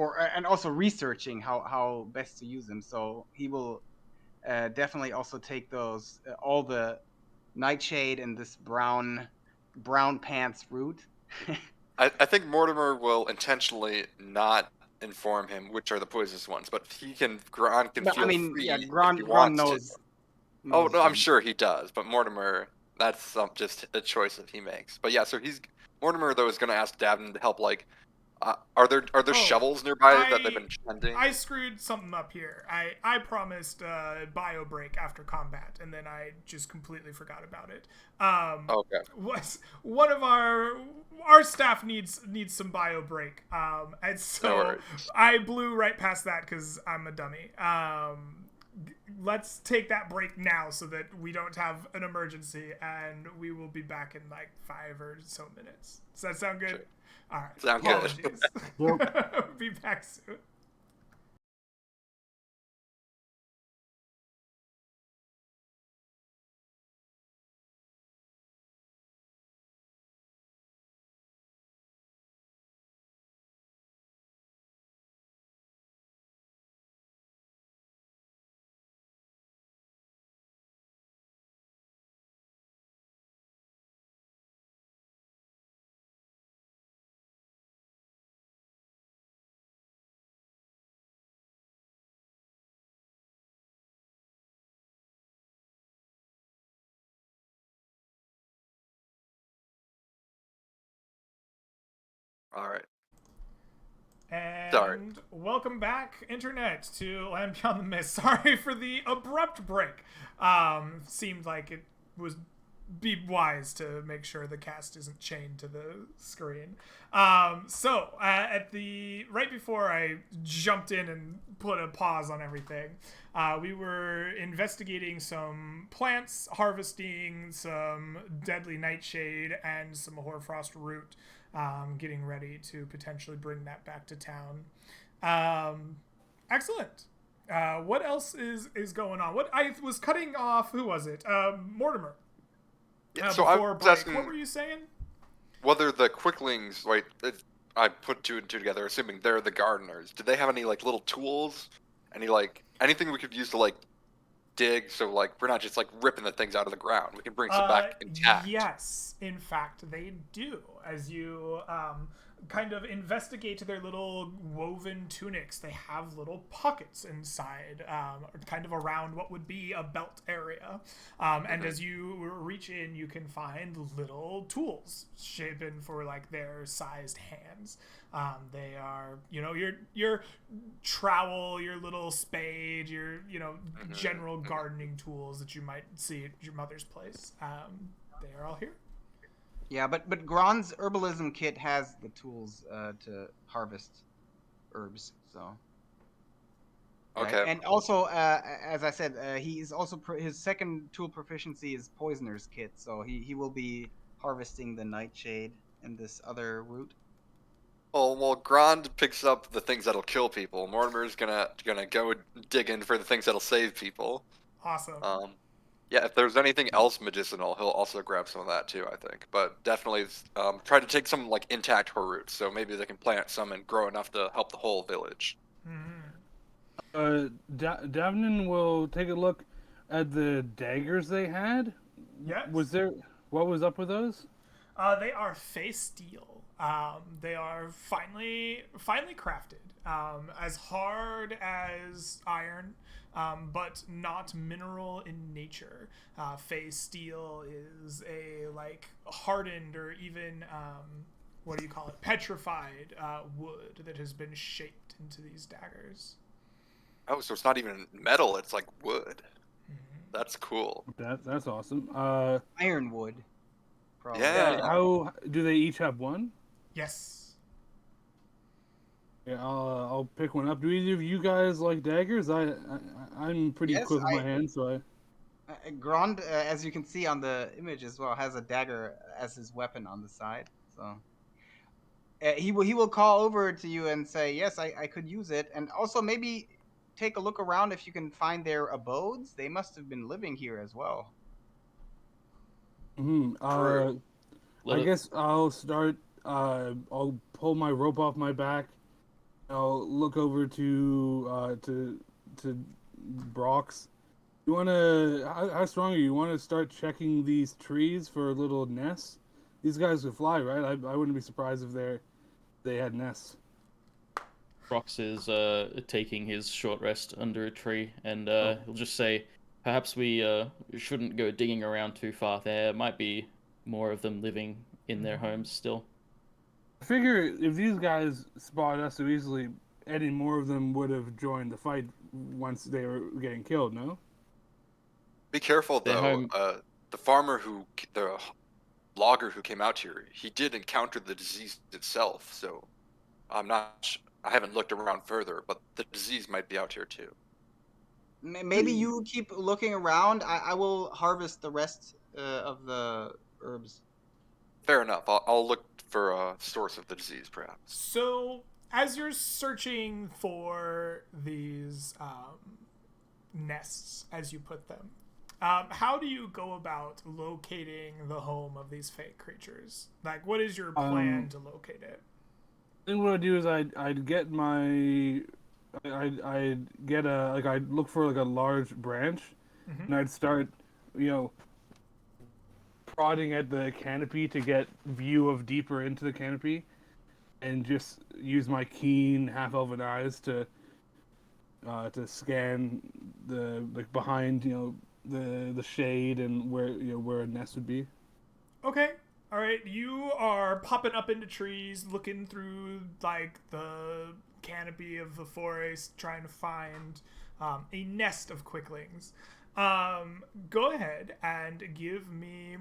also researching how best to use them. So he will definitely also take those all the nightshade and this brown pants root. I think Mortimer will intentionally not inform him which are the poisonous ones, but Gron can But I feel mean, free yeah, if he Gron wants to. knows. Oh no, I'm them. sure he does, but Mortimer, that's just a choice that he makes. But yeah, so Mortimer though is going to ask Davin to help. Like, are there Oh, shovels nearby that they've been sending? I screwed something up here. I promised bio break after combat, and then I just completely forgot about it. Okay. Was one of our staff needs some bio break, and No so worries. I blew right past that because I'm a dummy. Let's take that break now so that we don't have an emergency, and we will be back in like 5 or so minutes. Does that sound good? Sure. All right. Sound good. Apologies. Be back soon. All right. And Sorry. welcome back, Internet, to Land Beyond the Mist. Sorry for the abrupt break. Seemed like it was be wise to make sure the cast isn't chained to the screen. So at the right before I jumped in and put a pause on everything, we were investigating some plants, harvesting some deadly nightshade and some hoarfrost root. Getting ready to potentially bring that back to town. Excellent. What else is going on? What I was cutting off. Who was it? Mortimer. Yeah, so I was asking, what were you saying? whether the quicklings, like, I put two and two together, assuming they're the gardeners. Do they have any like little tools? Any like anything we could use to like dig? So like we're not just like ripping the things out of the ground. We can bring some back intact. Yes, in fact, they do. As you kind of investigate their little woven tunics, they have little pockets inside, kind of around what would be a belt area. And as you reach in, you can find little tools shaped for like their sized hands. They are, your trowel, your little spade, your, general gardening tools that you might see at your mother's place. They are all here. Yeah, but Gron's herbalism kit has the tools to harvest herbs. So. Okay. Right? And also, as I said, he is also his second tool proficiency is poisoner's kit. So he will be harvesting the nightshade and this other root. Well, Grond picks up the things that'll kill people. Mortimer's gonna go dig in for the things that'll save people. Awesome. Yeah, if there's anything else medicinal, he'll also grab some of that too, I think. But definitely try to take some like intact roots, so maybe they can plant some and grow enough to help the whole village. Davnin will take a look at the daggers they had. Yes. What was up with those? They are face steel. They are finely crafted, as hard as iron, but not mineral in nature. Phase steel is a like hardened or even what do you call it? Petrified wood that has been shaped into these daggers. Oh, so it's not even metal; it's like wood. That's cool. That's awesome. Ironwood. Probably. Yeah. How do they each have one? Yes. Yeah, I'll pick one up. Do either of you guys like daggers? I'm pretty Yes, quick with my hands, so Grond, as you can see on the image as well, has a dagger as his weapon on the side. So he will call over to you and say, "Yes, I could use it," and also maybe take a look around if you can find their abodes. They must have been living here as well. I guess I'll start. I'll pull my rope off my back. I'll look over to Brox. You wanna? How strong are you? You want to start checking these trees for little nests? these guys could fly, right? I wouldn't be surprised if they had nests. Brox is taking his short rest under a tree, and Oh. he'll just say, perhaps we shouldn't go digging around too far. There might be more of them living in their homes still. I figure if these guys spotted us so easily, any more of them would have joined the fight once they were getting killed. No. Be careful Their though. home- The logger who came out here, he did encounter the disease itself. So I haven't looked around further, but the disease might be out here too. Maybe you keep looking around. I will harvest the rest of the herbs. Fair enough. I'll look for a source of the disease, perhaps. So, as you're searching for these nests, as you put them, how do you go about locating the home of these fake creatures? Like, what is your plan to locate it? I think what I'd do is I'd get my I'd get a I'd look for like a large branch, and I'd start, prodding at the canopy to get view of deeper into the canopy, and just use my keen half-elven eyes to scan the behind the shade and where a nest would be. Okay. All right. You are popping up into trees, looking through like the canopy of the forest, trying to find a nest of quicklings. Go ahead and give me.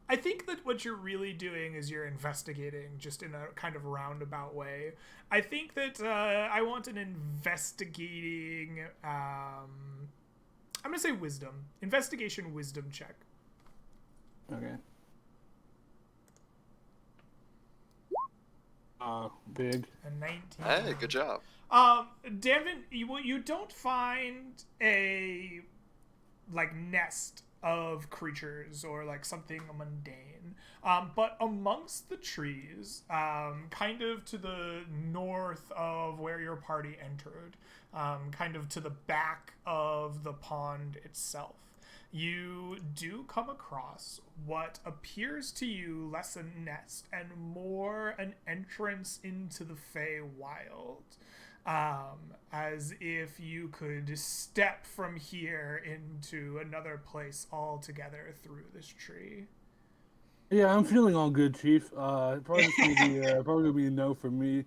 I think that what you're really doing is you're investigating just in a kind of roundabout way. I think that I want an investigating. I'm going to say wisdom. Investigation wisdom check. Okay. Big. A 19. Hey, good job. Danvin, you don't find a nest of creatures or like something mundane, but amongst the trees, kind of to the north of where your party entered, kind of to the back of the pond itself, you do come across what appears to you less a nest and more an entrance into the Feywild. As if you could step from here into another place altogether through this tree. Yeah, I'm feeling all good, Chief. Probably gonna be a no from me.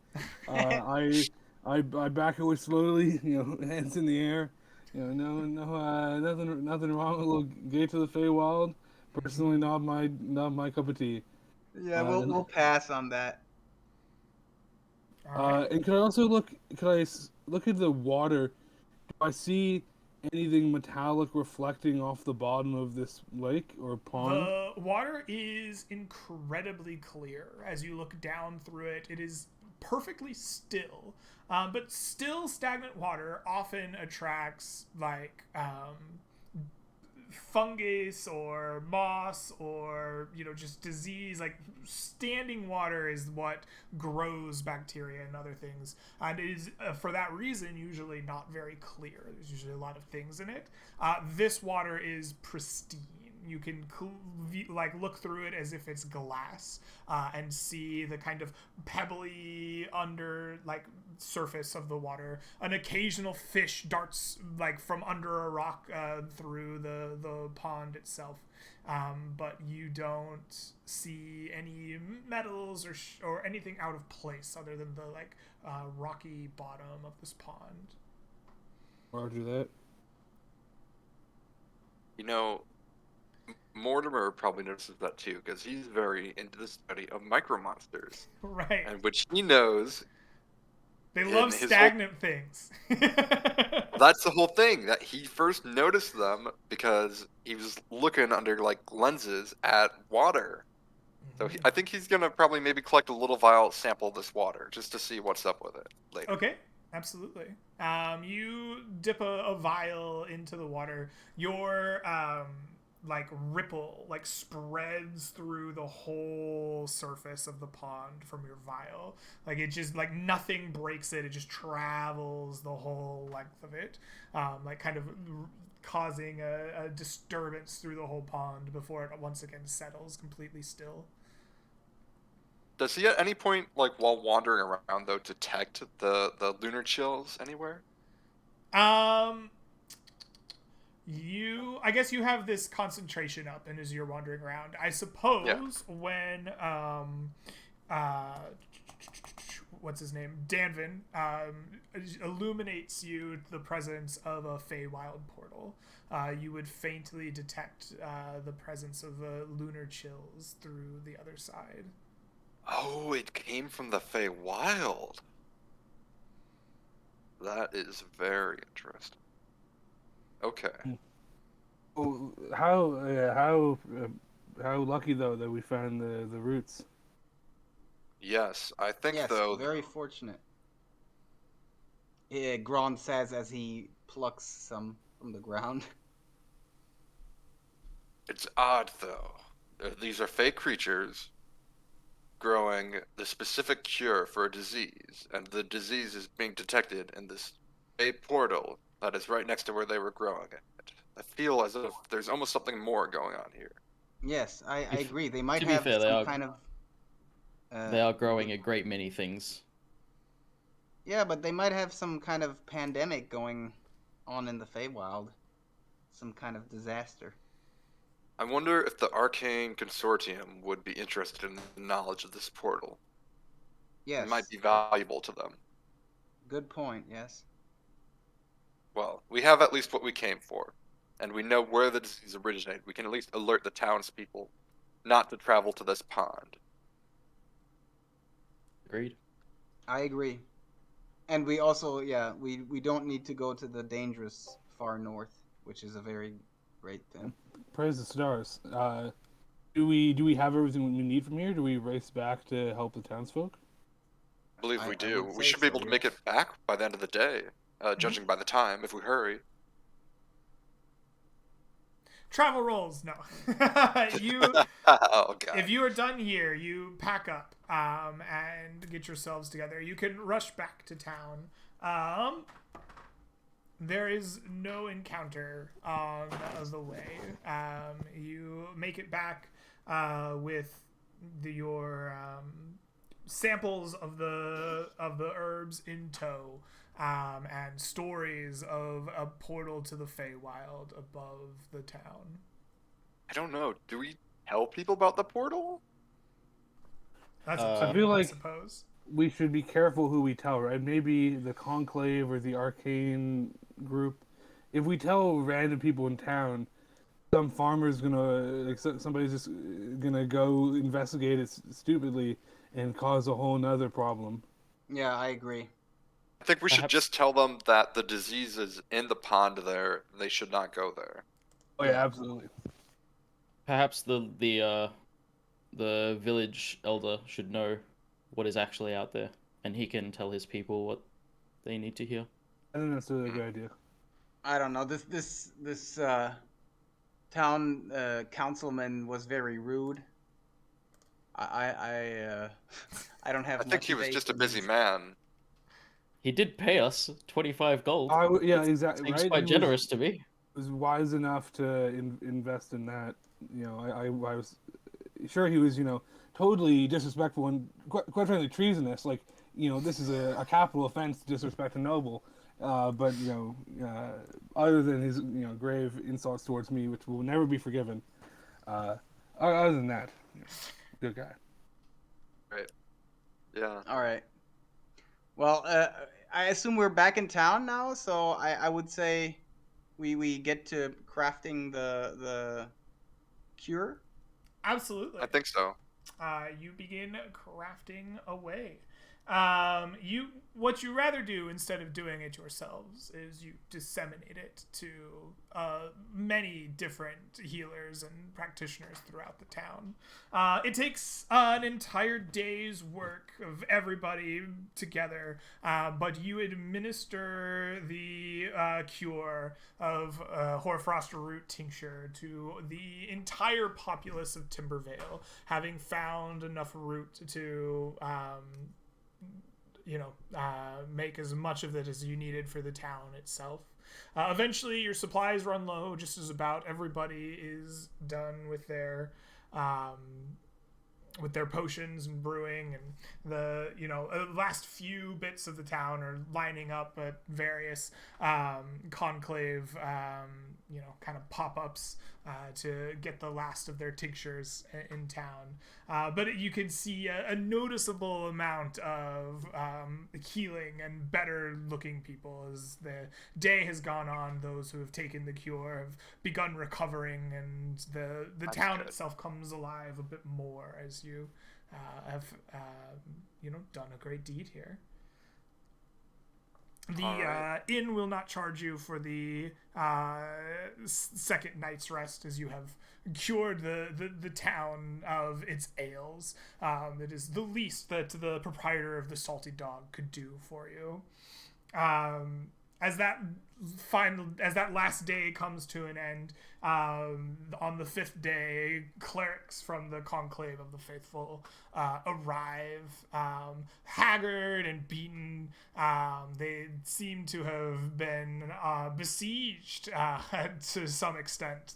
I back away slowly, hands in the air. Nothing wrong with a little gate to the Feywild. Personally, not my cup of tea. Yeah, we'll pass on that. Right. And could I also look at the water? Do I see anything metallic reflecting off the bottom of this lake or pond? The water is incredibly clear. As you look down through it, it is perfectly still. But still stagnant water often attracts fungus or moss or just disease. Like standing water is what grows bacteria and other things, and it is for that reason usually not very clear. There's usually a lot of things in it. This water is pristine. You can look through it as if it's glass, and see the kind of pebbly under surface of the water. An occasional fish darts from under a rock through the pond itself, but you don't see any metals or anything out of place other than the rocky bottom of this pond. Roger that. Mortimer probably notices that too, because he's very into the study of micro monsters. Right. And which he knows. They love stagnant things. That's the whole thing, that he first noticed them because he was looking under lenses at water. So I think he's gonna probably maybe collect a little vial sample of this water just to see what's up with it later. Okay. Absolutely. You dip a vial into the water. like ripple like spreads through the whole surface of the pond from your vial. Like it just like nothing breaks it. It just travels the whole length of it, like kind of causing a disturbance through the whole pond before it once again settles completely still. Does he at any point, like while wandering around, though, detect the lunar chills anywhere? I guess you have this concentration up, and as you're wandering around, I suppose when what's his name, Danvin, illuminates you the presence of a Feywild portal, you would faintly detect the presence of lunar chills through the other side. Oh, it came from the Feywild. That is very interesting. Okay. Oh, how lucky though that we found the roots. Yes, I think Yes, though. very fortunate. Yeah, Gron says as he plucks some from the ground. It's odd though. These are fake creatures growing the specific cure for a disease, and the disease is being detected in this fake portal that is right next to where they were growing it. I feel as if there's almost something more going on here. Yes, I agree. They might to be have fair, some kind of. they are growing a great many things. Yeah, but they might have some kind of pandemic going on in the Feywild. Some kind of disaster. I wonder if the Arcane Consortium would be interested in the knowledge of this portal. Yes. It might be valuable to them. Good point, yes. Well, we have at least what we came for, and we know where the disease originated. We can at least alert the townspeople not to travel to this pond. Agreed. I agree. And we also, we don't need to go to the dangerous far north, which is a very great thing. Praise the stars. Do we have everything we need from here? Do we race back to help the townsfolk? I believe we I do. would We say should be so, able to make yes. it back by the end of the day, judging by the time, if we hurry. Travel rolls, no. You Oh, God. if you are done here, you pack up and get yourselves together. You can rush back to town. There is no encounter on the way. You make it back with your samples of the herbs in tow, and stories of a portal to the Feywild above the town. I don't know. Do we tell people about the portal? That's I a feel I like suppose. we should be careful who we tell, right? Maybe the Conclave or the Arcane group. If we tell random people in town, some farmer's somebody's just gonna go investigate it stupidly and cause a whole nother problem. Yeah, I agree. I think we should Perhaps- just tell them that the disease is in the pond there. They should not go there. Oh yeah, Yeah. absolutely. Perhaps the village elder should know what is actually out there, and he can tell his people what they need to hear. I think that's a good idea. I don't know. This town councilman was very rude. I don't have. I think much he was faith just a in busy his- man. He did pay us 25 gold. Yeah, exactly. Seems Right? quite He generous to me. was wise enough to invest in that. You know, I was sure he was, totally disrespectful and quite frankly treasonous. Like, this is a capital offense to disrespect a noble. But other than his grave insults towards me, which will never be forgiven. Other than that, good guy. Right. Yeah. All right. Well, I assume we're back in town now, so I would say we get to crafting the cure. Absolutely. I think so. You begin crafting away. What you rather do instead of doing it yourselves is you disseminate it to many different healers and practitioners throughout the town. It takes an entire day's work of everybody together, but you administer the cure of hoarfrost root tincture to the entire populace of Timbervale, having found enough root to make as much of it as you needed for the town itself. Eventually, your supplies run low, just as about everybody is done with their potions and brewing, and the last few bits of the town are lining up at various conclave kind of pop-ups to get the last of their tinctures in town. But you can see a noticeable amount of healing and better looking people as the day has gone on. Those who have taken the cure have begun recovering, and the town itself comes alive a bit more as you have done a great deed here. The inn will not charge you for the second night's rest, as you have cured the town of its ails. It is the least that the proprietor of the Salty Dog could do for you. As that last day comes to an end, on the fifth day, clerics from the Conclave of the Faithful arrive, haggard and beaten. They seem to have been besieged to some extent.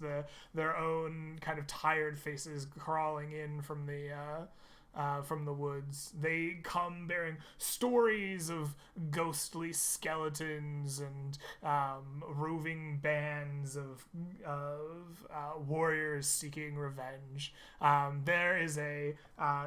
Their own kind of tired faces crawling in from the woods. They come bearing stories of ghostly skeletons and roving bands of warriors seeking revenge. There is a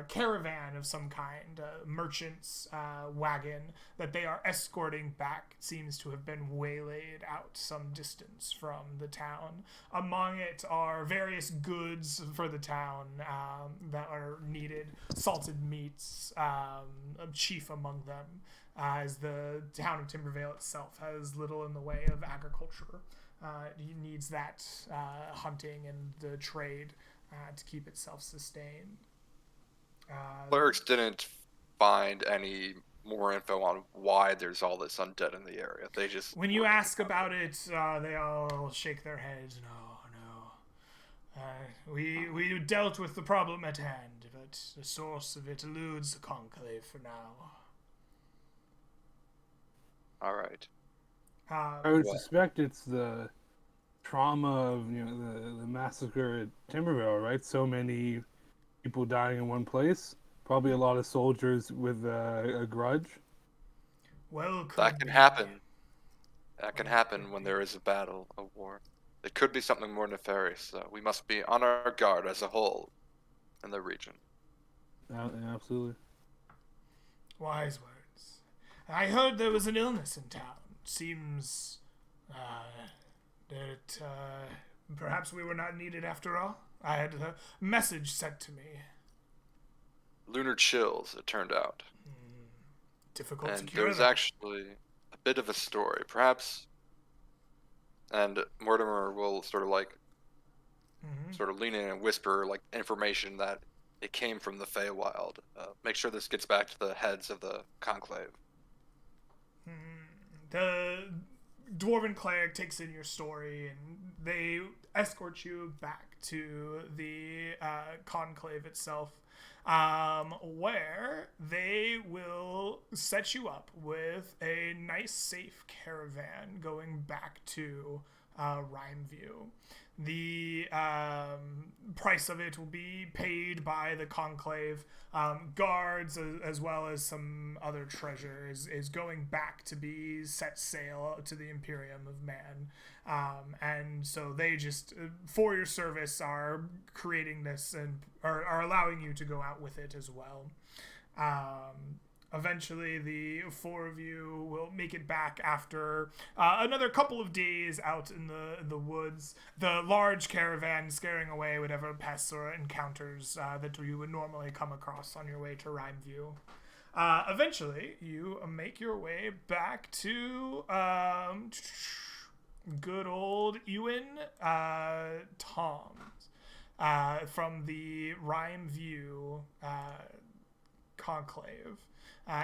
caravan of some kind, a merchant's wagon that they are escorting back. It seems to have been waylaid out some distance from the town. Among it are various goods for the town that are needed. Salted meats, chief among them, as the town of Timbervale itself has little in the way of agriculture. It needs that hunting and the trade to keep itself sustained. Clerics didn't find any more info on why there's all this undead in the area. They just... When you ask about it, they all shake their heads. No. We dealt with the problem at hand, but the source of it eludes the Conclave for now. All right. I would suspect it's the trauma of the massacre at Timbervale, right? So many people dying in one place. Probably a lot of soldiers with a grudge. Well, that can happen. That can happen when there is a battle, a war. It could be something more nefarious, so we must be on our guard as a whole in the region. Absolutely. Wise words. I heard there was an illness in town. Seems that perhaps we were not needed after all. I had a message sent to me. Lunar chills, it turned out. Difficult to and cure. There's actually a bit of a story, perhaps. And Mortimer will sort of lean in and whisper information that it came from the Feywild. Make sure this gets back to the heads of the Conclave. The Dwarven Cleric takes in your story, and they escort you back to the Conclave itself, where they will set you up with a nice, safe caravan going back to Rhineview. The price of it will be paid by the Conclave. Guards, as well as some other treasure, is going back to be set sail to the Imperium of Man. And so they just, for your service, are creating this and are allowing you to go out with it as well. Eventually, the four of you will make it back after another couple of days out in the woods. The large caravan scaring away whatever pests or encounters that you would normally come across on your way to Rhineview. Eventually, you make your way back to good old Ewan Toms from the Rhineview conclave.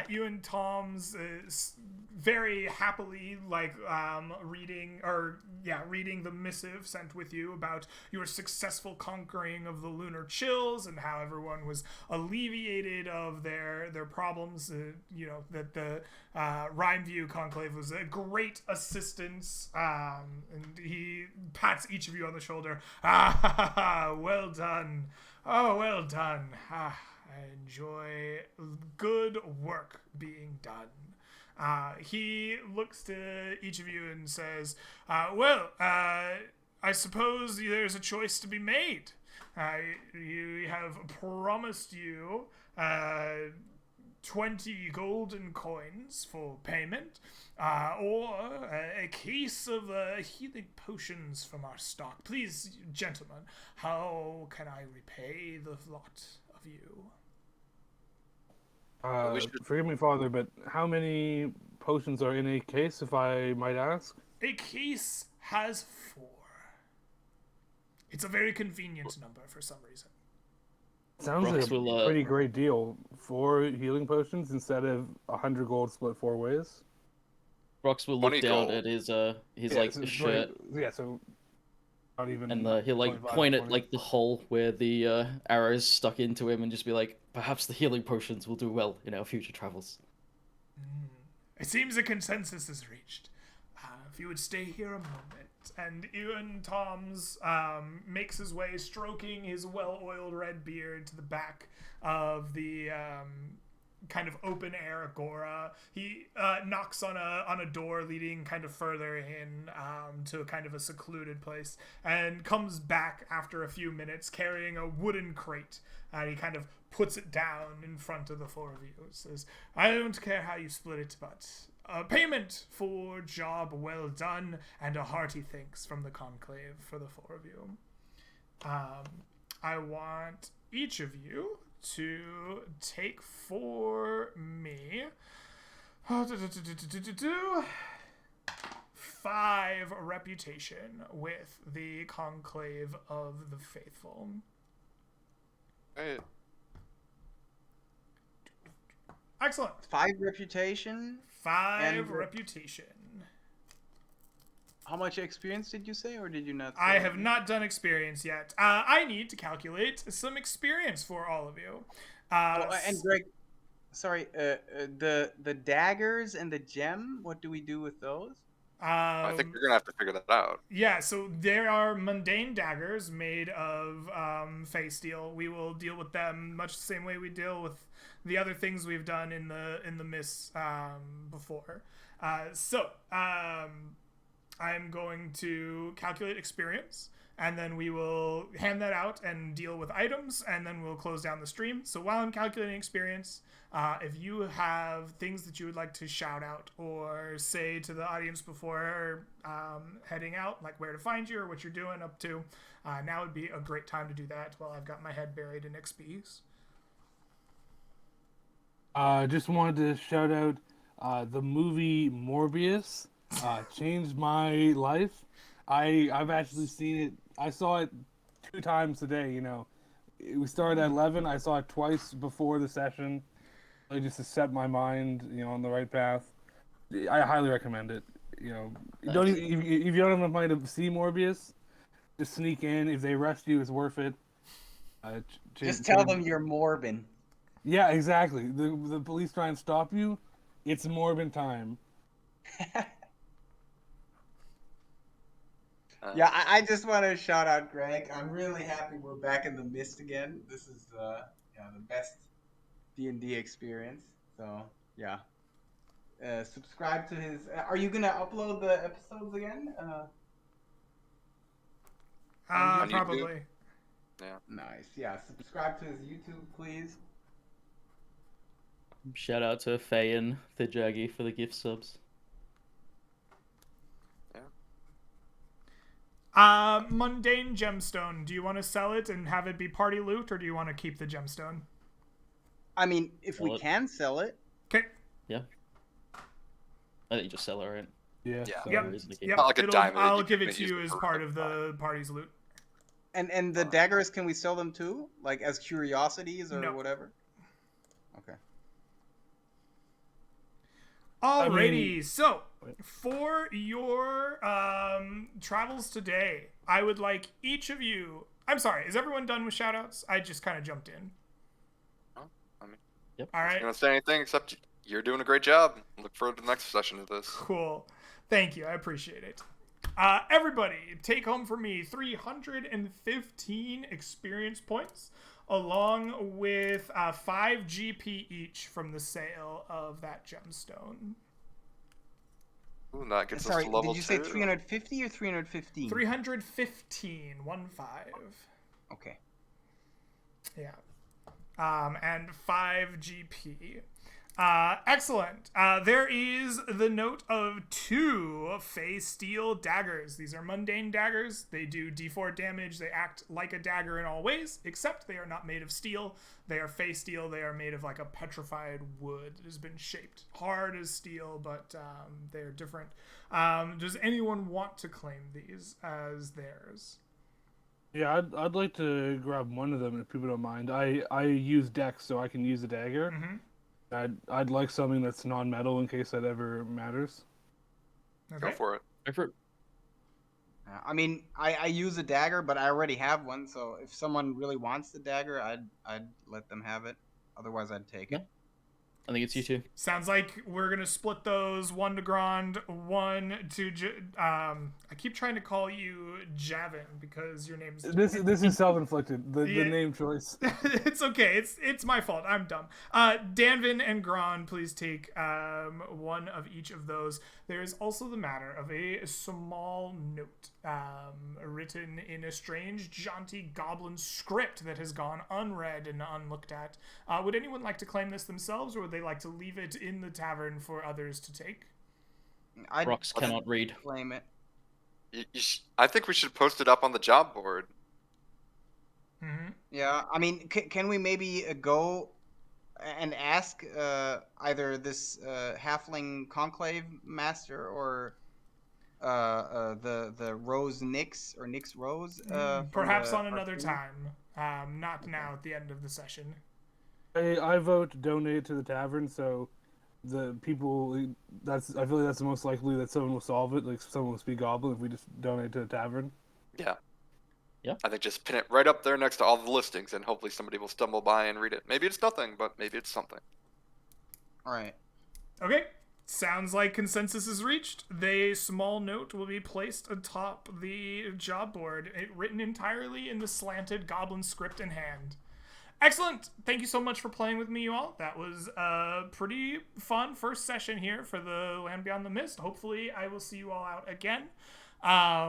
Ewan Toms is very happily reading the missive sent with you about your successful conquering of the lunar chills and how everyone was alleviated of their problems. That the Rhineview conclave was a great assistance, and he pats each of you on the shoulder. Well done. Oh, well done. I enjoy good work being done. He looks to each of you and says, I suppose there's a choice to be made. You have promised you 20 golden coins for payment, or a case of healing potions from our stock. Please, gentlemen, how can I repay the lot of you? Forgive me, Father, but how many potions are in a case, if I might ask? A case has 4. It's a very convenient number for some reason. Sounds like a pretty great deal. 4 healing potions instead of 100 gold split 4 ways. Brox will look down at his shirt. So not even. And he'll point at the hole where the arrows stuck into him and just be like, perhaps the healing potions will do well in our future travels. It seems a consensus is reached. If you would stay here a moment. And Ewan Toms makes his way, stroking his well-oiled red beard to the back of the kind of open air agora. He knocks on a door leading kind of further in to kind of a secluded place, and comes back after a few minutes carrying a wooden crate. And he kind of puts it down in front of the 4 of you. Says, I don't care how you split it, but payment for job well done, and a hearty thanks from the conclave for the 4 of you. I want each of you to take for me 5 reputation with the conclave of the faithful. Hey. Excellent. 5 reputation. 5 reputation. How much experience did you say, or did you not say? I have not done experience yet. I need to calculate some experience for all of you. And Greg, sorry, the daggers and the gem, what do we do with those? I think you're going to have to figure that out. Yeah, so there are mundane daggers made of fey steel. We will deal with them much the same way we deal with the other things we've done in the mists before. I'm going to calculate experience, and then we will hand that out and deal with items, and then we'll close down the stream. So while I'm calculating experience, if you have things that you would like to shout out or say to the audience before heading out, like where to find you or what you're doing up to, now would be a great time to do that while I've got my head buried in XPs. Just wanted to shout out the movie Morbius. Changed my life. I've actually seen it. I saw it 2 times today. We started at 11. I saw it twice before the session, just to set my mind, on the right path. I highly recommend it. If you don't have enough money to see Morbius, just sneak in. If they arrest you, it's worth it. Just tell them you're Morbin. Yeah, exactly. The police try and stop you. It's Morbin time. Yeah, I just want to shout out Greg. I'm really happy we're back in the mist again. This is the best D&D experience. So yeah, subscribe to his. Are you gonna upload the episodes again? Probably. Yeah. Nice. Yeah, subscribe to his YouTube, please. Shout out to Faye and Thijagi for the gift subs. Mundane gemstone. Do you want to sell it and have it be party loot, or do you want to keep the gemstone? I mean, if we can sell it. Okay. Yeah. I think you just sell it, right? Yeah. Yeah. so- Yep. There isn't a key. Yep. Not like a diamond that I'll you give can it to use you as for part of time. the party's loot. And the daggers, can we sell them too? Like as curiosities or No. whatever? Okay. Alrighty, so for your travels today, I would like each of you. I'm sorry, is everyone done with shoutouts? I just kind of jumped in. Yep. All I'm right, not gonna say anything except you're doing a great job. Look forward to the next session of this. cool. Thank you, I appreciate it. Everybody, take home for me 315 experience points, along with 5 GP each from the sale of that gemstone. Ooh, and that gets Sorry, us to level did you say 2. 350 or 315? 315, 1-5. Okay. Yeah. And 5 GP. Excellent. There is the note of 2 Fey Steel daggers. These are mundane daggers. They do D4 damage. They act like a dagger in all ways, except they are not made of steel. They are Fey Steel. They are made of like a petrified wood. It has been shaped hard as steel, but they're different. Does anyone want to claim these as theirs? Yeah, I'd like to grab one of them if people don't mind. I use Dex, so I can use a dagger. Mm-hmm. I'd like something that's non-metal in case that ever matters. Okay. Go for it. Go for it. I mean, I use a dagger, but I already have one. So if someone really wants the dagger, I'd let them have it. Otherwise, I'd take it. I think it's you two. Sounds like we're gonna split those 1 to Grand, 1 to I keep trying to call you Javin because your name's This is self-inflicted. The name choice. it's okay. It's my fault. I'm dumb. Danvin and Grand, please take one of each of those. There is also the matter of a small note written in a strange, jaunty goblin script that has gone unread and unlooked at. Would anyone like to claim this themselves, or would they like to leave it in the tavern for others to take? Brox cannot read. Claim it. I think we should post it up on the job board. Mm-hmm. Yeah, I mean, can we maybe go and ask either this halfling conclave master or the Rose Nyx or Nyx Rose? Perhaps on another time. Not now at the end of the session. I vote donate to the tavern, so the people I feel like that's the most likely that someone will solve it. Like someone will speak goblin if we just donate to the tavern. Yeah. Yeah. I think just pin it right up there next to all the listings, and hopefully somebody will stumble by and read it. Maybe it's nothing, but maybe it's something. All right. Okay. Sounds like consensus is reached. The small note will be placed atop the job board, written entirely in the slanted goblin script in hand. Excellent. Thank you so much for playing with me, you all. That was a pretty fun first session here for the Land Beyond the Mist. Hopefully I will see you all out again. But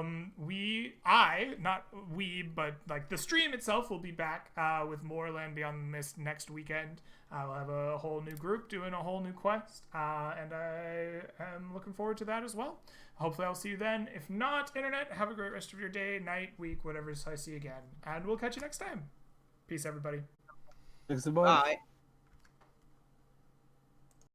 like the stream itself will be back with more Land Beyond the Mist next weekend. I'll have a whole new group doing a whole new quest, and I am looking forward to that as well. Hopefully I'll see you then. If not, internet, have a great rest of your day, night, week, whatever I see again. And we'll catch you next time. Peace, everybody. Thanks a bunch. Bye.